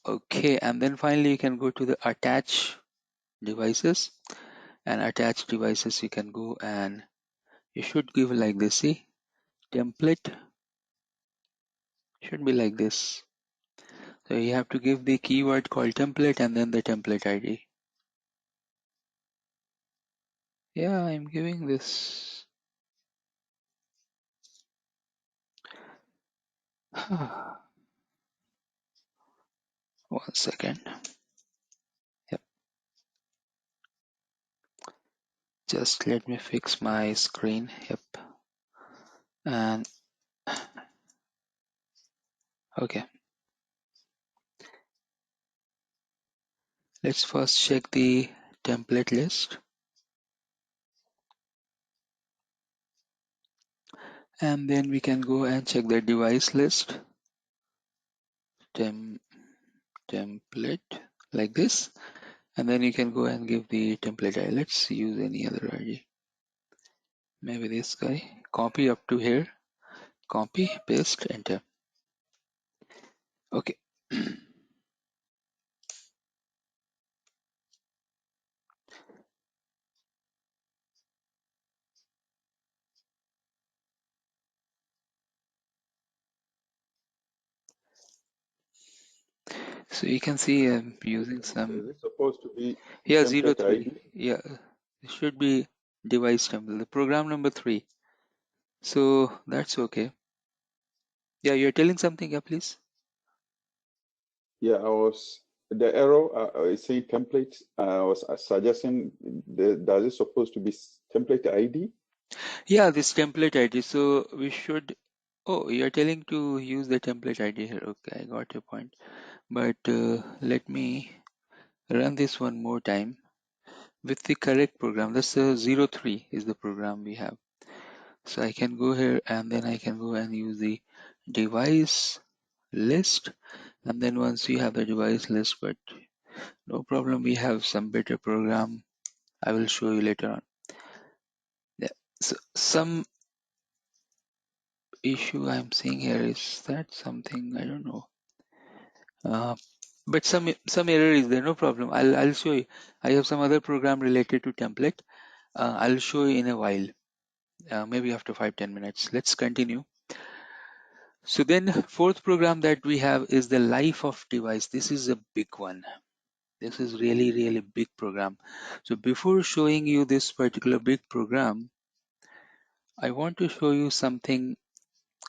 Okay, and then finally you can go to the attach devices, and attach devices you can go and you should give like this. See, template should be like this. So you have to give the keyword called template and then the template ID. Yeah, I'm giving this. One second. Yep. Just let me fix my screen. Yep. And okay. Let's first check the template list. And then we can go and check the device list. Template like this. And then you can go and give the template ID. Let's use any other ID. Maybe this guy. Copy up to here. Copy, paste, enter. Okay. So you can see I'm using some. Is it supposed to be Yeah, template 03. ID? Yeah, it should be device template. The program number 3. So that's okay. Yeah, you're telling something, yeah, please. Yeah, the error is saying template. I was suggesting, does it supposed to be template ID? Yeah, this template ID. So we should, oh, you're telling to use the template ID here. Okay, I got your point. But let me run this one more time with the correct program. That's 03 is the program we have. So I can go here and then I can go and use the device list. And then once you have the device list, but no problem, we have some better program. I will show you later on. Yeah. So some issue I'm seeing here is that something I don't know. But some error is there, no problem. I'll show you. I have some other program related to template. I'll show you in a while. Maybe after 5-10 minutes. Let's continue. So then fourth program that we have is the life of device. This is a big one. This is really big program. So before showing you this particular big program, I want to show you something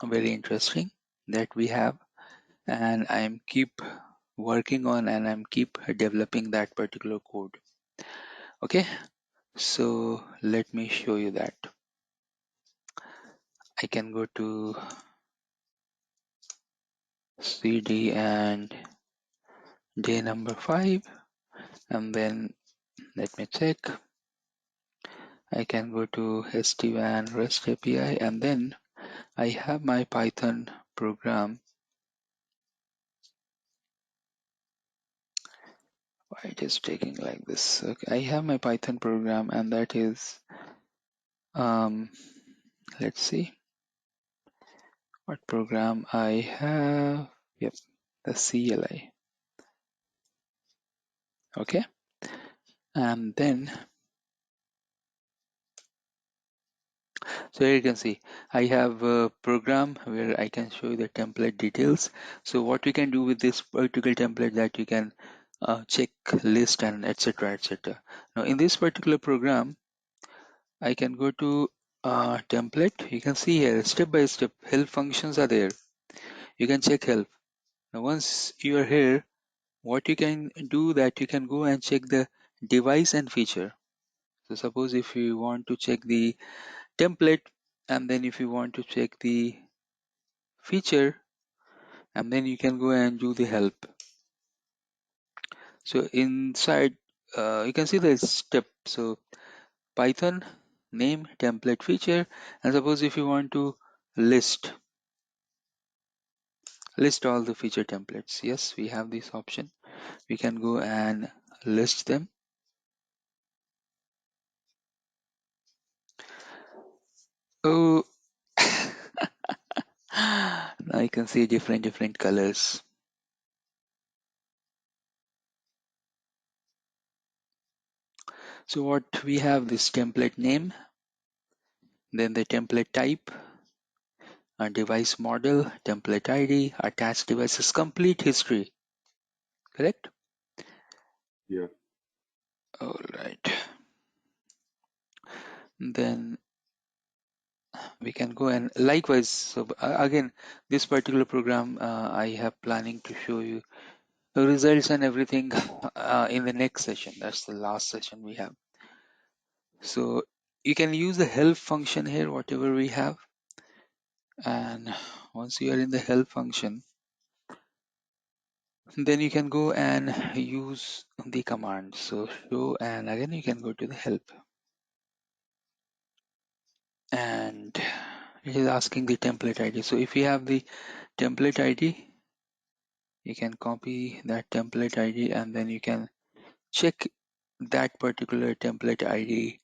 very interesting that we have, and I'm keep working on and I'm keep developing that particular code. Okay, so let me show you that. I can go to CD and day number 5, and then let me check. I can go to SD-WAN REST API, and then I have my Python program. Why it is taking like this? Okay, I have my Python program, and that is let's see what program I have. Yep, the CLI. Okay, and then so here you can see I have a program where I can show you the template details. So what you can do with this particular template, that you can check list and etc. etc. Now in this particular program, I can go to template. You can see here step by step help functions are there. You can check help. Now once you are here, what you can do, that you can go and check the device and feature. So suppose if you want to check the template, and then if you want to check the feature, and then you can go and do the help. So inside you can see the step. So Python name template feature, and suppose if you want to list all the feature templates, yes, we have this option. We can go and list them. Oh, now you can see different colors. So what we have, this template name, then the template type, a device model, template ID, attached devices, complete history, correct? Yeah. All right. Then we can go and likewise. So again, this particular program I have planning to show you the results and everything in the next session. That's the last session we have. So you can use the help function here, whatever we have. And once you are in the help function, then you can go and use the command. So show, and again you can go to the help, and it is asking the template ID. So if you have the template ID, you can copy that template ID, and then you can check that particular template ID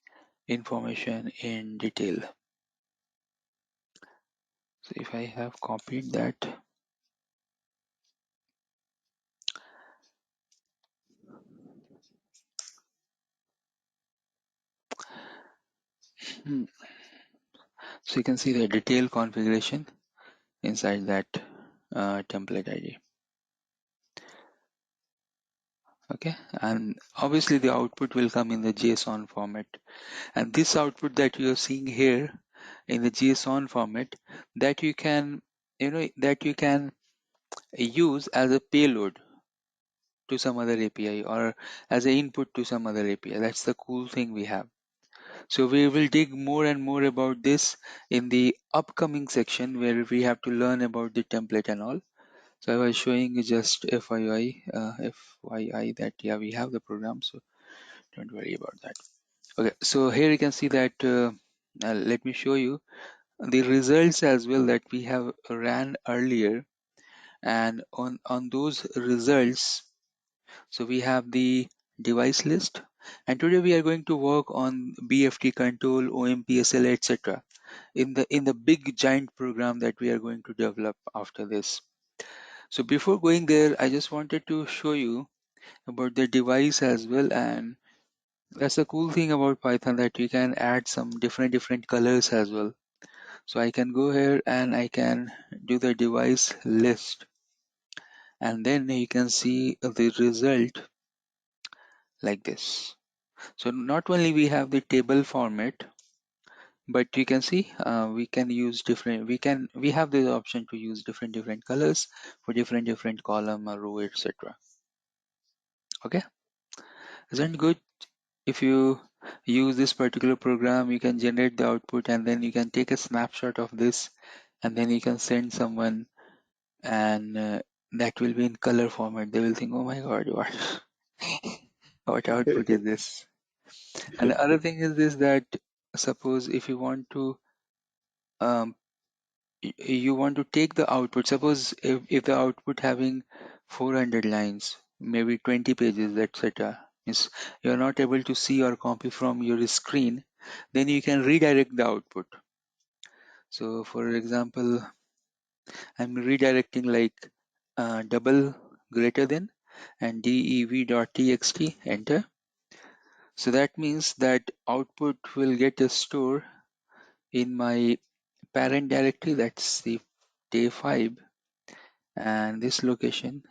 information in detail. So if I have copied that, so you can see the detailed configuration inside that template ID. Okay, and obviously the output will come in the JSON format, and this output that you are seeing here in the JSON format, that you can that you can use as a payload to some other API or as an input to some other API. That's the cool thing we have. So we will dig more and more about this in the upcoming section where we have to learn about the template and all. So I was showing you just FYI that yeah, we have the program, so don't worry about that. Okay, so here you can see that let me show you the results as well that we have ran earlier, and on those results, so we have the device list, and today we are going to work on BFT control, OMPSL, etc. in the big giant program that we are going to develop after this. So before going there, I just wanted to show you about the device as well, and that's the cool thing about Python, that you can add some different colors as well. So I can go here and I can do the device list, and then you can see the result like this. So not only we have the table format, but you can see we can use different, we have the option to use different colors for different column or row, etc. Okay, isn't good? If you use this particular program, you can generate the output and then you can take a snapshot of this and then you can send someone, and that will be in color format. They will think, oh my god, what output is this? And the other thing is this, that suppose if you want to um, you want to take the output, suppose if the output having 400 lines, maybe 20 pages, etc., is you're not able to see or copy from your screen, then you can redirect the output. So for example, I'm redirecting like double greater than and dev.txt, enter. So that means that output will get a store in my parent directory, that's the day 5, and this location,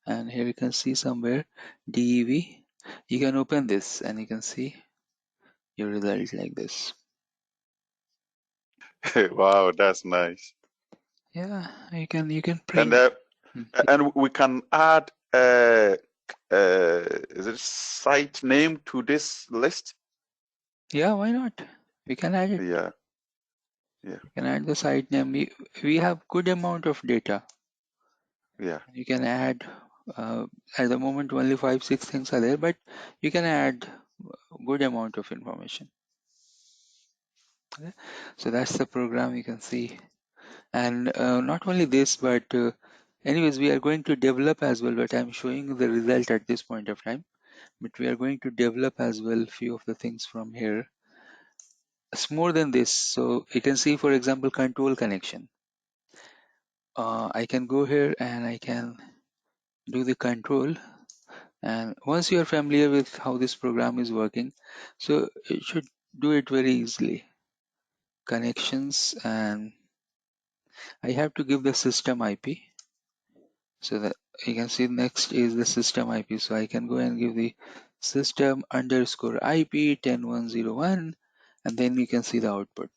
and here you can see somewhere dev. You can open this and you can see your result like this. Wow, that's nice. Yeah, you can And print. Hmm. and we can add is it site name to this list? Yeah, why not? We can add it. Yeah, yeah, You can add the site name. We have good amount of data. yeah. You can add at the moment only 5-6 things are there, but you can add good amount of information. Okay? So that's the program you can see. And not only this, but anyways, we are going to develop as well, but I'm showing the result at this point of time. But we are going to develop as well few of the things from here. It's more than this. So you can see, for example, control connection. I can go here and I can do the control. And once you are familiar with how this program is working, so it should do it very easily. Connections, and I have to give the system IP. So that you can see next is the system IP. So I can go and give the system underscore IP 10101, and then you can see the output.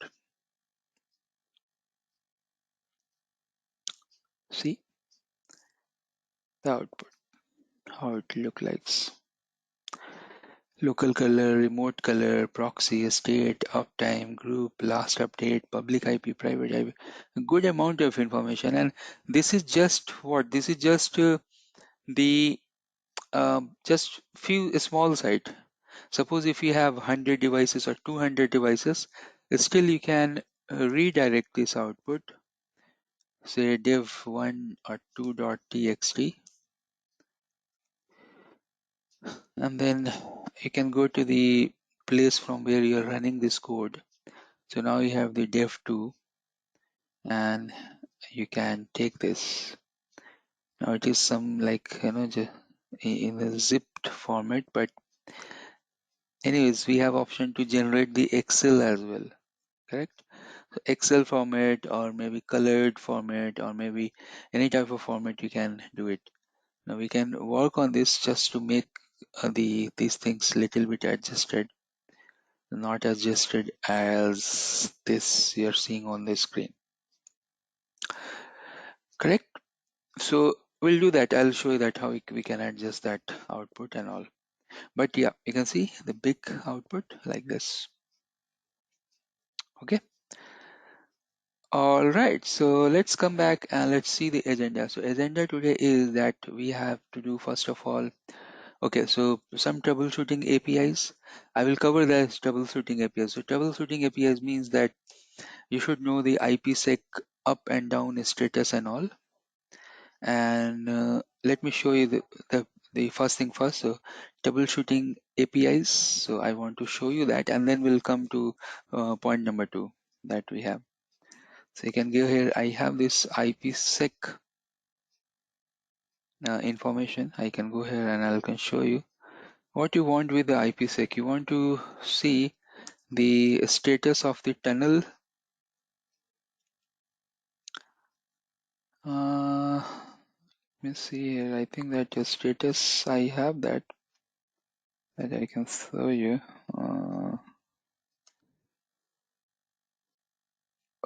See the output, how it look like. Local color, remote color, proxy, state, uptime, group, last update, public IP, private IP, a good amount of information. And this is just what? This is just the just few small site. Suppose if you have 100 devices or 200 devices, still you can redirect this output, say dev1 or 2.txt, and then you can go to the place from where you're running this code. So now you have the dev2, and you can take this. Now it is some like in a zipped format, but anyways, we have option to generate the Excel as well, correct? So Excel format, or maybe colored format, or maybe any type of format you can do it. Now we can work on this just to make these things little bit adjusted, not adjusted as this you're seeing on the screen. correct? So we'll do that. I'll show you that how we can adjust that output and all. But yeah, you can see the big output like this. Okay. All right. So let's come back and let's see the agenda. So agenda today is that we have to do first of all. Okay, so some troubleshooting APIs. I will cover the troubleshooting APIs. So troubleshooting APIs means that you should know the IPsec up and down status and all. And let me show you the first thing first. So troubleshooting APIs. So I want to show you that, and then we'll come to point number 2 that we have. So you can go here. I have this IPsec information. I can go here and I can show you what you want with the IPsec. You want to see the status of the tunnel. Let me see here. I think that the status I have that I can show you.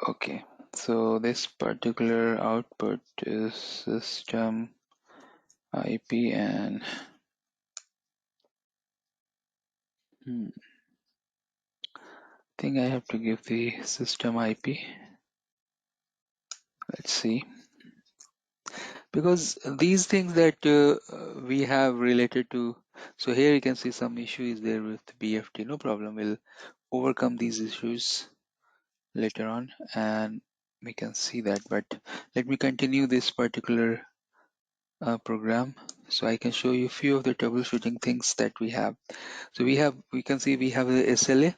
Okay, so this particular output is system IP and I think I have to give the system IP. Let's see, because these things that we have related to. So here you can see some issue is there with BFT. No problem. We'll overcome these issues later on, and we can see that. But let me continue this particular program so I can show you a few of the troubleshooting things that we have. So we can see we have the SLA,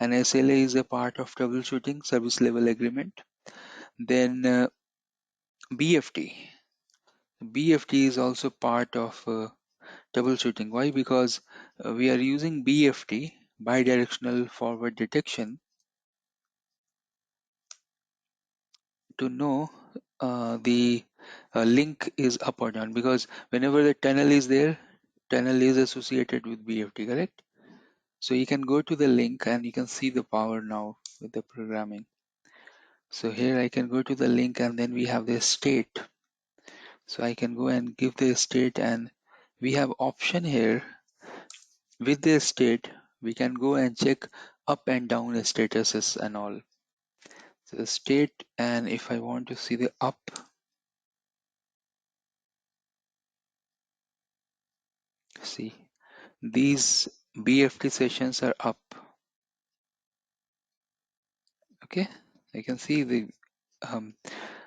and SLA is a part of troubleshooting, service level agreement. Then BFT. BFT is also part of troubleshooting. Why? Because we are using BFT, bidirectional forward detection, to know the link is up or down, because whenever the tunnel is there, tunnel is associated with BFT, correct? So you can go to the link and you can see the power now with the programming. So here I can go to the link and then we have the state. So I can go and give the state, and we have option here with the state. We can go and check up and down statuses and all. So the state, and if I want to see the up, see these BFT sessions are up. Okay, I can see the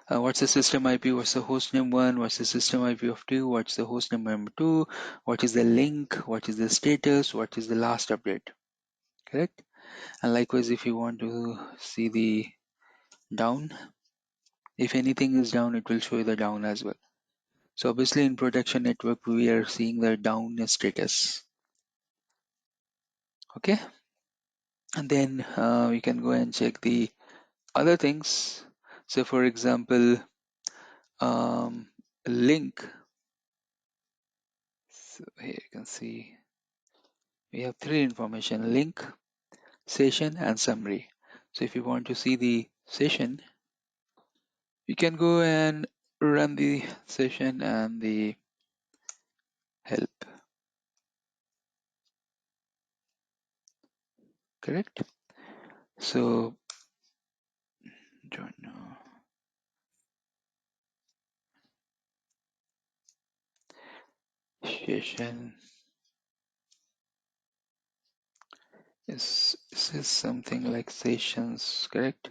what's the system IP, what's the host name 1, what's the system IP of 2, what's the host number 2, what is the link, what is the status, what is the last update, correct? And likewise, if you want to see the down, if anything is down, it will show you the down as well. So obviously in production network, we are seeing the down status. Okay, and then we can go and check the other things. So for example, link. So here you can see we have 3 information: link, session, and summary. So if you want to see the session, you can go and run the session and the help, correct? So don't know, session is something like sessions, correct?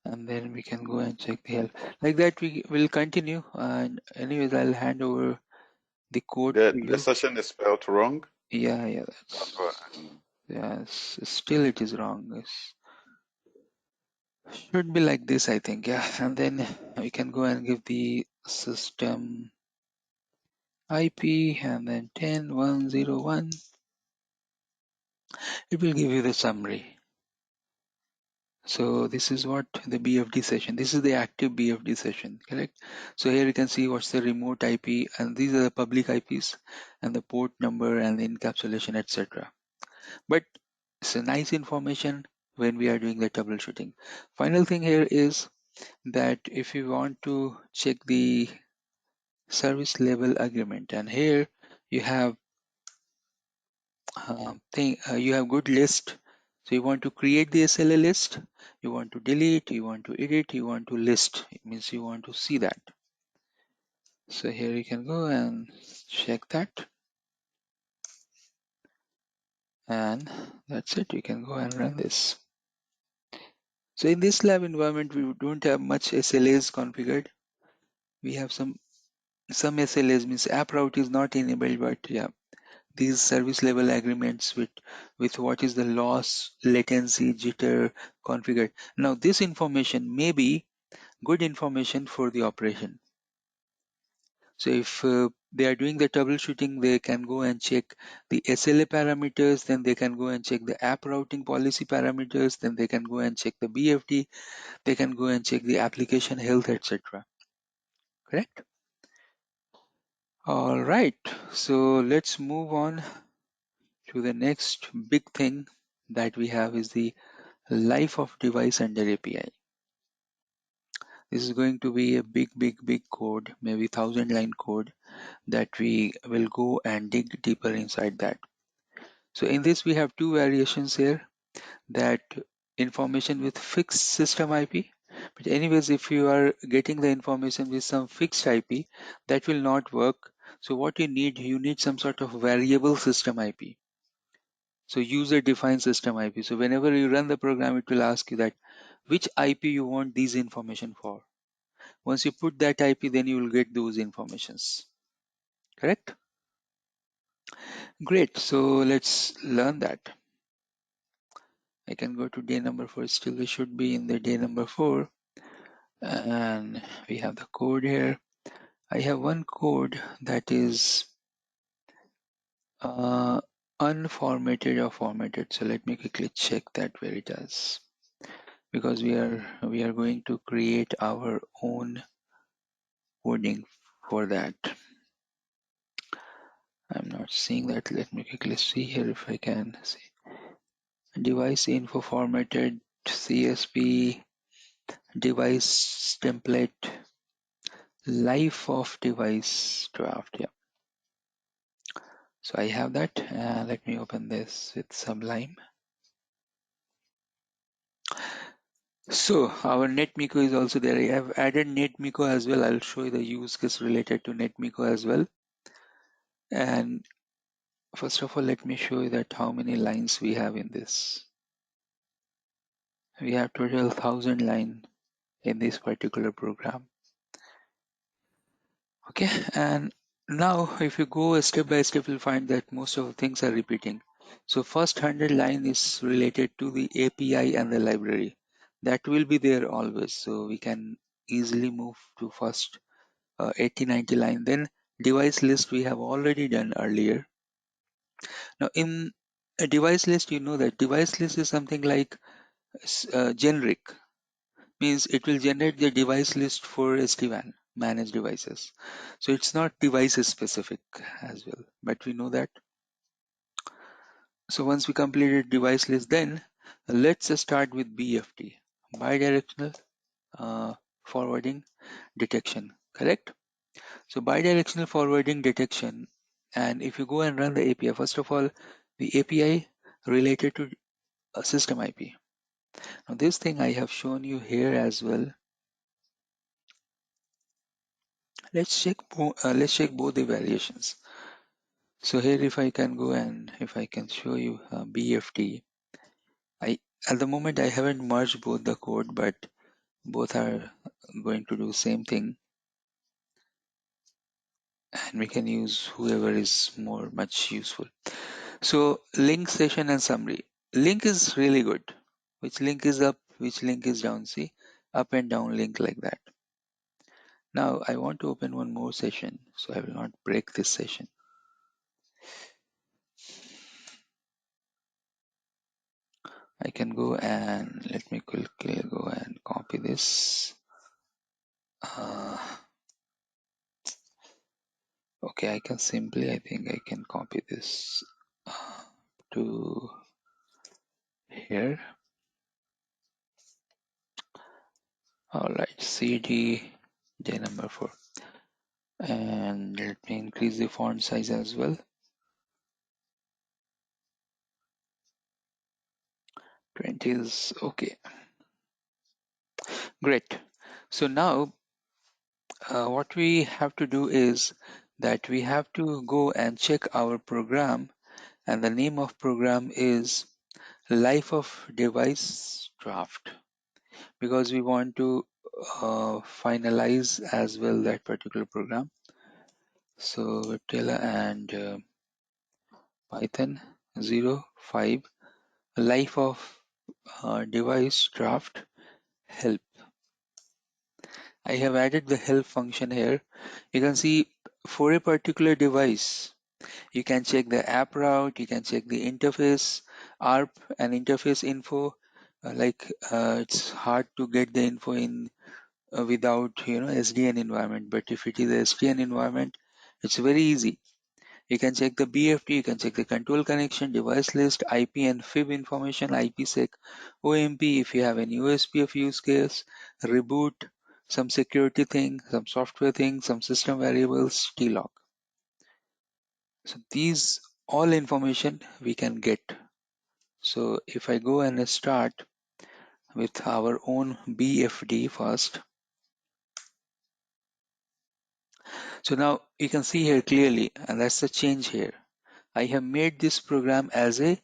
And then we can go and check the help. Like that we will continue, and anyways I'll hand over the code to The you. session is spelled wrong. Yeah, That's that's, what. yes, still it is wrong. Should be like this, I think. Yeah, and then we can go and give the system IP and then 10.1.0.1. It will give you the summary. So this is what the BFD session. This is the active BFD session, correct? So here you can see what's the remote IP, and these are the public IPs and the port number and the encapsulation, etc. But it's a nice information when we are doing the troubleshooting. Final thing here is that if you want to check the service level agreement, and here you have you have good list. So you want to create the SLA list, you want to delete, you want to edit, you want to list. It means you want to see that. So here you can go and check that. And that's it. You can go and run this. So in this lab environment, we don't have much SLAs configured. We have some SLAs, means app route is not enabled, but yeah, these service level agreements with what is the loss, latency, jitter configured. Now this information may be good information for the operation. So if they are doing the troubleshooting, they can go and check the SLA parameters, then they can go and check the app routing policy parameters, then they can go and check the BFD, they can go and check the application health, etc. Correct? All right. So let's move on to the next big thing that we have is the life of device under API. This is going to be a big code, maybe 1,000-line code that we will go and dig deeper inside that. So in this we have two variations here, that information with fixed system IP. But anyways, if you are getting the information with some fixed IP, that will not work. So what you need some sort of variable system IP. So user defined system IP. So whenever you run the program, it will ask you that which IP you want these information for. Once you put that IP, then you will get those informations. Correct? Great. So let's learn that. I can go to day number 4. Still, we should be in the day number 4. And we have the code here. I have one code that is unformatted or formatted. So let me quickly check that where it is. Because we are going to create our own coding for that. I'm not seeing that. Let me quickly see here if I can see. Device info formatted, CSP, device template, life of device draft. Yeah. So I have that. Let me open this with Sublime. So our NetMiko is also there. I have added NetMiko as well. I'll show you the use case related to NetMiko as well. And first of all, let me show you that how many lines we have in this. We have total 1,000 line in this particular program. Okay, and now if you go step by step, you'll find that most of the things are repeating. So first 100 line is related to the API and the library. That will be there always. So we can easily move to first 80-90 line. Then device list we have already done earlier. Now in a device list, you know that device list is something like generic, means it will generate the device list for SD-WAN managed devices. So it's not device specific as well, but we know that. So once we completed device list, then let's start with BFD, bidirectional forwarding detection, correct? So bidirectional forwarding detection, and if you go and run the API, first of all, the API related to a system IP. Now this thing I have shown you here as well. Let's check both the variations. So here if I can go and if I can show you BFD, at the moment I haven't merged both the code, but both are going to do same thing, and we can use whoever is much useful. So link session and summary. Link is really good. Which link is up, which link is down, see, up and down link like that. Now I want to open one more session, so I will not break this session. I can go and let me quickly go and copy this. Okay, I can simply, I think I can copy this to here. All right, CD day number 4. And let me increase the font size as well. 20 is okay. Great. So now what we have to do is that we have to go and check our program, and the name of program is life of device draft, because we want to finalize as well that particular program. So Viptela and Python 05 life of device draft help. I have added the help function here. You can see for a particular device, you can check the app route, you can check the interface, ARP and interface info. It's hard to get the info in without SDN environment, but if it is a SDN environment, it's very easy. You can check the BFT, you can check the control connection, device list, IP and FIB information, IPsec, OMP if you have any OSPF use case, reboot, some security thing, some software thing, some system variables, TLog. So these all information we can get. So if I go and start with our own BFD first. So now you can see here clearly, and that's the change here. I have made this program as a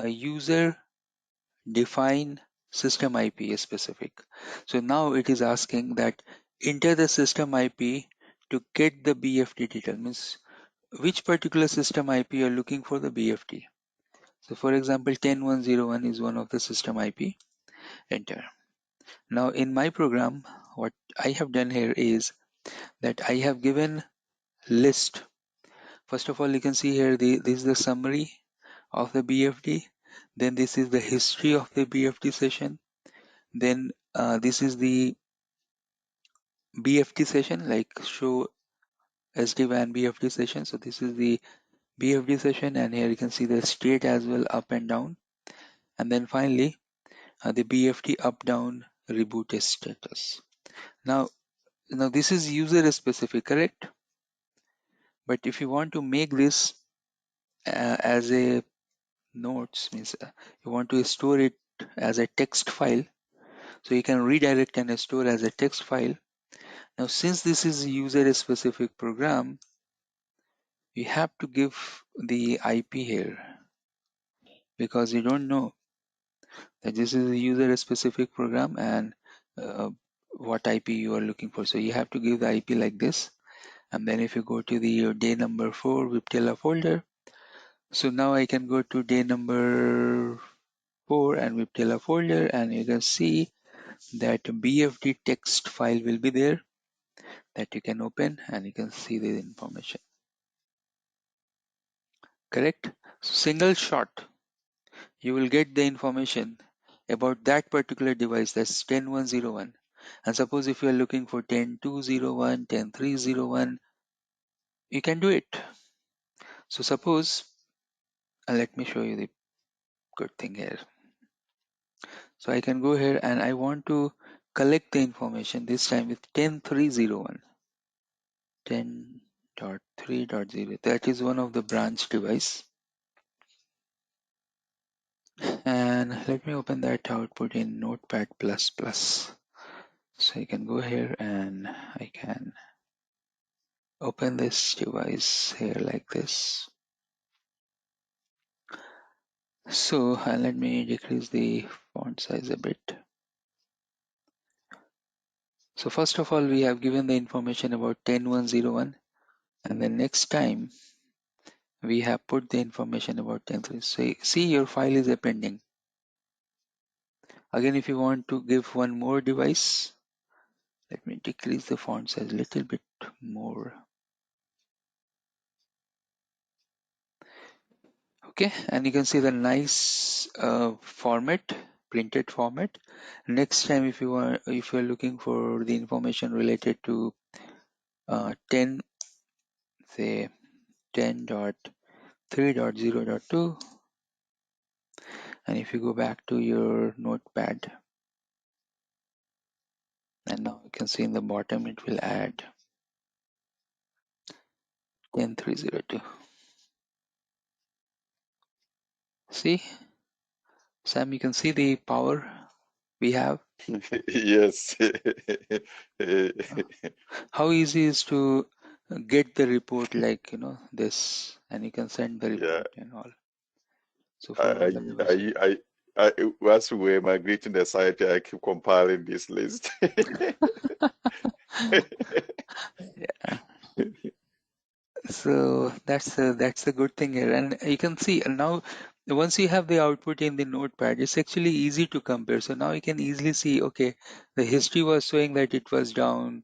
user define system IP specific. So now it is asking that enter the system IP to get the BFD detail, means which particular system IP you are looking for the BFD. So for example, 10101 is one of the system IP. Enter. Now in my program, what I have done here is that I have given list. First of all, you can see here this is the summary of the BFD. Then this is the history of the BFD session. Then this is the BFD session, like show SD-WAN BFD session. So this is the BFD session, and here you can see the state as well, up and down. And then finally, the BFD up down reboot status. Now this is user specific, correct? But if you want to make this as a notes, means you want to store it as a text file, so you can redirect and store as a text file. Now since this is user specific program, you have to give the IP here, because you don't know that this is a user specific program and what IP you are looking for. So you have to give the IP like this. And then if you go to the day number 4 Viptela folder, so now I can go to day number 4 and Viptela folder, and you can see that BFD text file will be there that you can open, and you can see the information. Correct? So single shot, you will get the information about that particular device, that's 10101. And suppose if you are looking for 10201, 10301, you can do it. So suppose, let me show you the good thing here. So I can go here and I want to collect the information this time with 10301. 10.3.0, that is one of the branch device. And let me open that output in Notepad++. So I can go here and I can open this device here like this. So let me decrease the font size a bit. So first of all, we have given the information about 10101, and then next time we have put the information about 103. So see, your file is appending. Again, if you want to give one more device, let me decrease the font size a little bit more. Okay, and you can see the nice format, printed format. Next time, if you are looking for the information related to 10, say 10.3.0.2, and if you go back to your notepad, And now you can see in the bottom it will add 10302. See, Sam, you can see the power we have. Yes. How easy is to get the report like this, and you can send the Yeah. report and all. So for all the members. Whilst we were migrating the site, I keep compiling this list. Yeah. So that's the good thing here, and you can see now once you have the output in the notepad, it's actually easy to compare. So now you can easily see, okay, the history was showing that it was down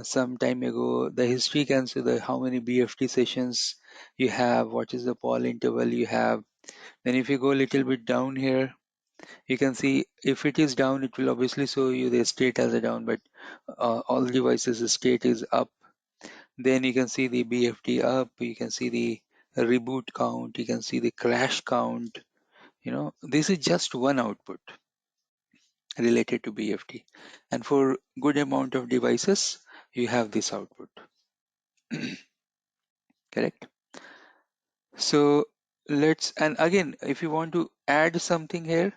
some time ago. The history can see the how many BFT sessions you have, what is the poll interval you have. Then if you go a little bit down here, you can see if it is down, it will obviously show you the state as a down, but all devices state is up. Then you can see the BFT up, you can see the reboot count, you can see the crash count. This is just one output related to BFT. And for good amount of devices, you have this output. Correct? So and again, if you want to add something here,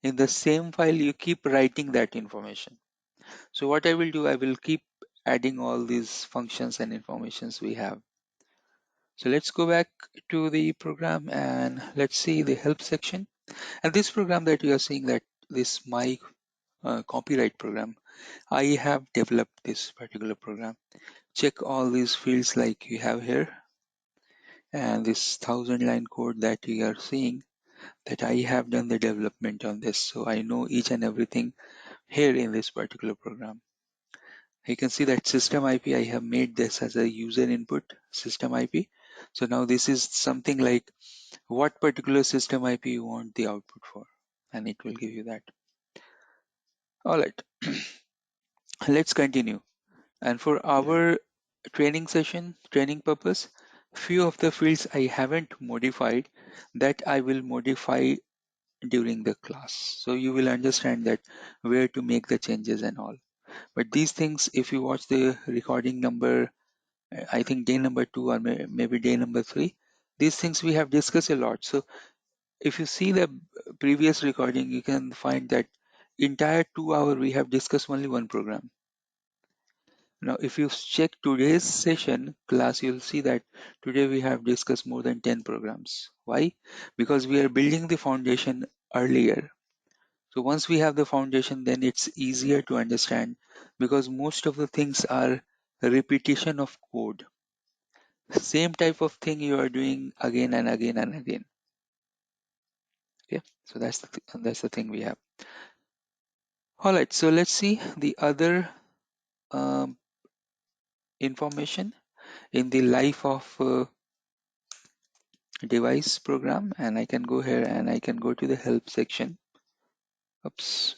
in the same file, you keep writing that information. So what I will do, I will keep adding all these functions and informations we have. So let's go back to the program and let's see the help section. And this program that you are seeing, that this my copyright program, I have developed this particular program. Check all these fields like you have here, and this 1,000-line code that you are seeing, that I have done the development on this. So I know each and everything here in this particular program. You can see that system IP, I have made this as a user input system IP. So now this is something like what particular system IP you want the output for, and it will give you that. All right, let's continue. And for Yeah. our training purpose, few of the fields I haven't modified, that I will modify during the class. So you will understand that where to make the changes and all. But these things, if you watch the recording number, I think day number 2 or maybe day number 3, these things we have discussed a lot. So if you see the previous recording, you can find that entire 2 hour we have discussed only one program. Now, if you check today's session class, you'll see that today we have discussed more than 10 programs. Why? Because we are building the foundation earlier. So once we have the foundation, then it's easier to understand, because most of the things are a repetition of code. Same type of thing you are doing again and again and again. Okay, so that's the thing we have. All right, so let's see the other um, information in the life of device program, and I can go here and I can go to the help section. Oops,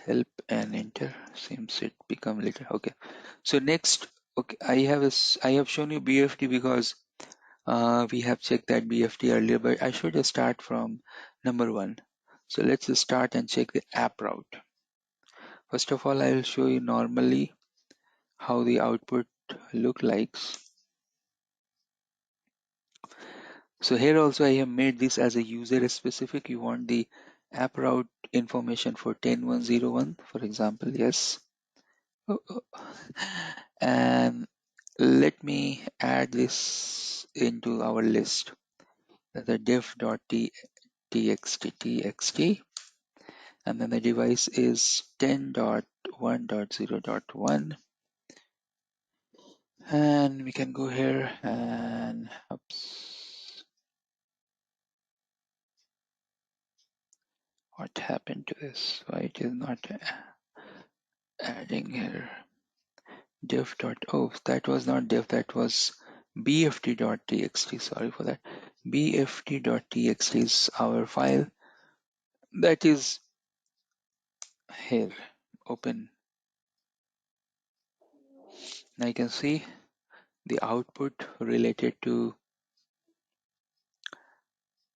help and enter. Seems it become later. Okay, so next, okay, I have shown you BFT because we have checked that BFT earlier, but I should start from number 1. So let's start and check the app route. First of all, I will show you normally how the output look like. So here also I have made this as a user specific. You want the app route information for 10101, for example. Yes. Oh, oh. And let me add this into our list. The dev.txt, and then the device is 10.1.0.1, and we can go here and oops, what happened to this? Why it is not adding here? Dev dot, oh, that was not dev, that was bft.txt. Sorry for that. bft.txt is our file that is here. Open. Now you can see the output related to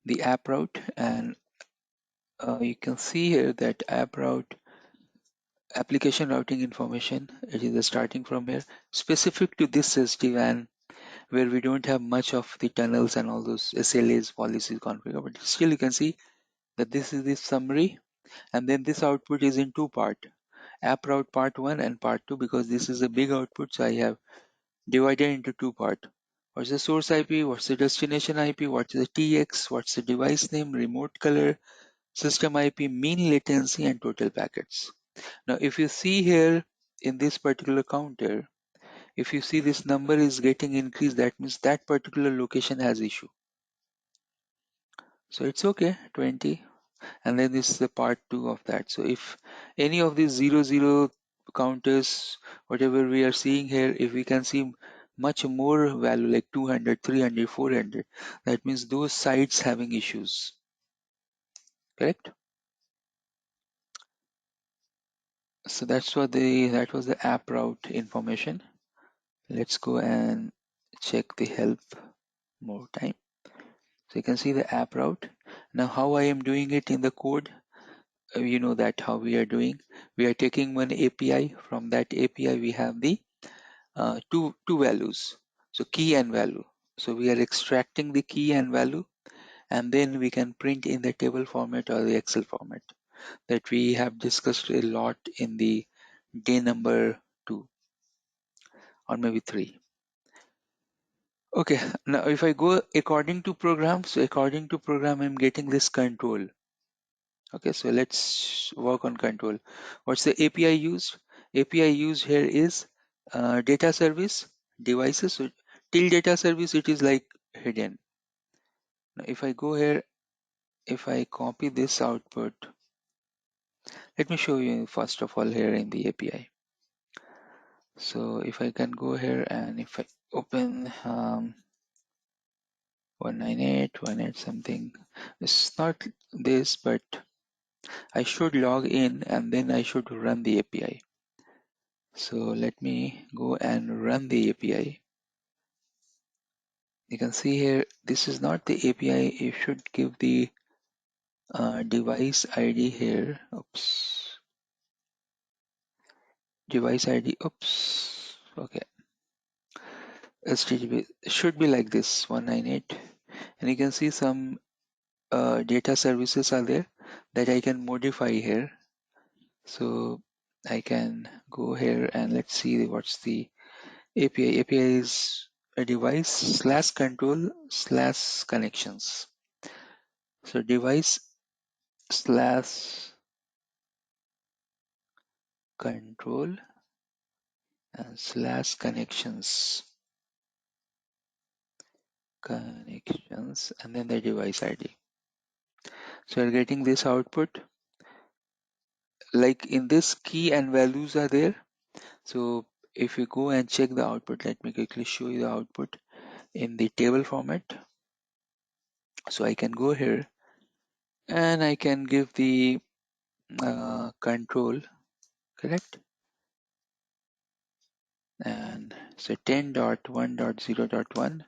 the app route, and You can see here that app route, application routing information, it is starting from here, specific to this SD-WAN, where we don't have much of the tunnels and all those SLAs policies configured, but still you can see that this is the summary, and then this output is in two part, app route part 1 and part 2, because this is a big output, so I have divided into two part. What's the source IP, what's the destination IP, what's the TX, what's the device name, remote color, system IP, mean latency, and total packets. Now if you see here in this particular counter, if you see this number is getting increased, that means that particular location has issue. So it's okay, 20. And then this is the part 2 of that. So if any of these 00 counters, whatever we are seeing here, if we can see much more value like 200, 300, 400, that means those sites having issues. Correct? So that's what that was the app route information. Let's go and check the help more time. So you can see the app route. Now how I am doing it in the code, you know that how we are doing. We are taking one API. From that API we have the two values. So key and value. So we are extracting the key and value, and then we can print in the table format or the Excel format that we have discussed a lot in the day number 2 or maybe 3. Okay, now if I go according to program, so according to program, I'm getting this control. Okay, so let's work on control. What's the API used? API used here is data service, devices. So till data service, it is like hidden. Now if I go here, if I copy this output, let me show you first of all here in the API. So if I can go here and if I open 198 something, it's not this, but I should log in and then I should run the API. So let me go and run the API. You can see here, this is not the API. You should give the device ID here. Oops. Device ID. Oops. Okay. HTTP should be like this 198. And you can see some data services are there that I can modify here. So I can go here and let's see what's the API. API is a device slash control slash connections. So device slash control and slash connections and then the device ID. So you're getting this output. Like in this, key and values are there. So if you go and check the output, let me quickly show you the output in the table format. So I can go here and I can give the control, correct? And so 10.1.0.1,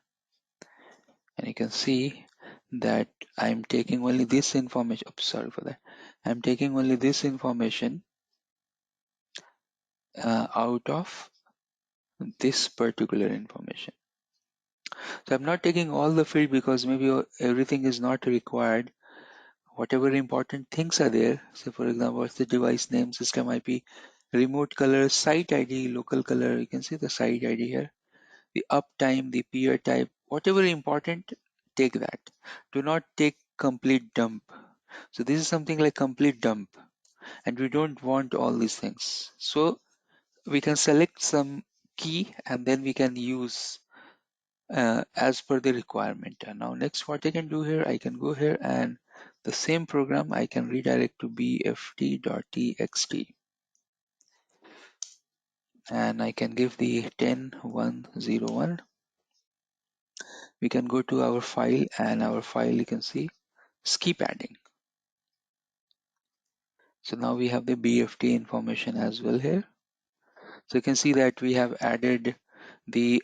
and you can see that I'm taking only this information. Oops, sorry for that. I'm taking only this information out of this particular information. So I'm not taking all the field because maybe everything is not required. Whatever important things are there, so for example, what's the device name, system IP, remote color, site ID, local color, you can see the site ID here, the uptime, the peer type, whatever important, take that. Do not take complete dump. So this is something like complete dump, and we don't want all these things. So we can select some key and then we can use as per the requirement. And now next what I can do here, I can go here and the same program I can redirect to bft.txt and I can give the 10101. We can go to our file and our file you can see skip adding. So now we have the BFT information as well here. So you can see that we have added the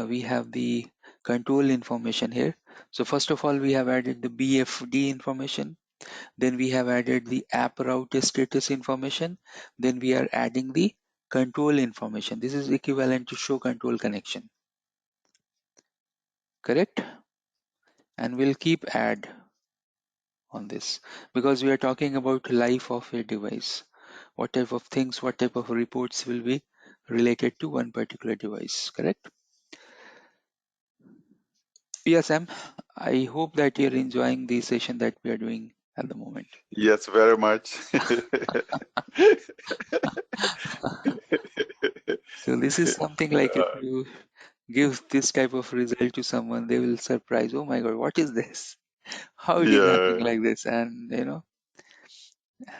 we have the control information here. So first of all we have added the BFD information. Then we have added the app route status information. Then we are adding the control information. This is equivalent to show control connection. Correct? And we'll keep add on this because we are talking about life of a device. What type of things, what type of reports will be related to one particular device. Correct? Yes, Sam. I hope that you're enjoying the session that we are doing at the moment. Yes, very much. So this is something like if you give this type of result to someone, they will surprise. Oh my God, what is this? How it is happening Yeah, like this? And yeah,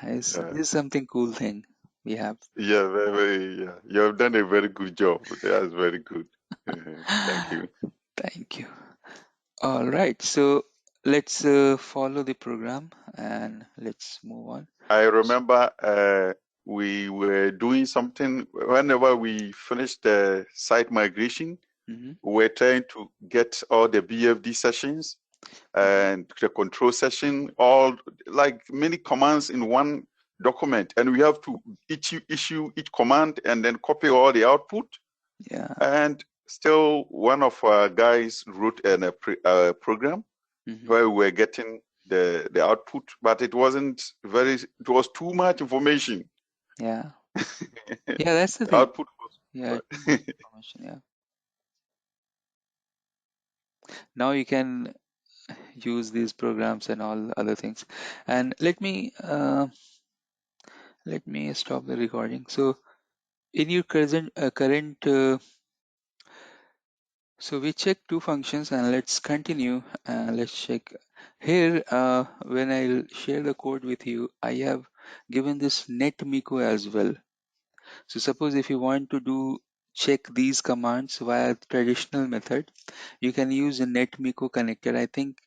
this is something cool thing we have. yeah, yeah. You have done a very good job. That's very good. Thank you. Thank you. All right, so let's follow the program and let's move on. I remember we were doing something whenever we finished the site migration. Mhm. We were trying to get all the BFD sessions and the control session, all like many commands in one document, and we have to issue each command and then copy all the output. Yeah. And still, one of our guys wrote a program Mhm. where we were getting the output, but it wasn't very. It was too much information. Yeah. Yeah, that's the The thing. output was. Yeah, too much information. Yeah. Now you can use these programs and all other things. And let me stop the recording. So in your current so we check two functions and let's continue. Let's check here. When I share the code with you, I have given this netmiko as well. So suppose if you want to do check these commands via traditional method, you can use a netmiko connector. I think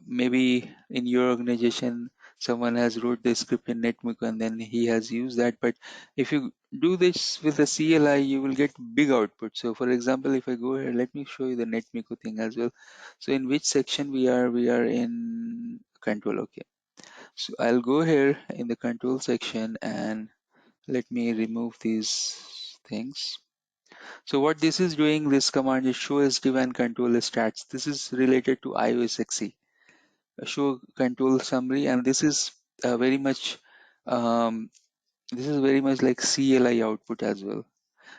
maybe in your organization someone has wrote the script in netmiko and then he has used that. But if you do this with a CLI, you will get big output. So for example, if I go here, let me show you the netmiko thing as well. So in which section we are in control. Okay, so I'll go here in the control section and let me remove these things. So what this is doing, this command is show SD-WAN control stats. This is related to iOS XE. Show control summary, and very much um, this is very much like CLI output as well.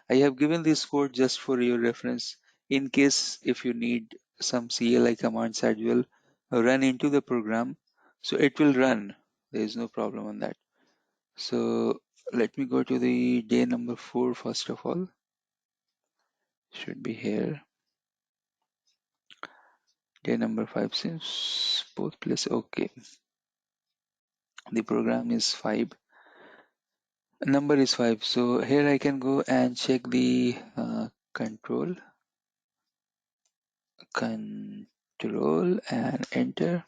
I have given this code just for your reference in case if you need some CLI commands as well run into the program, so it will run. There is no problem on that. So let me go to the day number 4 first of all. Should be here. Day number 5 seems both places. Okay, the program is 5. Number is 5. So here I can go and check the control and enter.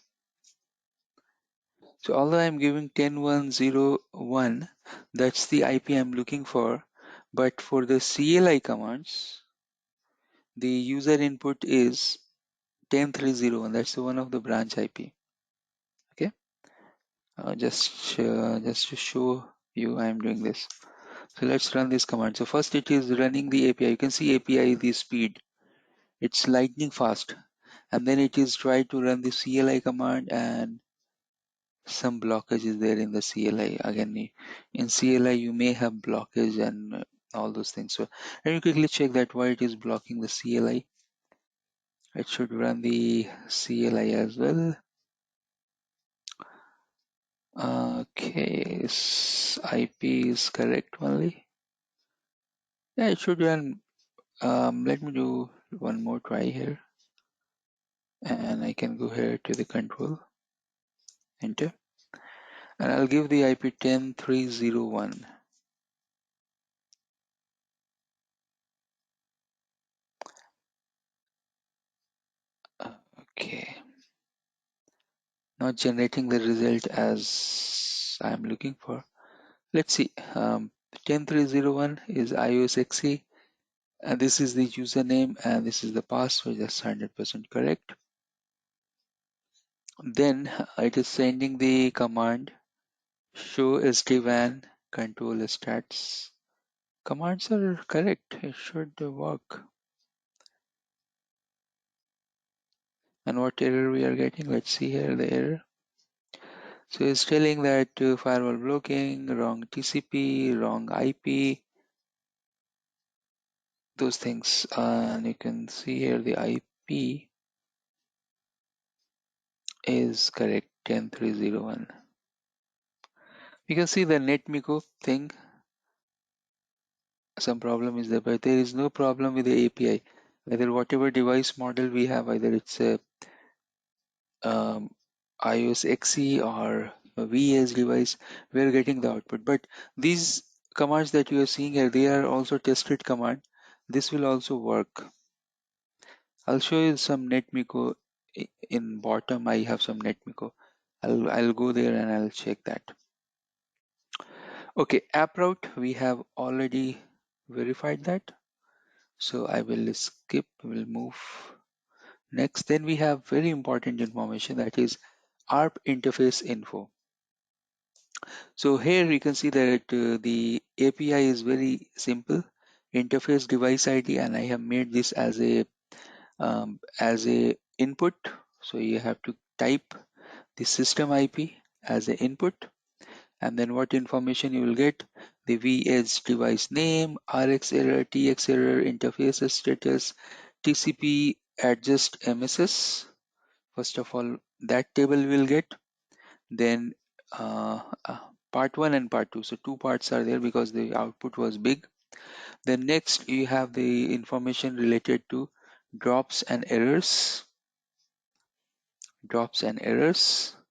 So although I'm giving 10101, that's the IP I'm looking for. But for the CLI commands, the user input is 10301. That's the one of the branch IP. Okay, just to show you, I'm doing this. So let's run this command. So first it is running the API. You can see API the speed. It's lightning fast. And then it is try to run the CLI command and some blockage is there in the CLI. Again, in CLI you may have blockage and all those things. So let me quickly check that why it is blocking the CLI. It should run the CLI as well. Okay, IP is correct only. Yeah, it should run. Let me do one more try here. And I can go here to the control, enter. And I'll give the IP 10301. Okay, not generating the result as I'm looking for. Let's see. 10301 is iOS XE, and this is the username, and this is the password. That's 100% correct. Then it is sending the command show SD-WAN control stats. Commands are correct, it should work. And what error we are getting? Let's see here the error. So it's telling that firewall blocking, wrong TCP, wrong IP, those things. And you can see here the IP is correct, 10301. You can see the NetMiko thing. Some problem is there, but there is no problem with the API. Whether whatever device model we have, either it's a iOS XE or a VS device, we are getting the output. But these commands that you are seeing here, they are also tested command. This will also work. I'll show you some NetMiko. In bottom, I have some NetMiko. I'll go there and I'll check that. Okay, app route, we have already verified that. So I will skip, we'll move next. Then we have very important information, that is ARP interface info. So here you can see that the API is very simple, interface device ID, and I have made this as a input. So you have to type the system IP as an input, and then what information you will get: the VH device name, RX error, TX error, interface status, TCP adjust MSS. First of all, that table we will get. Then uh, uh, part 1 and part 2. So two parts are there because the output was big. Then next you have the information related to drops and errors.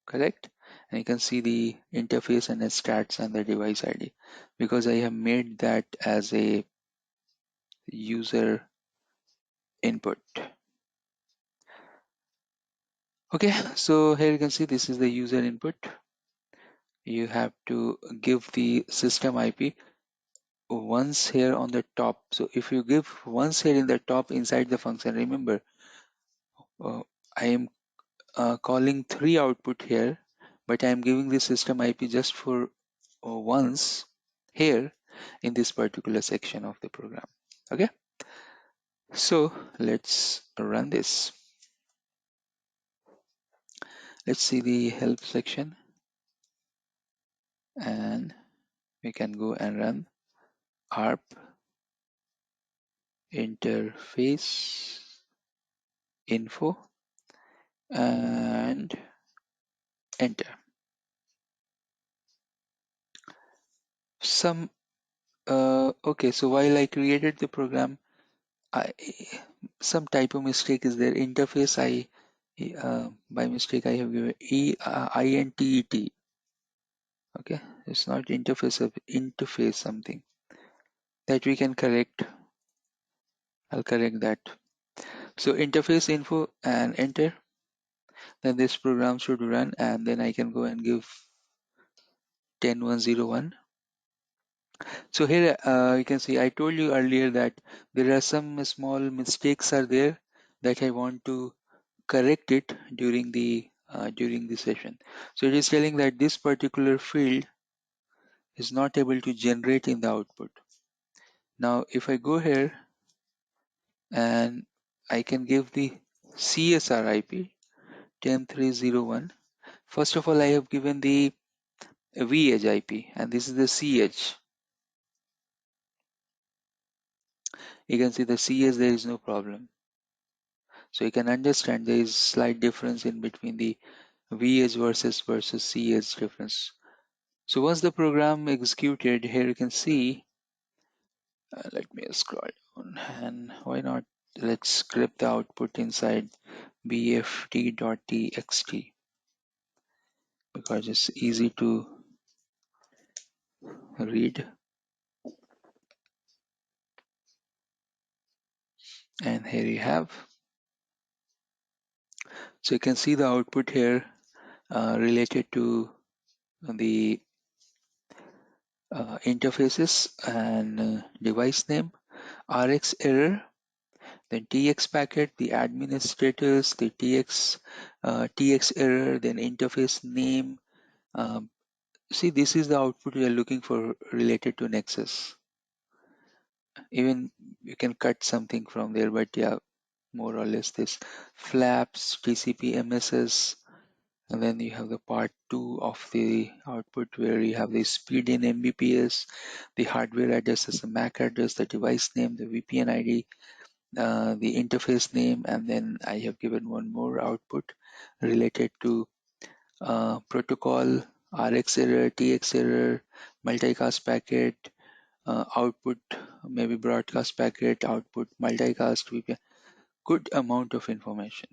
Correct? And you can see the interface and the stats and the device ID, because I have made that as a user input. Okay, so here you can see this is the user input. You have to give the system IP once here on the top. So if you give once here in the top inside the function, remember I am calling 3 output here, but I am giving the system IP just for once here in this particular section of the program. Okay, so let's run this. Let's see the help section, and we can go and run ARP interface info and enter. Some okay, so while I created the program, some typo mistake is there. Interface, I by mistake I have given INTET. Okay, it's not interface of interface something that we can correct. I'll correct that. So interface info and enter. Then this program should run, and then I can go and give 10101. So here you can see I told you earlier that there are some small mistakes are there that I want to correct it during the session. So it is telling that this particular field is not able to generate in the output. Now if I go here and I can give the CSR IP 10301. First of all, I have given the VH IP, and this is the CH. You can see the CH, there is no problem. So you can understand there is slight difference in between the VH versus CH difference. So once the program executed, here you can see, let me scroll down, and why not, let's script the output inside bft.txt, because it's easy to read. And here you have, so you can see the output here related to the interfaces and device name, RX error, then TX packet, the admin status, the TX error, then interface name. See, this is the output we are looking for related to Nexus. Even you can cut something from there, but yeah, more or less this flaps, TCP, MSS, and then you have the part 2 of the output where you have the speed in Mbps, the hardware address is the MAC address, the device name, the VPN ID, the interface name, and then I have given one more output related to protocol, RX error, TX error, multicast packet, output, maybe broadcast packet, output, multicast, VPN. Good amount of information,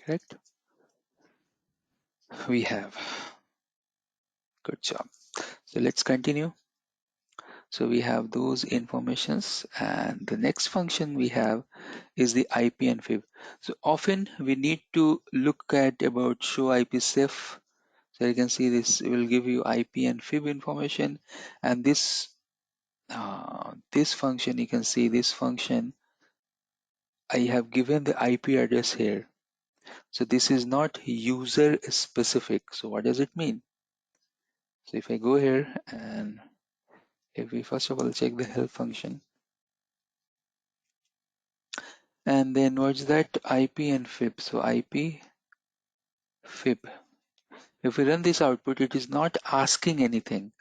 correct? We have. Good job. So let's continue. So we have those informations, and the next function we have is the IP and fib. So often we need to look at about show IP safe. So you can see this will give you IP and fib information, and this function, you can see this function, I have given the IP address here. So this is not user specific. So what does it mean? So if I go here and if we first of all check the help function, and then what's that? IP and fib. So IP fib. If we run this output, it is not asking anything,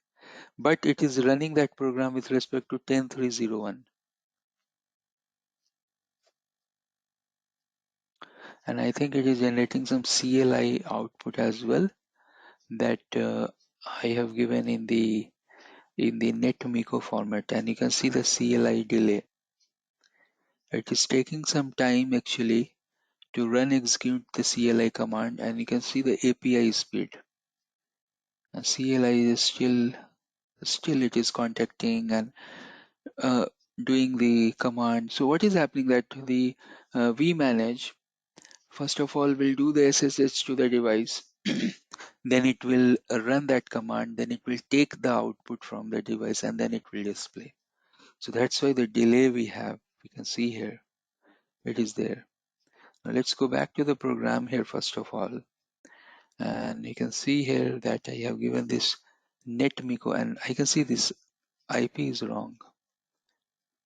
but it is running that program with respect to 10301. And I think it is generating some CLI output as well that I have given in the netmiko format, and you can see the CLI delay. It is taking some time actually to run execute the CLI command, and you can see the API speed. And CLI is still it is contacting and doing the command. So what is happening that the vManage first of all will do the SSH to the device, then it will run that command, then it will take the output from the device, and then it will display. So that's why the delay we have, we can see here, it is there. Now let's go back to the program here first of all, and you can see here that I have given this netmiko, and I can see this IP is wrong.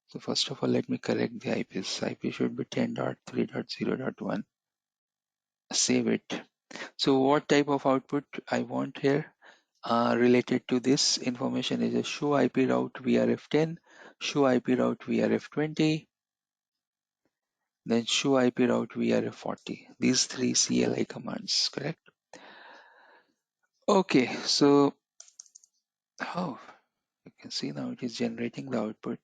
So first of all, let me correct the IPs. IP should be 10.3.0.1. Save it. So what type of output I want here related to this information is a show IP route VRF10, show IP route VRF20, then show IP route VRF40. These three CLI commands, correct? Okay, so you can see now it is generating the output.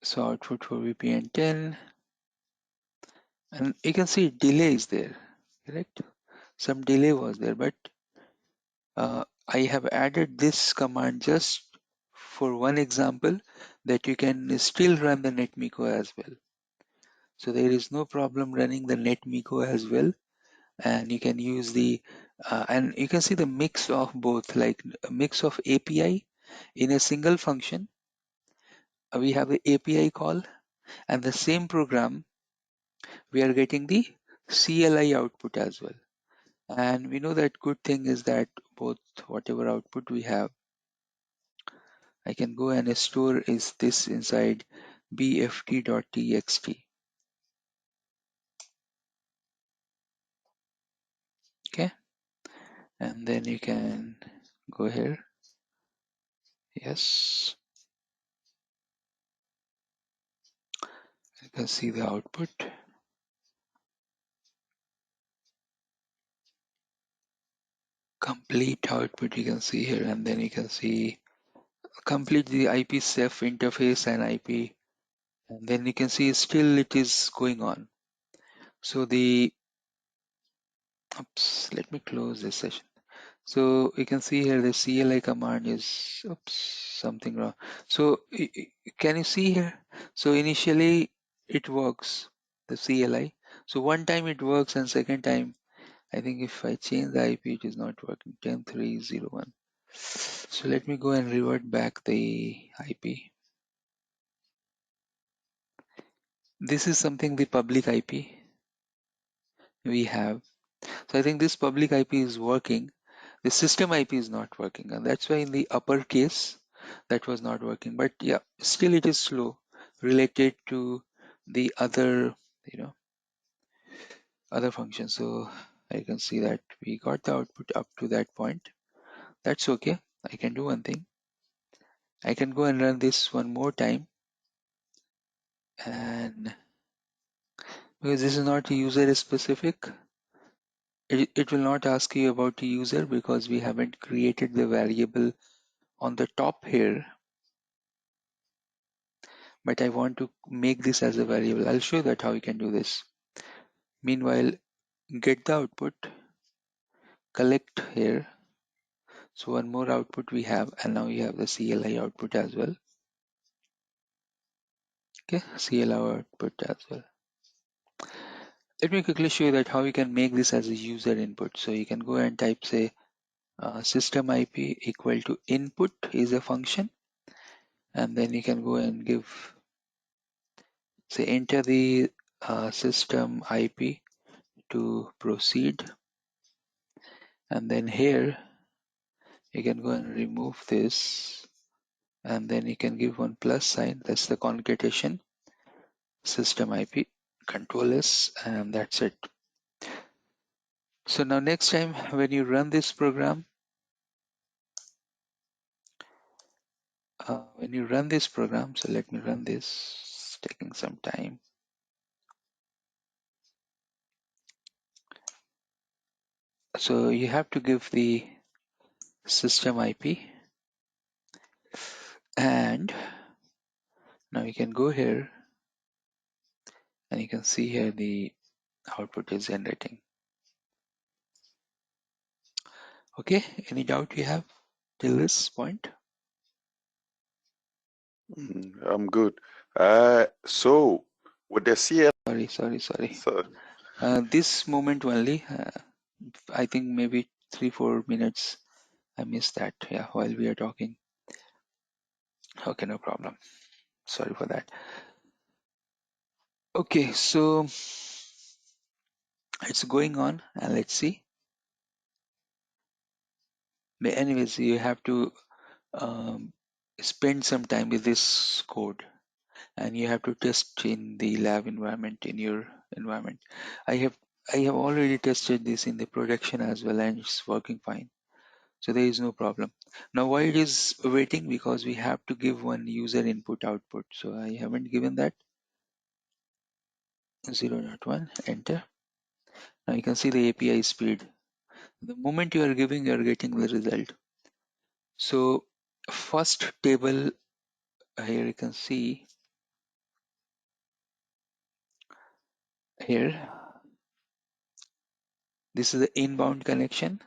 So output for VPN 10, and you can see delay is there, correct? Some delay was there, but I have added this command just for one example that you can still run the netmiko as well. So there is no problem running the netmiko as well, and you can use the and you can see the mix of both, like a mix of API in a single function. We have the API call, and the same program we are getting the CLI output as well. And we know that good thing is that both whatever output we have, I can go and store is this inside bft.txt. Okay, and then you can go here. Yes, you can see the output. Complete output you can see here, and then you can see complete the IPsec interface and IP, and then you can see still it is going on. So the let me close this session. So you can see here the CLI command is something wrong. So can you see here? So initially it works, the CLI. So one time it works, and second time I think if I change the IP it is not working. 10301. So let me go and revert back the IP. This is something the public IP we have. So I think this public IP is working. The system IP is not working, and that's why in the upper case that was not working. But yeah, still it is slow related to the other, other functions. So I can see that we got the output up to that point. That's okay. I can do one thing. I can go and run this one more time, and because this is not user specific, it will not ask you about the user because we haven't created the variable on the top here. But I want to make this as a variable. I'll show you that how you can do this. Meanwhile, get the output, collect here. So one more output we have, and now we have the CLI output as well. Okay, CLI output as well. Let me quickly show you that how you can make this as a user input. So you can go and type, say, system IP equal to input is a function, and then you can go and give, say, enter the system IP to proceed, and then here you can go and remove this, and then you can give one plus sign. That's the concatenation system IP control S, and that's it. So now next time when you run this program, so let me run this. It's taking some time. So you have to give the system IP, and now you can go here and you can see here the output is generating. Okay, any doubt you have till this point? I'm good. So with the CL, Sorry. so, This moment only, I think maybe 3-4 minutes I missed that, yeah, while we are talking. Okay, no problem. Sorry for that. Okay, so it's going on, and let's see. But anyways, you have to spend some time with this code, and you have to test in the lab environment, in your environment. I have already tested this in the production as well, and it's working fine. So there is no problem. Now why it is waiting? Because we have to give one user input output. So I haven't given that. 0.1, enter. Now you can see the API speed. The moment you are giving, you are getting the result. So first table here you can see here. This is the inbound connection,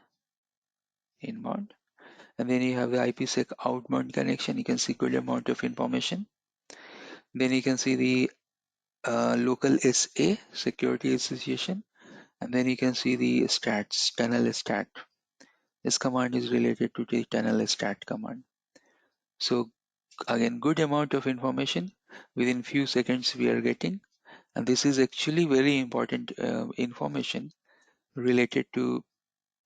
inbound. And then you have the IPsec outbound connection. You can see good amount of information. Then you can see the local SA, security association. And then you can see the stats, tunnel stat. This command is related to the tunnel stat command. So again, good amount of information within few seconds we are getting. And this is actually very important information related to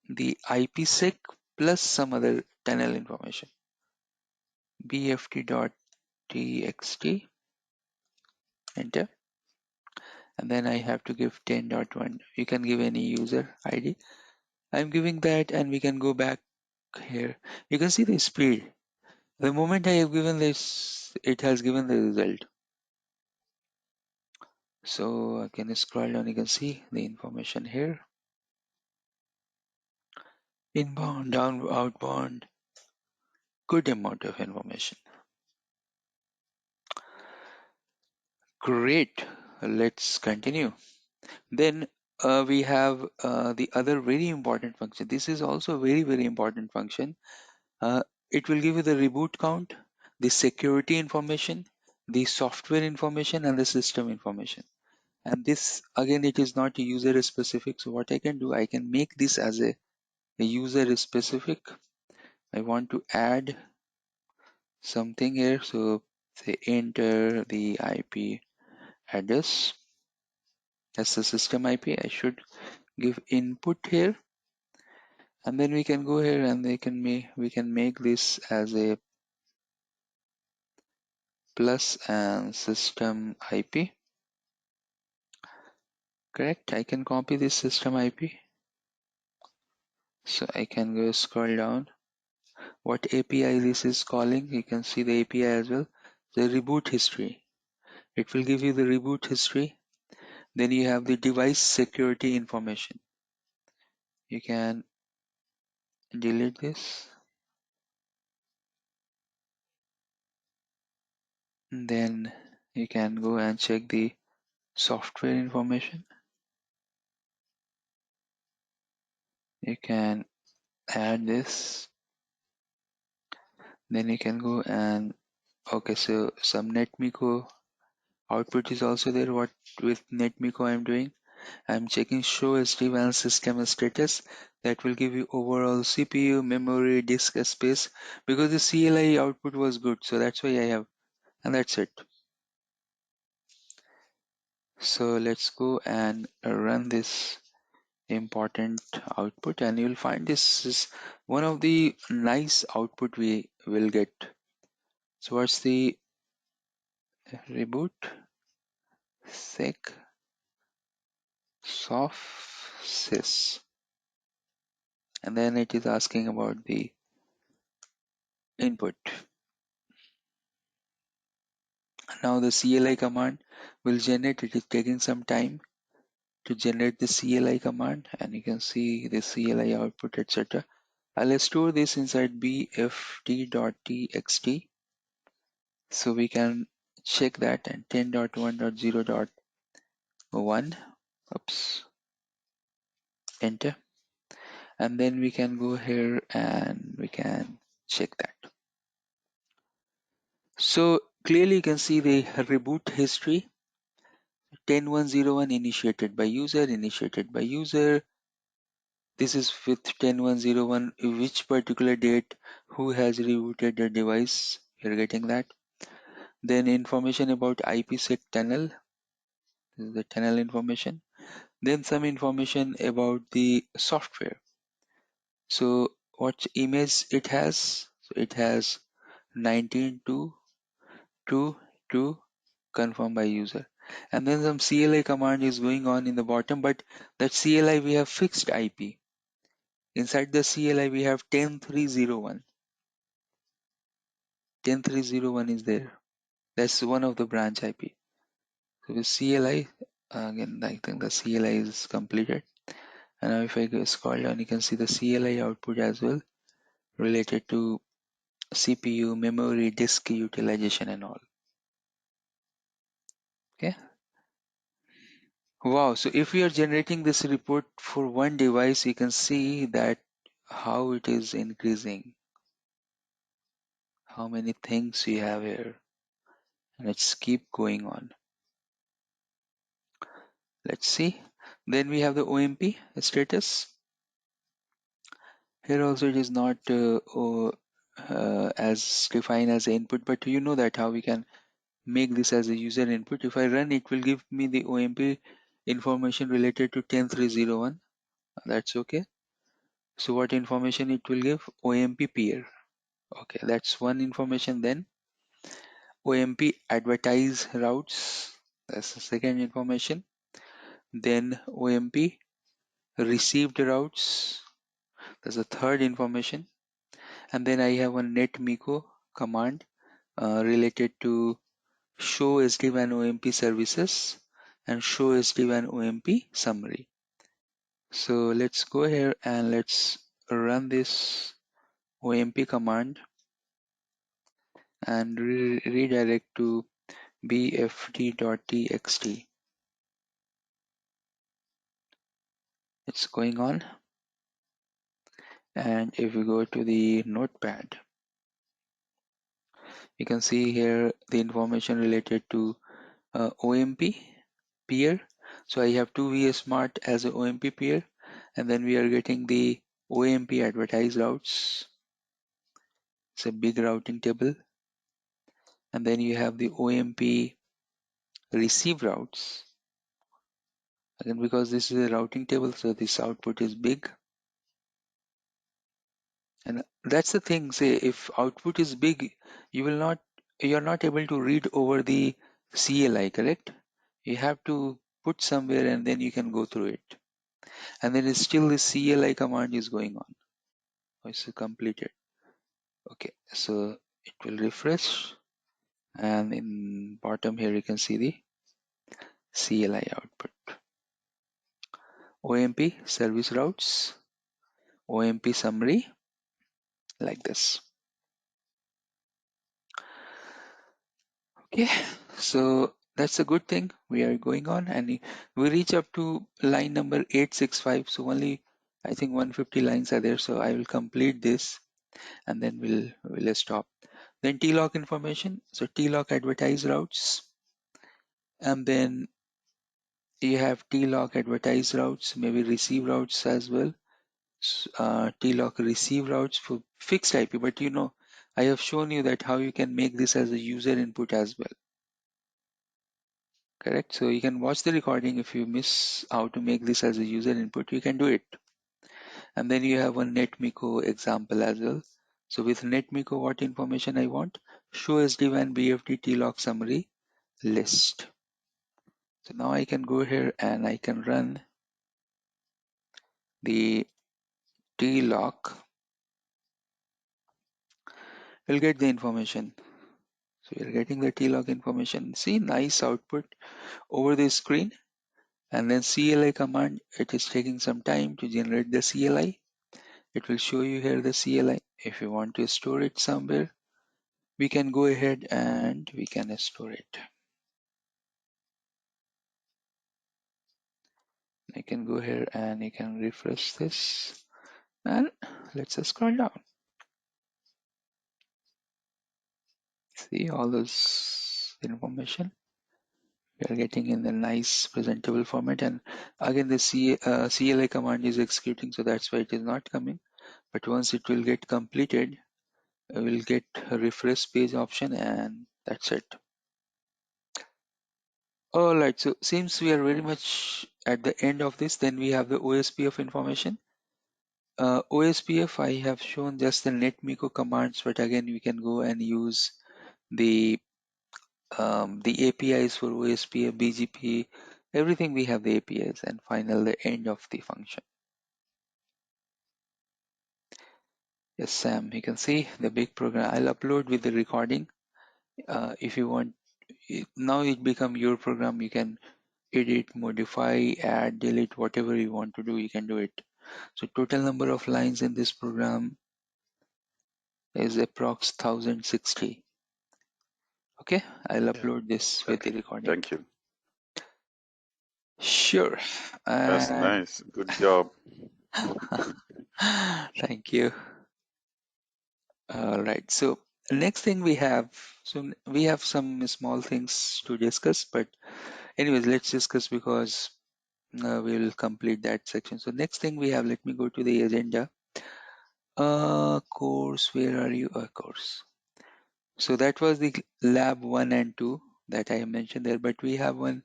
the IPsec plus some other tunnel information. bft.txt, enter. And then I have to give 10.1. You can give any user ID. I'm giving that, and we can go back here. You can see the speed. The moment I have given this, it has given the result. So I can scroll down, you can see the information here. Inbound, down, outbound, good amount of information. Great, let's continue. Then we have the other very important function. This is also a very important function. It will give you the reboot count, the security information, the software information, and the system information. And this again, it is not user specific. So what I can do, I can make this as a user specific. I want to add something here. So say enter the IP address. That's the system IP. I should give input here, and then we can go here and we can make this as a plus and system IP. Correct. I can copy this system IP. So I can go scroll down. What API this is calling? You can see the API as well. The reboot history. It will give you the reboot history. Then you have the device security information. You can delete this. Then you can go and check the software information. You can add this. Then you can go and okay, so some NetMiko output is also there. What with NetMiko I'm doing? I'm checking show SD-WAN system status. That will give you overall CPU, memory, disk space, because the CLI output was good. So that's why I have, and that's it. So let's go and run this important output, and you'll find this is one of the nice output we will get. So what's the reboot? Sec soft sys, and then it is asking about the input. Now the CLI command will generate. It is taking some time to generate the CLI command, and you can see the CLI output, etc. I'll store this inside bft.txt, so we can check that, and 10.1.0.1, oops, enter, and then we can go here and we can check that. So clearly you can see the reboot history. 10.1.0.1 initiated by user. This is with 10.1.0.1, which particular date, who has rebooted the device. You're getting that. Then information about IPsec tunnel. This is the tunnel information. Then some information about the software. So what image it has? So it has 19.2.2.2 confirmed by user. And then some CLI command is going on in the bottom, but that CLI we have fixed IP. Inside the CLI we have 10.3.0.1. 10.3.0.1 is there. That's one of the branch IP. So with CLI, again, I think the CLI is completed. And now if I go scroll down, you can see the CLI output as well, related to CPU, memory, disk utilization and all. Okay. Wow. So if we are generating this report for one device, you can see that how it is increasing. How many things we have here. And let's keep going on. Let's see. Then we have the OMP status. Here also it is not as defined as input, but you know that how we can make this as a user input. If I run, it will give me the OMP information related to 10.3.0.1. That's okay. So what information it will give? OMP peer. Okay, that's one information. Then OMP advertise routes. That's the second information. Then OMP received routes. That's the third information. And then I have a netmiko command related to show SD-WAN OMP services and show SD-WAN OMP summary. So let's go here and let's run this OMP command and redirect to bft.txt. It's going on. And if we go to the notepad, you can see here the information related to OMP peer. So I have two vSmart as a OMP peer, and then we are getting the OMP advertised routes. It's a big routing table. And then you have the OMP receive routes. Again, because this is a routing table, so this output is big. And that's the thing, say if output is big, you're not able to read over the CLI, correct? You have to put somewhere and then you can go through it. And then it's still the CLI command is going on. It's completed. Okay, so it will refresh, and in bottom here you can see the CLI output. OMP service routes, OMP summary, like this. Okay, so that's a good thing. We are going on, and we reach up to line number 865. So only I think 150 lines are there. So I will complete this, and then we'll stop. Then TLOC information. So TLOC advertise routes, and then you have TLOC advertise routes, maybe receive routes as well. TLOC receive routes for fixed IP, but I have shown you that how you can make this as a user input as well. Correct. So you can watch the recording. If you miss how to make this as a user input, you can do it. And then you have one NetMiko example as well. So with NetMiko, what information I want? Show SD-WAN BFD TLOC summary list. So now I can go here and I can run the TLOC. We'll get the information. So you're getting the TLOC information. See, nice output over the screen. And then CLI command, it is taking some time to generate the CLI. It will show you here the CLI. If you want to store it somewhere, we can go ahead and we can store it. I can go here and you can refresh this, and let's just scroll down. See all this information we are getting in the nice presentable format. And again the CLI command is executing, so that's why it is not coming. But once it will get completed, we'll get a refresh page option, and that's it. All right, so since we are very much at the end of this, then we have the OSPF information. OSPF, I have shown just the netmiko commands, but again, we can go and use the APIs for OSPF, BGP, everything we have the APIs, and final the end of the function. Yes, Sam, you can see the big program. I'll upload with the recording. If you want, now it become your program. You can edit, modify, add, delete, whatever you want to do, you can do it. So total number of lines in this program is approx 1060. Okay, I'll upload this with the recording. Thank you. Sure. That's nice. Good job. Thank you. All right. So next thing we have, so we have some small things to discuss, but anyways, let's discuss because we will complete that section. So next thing we have, let me go to the agenda. Course, where are you? Course. So that was the lab 1 and 2 that I mentioned there, but we have one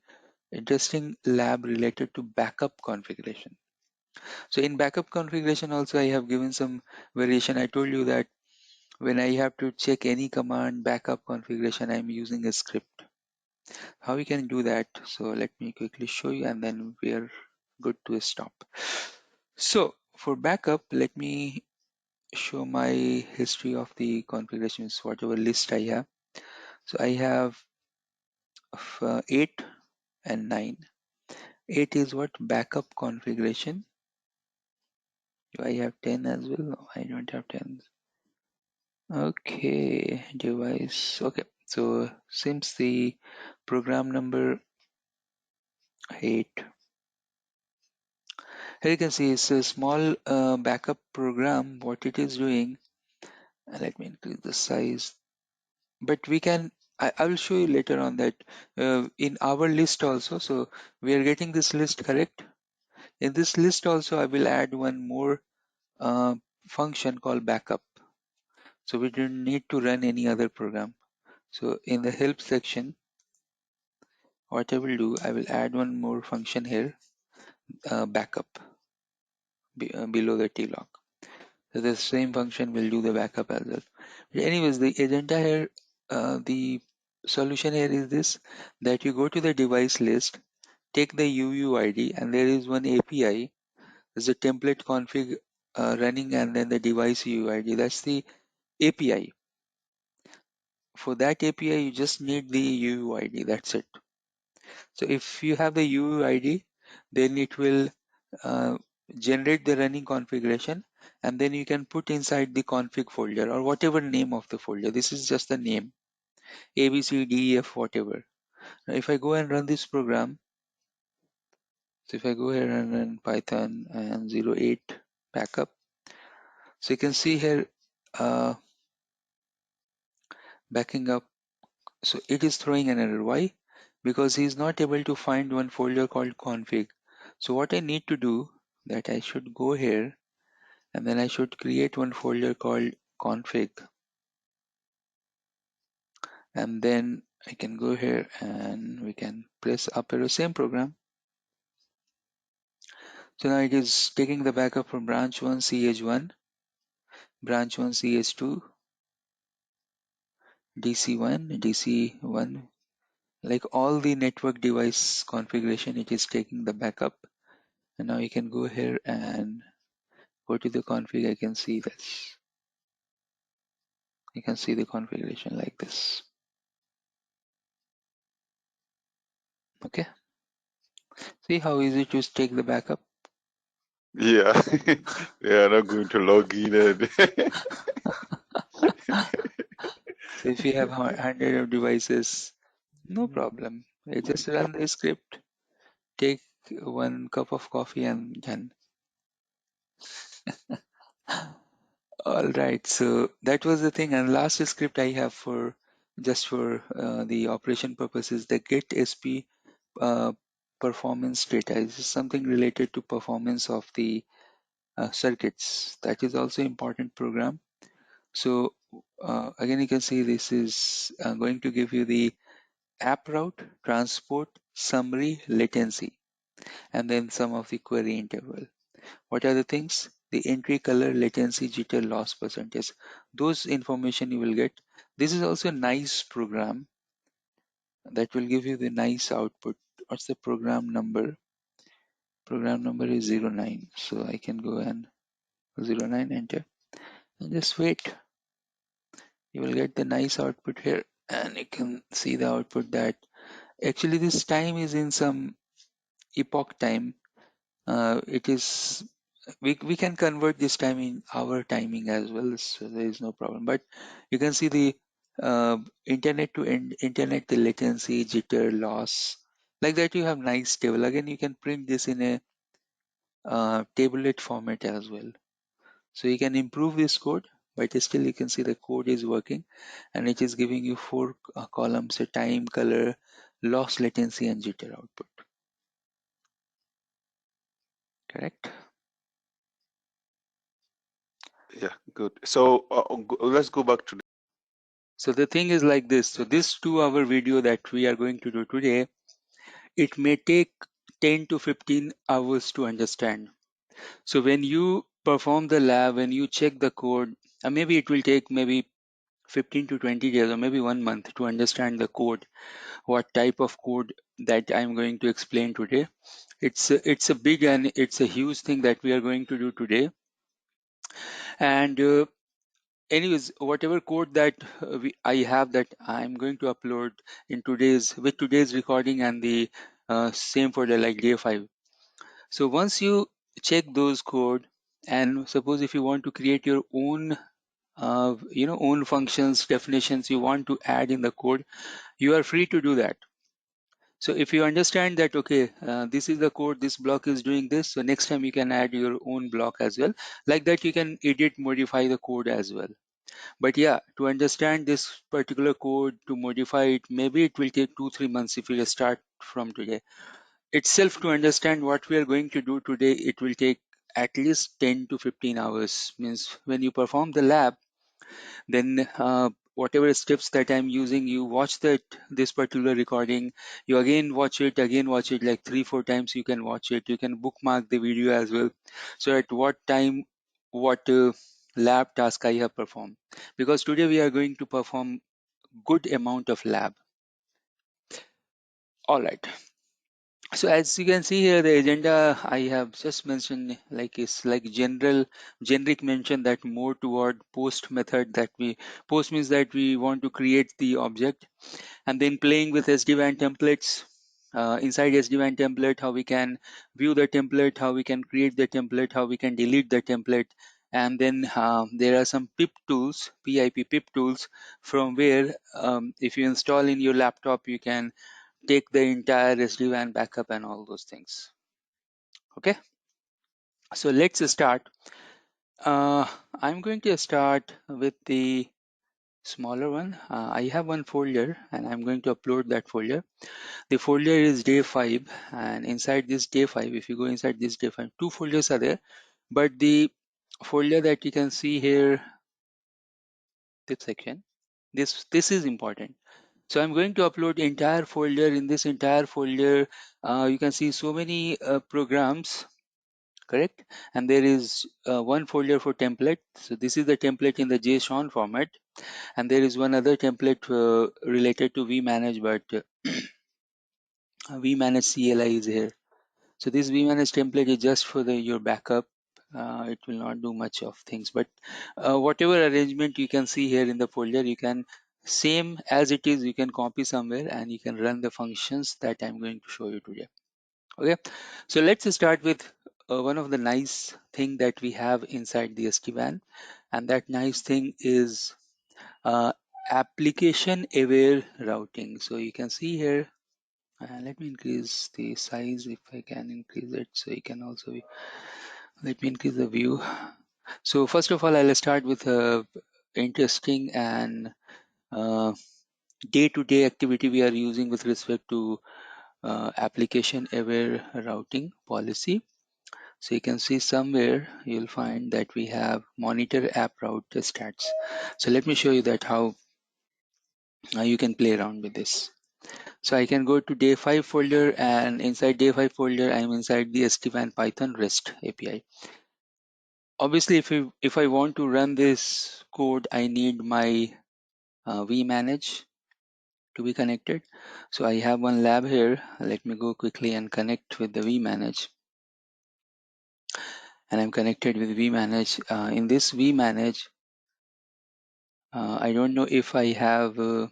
interesting lab related to backup configuration. So in backup configuration also I have given some variation. I told you that when I have to check any command backup configuration, I'm using a script. How we can do that? So let me quickly show you and then we are good to stop. So for backup, let me show my history of the configurations, whatever list I have. So I have 8 and 9. 8 is what? Backup configuration. Do I have 10 as well? No, I don't have 10. Okay, device. Okay, so since the program number 8, here you can see it's a small backup program. What it is doing, let me increase the size. But we can, I will show you later on that in our list also. So we are getting this list correct. In this list also, I will add one more function called backup. So we don't need to run any other program. So in the help section what I will do, I will add one more function here, backup below the T-lock. So the same function will do the backup as well. But anyways, the agenda here, the solution here is this, that you go to the device list, take the UUID, and there is one API. There's a template config running, and then the device UUID. That's the API. For that API, you just need the UUID. That's it. So if you have the UUID, then it will uh, generate the running configuration, and then you can put inside the config folder or whatever name of the folder. This is just the name, A, B, C, D, E, F, whatever. Now if I go and run this program, so if I go here and run Python and 08 backup, so you can see here backing up. So it is throwing an error. Why? Because he is not able to find one folder called config. So what I need to do, that I should go here and then I should create one folder called config, and then I can go here and we can press up arrow, same program. So now it is taking the backup from branch 1 CH1, branch 1 CH2, DC1, DC1, like all the network device configuration, it is taking the backup. And now you can go here and go to the config. I can see this. You can see the configuration like this. Okay. See how easy to take the backup. Yeah. Yeah, not going to log in and So if you have 100 of devices, no problem. You just run the script, take one cup of coffee and done. All right. So that was the thing. And last script I have for just for the operation purposes, the get SP performance data. This is something related to performance of the circuits. That is also important program. So again, you can see this is going to give you the app route, transport, summary, latency, and then some of the query interval. What are the things? The entry color, latency, jitter, loss percentage. Those information you will get. This is also a nice program that will give you the nice output. What's the program number? Program number is 09. So I can go and 09, enter, and just wait. You will get the nice output here, and you can see the output that actually this time is in some epoch time. It is we can convert this time in our timing as well, so there is no problem. But you can see the internet to internet, the latency, jitter, loss, like that. You have nice table. Again, you can print this in a tabulate format as well. So you can improve this code, but still you can see the code is working, and it is giving you four columns: a time, color, loss, latency, and jitter output. Correct. yeah, good. So let's go back to So the thing is like this. So this 2-hour video that we are going to do today, it may take 10 to 15 hours to understand. So when you perform the lab, when you check the code, maybe it will take maybe 15 to 20 days or maybe 1 month to understand the code, what type of code that I'm going to explain today. It's a big and it's a huge thing that we are going to do today. And anyways, whatever code that I have that I'm going to upload in today's recording, and the same for the like day 5. So once you check those code, and suppose if you want to create your own own functions, definitions you want to add in the code, you are free to do that. So if you understand that, okay, this is the code, this block is doing this, so next time you can add your own block as well. Like that, you can edit, modify the code as well. But yeah, to understand this particular code, to modify it, maybe it will take 2-3 months if you start from today. Itself, to understand what we are going to do today, it will take at least 10 to 15 hours. Means when you perform the lab, then whatever steps that I'm using, you watch this particular recording, you again watch it like 3-4 times. You can watch it, you can bookmark the video as well. So at what time, what lab task I have performed, because today we are going to perform good amount of lab. All right. So as you can see here, the agenda I have just mentioned like is like generic mention that more toward post method, that we post means that we want to create the object, and then playing with SD-WAN templates. Inside SD-WAN template, how we can view the template, how we can create the template, how we can delete the template. And then there are some pip tools, pip tools, from where if you install in your laptop, you can take the entire SD-WAN backup and all those things. Okay, so let's start. I'm going to start with the smaller one. I have one folder and I'm going to upload that folder. The folder is day 5, and inside this day 5, if you go inside this day 5, 2 folders are there, but the folder that you can see here, tip section, this is important. So I'm going to upload entire folder. In this entire folder, you can see so many programs, correct? And there is one folder for template. So this is the template in the JSON format, and there is one other template related to vManage, but vManage CLI is here. So this vManage template is just for your backup. It will not do much of things, but whatever arrangement you can see here in the folder, you can same as it is, you can copy somewhere and you can run the functions that I'm going to show you today. Okay, so let's start with one of the nice thing that we have inside the SD-WAN, and that nice thing is application aware routing. So you can see here, let me increase the size if I can increase it, so you can also let me increase the view. So first of all, I'll start with a interesting and day-to-day activity we are using with respect to application aware routing policy. So you can see somewhere you'll find that we have monitor app route stats. So let me show you that how you can play around with this. So I can go to day 5 folder, and inside day 5 folder, I'm inside the SD-WAN Python REST API. Obviously, if I want to run this code, I need my vManage to be connected. So I have one lab here. Let me go quickly and connect with the vManage. And I'm connected with vManage. In this vManage, I don't know if I have the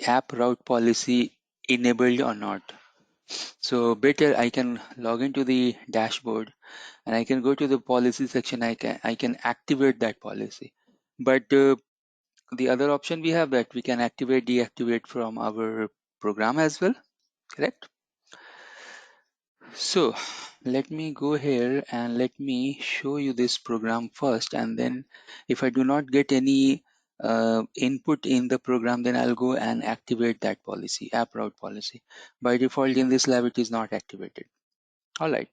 app route policy enabled or not. So better I can log into the dashboard and I can go to the policy section. I can activate that policy. But the other option we have, that we can activate, deactivate from our program as well, correct? So let me go here and let me show you this program first, and then if I do not get any input in the program, then I'll go and activate that policy, app route policy. By default in this lab it is not activated. All right,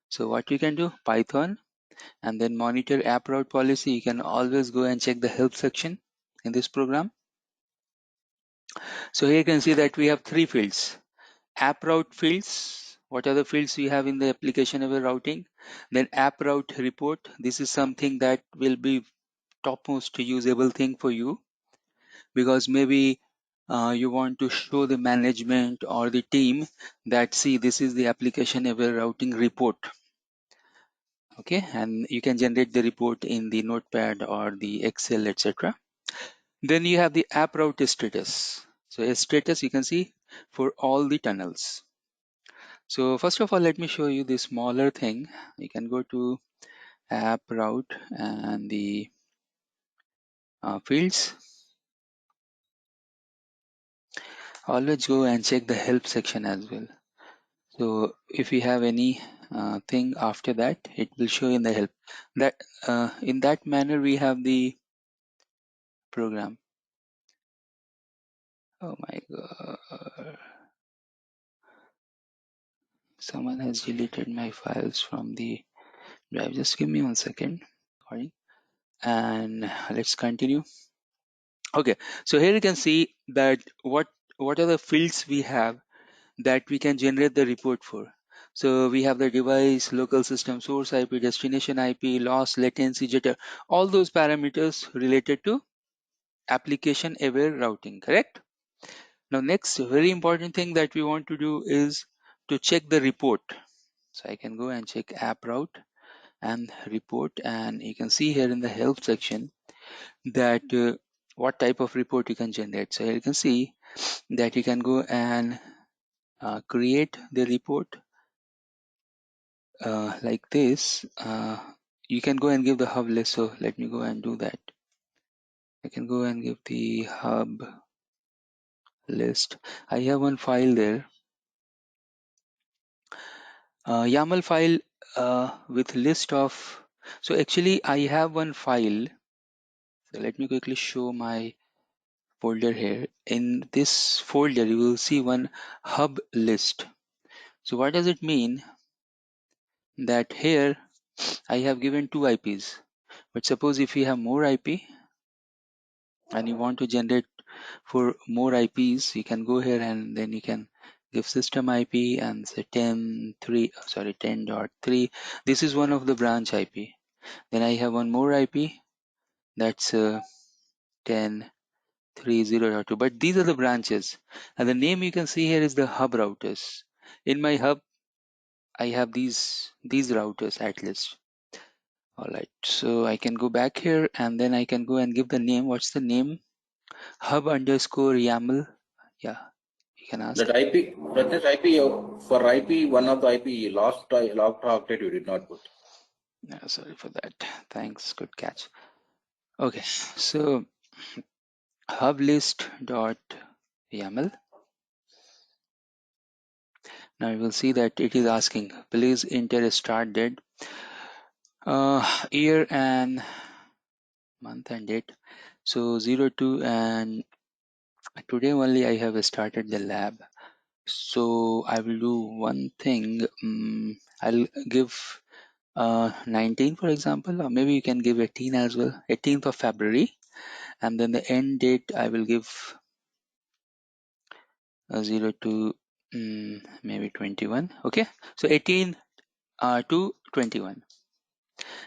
so what you can do, Python and then monitor app route policy. You can always go and check the help section in this program. So here you can see that we have 3 fields. App route fields, what are the fields we have in the application aware routing? Then app route report, this is something that will be topmost usable thing for you, because maybe you want to show the management or the team that, see, this is the application aware routing report. Okay, and you can generate the report in the notepad or the Excel, etc. Then you have the app route status. So a status you can see for all the tunnels. So first of all, let me show you the smaller thing. You can go to app route and the fields. Always go and check the help section as well. So if you have any thing after that, it will show in the help. That in that manner we have the program. Oh my god! Someone has deleted my files from the drive. Just give me 1 second. Sorry. and let's continue. Okay, so here you can see that what are the fields we have that we can generate the report for. So we have the device, local system, source IP, destination IP, loss, latency, jitter, all those parameters related to application aware routing, correct? Now next very important thing that we want to do is to check the report. So I can go and check app route and report, and you can see here in the help section that what type of report you can generate. So here you can see that you can go and create the report like this. You can go and give the hub list. So let me go and do that. I can go and give the hub list. I have one file there, YAML file with list of. So actually I have one file. So let me quickly show my folder here. In this folder you will see one hub list. So what does it mean? That here I have given 2 IPs, but suppose if you have more IP and you want to generate for more IPs, you can go here and then you can give system IP and say 10.3. This is one of the branch IP. Then I have one more IP, that's 10.3.0.2. But these are the branches, and the name you can see here is the hub routers. In my hub, I have these routers at least. All right, so I can go back here and then I can go and give the name. What's the name? Hub underscore YAML. Yeah, you can ask. That IP, Ratnesh IP, for IP, one of the IP last update you did not put. Yeah, sorry for that. Thanks, good catch. Okay, so hub list dot YAML. Now you will see that it is asking, please enter a start date, year and month and date. So 02, and today only I have started the lab. So I will do one thing. I'll give 19 for example, or maybe you can give 18 as well, 18th of February, and then the end date I will give 02 maybe 21. Okay, so 18 to 21,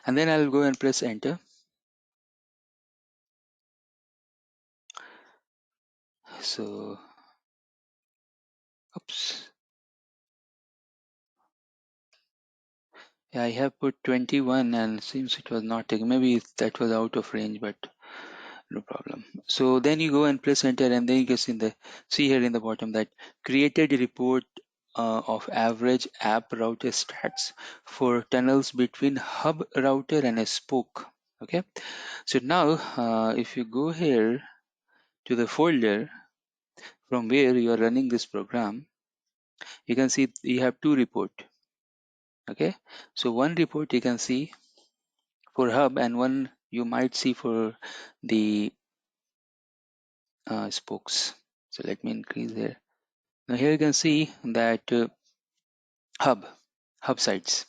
and then I'll go and press enter. So oops, yeah, I have put 21 and seems it was not taken. Maybe that was out of range, but no problem. So then you go and press enter, and then you can see here in the bottom that created a report of average app router stats for tunnels between hub router and a spoke. Okay, so now if you go here to the folder from where you are running this program, you can see you have 2 report. Okay, so one report you can see for hub and one you might see for the spokes. So let me increase there. Now here you can see that hub sites.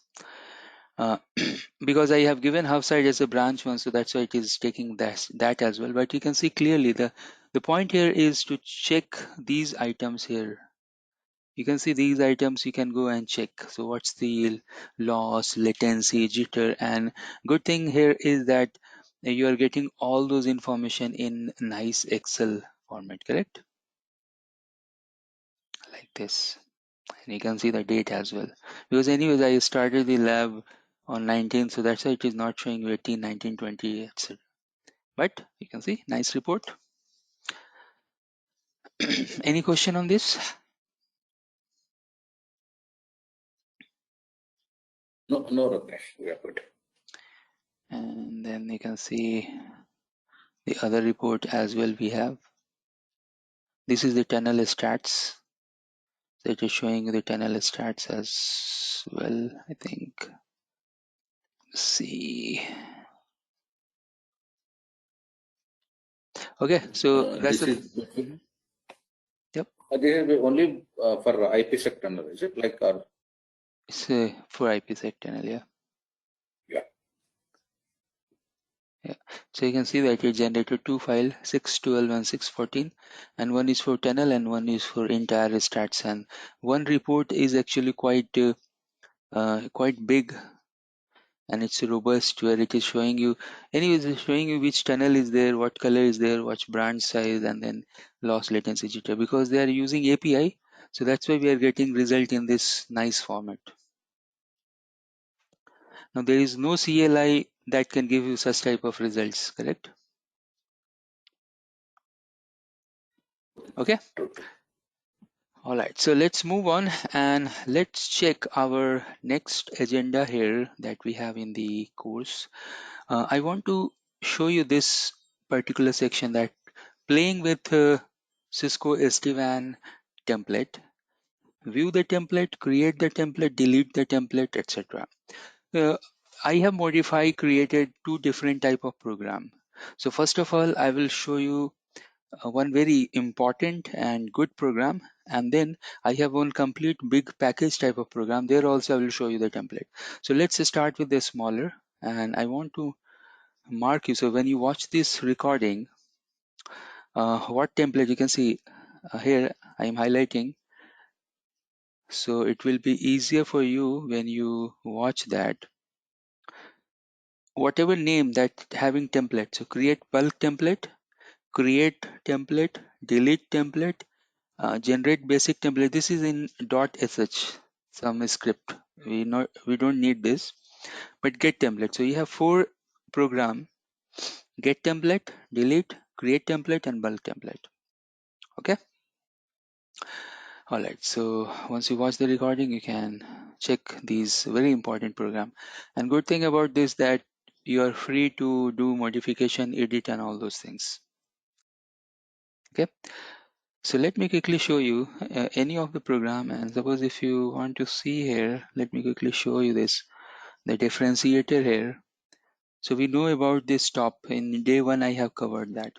Because I have given hub site as a branch one, so that's why it is taking that as well. But you can see clearly the point here is to check these items here. You can see these items, you can go and check. So what's the loss, latency, jitter, and good thing here is that you are getting all those information in nice Excel format, correct? Like this. And you can see the date as well, because anyways I started the lab on 19th, so that's why it is not showing you 18, 19, 20, etc. But you can see nice report. Any question on this? No, Ratnesh, we are good. And then you can see the other report as well. We have this is the tunnel stats, so it is showing the tunnel stats as well, I think. See, okay, so that's This the is yep, this is only for IPsec tunnel, is it? Like or it's for IPsec tunnel, yeah. yeah. Yeah. So you can see that it generated two files, 612 and 614, and one is for tunnel and one is for entire stats. And one report is actually quite big, and it's robust, where it is showing you, anyways, it's showing you which tunnel is there, what color is there, what branch size, and then loss, latency, jitter. Because they are using API, so that's why we are getting result in this nice format. Now there is no CLI that can give you such type of results, correct? Okay. All right, so let's move on and let's check our next agenda here that we have in the course. I want to show you this particular section, that playing with Cisco SD-WAN template, view the template, create the template, delete the template, etc. I have created two different type of program. So first of all, I will show you one very important and good program, and then I have one complete big package type of program. There also I will show you the template. So let's start with the smaller, and I want to mark you. So when you watch this recording, what template you can see here I am highlighting, so it will be easier for you when you watch that. Whatever name that having template, so create bulk template, create template, delete template, generate basic template. This is in .sh, some script. We don't need this, but get template. So you have four program: get template, delete, create template, and bulk template. Okay. All right. So once you watch the recording, you can check these very important program. And good thing about this that you are free to do modification, edit, and all those things. Okay. So let me quickly show you any of the program, and suppose if you want to see here, let me quickly show you this, the differentiator here. So we know about this top. In day one I have covered that.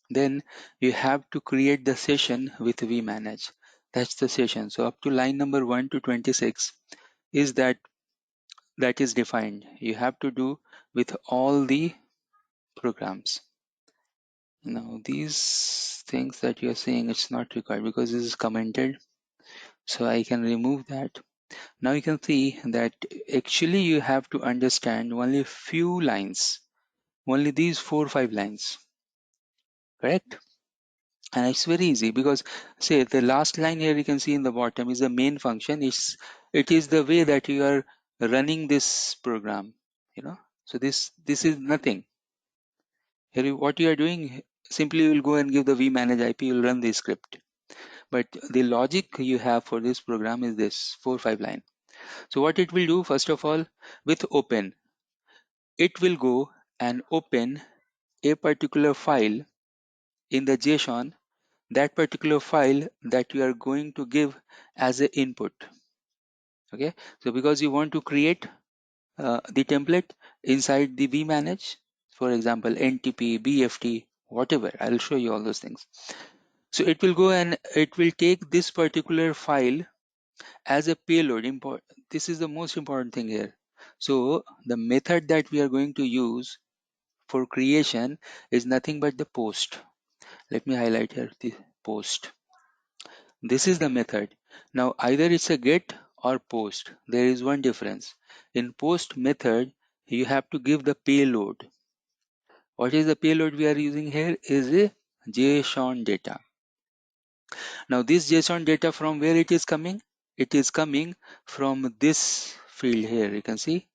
Then you have to create the session with vManage. That's the session. So up to line number 1 to 26 is that is defined. You have to do with all the programs. Now these things that you're seeing, it's not required because this is commented. So I can remove that. Now you can see that actually you have to understand only few lines, only these 4 or 5 lines, correct? And it's very easy because say the last line here you can see in the bottom is the main function. It is the way that you are running this program, you know. So this is nothing. Here what you are doing, simply you will go and give the vManage IP, you will run the script. But the logic you have for this program is this 4 or 5 line. So what it will do, first of all, with open, it will go and open a particular file in the JSON, that particular file that you are going to give as an input. Okay, so because you want to create the template inside the vManage, for example, NTP, BFT, whatever, I'll show you all those things. So it will go and it will take this particular file as a payload. This is the most important thing here. So the method that we are going to use for creation is nothing but the post. Let me highlight here the post. This is the method. Now either it's a get or post. There is one difference. In post method, you have to give the payload. What is the payload we are using here is a JSON data. Now this JSON data, from where it is coming? It is coming from this field here. You can see.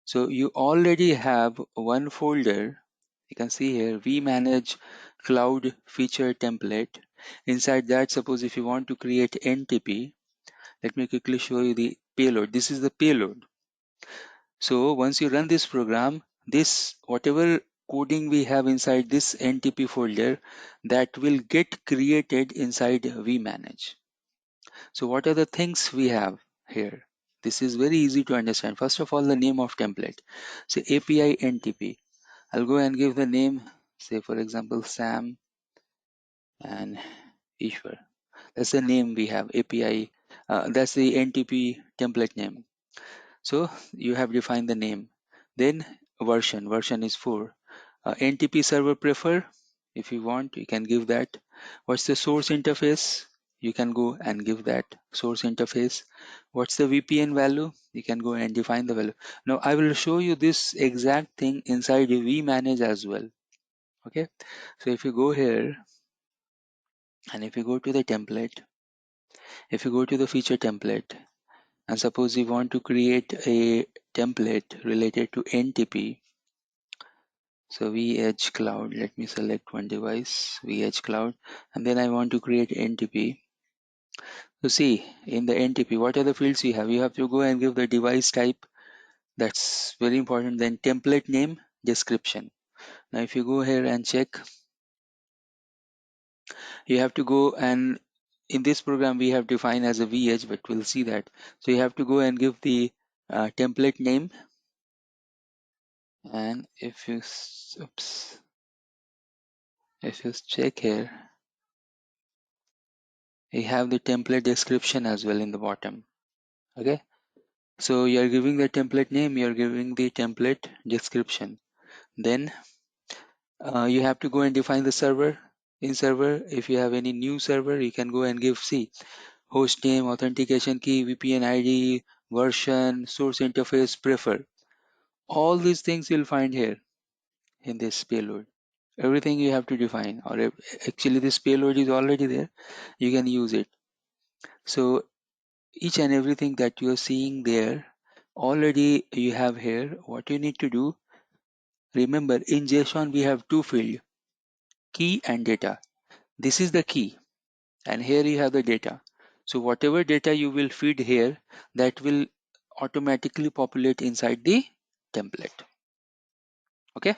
So you already have one folder. You can see here, vManage cloud feature template. Inside that, suppose if you want to create NTP, let me quickly show you the payload. This is the payload. So once you run this program, this whatever coding we have inside this NTP folder, that will get created inside vManage. So what are the things we have here? This is very easy to understand. First of all, the name of template. So API NTP. I'll go and give the name, say for example, Sam and Ishwar. That's the name we have, API. That's the NTP template name. So you have defined the name. Then version is 4. NTP server prefer, if you want, you can give that. What's the source interface? You can go and give that source interface. What's the VPN value? You can go and define the value. Now I will show you this exact thing inside the vManage as well. Okay, so if you go here and if you go to the template, if you go to the feature template, and suppose you want to create a template related to NTP. So vEdgeCloud, let me select one device, vEdgeCloud, and then I want to create NTP. So see, in the NTP, what are the fields you have? You have to go and give the device type. That's very important. Then template name, description. Now if you go here and check, you have to go and in this program we have defined as a vEdge, but we'll see that. So you have to go and give the template name. And if you, oops, if you check here, you have the template description as well in the bottom. Okay, so you're giving the template name, you're giving the template description. Then you have to go and define the server. In server, if you have any new server, you can go and give C, host name, authentication key, VPN ID, version, source interface, prefer. All these things you'll find here in this payload. Everything you have to define, or actually this payload is already there. You can use it. So each and everything that you are seeing there, already you have here. What you need to do, remember in JSON we have two fields, key and data. This is the key, and here you have the data. So whatever data you will feed here, that will automatically populate inside the template. Okay,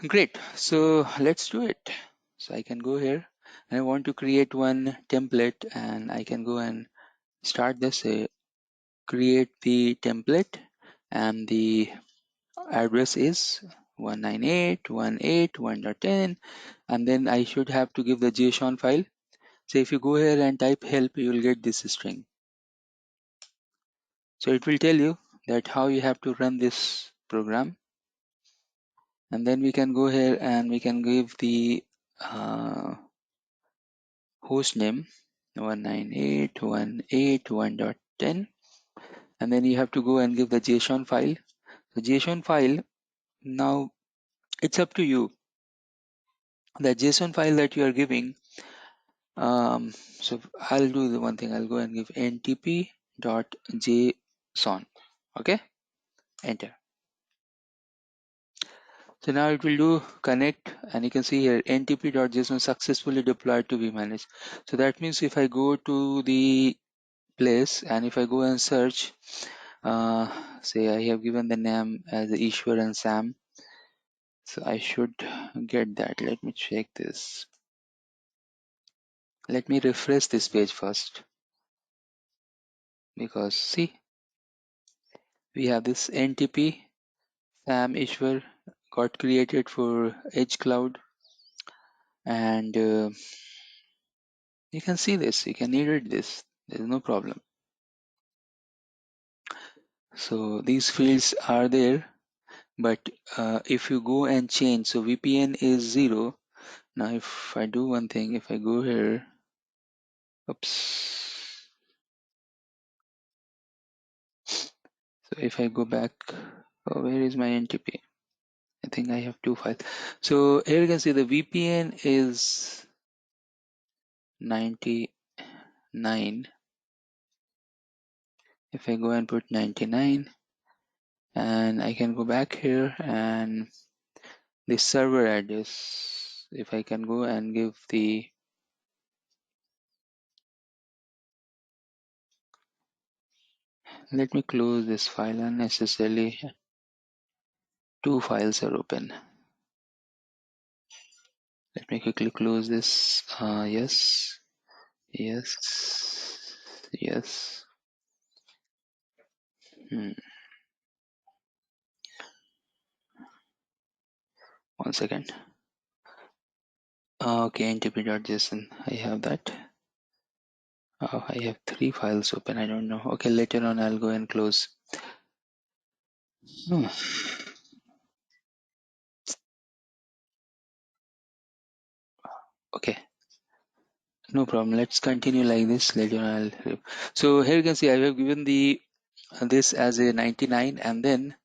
great. So let's do it. So I can go here and I want to create one template, and I can go and start this, create the template, and the address is 198.168.1.10, and then I should have to give the JSON file. So if you go here and type help, you will get this string. So it will tell you that how you have to run this program, and then we can go here and we can give the host name 198.168.1.10, and then you have to go and give the JSON file. The JSON file, now it's up to you. The JSON file that you are giving, so I'll do the one thing, I'll go and give ntp.json. Okay, enter. So now it will do connect, and you can see here ntp.json successfully deployed to vManage. So that means if I go to the place and if I go and search, say I have given the name as Ishwar and Sam, so I should get that. Let me check this. Let me refresh this page first, because see, we have this NTP Sam Ishwar got created for Edge Cloud, and you can see this, you can edit this, there's no problem. So these fields are there, but if you go and change, so VPN is 0. Now if I do one thing, if I go here, oops, so if I go back, oh, where is my NTP? I think I have two files. So here you can see the VPN is 99. If I go and put 99, and I can go back here, and the server address, if I can go and give the, let me close this file unnecessarily. Two files are open. Let me quickly close this. Yes, yes, yes. One second. Okay, ntp.json, I have that. I have three files open, I don't know. Okay, later on I'll go and close. Okay, no problem. Let's continue like this. Later on, so here you can see I have given the this as a 99, and then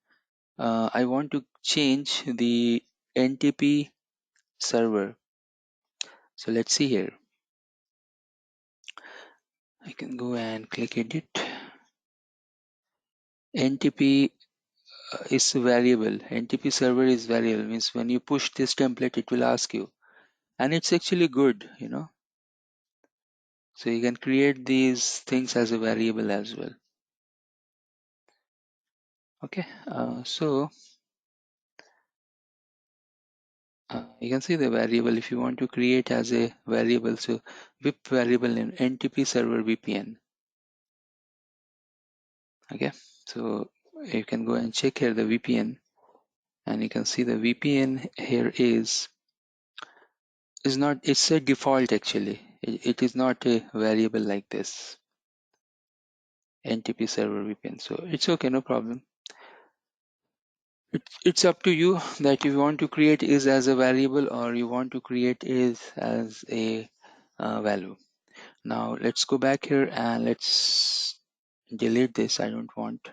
I want to change the NTP server. So let's see here. I can go and click edit. NTP is variable. NTP server is variable, means when you push this template, it will ask you, and it's actually good, you know. So you can create these things as a variable as well. Okay, so you can see the variable if you want to create as a variable. So VIP variable in NTP server VPN. Okay, so you can go and check here the VPN, and you can see the VPN here is not, it's a default actually. It is not a variable like this, NTP server VPN. So it's okay, no problem. It's up to you that you want to create is as a variable or you want to create is as a value. Now let's go back here and let's delete this. I don't want.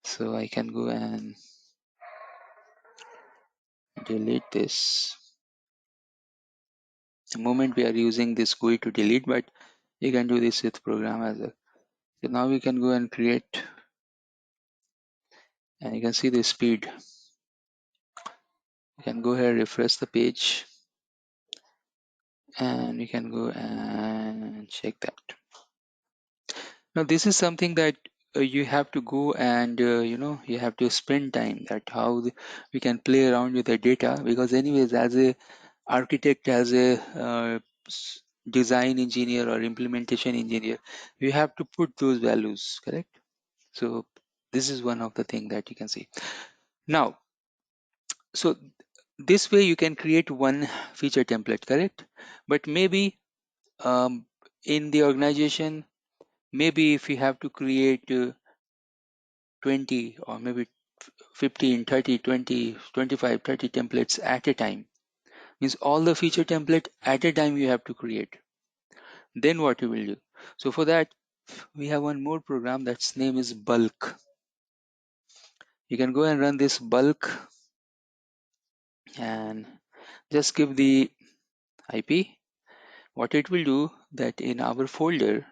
So I can go and delete this. The moment we are using this GUI to delete, but you can do this with program as well. So now we can go and create, and you can see the speed. You can go here, refresh the page, and you can go and check that. Now this is something that you have to go and you have to spend time that how we can play around with the data, because anyways as a architect, as a design engineer or implementation engineer, you have to put those values, correct? So this is one of the thing that you can see. Now, so this way you can create one feature template, correct? But maybe in the organization, maybe if you have to create 20 or maybe 15, 30, 20, 25, 30 templates at a time, means all the feature template at a time you have to create. Then what you will do? So for that, we have one more program that's name is bulk. You can go and run this bulk and just give the IP. What it will do that in our folder,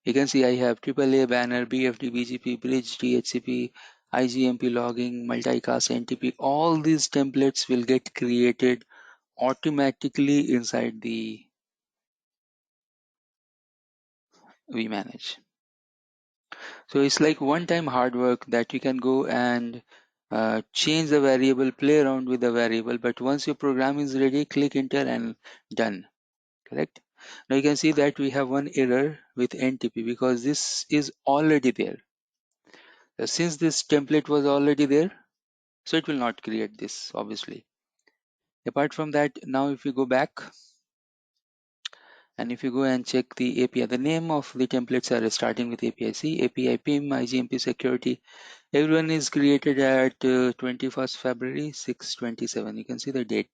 you can see I have AAA banner, BFD, BGP, bridge, DHCP, IGMP logging, multicast, NTP. All these templates will get created automatically inside the vManage. So it's like one-time hard work that you can go and change the variable, play around with the variable, but once your program is ready, click enter and done. Correct? Now you can see that we have one error with NTP because this is already there. Since this template was already there, so it will not create this, obviously. Apart from that, now if you go back and if you go and check the API, the name of the templates are starting with API C, API PIM, IGMP security. Everyone is created at 21st February 6/27. You can see the date.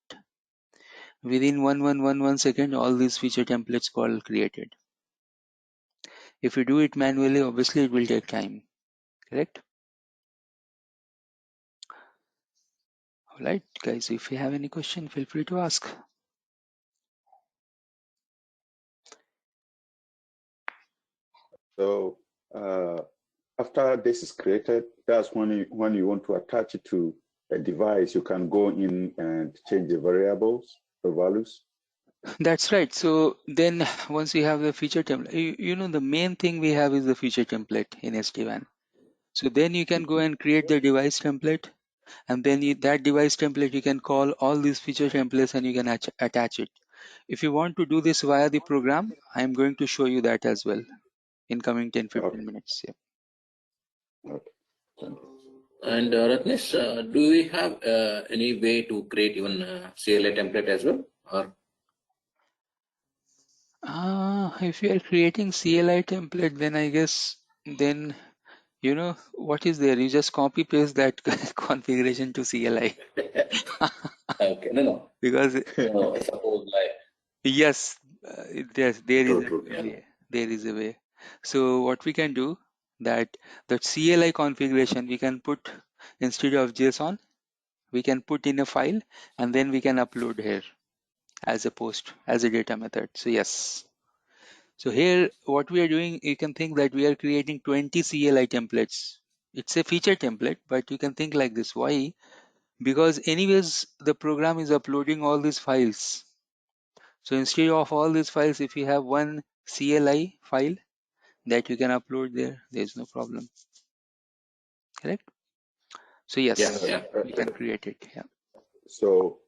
Within 1111 second, all these feature templates called created. If you do it manually, obviously it will take time. Correct? Alright, guys, if you have any question, feel free to ask. So after this is created, that's when you want to attach it to a device, you can go in and change the variables, the values. That's right. So then once we have the feature template, you know, the main thing we have is the feature template in SD-WAN. So then you can go and create the device template, and then that device template, you can call all these feature templates and you can attach it. If you want to do this via the program, I'm going to show you that as well in coming 10-15 Okay. minutes. Yeah. Okay. And Ratnesh, do we have any way to create even CLI template as well? Or If you are creating CLI template, then I guess then you know what is there. You just copy paste that configuration to CLI okay, no, because no. Suppose like Yes, there is True, a true. way. There is a way. So what we can do that the CLI configuration we can put instead of JSON, we can put in a file and then we can upload here as a post as a data method. So yes. So here what we are doing, you can think that we are creating 20 CLI templates. It's a feature template, but you can think like this. Why? Because anyways the program is uploading all these files. So instead of all these files, if you have one CLI file that you can upload there, there's no problem. Correct? So Yeah. yes, we can create it. Yeah. So,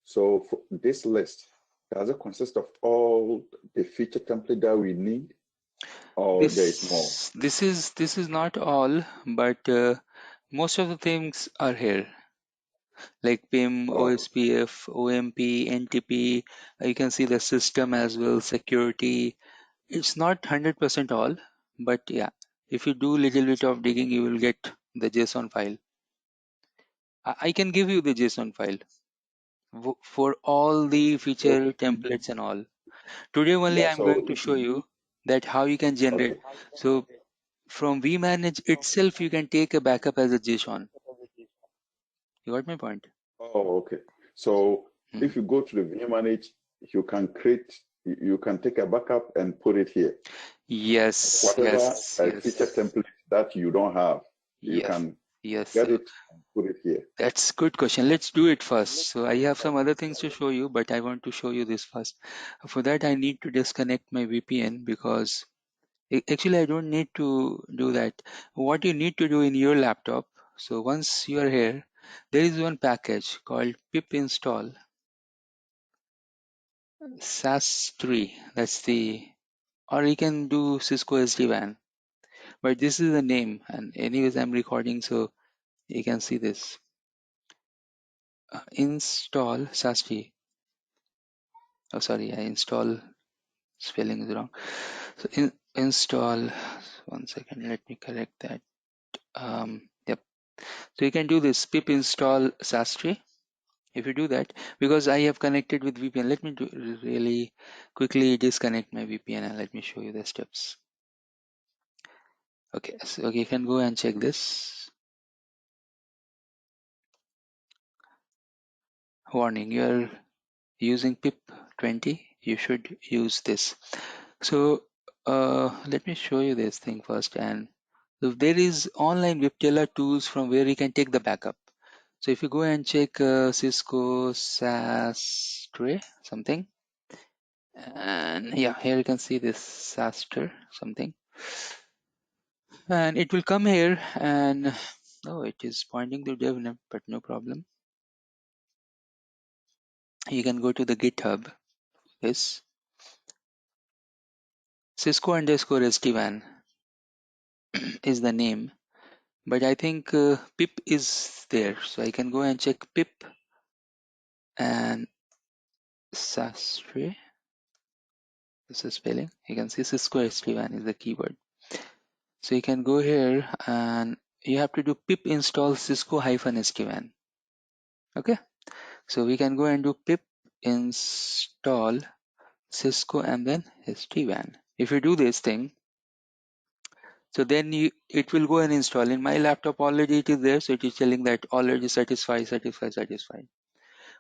so for this list, does it consist of all the feature template that we need, or there is more? This is not all, but most of the things are here, like PIM, Oh, OSPF, OMP, NTP. You can see the system as well, security. It's not 100% all, but yeah, if you do little bit of digging, you will get the JSON file. I can give you the JSON file for all the so feature templates and all. Today only yeah. I'm going So to show you that how you can generate. okay. So from vManage itself, you can take a backup as a JSON. You got my point? Oh, okay. So Mhm. if you go to the vManage, you can create, you can take a backup and put it here. Yes, Whatever yes, feature yes, template that you don't have, you yes, can yes, get sir. it and put it here. That's good question. Let's do it first. So I have some other things to show you, but I want to show you this first. For that, I need to disconnect my VPN because actually I don't need to do that. What you need to do in your laptop, so once you are here, there is one package called pip install SAS3. That's the, or you can do Cisco SD-WAN, but this is the name. And anyways, I'm recording, so you can see this. Install SAS3. Oh, sorry, I install, spelling is wrong. So install, one second, let me correct that. Yep. So you can do this pip install SAS3. If you do that, because I have connected with VPN, let me really quickly disconnect my VPN and let me show you the steps. Okay, so you can go and check this. Warning, you are using pip 20, you should use this. So let me show you this thing first. And so there is online Viptela tools from where you can take the backup. So if you go and check Cisco SAS3 something, and yeah, here you can see this SASTR something, and it will come here and oh, it is pointing to dev, but no problem. You can go to the GitHub. This Cisco underscore SD-WAN is the name, but I think pip is there, so I can go and check pip and SASTR. This is spelling. You can see Cisco SD-WAN is the keyword. So you can go here and you have to do pip install Cisco SD-WAN. Okay, so we can go and do pip install Cisco and then SD-WAN. If you do this thing, so then it will go and install. In my laptop already it is there, so it is telling that already satisfied.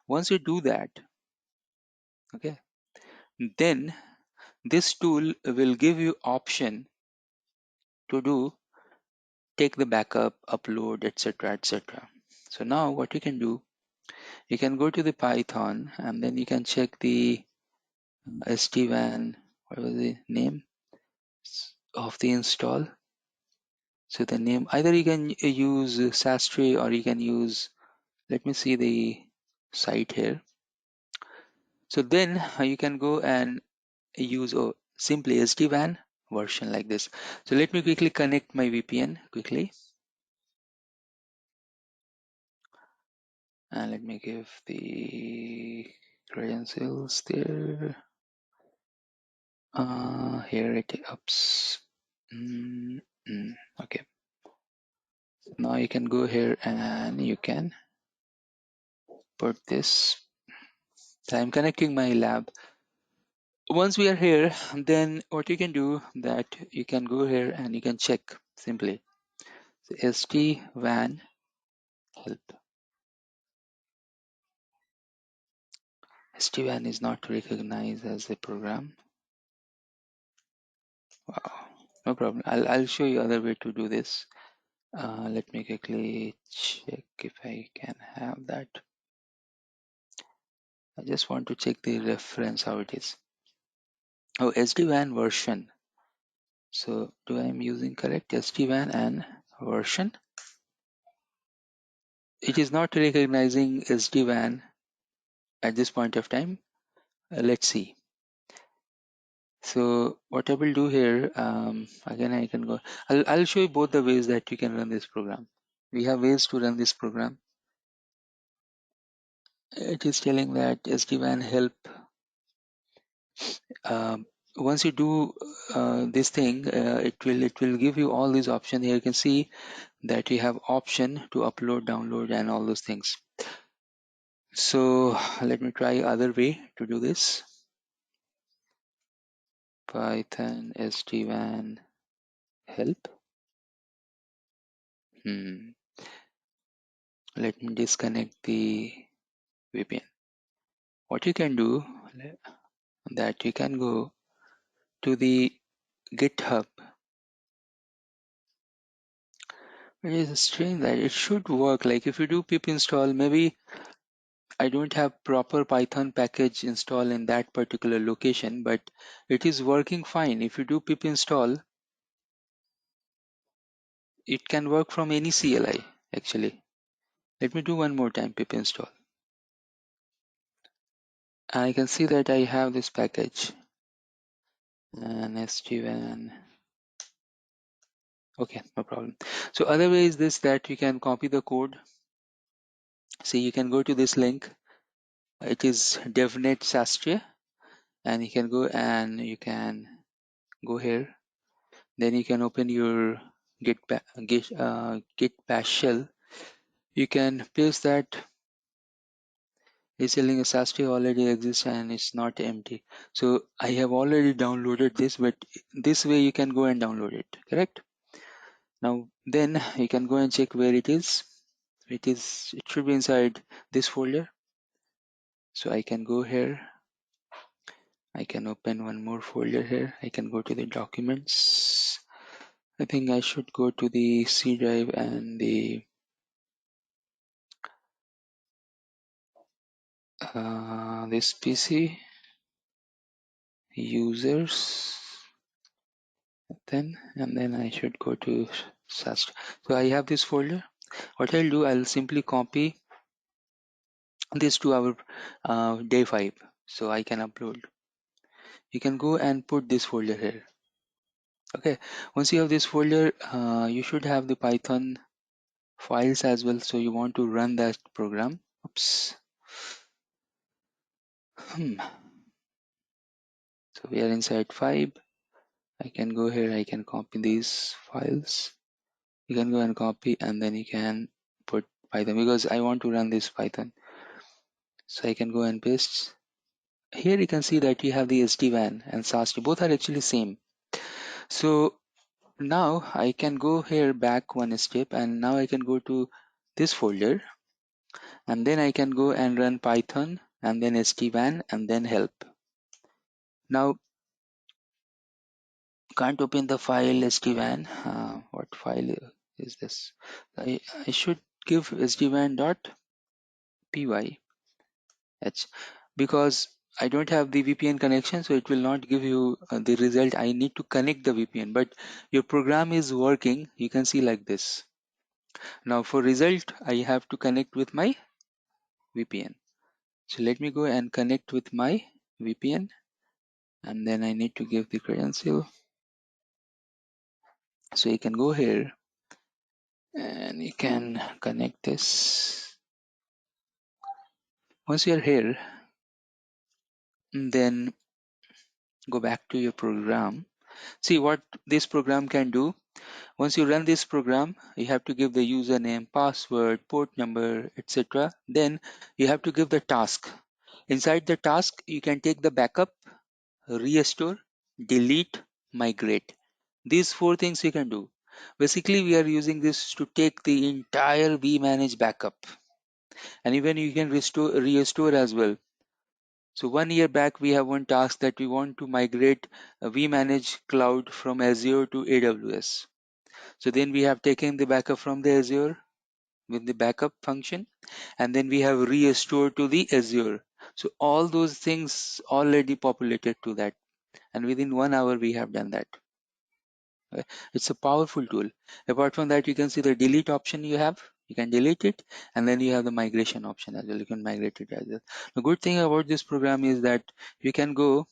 Once you do that, okay, then this tool will give you option to do take the backup, upload, etc. So now what you can do, you can go to the Python and then you can check the SD-WAN, what was the name of the install. So the name, either you can use SAS3 or you can use, let me see the site here. So then you can go and use simply SD-WAN version like this. So let me quickly connect my VPN quickly. And let me give the credentials there. Here it ups. Okay. Now you can go here and you can put this. So I'm connecting my lab. once we are here, then what you can do that you can go here and you can check simply. So SD-WAN help. SD-WAN is not recognized as a program. Wow, no problem. I'll show you other way to do this. Let me quickly check if I can have that. I just want to check the reference how it is. Oh, SD-WAN version. So do I am using correct SD-WAN and version? It is not recognizing SD-WAN at this point of time. Let's see. So what I will do here, again I can go. I'll show you both the ways that you can run this program. We have ways to run this program. It is telling that SD-WAN help. Once you do this thing, it will give you all these options. Here you can see that you have option to upload, download, and all those things. So let me try other way to do this. Python SD-WAN help. Let me disconnect the VPN. What you can do that you can go to the GitHub. It is strange that it should work. Like if you do pip install, maybe I don't have proper Python package install in that particular location, but it is working fine. If you do pip install, it can work from any CLI actually. Let me do one more time pip install. I can see that I have this package and SD-WAN. Okay, no problem. So other way is this, that you can copy the code. See, you can go to this link. It is devnet sastre, and you can go and you can go here. Then you can open your git bash shell. You can paste that. It's telling a sastre already exists and it's not empty. So I have already downloaded this, but this way you can go and download it, correct? Now then you can go and check where it is. It should be inside this folder. So I can go here. I can open one more folder here. I can go to the documents. I think I should go to the C drive and the this PC users, and then I should go to SAST. So I have this folder. What I'll do, I'll simply copy this to our day 5, so I can upload. You can go and put this folder here. Okay, once you have this folder, you should have the Python files as well. So you want to run that program. Oops. So we are inside 5. I can go here. I can copy these files. You can go and copy, and then you can put Python, because I want to run this Python. So I can go and paste. Here you can see that you have the SD-WAN and SAST. Both are actually same. So now I can go here back one step, and now I can go to this folder, and then I can go and run Python and then SD-WAN and then help. Now can't open the file SD-WAN. What file is this? I should give sdwan.py because I don't have the VPN connection, so it will not give you the result. I need to connect the VPN, but your program is working. You can see like this. Now for result, I have to connect with my VPN. So let me go and connect with my VPN, and then I need to give the credential. So you can go here and you can connect this. Once you're here, then go back to your program. See what this program can do. Once you run this program, you have to give the username, password, port number, etc. Then you have to give the task. Inside the task, you can take the backup, restore, delete, migrate. These 4 things we can do. Basically, we are using this to take the entire vManage backup, and even you can restore as well. So 1 year back, we have one task that we want to migrate vManage cloud from Azure to AWS. So then we have taken the backup from the Azure with the backup function, and then we have restored to the Azure. So all those things already populated to that, and within 1 hour we have done that. Okay. It's a powerful tool. Apart from that, you can see the delete option you have. You can delete it, and then you have the migration option as well. You can migrate it as well. The good thing about this program is that you can go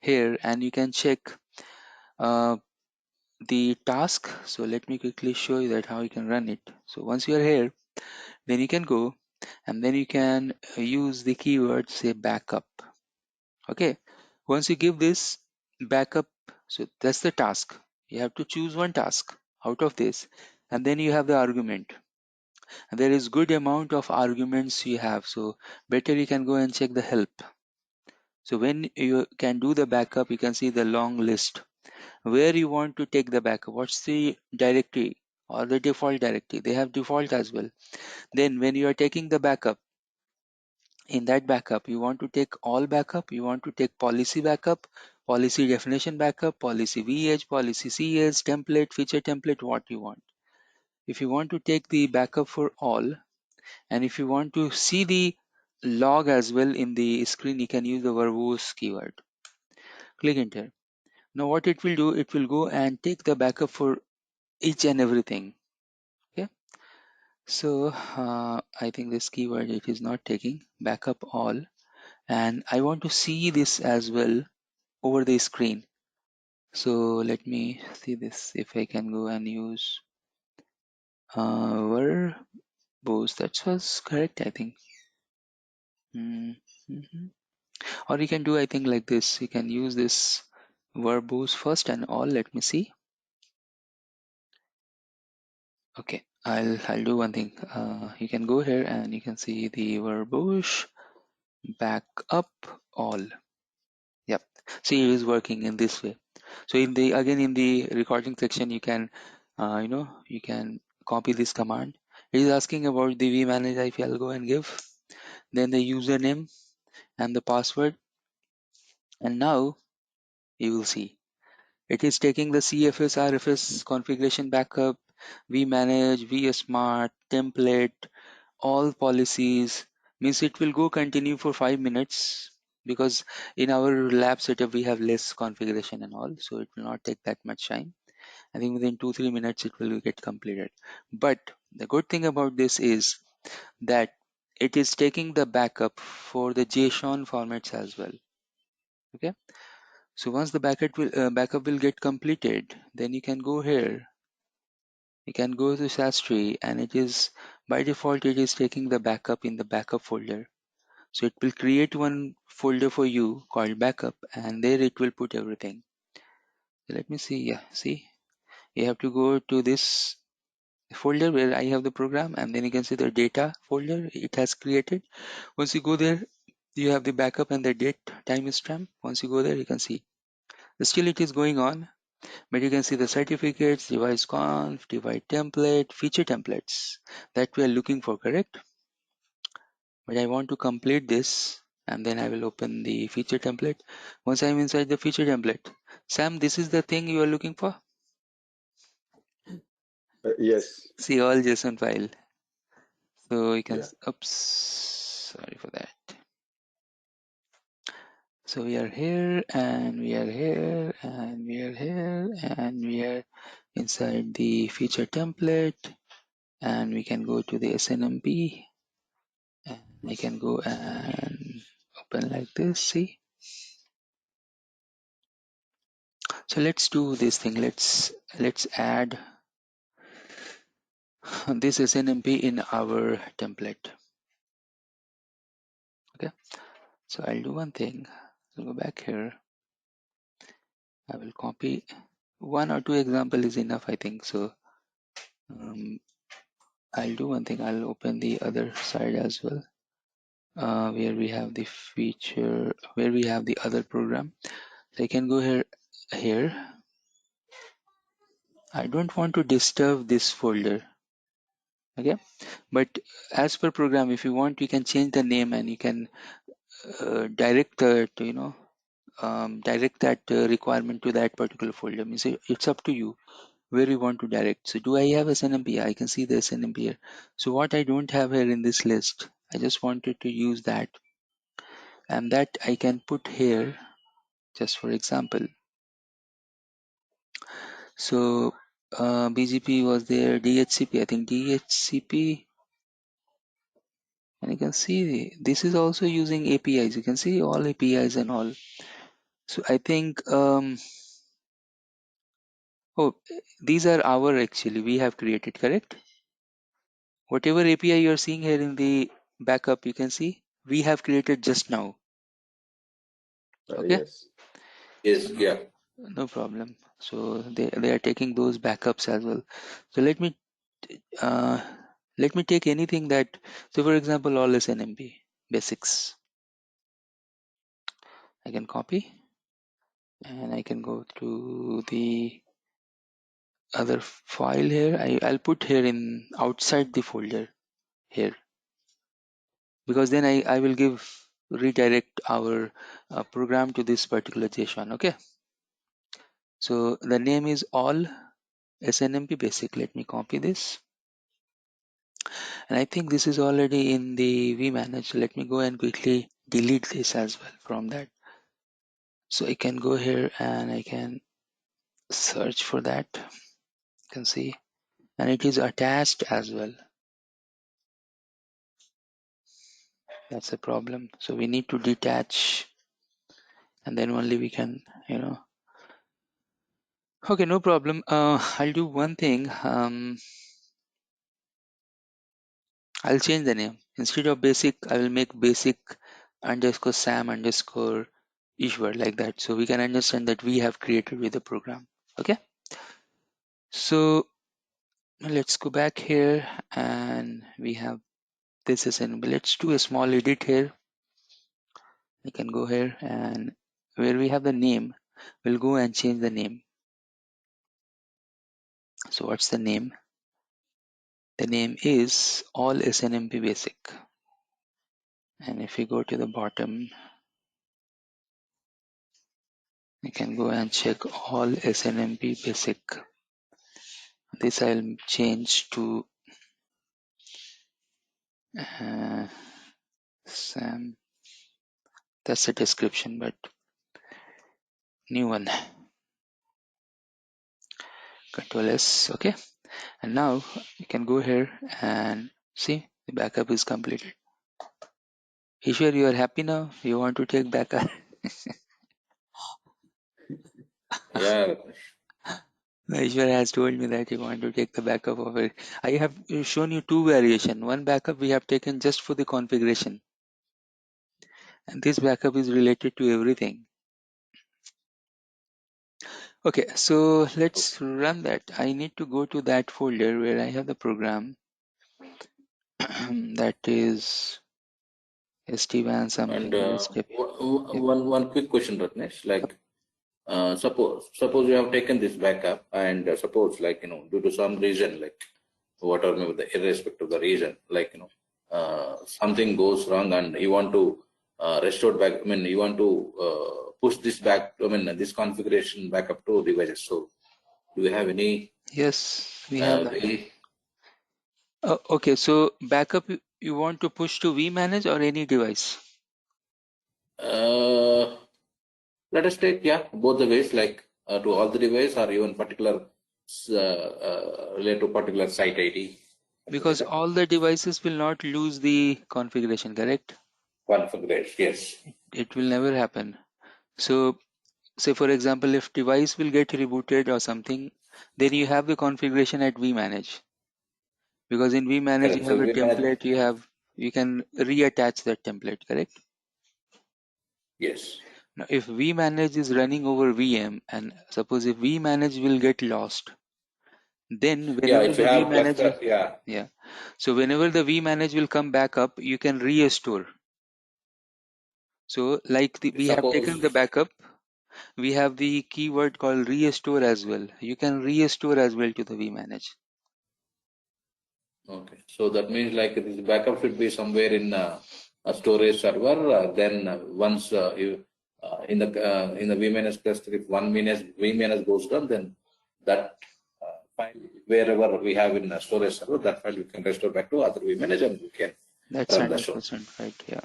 here and you can check uh, the task. So let me quickly show you that how you can run it. So once you are here, then you can go and then you can use the keyword say backup. Okay, once you give this backup, so that's the task. You have to choose one task out of this, and then you have the argument, and there is good amount of arguments you have, so better you can go and check the help. So when you can do the backup, you can see the long list where you want to take the backup, what's the directory or the default directory. They have default as well. Then when you are taking the backup, in that backup you want to take all backup, you want to take policy backup, policy definition backup, policy vh, policy cs, template, feature template, what you want. If you want to take the backup for all, and if you want to see the log as well in the screen, you can use the verbose keyword. Click enter. Now what it will do, it will go and take the backup for each and everything. Okay, so I think this keyword, it is not taking backup all, and I want to see this as well over the screen. So let me see this, if I can go and use verbose. That was correct, I think. Mhm. Or you can do, I think, like this. You can use this verbose first and all. Let me see. Okay, I'll do one thing. You can go here and you can see the verbose backup all. Yep. See, it is working in this way. So in the in the recording section, you can you can copy this command. It is asking about the vManage IP. I'll go and give then the username and the password, and now you will see it is taking the CFS RFS configuration backup, vManage, vSmart, template, all policies. Means it will go continue for 5 minutes, because in our lab setup we have less configuration and all, so it will not take that much time. I think within 2-3 minutes it will get completed. But the good thing about this is that it is taking the backup for the JSON formats as well. Okay, so once the backup will get completed, then you can go here. You can go to SASTree, and it is by default it is taking the backup in the backup folder. So it will create one folder for you called backup, and there it will put everything. So let me see. Yeah, see, you have to go to this folder where I have the program, and then you can see the data folder it has created. Once you go there, you have the backup and the date timestamp. Once you go there, you can see still it is going on, but you can see the certificates, device conf, device template, feature templates that we are looking for, correct? But I want to complete this, and then I will open the feature template. Once I'm inside the feature template, Sam, this is the thing you are looking for. Yes. See all JSON file. So you can, Yeah. oops, sorry for that. So we are here, and we are here, and we are here, and we are inside the feature template, and we can go to the SNMP, and I can go and open like this. See, so let's do this thing. Let's add this SNMP in our template. Okay, so I'll do one thing. I'll go back here. I will copy 1 or 2 example is enough, I think. So I'll do one thing. I'll open the other side as well, where we have the feature, where we have the other program. So I can go here. I don't want to disturb this folder. Okay, but as per program, if you want, you can change the name and you can direct the direct that requirement to that particular folder. Means it's up to you where you want to direct. So do I have SNMP? I can see the SNMP here. So what I don't have here in this list, I just wanted to use that, and that I can put here just for example. So BGP was there, DHCP, I think DHCP, and you can see this is also using APIs. You can see all APIs and all. So I think oh, these are our actually we have created, correct? Whatever API you're seeing here in the backup, you can see we have created just now. Okay, Yes. Yes, yeah. no problem. So they are taking those backups as well. So uh, let me take anything that, so for example, all SNMP basics. I can copy and I can go to the other file here. I'll put here in outside the folder here, because then I will redirect our program to this particular JSON. Okay, so the name is all SNMP basic. Let me copy this, and I think this is already in the vManage. Let me go and quickly delete this as well from that. So I can go here and I can search for that. You can see, and it is attached as well. That's a problem. So we need to detach, and then only we can, Okay, no problem. I'll do one thing. I'll change the name. Instead of basic, I will make basic underscore Sam underscore Ishwar, like that. So we can understand that we have created with the program. Okay. So let's go back here and we have this is in. Let's do a small edit here. We can go here and where we have the name, we'll go and change the name. So what's the name? The name is all SNMP basic. And if we go to the bottom, we can go and check all SNMP basic. This I'll change to Sam. That's the description, but new one. Control S. Okay. And now you can go here and see the backup is completed. Ishwar, you are happy now? You want to take backup? Yeah. Ishwar has told me that he want to take the backup of it. I have shown you two variation. One backup we have taken just for the configuration, and this backup is related to everything. Okay, so let's run that. I need to go to that folder where I have the program that is SD-WAN And something. Yep. one quick question, Ratnesh. Like, suppose you have taken this backup, and suppose, like, due to some reason, like whatever maybe the irrespective of the reason, like, something goes wrong and you want to restore back. I mean, you want to push this back. I mean, this configuration back up to devices. So, do you have any Yes, we have that. way? Okay, so backup you want to push to vManage or any device? Let us take both the ways, like to all the device or even particular related to particular site ID. Because all the devices will not lose the configuration, correct? Configuration, yes. It will never happen. So say for example, if device will get rebooted or something, then you have the configuration at vManage. Because in vManage Correct. you So have a we manage, template, you can reattach that template, correct? yes. Now if vManage is running over VM and suppose if vManage will get lost, then Yeah, whenever if you the have vManage cluster, yeah. yeah. So whenever the vManage will come back up, you can restore. So like we have taken the Suppose, backup, we have the keyword called restore as well. You can restore as well to the vManage. Okay, so that means like this backup should be somewhere in a storage server. Then once you in the vManage cluster, if one vManage goes down, then that file wherever we have in a storage server, that file you can restore back to other vManage and you can That's run the show. 100% right. Yeah.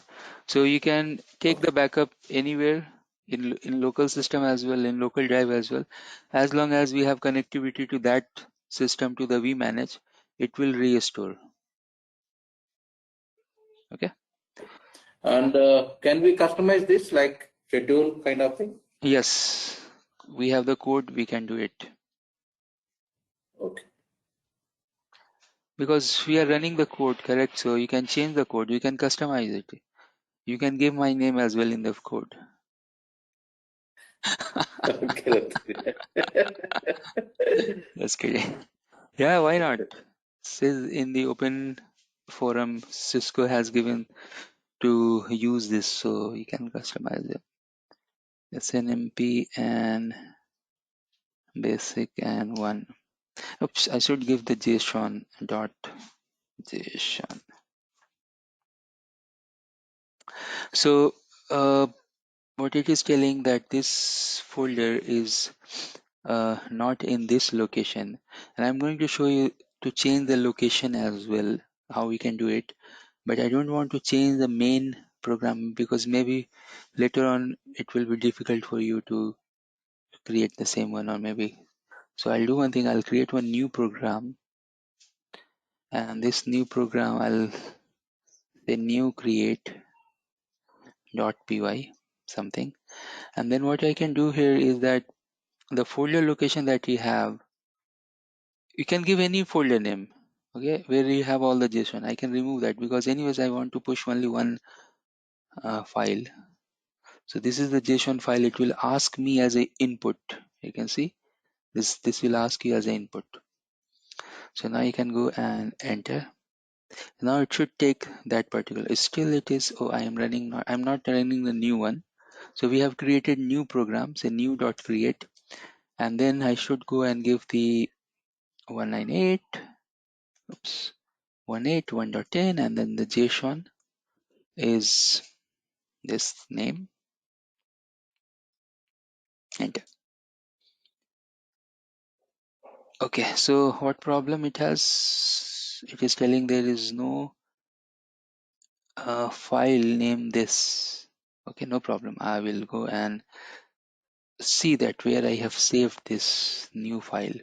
So you can take the backup anywhere in local system as well, in local drive as well, as long as we have connectivity to that system to the vManage, it will restore. Okay. And can we customize this like schedule kind of thing? Yes, we have the code. We can do it Okay. because we are running the code, correct? So you can change the code. You can customize it. You can give my name as well in the code. Okay. That's kidding. Yeah, why not? Says in the open forum, Cisco has given to use this, so you can customize it. SNMP and basic and one. Oops, I should give the JSON dot JSON. So what it is telling that this folder is not in this location, and I'm going to show you to change the location as well, how we can do it. But I don't want to change the main program because maybe later on it will be difficult for you to create the same one, or maybe. So I'll do one thing, I'll create one new program, and this new program I'll say new create .py something. And then what I can do here is that the folder location that you have, you can give any folder name, okay, where you have all the JSON. I can remove that because anyways I want to push only one file. So this is the JSON file. It will ask me as a input. You can see this will ask you as an input. So now you can go and enter. Now it should take that particular. Still it is. Oh, I am running. I'm not running the new one. So we have created new programs. A new dot create, and then I should go and give the 198. Oops. 181.10, and then the JSON is this name. Enter. Okay, so what problem it has? It is telling there is no file name this. Okay, no problem. I will go and see that where I have saved this new file.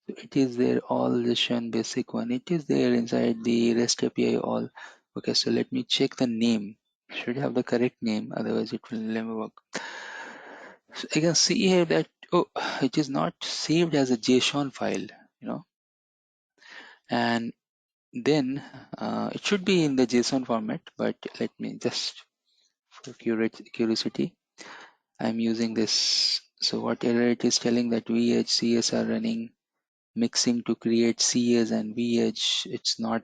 So it is there, all JSON basic one. It is there inside the REST API all. Okay, so let me check the name. Should have the correct name, otherwise it will never work. So I can see here that it is not saved as a JSON file, and then it should be in the JSON format, but let me just for curiosity, I'm using this. So what error it is telling that VHCS are running mixing to create CS and VH, it's not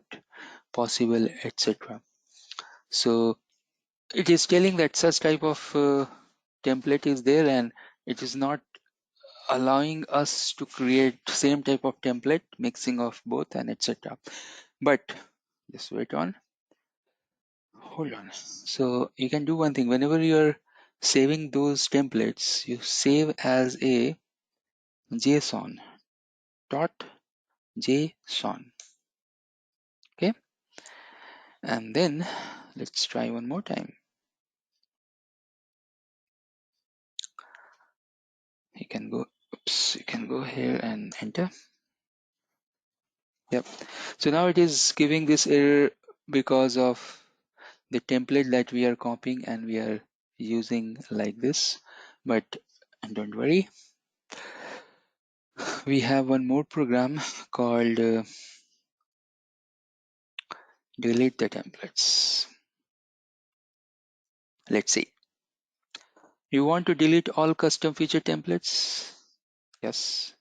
possible, etc. So it is telling that such type of template is there, and it is not allowing us to create same type of template mixing of both and etc. But just wait on, hold on. So you can do one thing, whenever you're saving those templates, you save as a JSON dot JSON. Okay, and then let's try one more time. You can go, oops, you can go here and enter. Yep. So now it is giving this error because of the template that we are copying and we are using like this. But don't worry, we have one more program called delete the templates. Let's see. You want to delete all custom feature templates? Yes.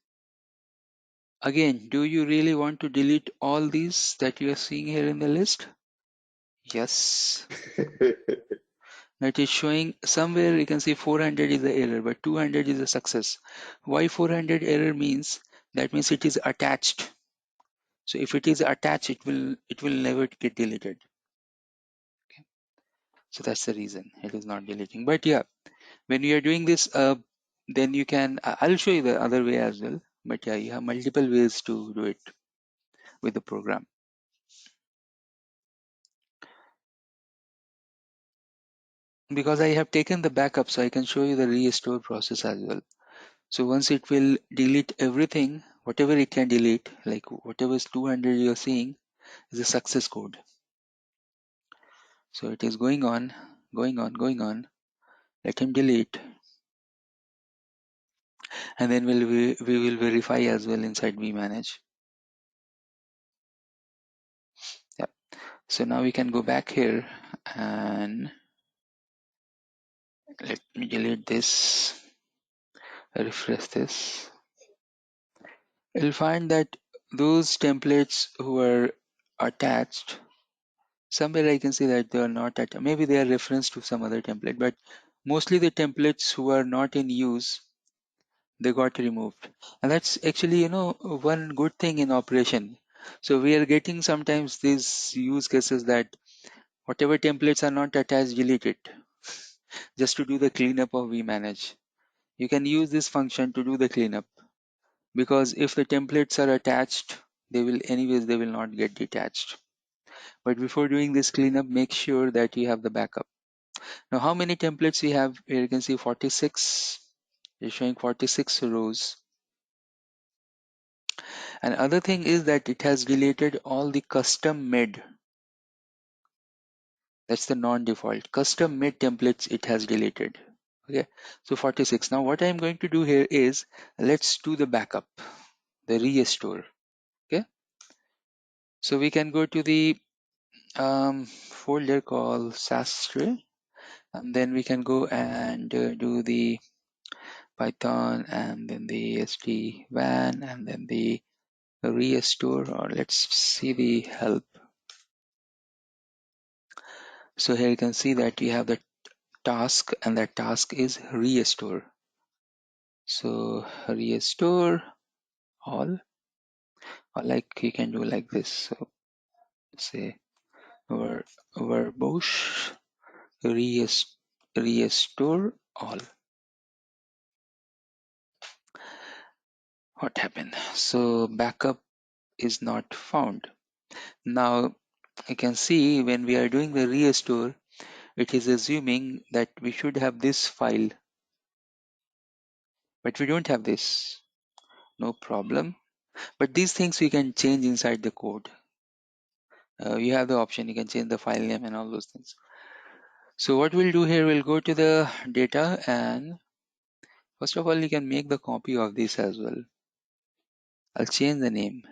Again, do you really want to delete all these that you are seeing here in the list? Yes. Now it is showing somewhere you can see 400 is the error, but 200 is a success. Why 400 error means? That means it is attached. So if it is attached, it will never get deleted. Okay. So that's the reason it is not deleting. But yeah, when you are doing this, then you can. I'll show you the other way as well. But yeah, you have multiple ways to do it with the program. Because I have taken the backup, so I can show you the restore process as well. So once it will delete everything, whatever it can delete, like whatever is 200 you're seeing is a success code. So it is going on, going on, going on. Let him delete, and then we will verify as well inside vManage. Yep. So now we can go back here and let me delete this, refresh this. You'll find that those templates who are attached, somewhere I can see that they are not attached. Maybe they are reference to some other template, but mostly the templates who are not in use, they got removed. And that's actually, one good thing in operation. So we are getting sometimes these use cases that whatever templates are not attached, delete it just to do the cleanup of vManage. You can use this function to do the cleanup, because if the templates are attached, they will not get detached. But before doing this cleanup, make sure that you have the backup. Now, how many templates we have? Here you can see 46. It's showing 46 rows. And other thing is that it has deleted all the custom made. That's the non-default. Custom made templates it has deleted. Okay, so 46. Now what I'm going to do here is, let's do the backup, the restore. Okay, so we can go to the folder called sastre, and then we can go and do the Python, and then the SD-WAN, and then the restore, or let's see the help. So here you can see that you have the task, and that task is restore. So restore all, or like you can do like this. So say verbose restore all. What happened? So backup is not found. Now you can see when we are doing the restore, it is assuming that we should have this file, but we don't have this. No problem. But these things we can change inside the code. You have the option, you can change the file name and all those things. So what we'll do here, we'll go to the data, and first of all, you can make the copy of this as well. I'll change the name.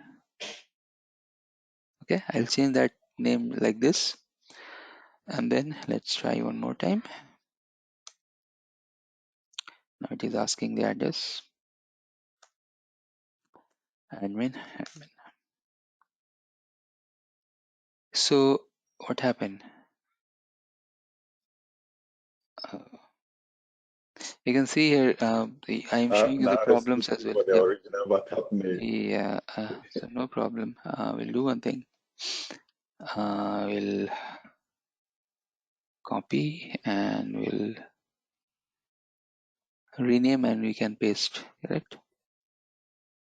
Okay, I'll change that name like this. And then let's try one more time. Now it is asking the address. Admin. So what happened? Uh, you can see here, I am showing you the Now let's look problems as well. for the Yep. original backup name. Yeah, so no problem. We'll do one thing. We'll copy and we'll rename, and we can paste, correct?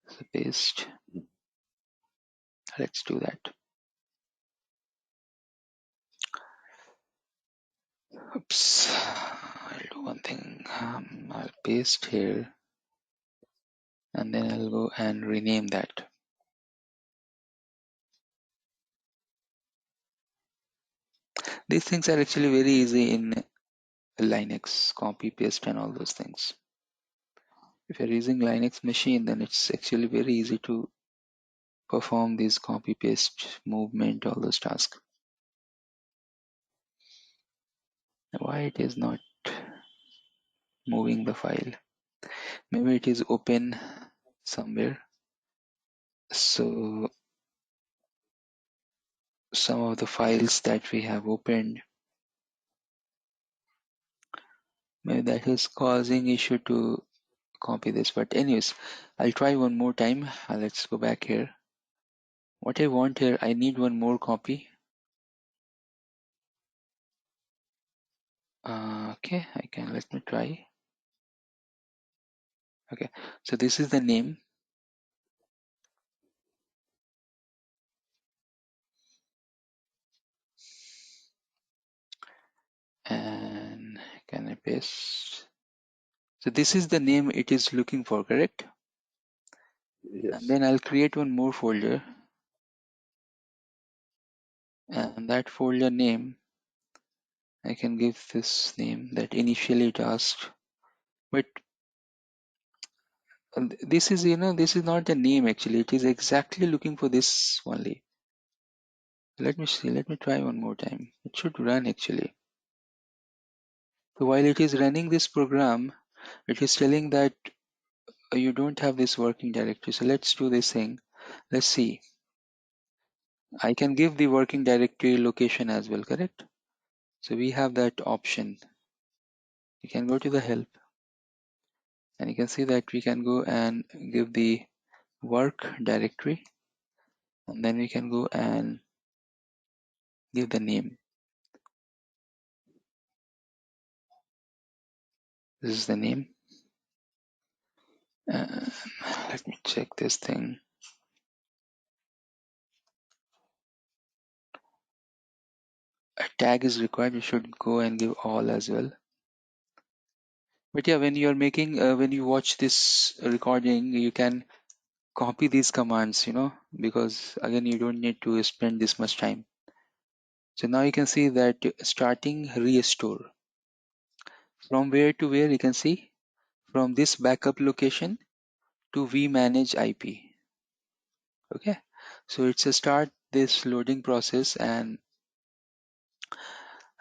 So paste. Let's do that. Oops. I'll do one thing. I'll paste here, and then I'll go and rename that. These things are actually very easy in Linux, copy, paste, and all those things. If you're using Linux machine, then it's actually very easy to perform these copy, paste, movement, all those tasks. Why it is not moving the file? Maybe it is open somewhere. So some of the files that we have opened, Maybe that is causing issue to copy this, but anyways, I'll try one more time. Let's go back here. What I want here, I need one more copy. Okay, let me try. Okay, so this is the name. And can I paste? So this is the name it is looking for, correct? Yes. And then I'll create one more folder. And that folder name, I can give this name that initially it asked. But this is, this is not the name actually. It is exactly looking for this only. Let me see. Let me try one more time. It should run actually. So while it is running this program, it is telling that you don't have this working directory. So let's do this thing. Let's see. I can give the working directory location as well, correct? So we have that option. You can go to the help and you can see that we can go and give the work directory, and then we can go and give the name. This is the name. Let me check this thing. A tag is required. You should go and give all as well. But yeah, when you're making, when you watch this recording, you can copy these commands, because again, you don't need to spend this much time. So now you can see that starting restore. From where to where you can see? From this backup location to vManage IP. Okay. So it's a start this loading process, and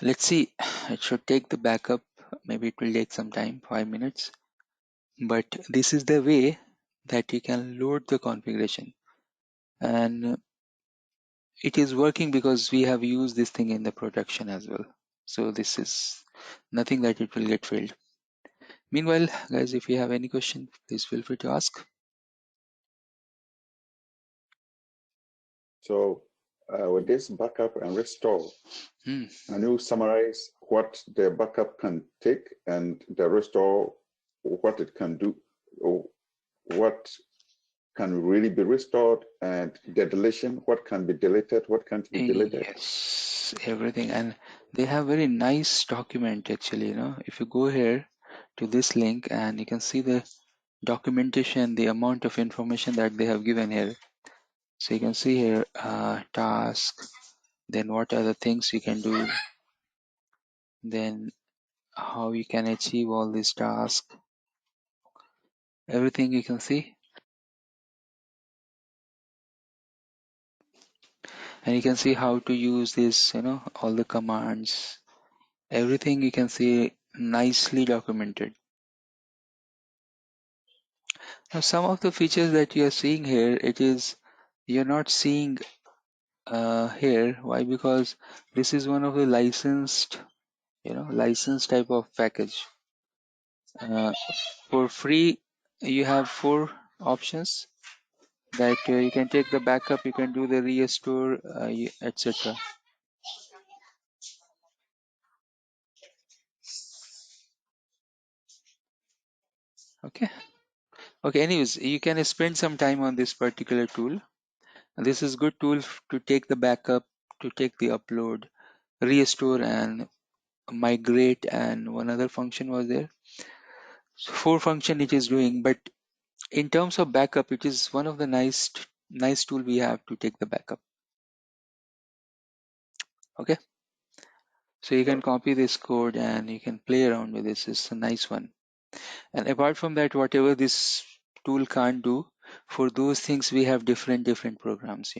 let's see, it should take the backup. Maybe it will take some time, 5 minutes. But this is the way that you can load the configuration. And it is working because we have used this thing in the production as well. So this is nothing that it will get failed. Meanwhile, guys, if you have any question, please feel free to ask. So with this backup and restore, Hmm. can you summarize what the backup can take and the restore, what it can do, or what can really be restored, and the deletion, what can be deleted, what can't be deleted? Yes, everything. And they have very nice document actually, if you go here to this link and you can see the documentation, the amount of information that they have given here. So you can see here, task, then what are the things you can do, then how you can achieve all these tasks, everything you can see. And you can see how to use this, all the commands, everything you can see nicely documented. Now, some of the features that you are seeing here, you're not seeing here. Why? Because this is one of the licensed, licensed type of package. For free, you have 4 options that you can take the backup, you can do the restore, etc. Okay. Okay. Anyways, you can spend some time on this particular tool. This is good tool to take the backup, to take the upload, restore, and migrate, and one other function was there. So 4 function it is doing, but in terms of backup, it is one of the nice tool we have to take the backup. Okay, so you can copy this code and you can play around with this. It's a nice one. And apart from that, whatever this tool can't do, for those things we have different programs,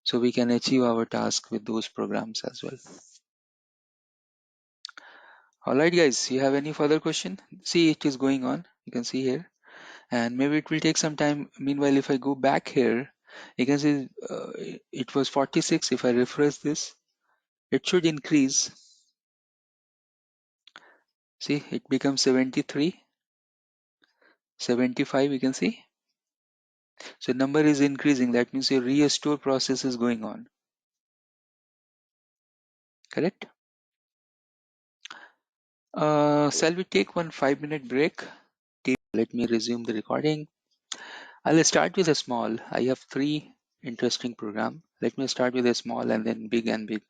so we can achieve our task with those programs as well. All right, guys, you have any further question? See, it is going on, you can see here, and maybe it will take some time. Meanwhile, if I go back here, you can see it was 46. If I refresh this, it should increase. See, it becomes 73, 75, you can see. So number is increasing. That means your restore process is going on. Correct? Shall we take one 5-minute break? Let me resume the recording. I'll start with a small. I have 3 interesting program. Let me start with a small and then big and big.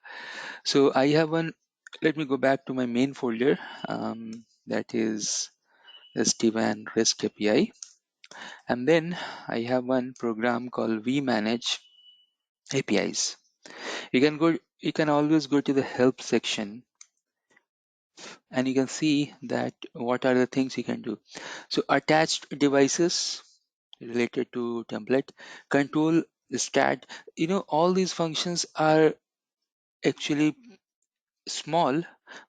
So I have one. Let me go back to my main folder. That is SD-WAN REST API. And then I have one program called vManage APIs. You can always go to the help section and you can see that what are the things you can do. So attached devices related to template, control, stat, all these functions are actually small,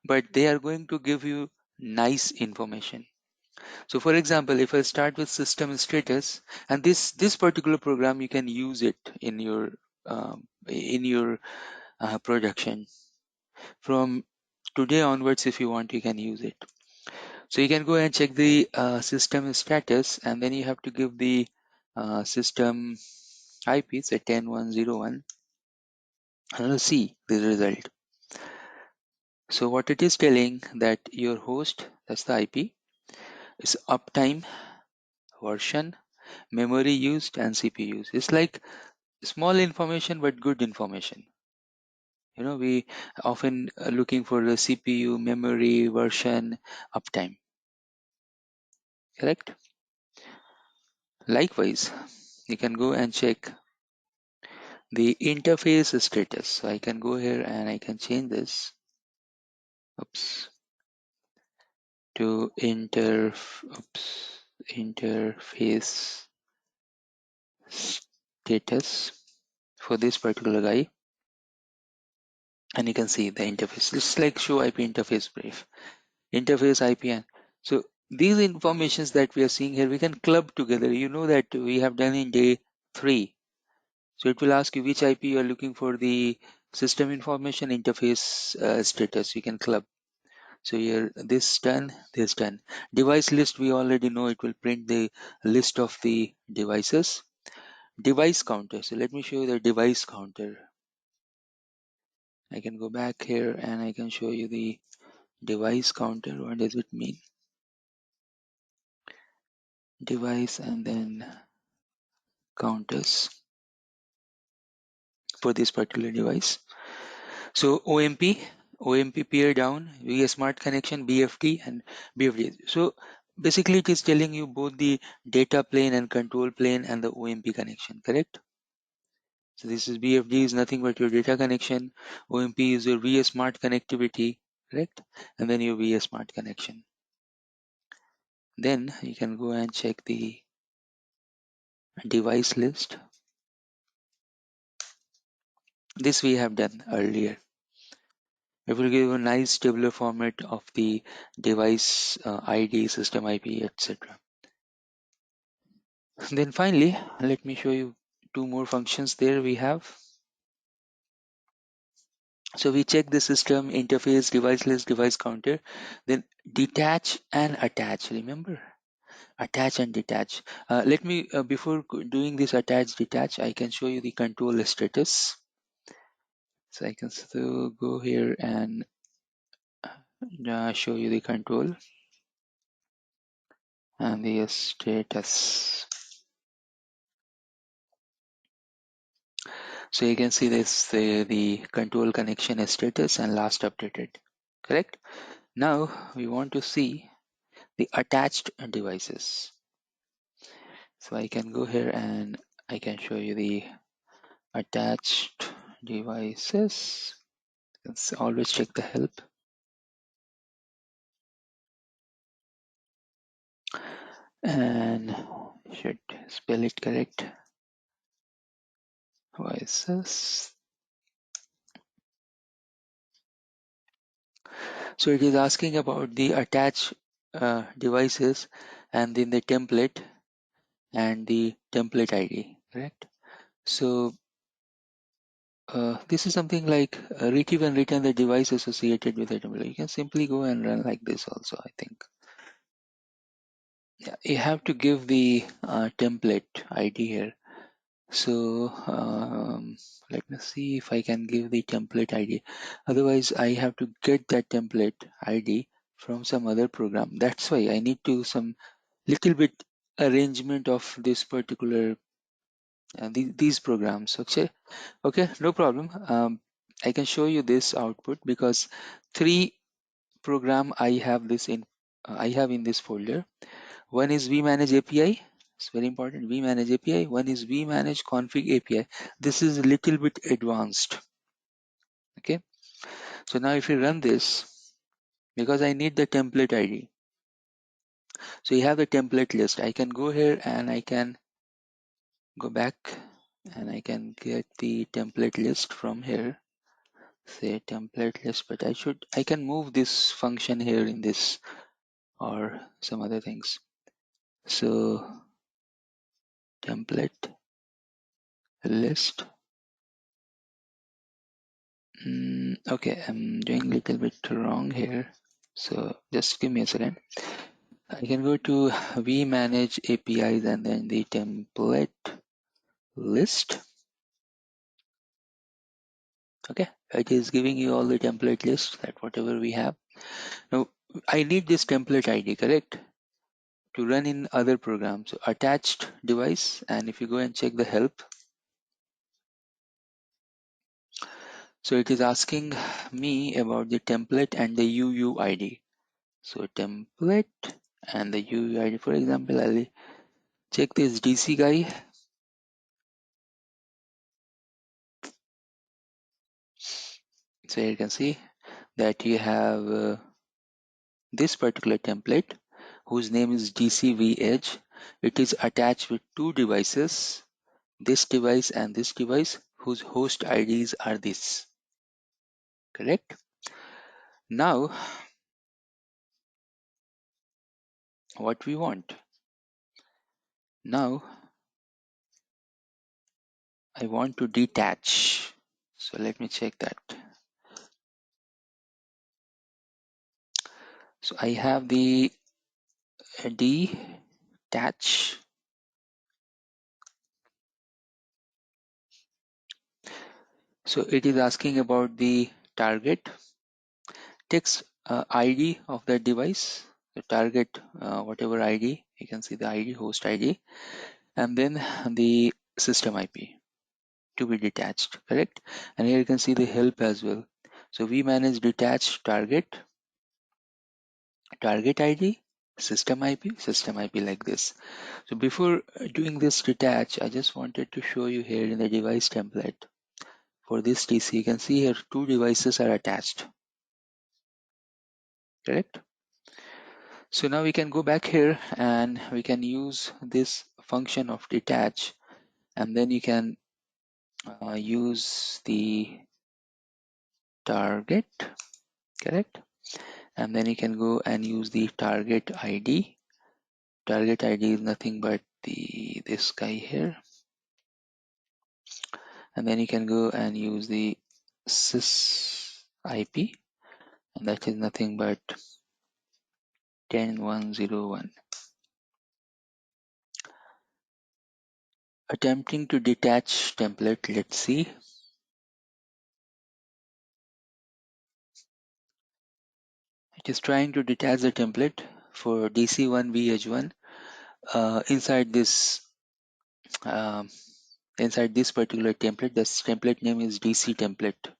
but they are going to give you nice information. So for example, if I start with system status, and this particular program, you can use it in your production from today onwards. If you want, you can use it. So you can go and check the system status, and then you have to give the system IP, say 10.1.0.1, and we'll see the result. So what it is telling that your host, that's the IP, is uptime, version, memory used, and CPU used. It's like small information but good information. We often looking for the CPU, memory, version, uptime. Correct? Likewise, you can go and check the interface status. So I can go here and I can change this. Oops. To interface status for this particular guy, and you can see the interface. It's like show IP interface brief, interface IP, and so these informations that we are seeing here, we can club together. You know that we have done in day 3. So it will ask you which IP you are looking for the system information interface status. You can club. So here this done, this done. Device list, we already know it will print the list of the devices. Device counter. So let me show you the device counter. I can go back here and I can show you the device counter. What does it mean? Device and then counters for this particular device. So OMP peer down, VS Smart Connection, BFD and BFD. So basically it is telling you both the data plane and control plane and the OMP connection, correct? So this is BFD is nothing but your data connection. OMP is your VS Smart connectivity, correct? And then your VS Smart connection. Then you can go and check the device list. This we have done earlier. It will give a nice tabular format of the device ID, system IP, etc. Then finally, let me show you 2 more functions there we have. So we check the system interface, device list, device counter, then detach and attach. Remember, attach and detach. Let me before doing this attach detach, I can show you the control status. So I can still go here and show you the control and the status. So you can see this the control connection status and last updated. Correct? Now we want to see the attached devices. So I can go here and I can show you the attached devices. Let's always check the help. And should spell it correct. Devices. So it is asking about the attached devices and then the template and the template ID, correct? So This is something like retrieve and return the device associated with the template. You can simply go and run like this also, I think. Yeah, you have to give the template ID here. So let me see if I can give the template ID. Otherwise, I have to get that template ID from some other program. That's why I need to some little bit arrangement of this particular these programs. Okay, no problem. I can show you this output because three program I have this in I have in this folder. One is vManage API. It's very important. vManage API. One is vManage config API. This is a little bit advanced. Okay. So now if you run this, because I need the template ID. So you have the template list. I can go here and I can go back and I can get the template list from here. Say template list, but I can move this function here in this or some other things. So template list. Okay, I'm doing a little bit wrong here. So just give me a second. I can go to vManage APIs and then the template list. Okay, it is giving you all the template list that whatever we have. Now I need this template ID, correct? To run in other programs. So attached device, and if you go and check the help, so it is asking me about the template and the UUID. So template and the UUID. For example, I'll check this DC guy. So you can see that you have this particular template whose name is DCV Edge. It is attached with two devices, this device and this device, whose host IDs are this. Correct? Now, what we want. Now, I want to detach. So let me check that. So I have the detach. So it is asking about the target text ID of that device, the target whatever ID, you can see the ID, host ID, and then the system IP to be detached, correct? And here you can see the help as well. So we manage detach target ID, system IP like this. So before doing this detach, I just wanted to show you here in the device template. For this TC, you can see here two devices are attached, correct? So now we can go back here and we can use this function of detach, and then you can use the target, correct? And then you can go and use the target ID. Target ID is nothing but this guy here. And then you can go and use the sys IP, and that is nothing but 10101. Attempting to detach template, let's see. It is trying to detach the template for DC1 VH1 inside this particular template. This template name is DC template.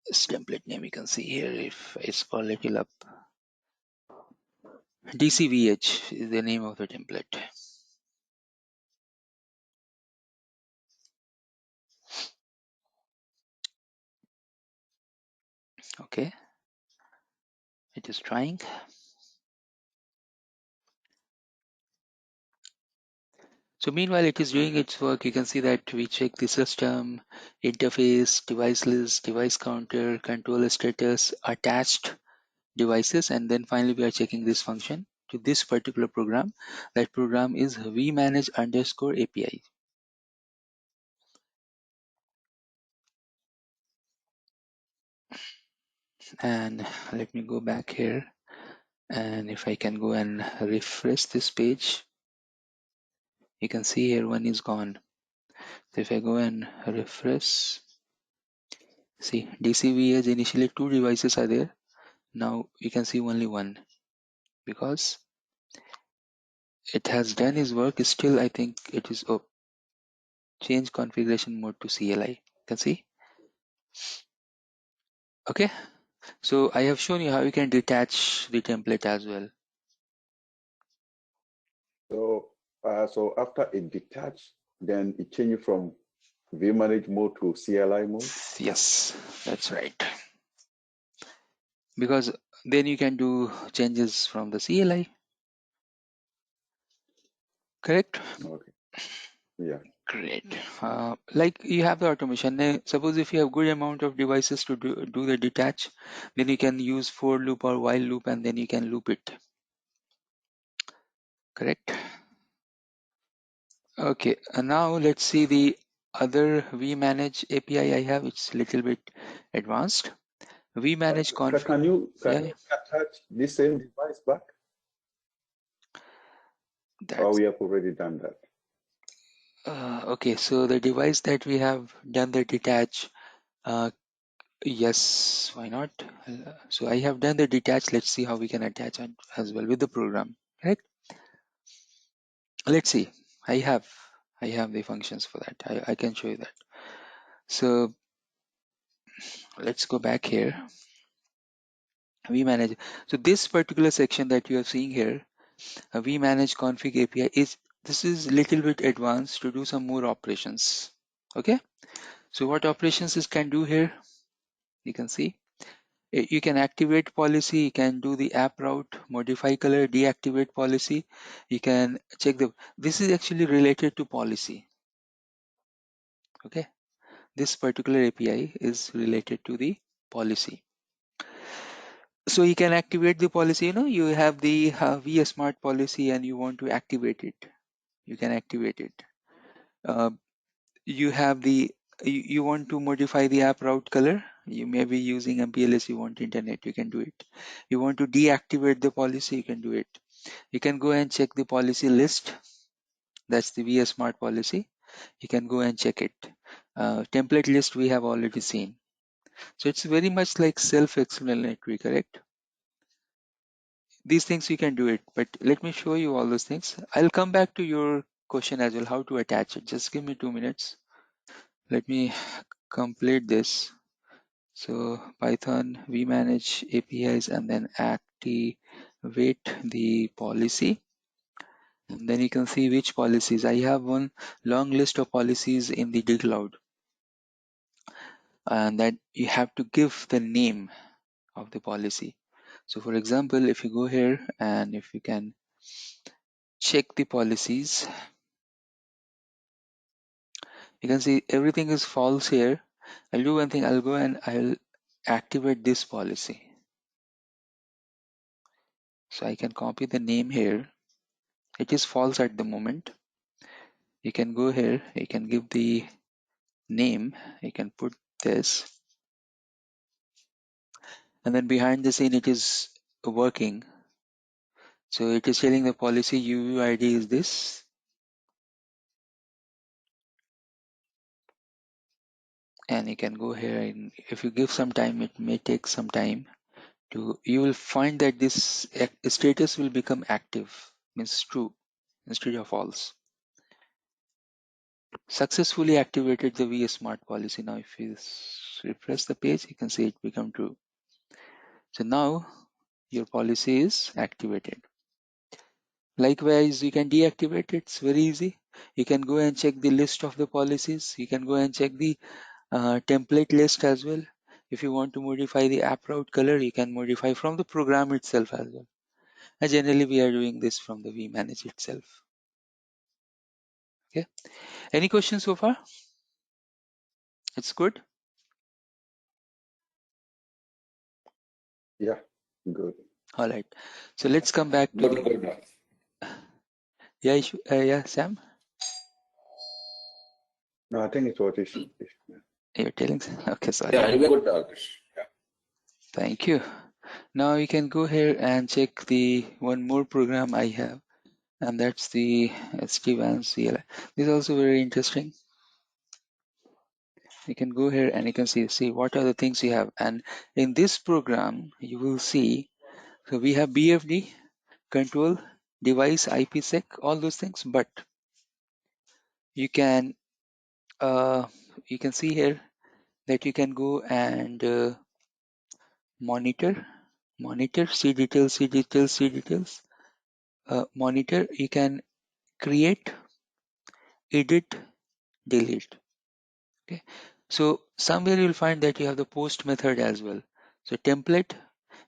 This template name you can see here if I scroll a little up. DCVH is the name of the template. Okay, it is trying. So meanwhile it is doing its work. You can see that we check the system, interface, device list, device counter, controller status, attached devices, and then finally we are checking this function to this particular program. That program is vManage _API. And let me go back here. And if I can go and refresh this page, you can see here one is gone. So if I go and refresh, see DCV has initially 2 devices are there. Now you can see only one because it has done its work. Still, I think it is change configuration mode to CLI. You can see. Okay. So I have shown you how you can detach the template as well. So after it detached, then it changed from vManage mode to CLI mode? Yes, that's right. Because then you can do changes from the CLI. Correct? Okay. Yeah. Great. Like you have the automation. Suppose if you have good amount of devices to do the detach, then you can use for loop or while loop and then you can loop it. Correct? Okay, now let's see the other vManage API I have. It's a little bit advanced. vManage config. Can you Yeah, attach this same device back? Or we have already done that? okay. So the device that we have done the detach, yes, why not? So I have done the detach. Let's see how we can attach it as well with the program. Right? Let's see. I have the functions for that. I can show you that. So let's go back here. vManage. So this particular section that you are seeing here, vManage config API this is little bit advanced to do some more operations. Okay. So what operations this can do here? You can see. You can activate policy, you can do the app route, modify color, deactivate policy. You can check this is actually related to policy. Okay. This particular API is related to the policy. So you can activate the policy, you have the vSmart policy and you want to activate it. You can activate it. You have you want to modify the app route color. You may be using MPLS, you want internet, you can do it. You want to deactivate the policy, you can do it. You can go and check the policy list. That's the vSmart policy. You can go and check it. Template list we have already seen. So it's very much like self-explanatory, correct? These things you can do it, but let me show you all those things. I'll come back to your question as well, how to attach it. Just give me 2 minutes. Let me complete this. So Python vManage APIs and then activate the policy. And then you can see which policies. I have one long list of policies in the VeloCloud, and that you have to give the name of the policy. So for example, if you go here and if you can check the policies, you can see everything is false here. I'll do one thing, I'll go and I'll activate this policy. So I can copy the name here. It is false at the moment. You can go here, you can give the name, you can put this, and then behind the scene it is working. So it is telling the policy UUID is this. And you can go here and if you give some time, it may take some time you will find that this status will become active, means true instead of false. Successfully activated the vSmart policy. Now if you refresh the page, you can see it become true. So now your policy is activated. Likewise, you can deactivate it. It's very easy. You can go and check the list of the policies. You can go and check the template list as well. If you want to modify the app route color, you can modify from the program itself as well. And generally, we are doing this from the vManage itself. Okay. Any questions so far? It's good. Yeah, good. All right. So let's come back to Good. yeah, Sam. No, I think it's what it should be. You're telling. Okay, sorry. Yeah, you good. Yeah. Thank you. Now you can go here and check the one more program I have, and that's the SD-WAN CLI. This is also very interesting. You can go here and you can see what are the things you have. And in this program, you will see, so we have BFD, control, device, IPsec, all those things. But you can see here that you can go and monitor, see details, monitor. You can create, edit, delete. Okay, so somewhere you'll find that you have the post method as well. So template,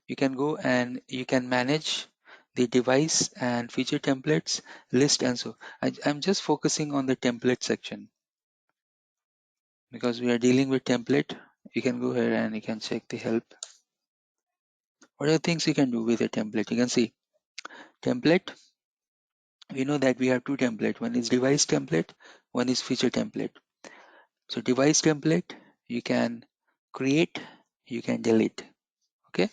you can go and you can manage the device and feature templates, list, and so I'm just focusing on the template section because we are dealing with template. You can go here and you can check the help. What are the things you can do with a template? You can see template. We know that we have two templates. One is device template, one is feature template. So device template, you can create, you can delete. Okay,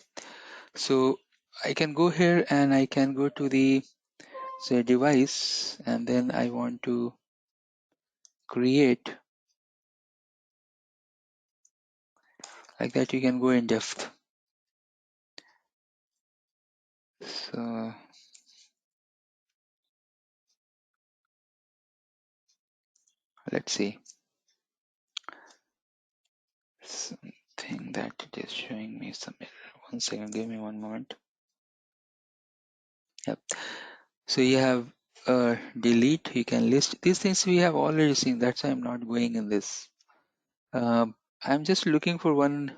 so I can go here and I can go to the say device, and then I want to create. Like that you can go in depth. So let's see something that it is showing me some error. One second, give me one moment. Yep. So you have delete, you can list. These things we have already seen. That's why I'm not going in this. I'm just looking for one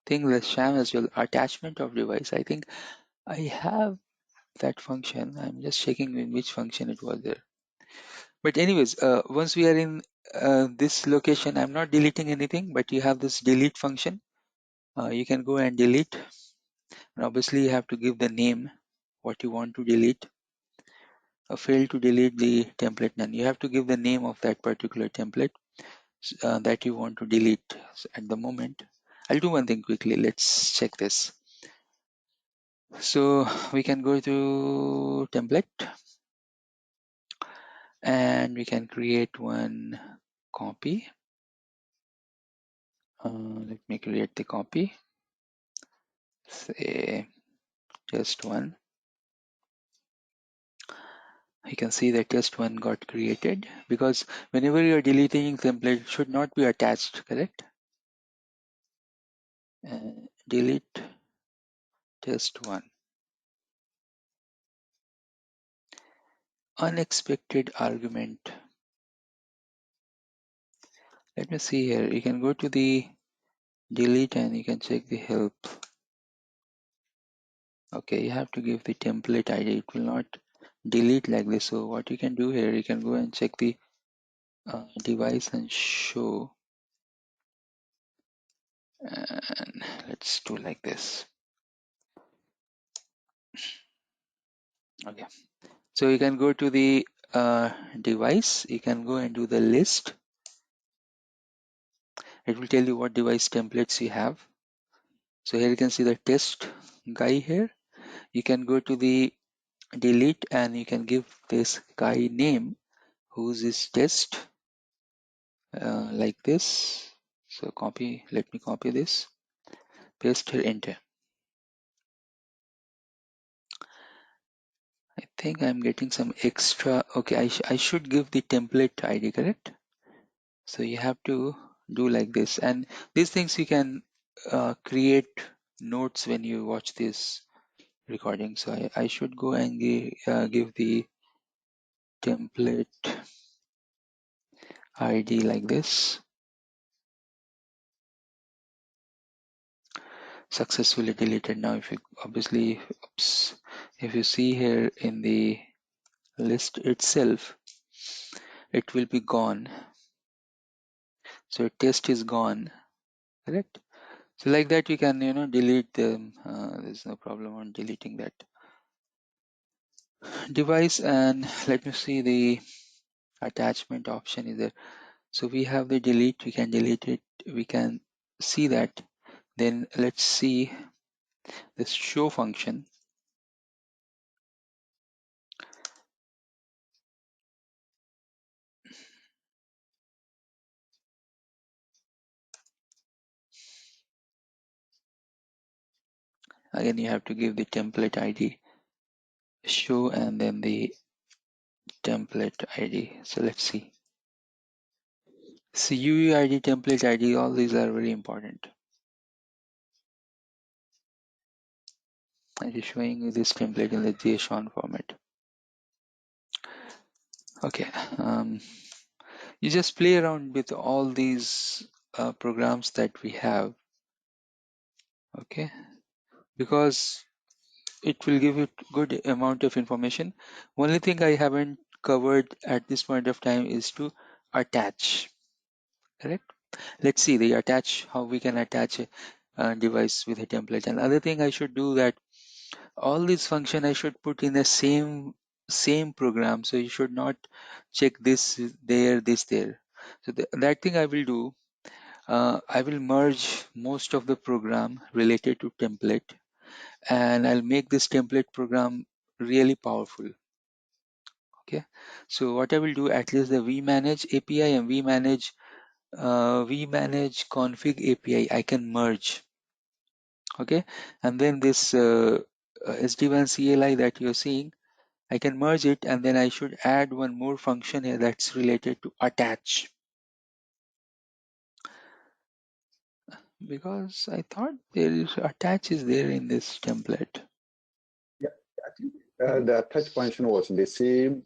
thing that sham as well. Attachment of device. I think I have that function. I'm just checking in which function it was there. But anyways, once we are in this location, I'm not deleting anything, but you have this delete function. You can go and delete, and obviously you have to give the name what you want to delete. Fail to delete the template none. You have to give the name of that particular template that you want to delete. So at the moment, I'll do one thing quickly. Let's check this. So we can go to template and we can create one copy. Let me create the copy. Say just one. You can see that just one got created because whenever you're deleting template, it should not be attached, correct? Delete just one. Unexpected argument. Let me see here. You can go to the delete and you can check the help. Okay, you have to give the template ID. It will not delete like this. So what you can do here, you can go and check the device and show. And let's do like this. Okay. So you can go to the device. You can go and do the list. It will tell you what device templates you have. So here you can see the test guy here. You can go to the delete and you can give this guy name, who's his test, like this. So copy, let me copy this, paste here, enter. I think I'm getting some extra. Okay, I should give the template ID, correct? So you have to do like this, and these things you can create notes when you watch this recording. So I should go and give the template ID like this. Successfully deleted. Now if you obviously, oops, if you see here in the list itself, it will be gone. So test is gone, correct? So like that you can delete them. There's no problem on deleting that device. And let me see, the attachment option is there. So we have the delete, we can delete it, we can see that. Then let's see this show function. Again, you have to give the template ID show and then the template ID. So let's see. So UUID, template ID, all these are very important. I'm just showing you this template in the JSON format. Okay, you just play around with all these programs that we have. Okay, because it will give you good amount of information. Only thing I haven't covered at this point of time is to attach. Correct. Let's see the attach, how we can attach a device with a template. And other thing I should do that all these function I should put in the same program. So you should not check this there, this there. So that thing I will do. I will merge most of the program related to template, and I'll make this template program really powerful. Okay. So what I will do, at least the vManage API and vManage config API I can merge. Okay, and then this SD-WAN CLI that you're seeing, I can merge it, and then I should add one more function here that's related to attach, because I thought there is attach is there in this template. Yeah, I think the attach function was the same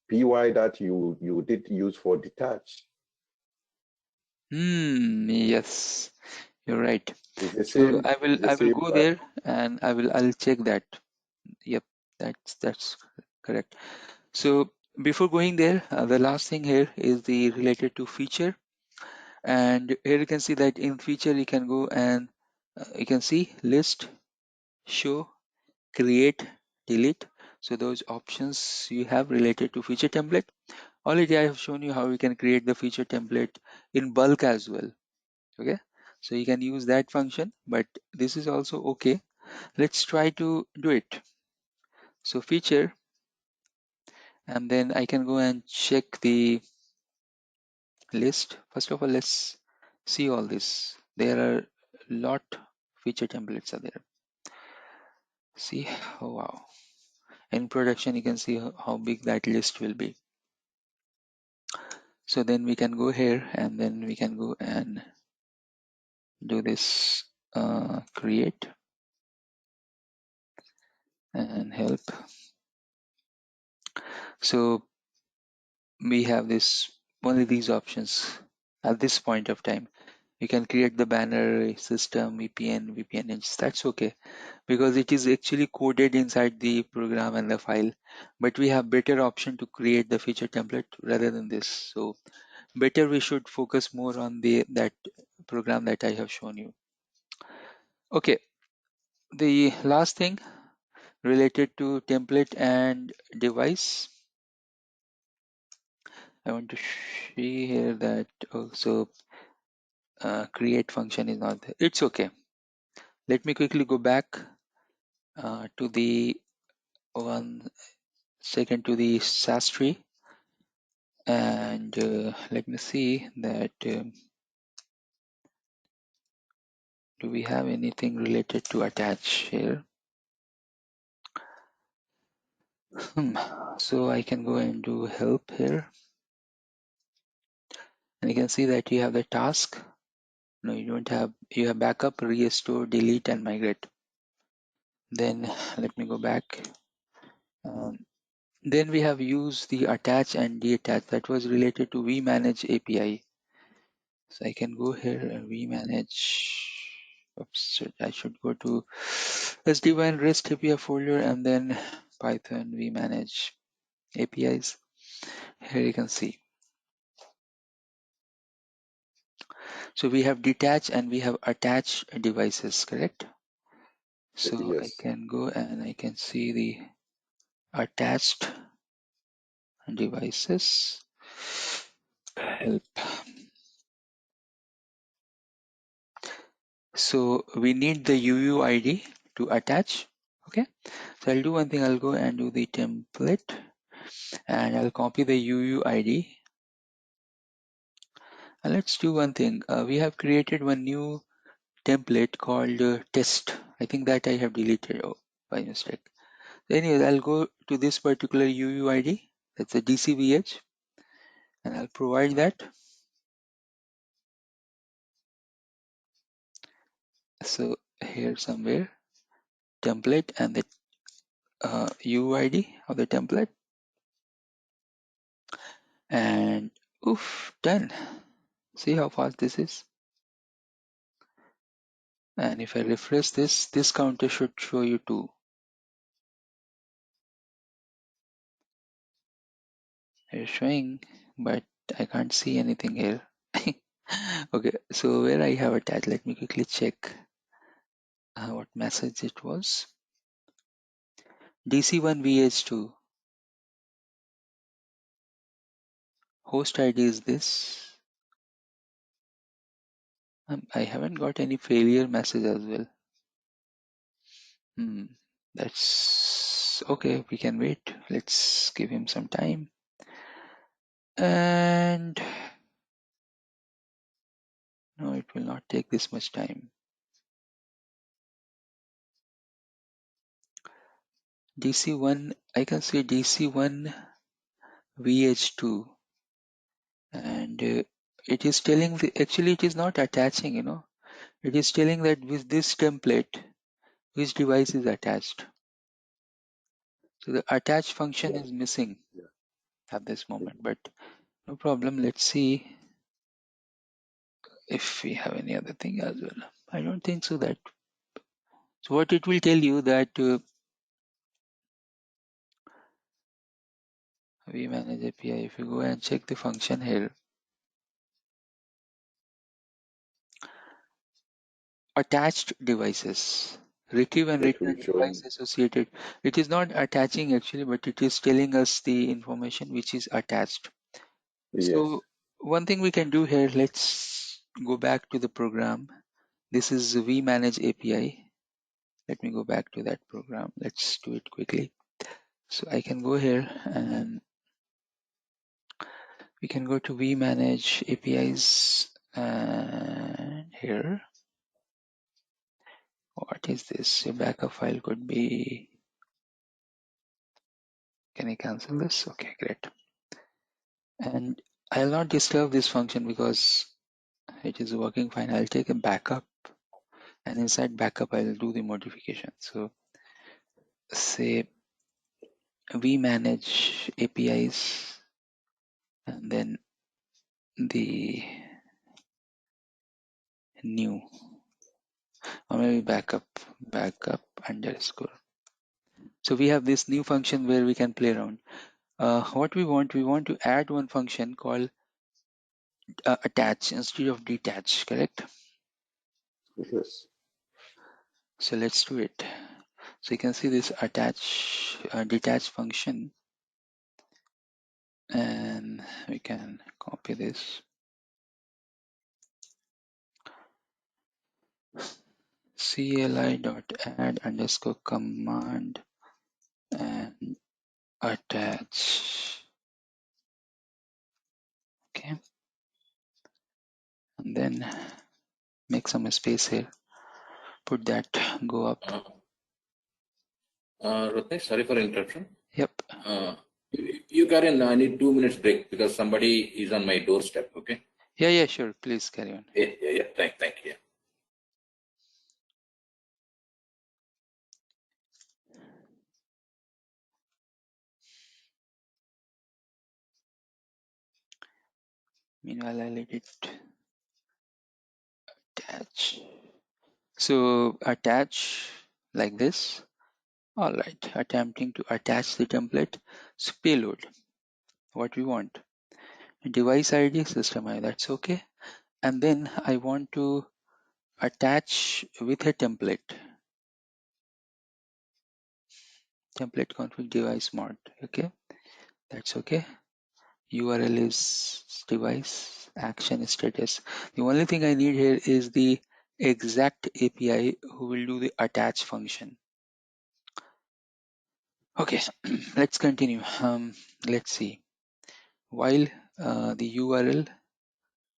PY that you did use for detach. Yes, you're right. It's the So same. I will It's the same. go there and I'll check that. Yep, that's correct. So before going there, the last thing here is the related to feature, and here you can see that in feature you can go and you can see list, show, create, delete. So those options you have related to feature template. Already I have shown you how you can create the feature template in bulk as well. Okay, so you can use that function, but this is also okay. Let's try to do it. So feature, and then I can go and check the list. First of all, let's see all this. There are lot feature templates are there. See, oh wow. In production, you can see how big that list will be. So then we can go here and then we can go and do this create and help. So we have this only these options at this point of time. You can create the banner, system, VPN, VPN. That's okay, because it is actually coded inside the program and the file, but we have better option to create the feature template rather than this. So better we should focus more on that program that I have shown you. Okay, the last thing related to template and device, I want to see here that also create function is not there. It's okay. Let me quickly go back to the 1 second to the SAS tree, and let me see that do we have anything related to attach here. So I can go and do help here, and you can see that you have the task. No, you don't have. You have backup, restore, delete, and migrate. Then let me go back. Then we have used the attach and detach that was related to vManage API. So I can go here and vManage. Oops, I should go to SD-WAN REST API folder and then Python vManage APIs. Here you can see. So we have detach and we have attach devices, correct? So I Yes. can go and I can see the attached devices. Help. So we need the UUID to attach. Okay, so I'll do one thing. I'll go and do the template, and I'll copy the UUID. And let's do one thing. We have created one new template called test. I think that I have deleted by mistake. Anyways, I'll go to this particular UUID. That's a DCVH, and I'll provide that. So here somewhere template and the UUID of the template, and oof, done. See how fast this is. And if I refresh this counter should show you 2. It's showing, but I can't see anything here. Okay, so where I have attached, let me quickly check what message it was. DC1 VH2. Host ID is this. I haven't got any failure message as well. That's okay. We can wait. Let's give him some time. And no, it will not take this much time. DC1, I can see DC1 VH2, and it is telling actually it is not attaching, it is telling that with this template which device is attached. So the attach function is missing at this moment, but no problem. Let's see if we have any other thing as well. I don't think so. That so what it will tell you that vManage API. If you go and check the function here, attached devices, retrieve and It will return show. device associated. It is not attaching actually, but it is telling us the information which is attached. Yes. So one thing we can do here, let's go back to the program. This is vManage API. Let me go back to that program. Let's do it quickly. So I can go here and we can go to vManage APIs, and here, what is this? Your backup file could be, can I cancel this? Okay, great. And I'll not disturb this function because it is working fine. I'll take a backup, and inside backup I'll do the modification. So say vManage APIs, and then the new, or maybe backup underscore. So we have this new function where we can play around. What we want to add one function called attach instead of detach, correct? Yes. So let's do it. So you can see this attach detach function, and we can copy this. CLI.add underscore command and attach. Okay, and then make some space here. Put that, go up. Ratnesh, sorry for interruption. Yep. You carry on. I need 2 minutes break because somebody is on my doorstep. Okay. Yeah, sure. Please carry on. Yeah. Thank you. Meanwhile, I'll edit attach. So attach like this. All right, attempting to attach the template. So payload, what we want. Device ID, system ID, that's okay. And then I want to attach with a template. Template config device mod, okay, that's okay. URL is device action status. The only thing I need here is the exact API who will do the attach function. Okay, let's continue. Let's see. While the URL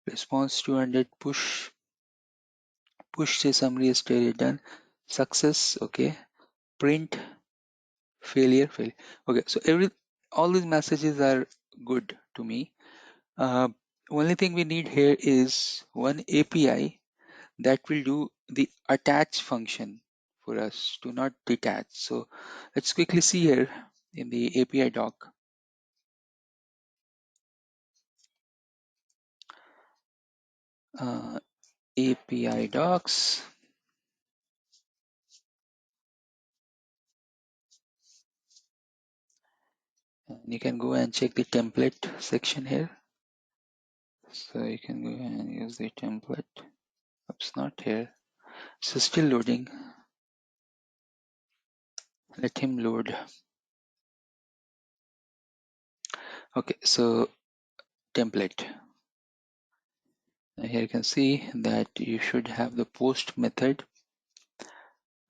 response 200 push say summary is still done, success, okay, print failure. Okay, so all these messages are good to me. Only thing we need here is one API that will do the attach function for us to not detach. So let's quickly see here in the API doc. API docs. And you can go and check the template section here. So you can go and use the template. Oops, not here. So still loading. Let him load. Okay, so template. Here you can see that you should have the post method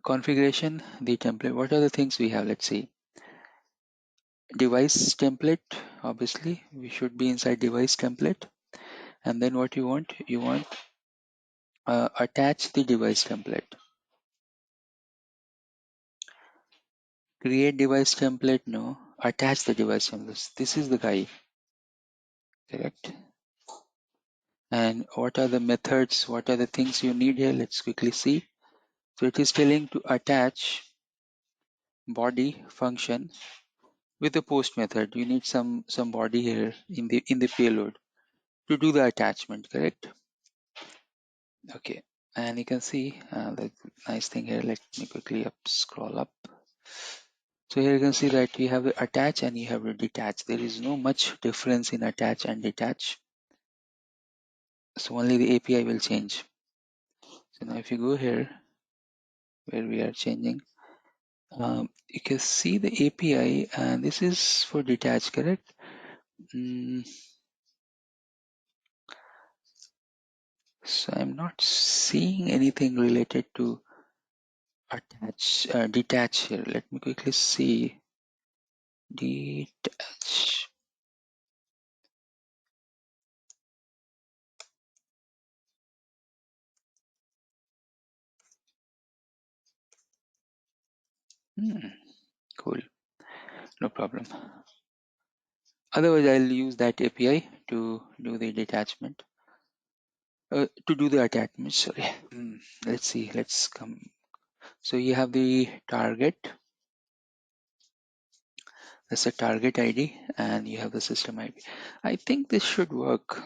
configuration, the template. What are the things we have? Let's see. Device template. Obviously, we should be inside device template. And then what you want? You want attach the device template. Create device template. No. Attach the device template. This is the guy. Correct. And what are the methods? What are the things you need here? Let's quickly see. So it is telling to attach body function with the post method. You need some body here in the payload to do the attachment, correct? Okay, and you can see the nice thing here. Let me quickly scroll up. So here you can see that you have the attach and you have the detach. There is no much difference in attach and detach. So only the API will change. So now if you go here where we are changing, you can see the API and this is for detach, correct? So I'm not seeing anything related to detach here. Let me quickly see. Detach. Cool. No problem. Otherwise, I'll use that API to do the detachment. To do the attachment, sorry. Let's see. Let's come. So you have the target. That's a target ID, and you have the system ID. I think this should work.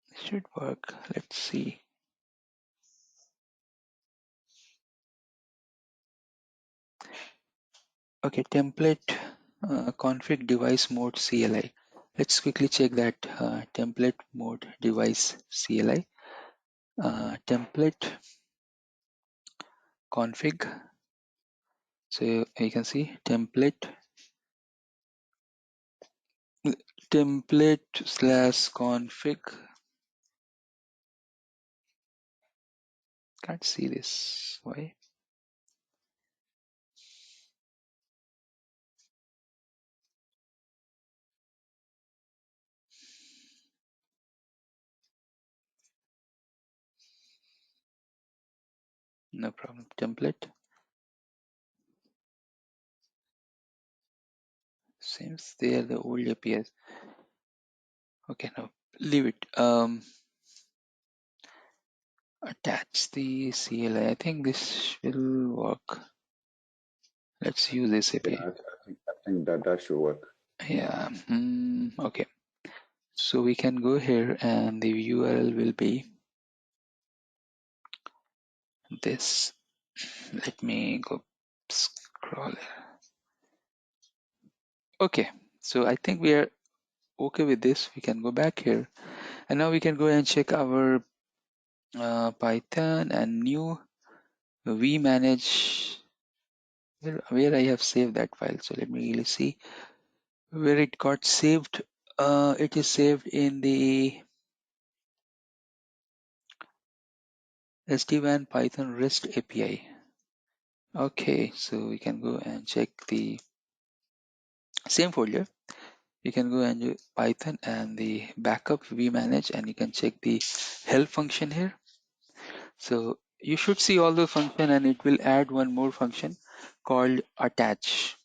This should work. Let's see. Okay, template config device mode CLI. Let's quickly check that template mode device CLI. Template config. So you can see template /config. Can't see this. Why? No problem. Template. Seems they are the old APIs. Okay, now leave it. Attach the CLI. I think this will work. Let's use this API. Yeah, I think that should work. Yeah. Okay. So we can go here and the URL will be this. Let me go scroll. Okay. So I think we are okay with this. We can go back here and now we can go and check our Python and new vManage where I have saved that file. So let me really see where it got saved. It is saved in the SD-WAN Python REST API. Okay, so we can go and check the same folder. You can go and do Python and the backup vManage, and you can check the help function here. So you should see all the function, and it will add one more function called attach.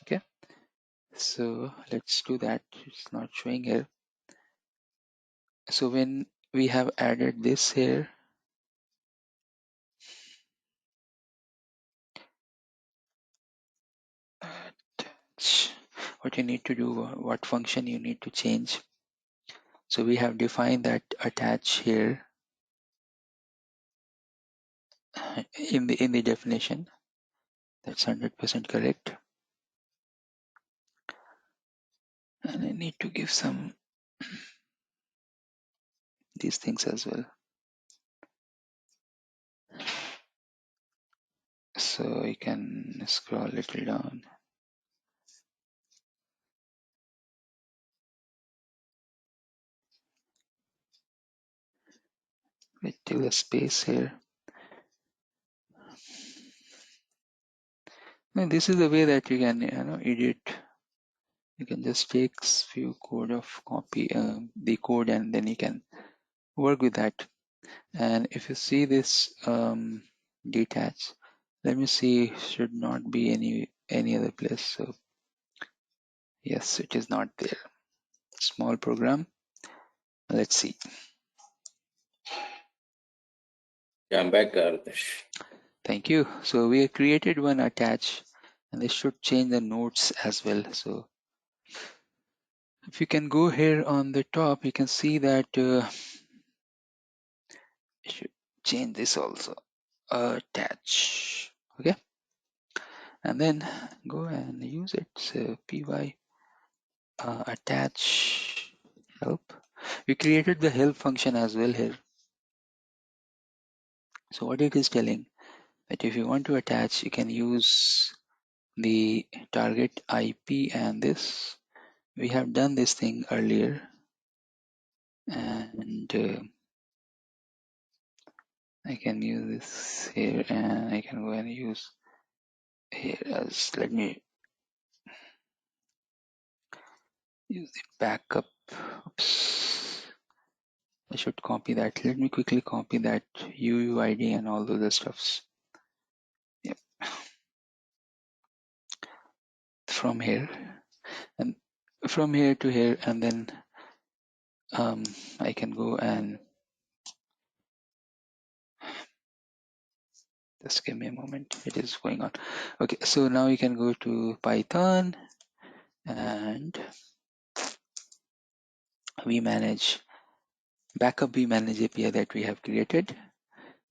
Okay, so let's do that. It's not showing here. So when we have added this here, attach, what you need to do, what function you need to change. So we have defined that attach here in the definition. That's 100% correct. And I need to give some these things as well. So you can scroll a little down. Wait till the space here. Now this is the way that you can edit. You can just take few code of copy the code, and then you can work with that. And if you see this detach, let me see, should not be any other place. So yes, it is not there. Small program. Let's see. Yeah, I'm back, Ratnesh. Thank you. So we have created one attach, and this should change the nodes as well. So if you can go here on the top, you can see that you should change this also. Attach. Okay. And then go and use it. So py attach help. We created the help function as well here. So what it is telling that if you want to attach, you can use the target IP and this. We have done this thing earlier, and I can use this here, and I can go and use here as, let me use the backup. Oops. I should copy that. Let me quickly copy that UUID and all those other stuffs. Yep. From here, and from here to here, and then I can go and just give me a moment. It is going on. Okay, so now you can go to Python and vManage, backup vManage API that we have created.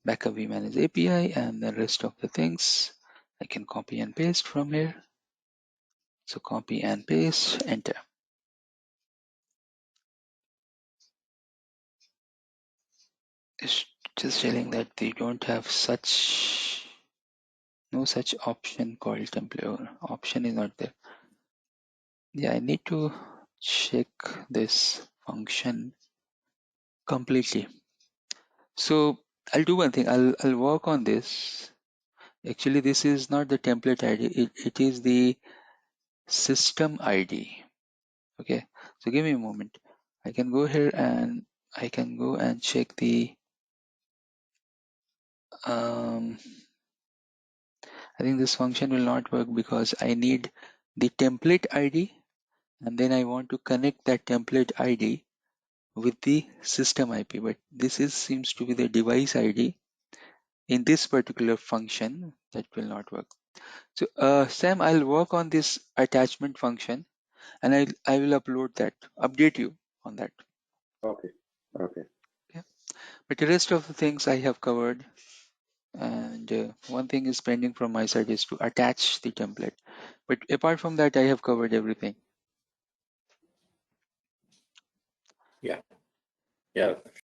Backup vManage API, and the rest of the things I can copy and paste from here. So copy and paste, enter. It's just telling that they don't have no such option called template, or option is not there. Yeah, I need to check this function completely. So I'll do one thing. I'll work on this. Actually, this is not the template ID. It is the system ID. Okay. So give me a moment. I can go here and I can go and check the. I think this function will not work because I need the template ID, and then I want to connect that template ID with the system IP. But this seems to be the device ID. In this particular function, that will not work. So Sam, I'll work on this attachment function, and I will update you on that. Okay. Okay. Okay. But the rest of the things I have covered, and one thing is pending from my side is to attach the template. But apart from that, I have covered everything. Yeah. Yeah.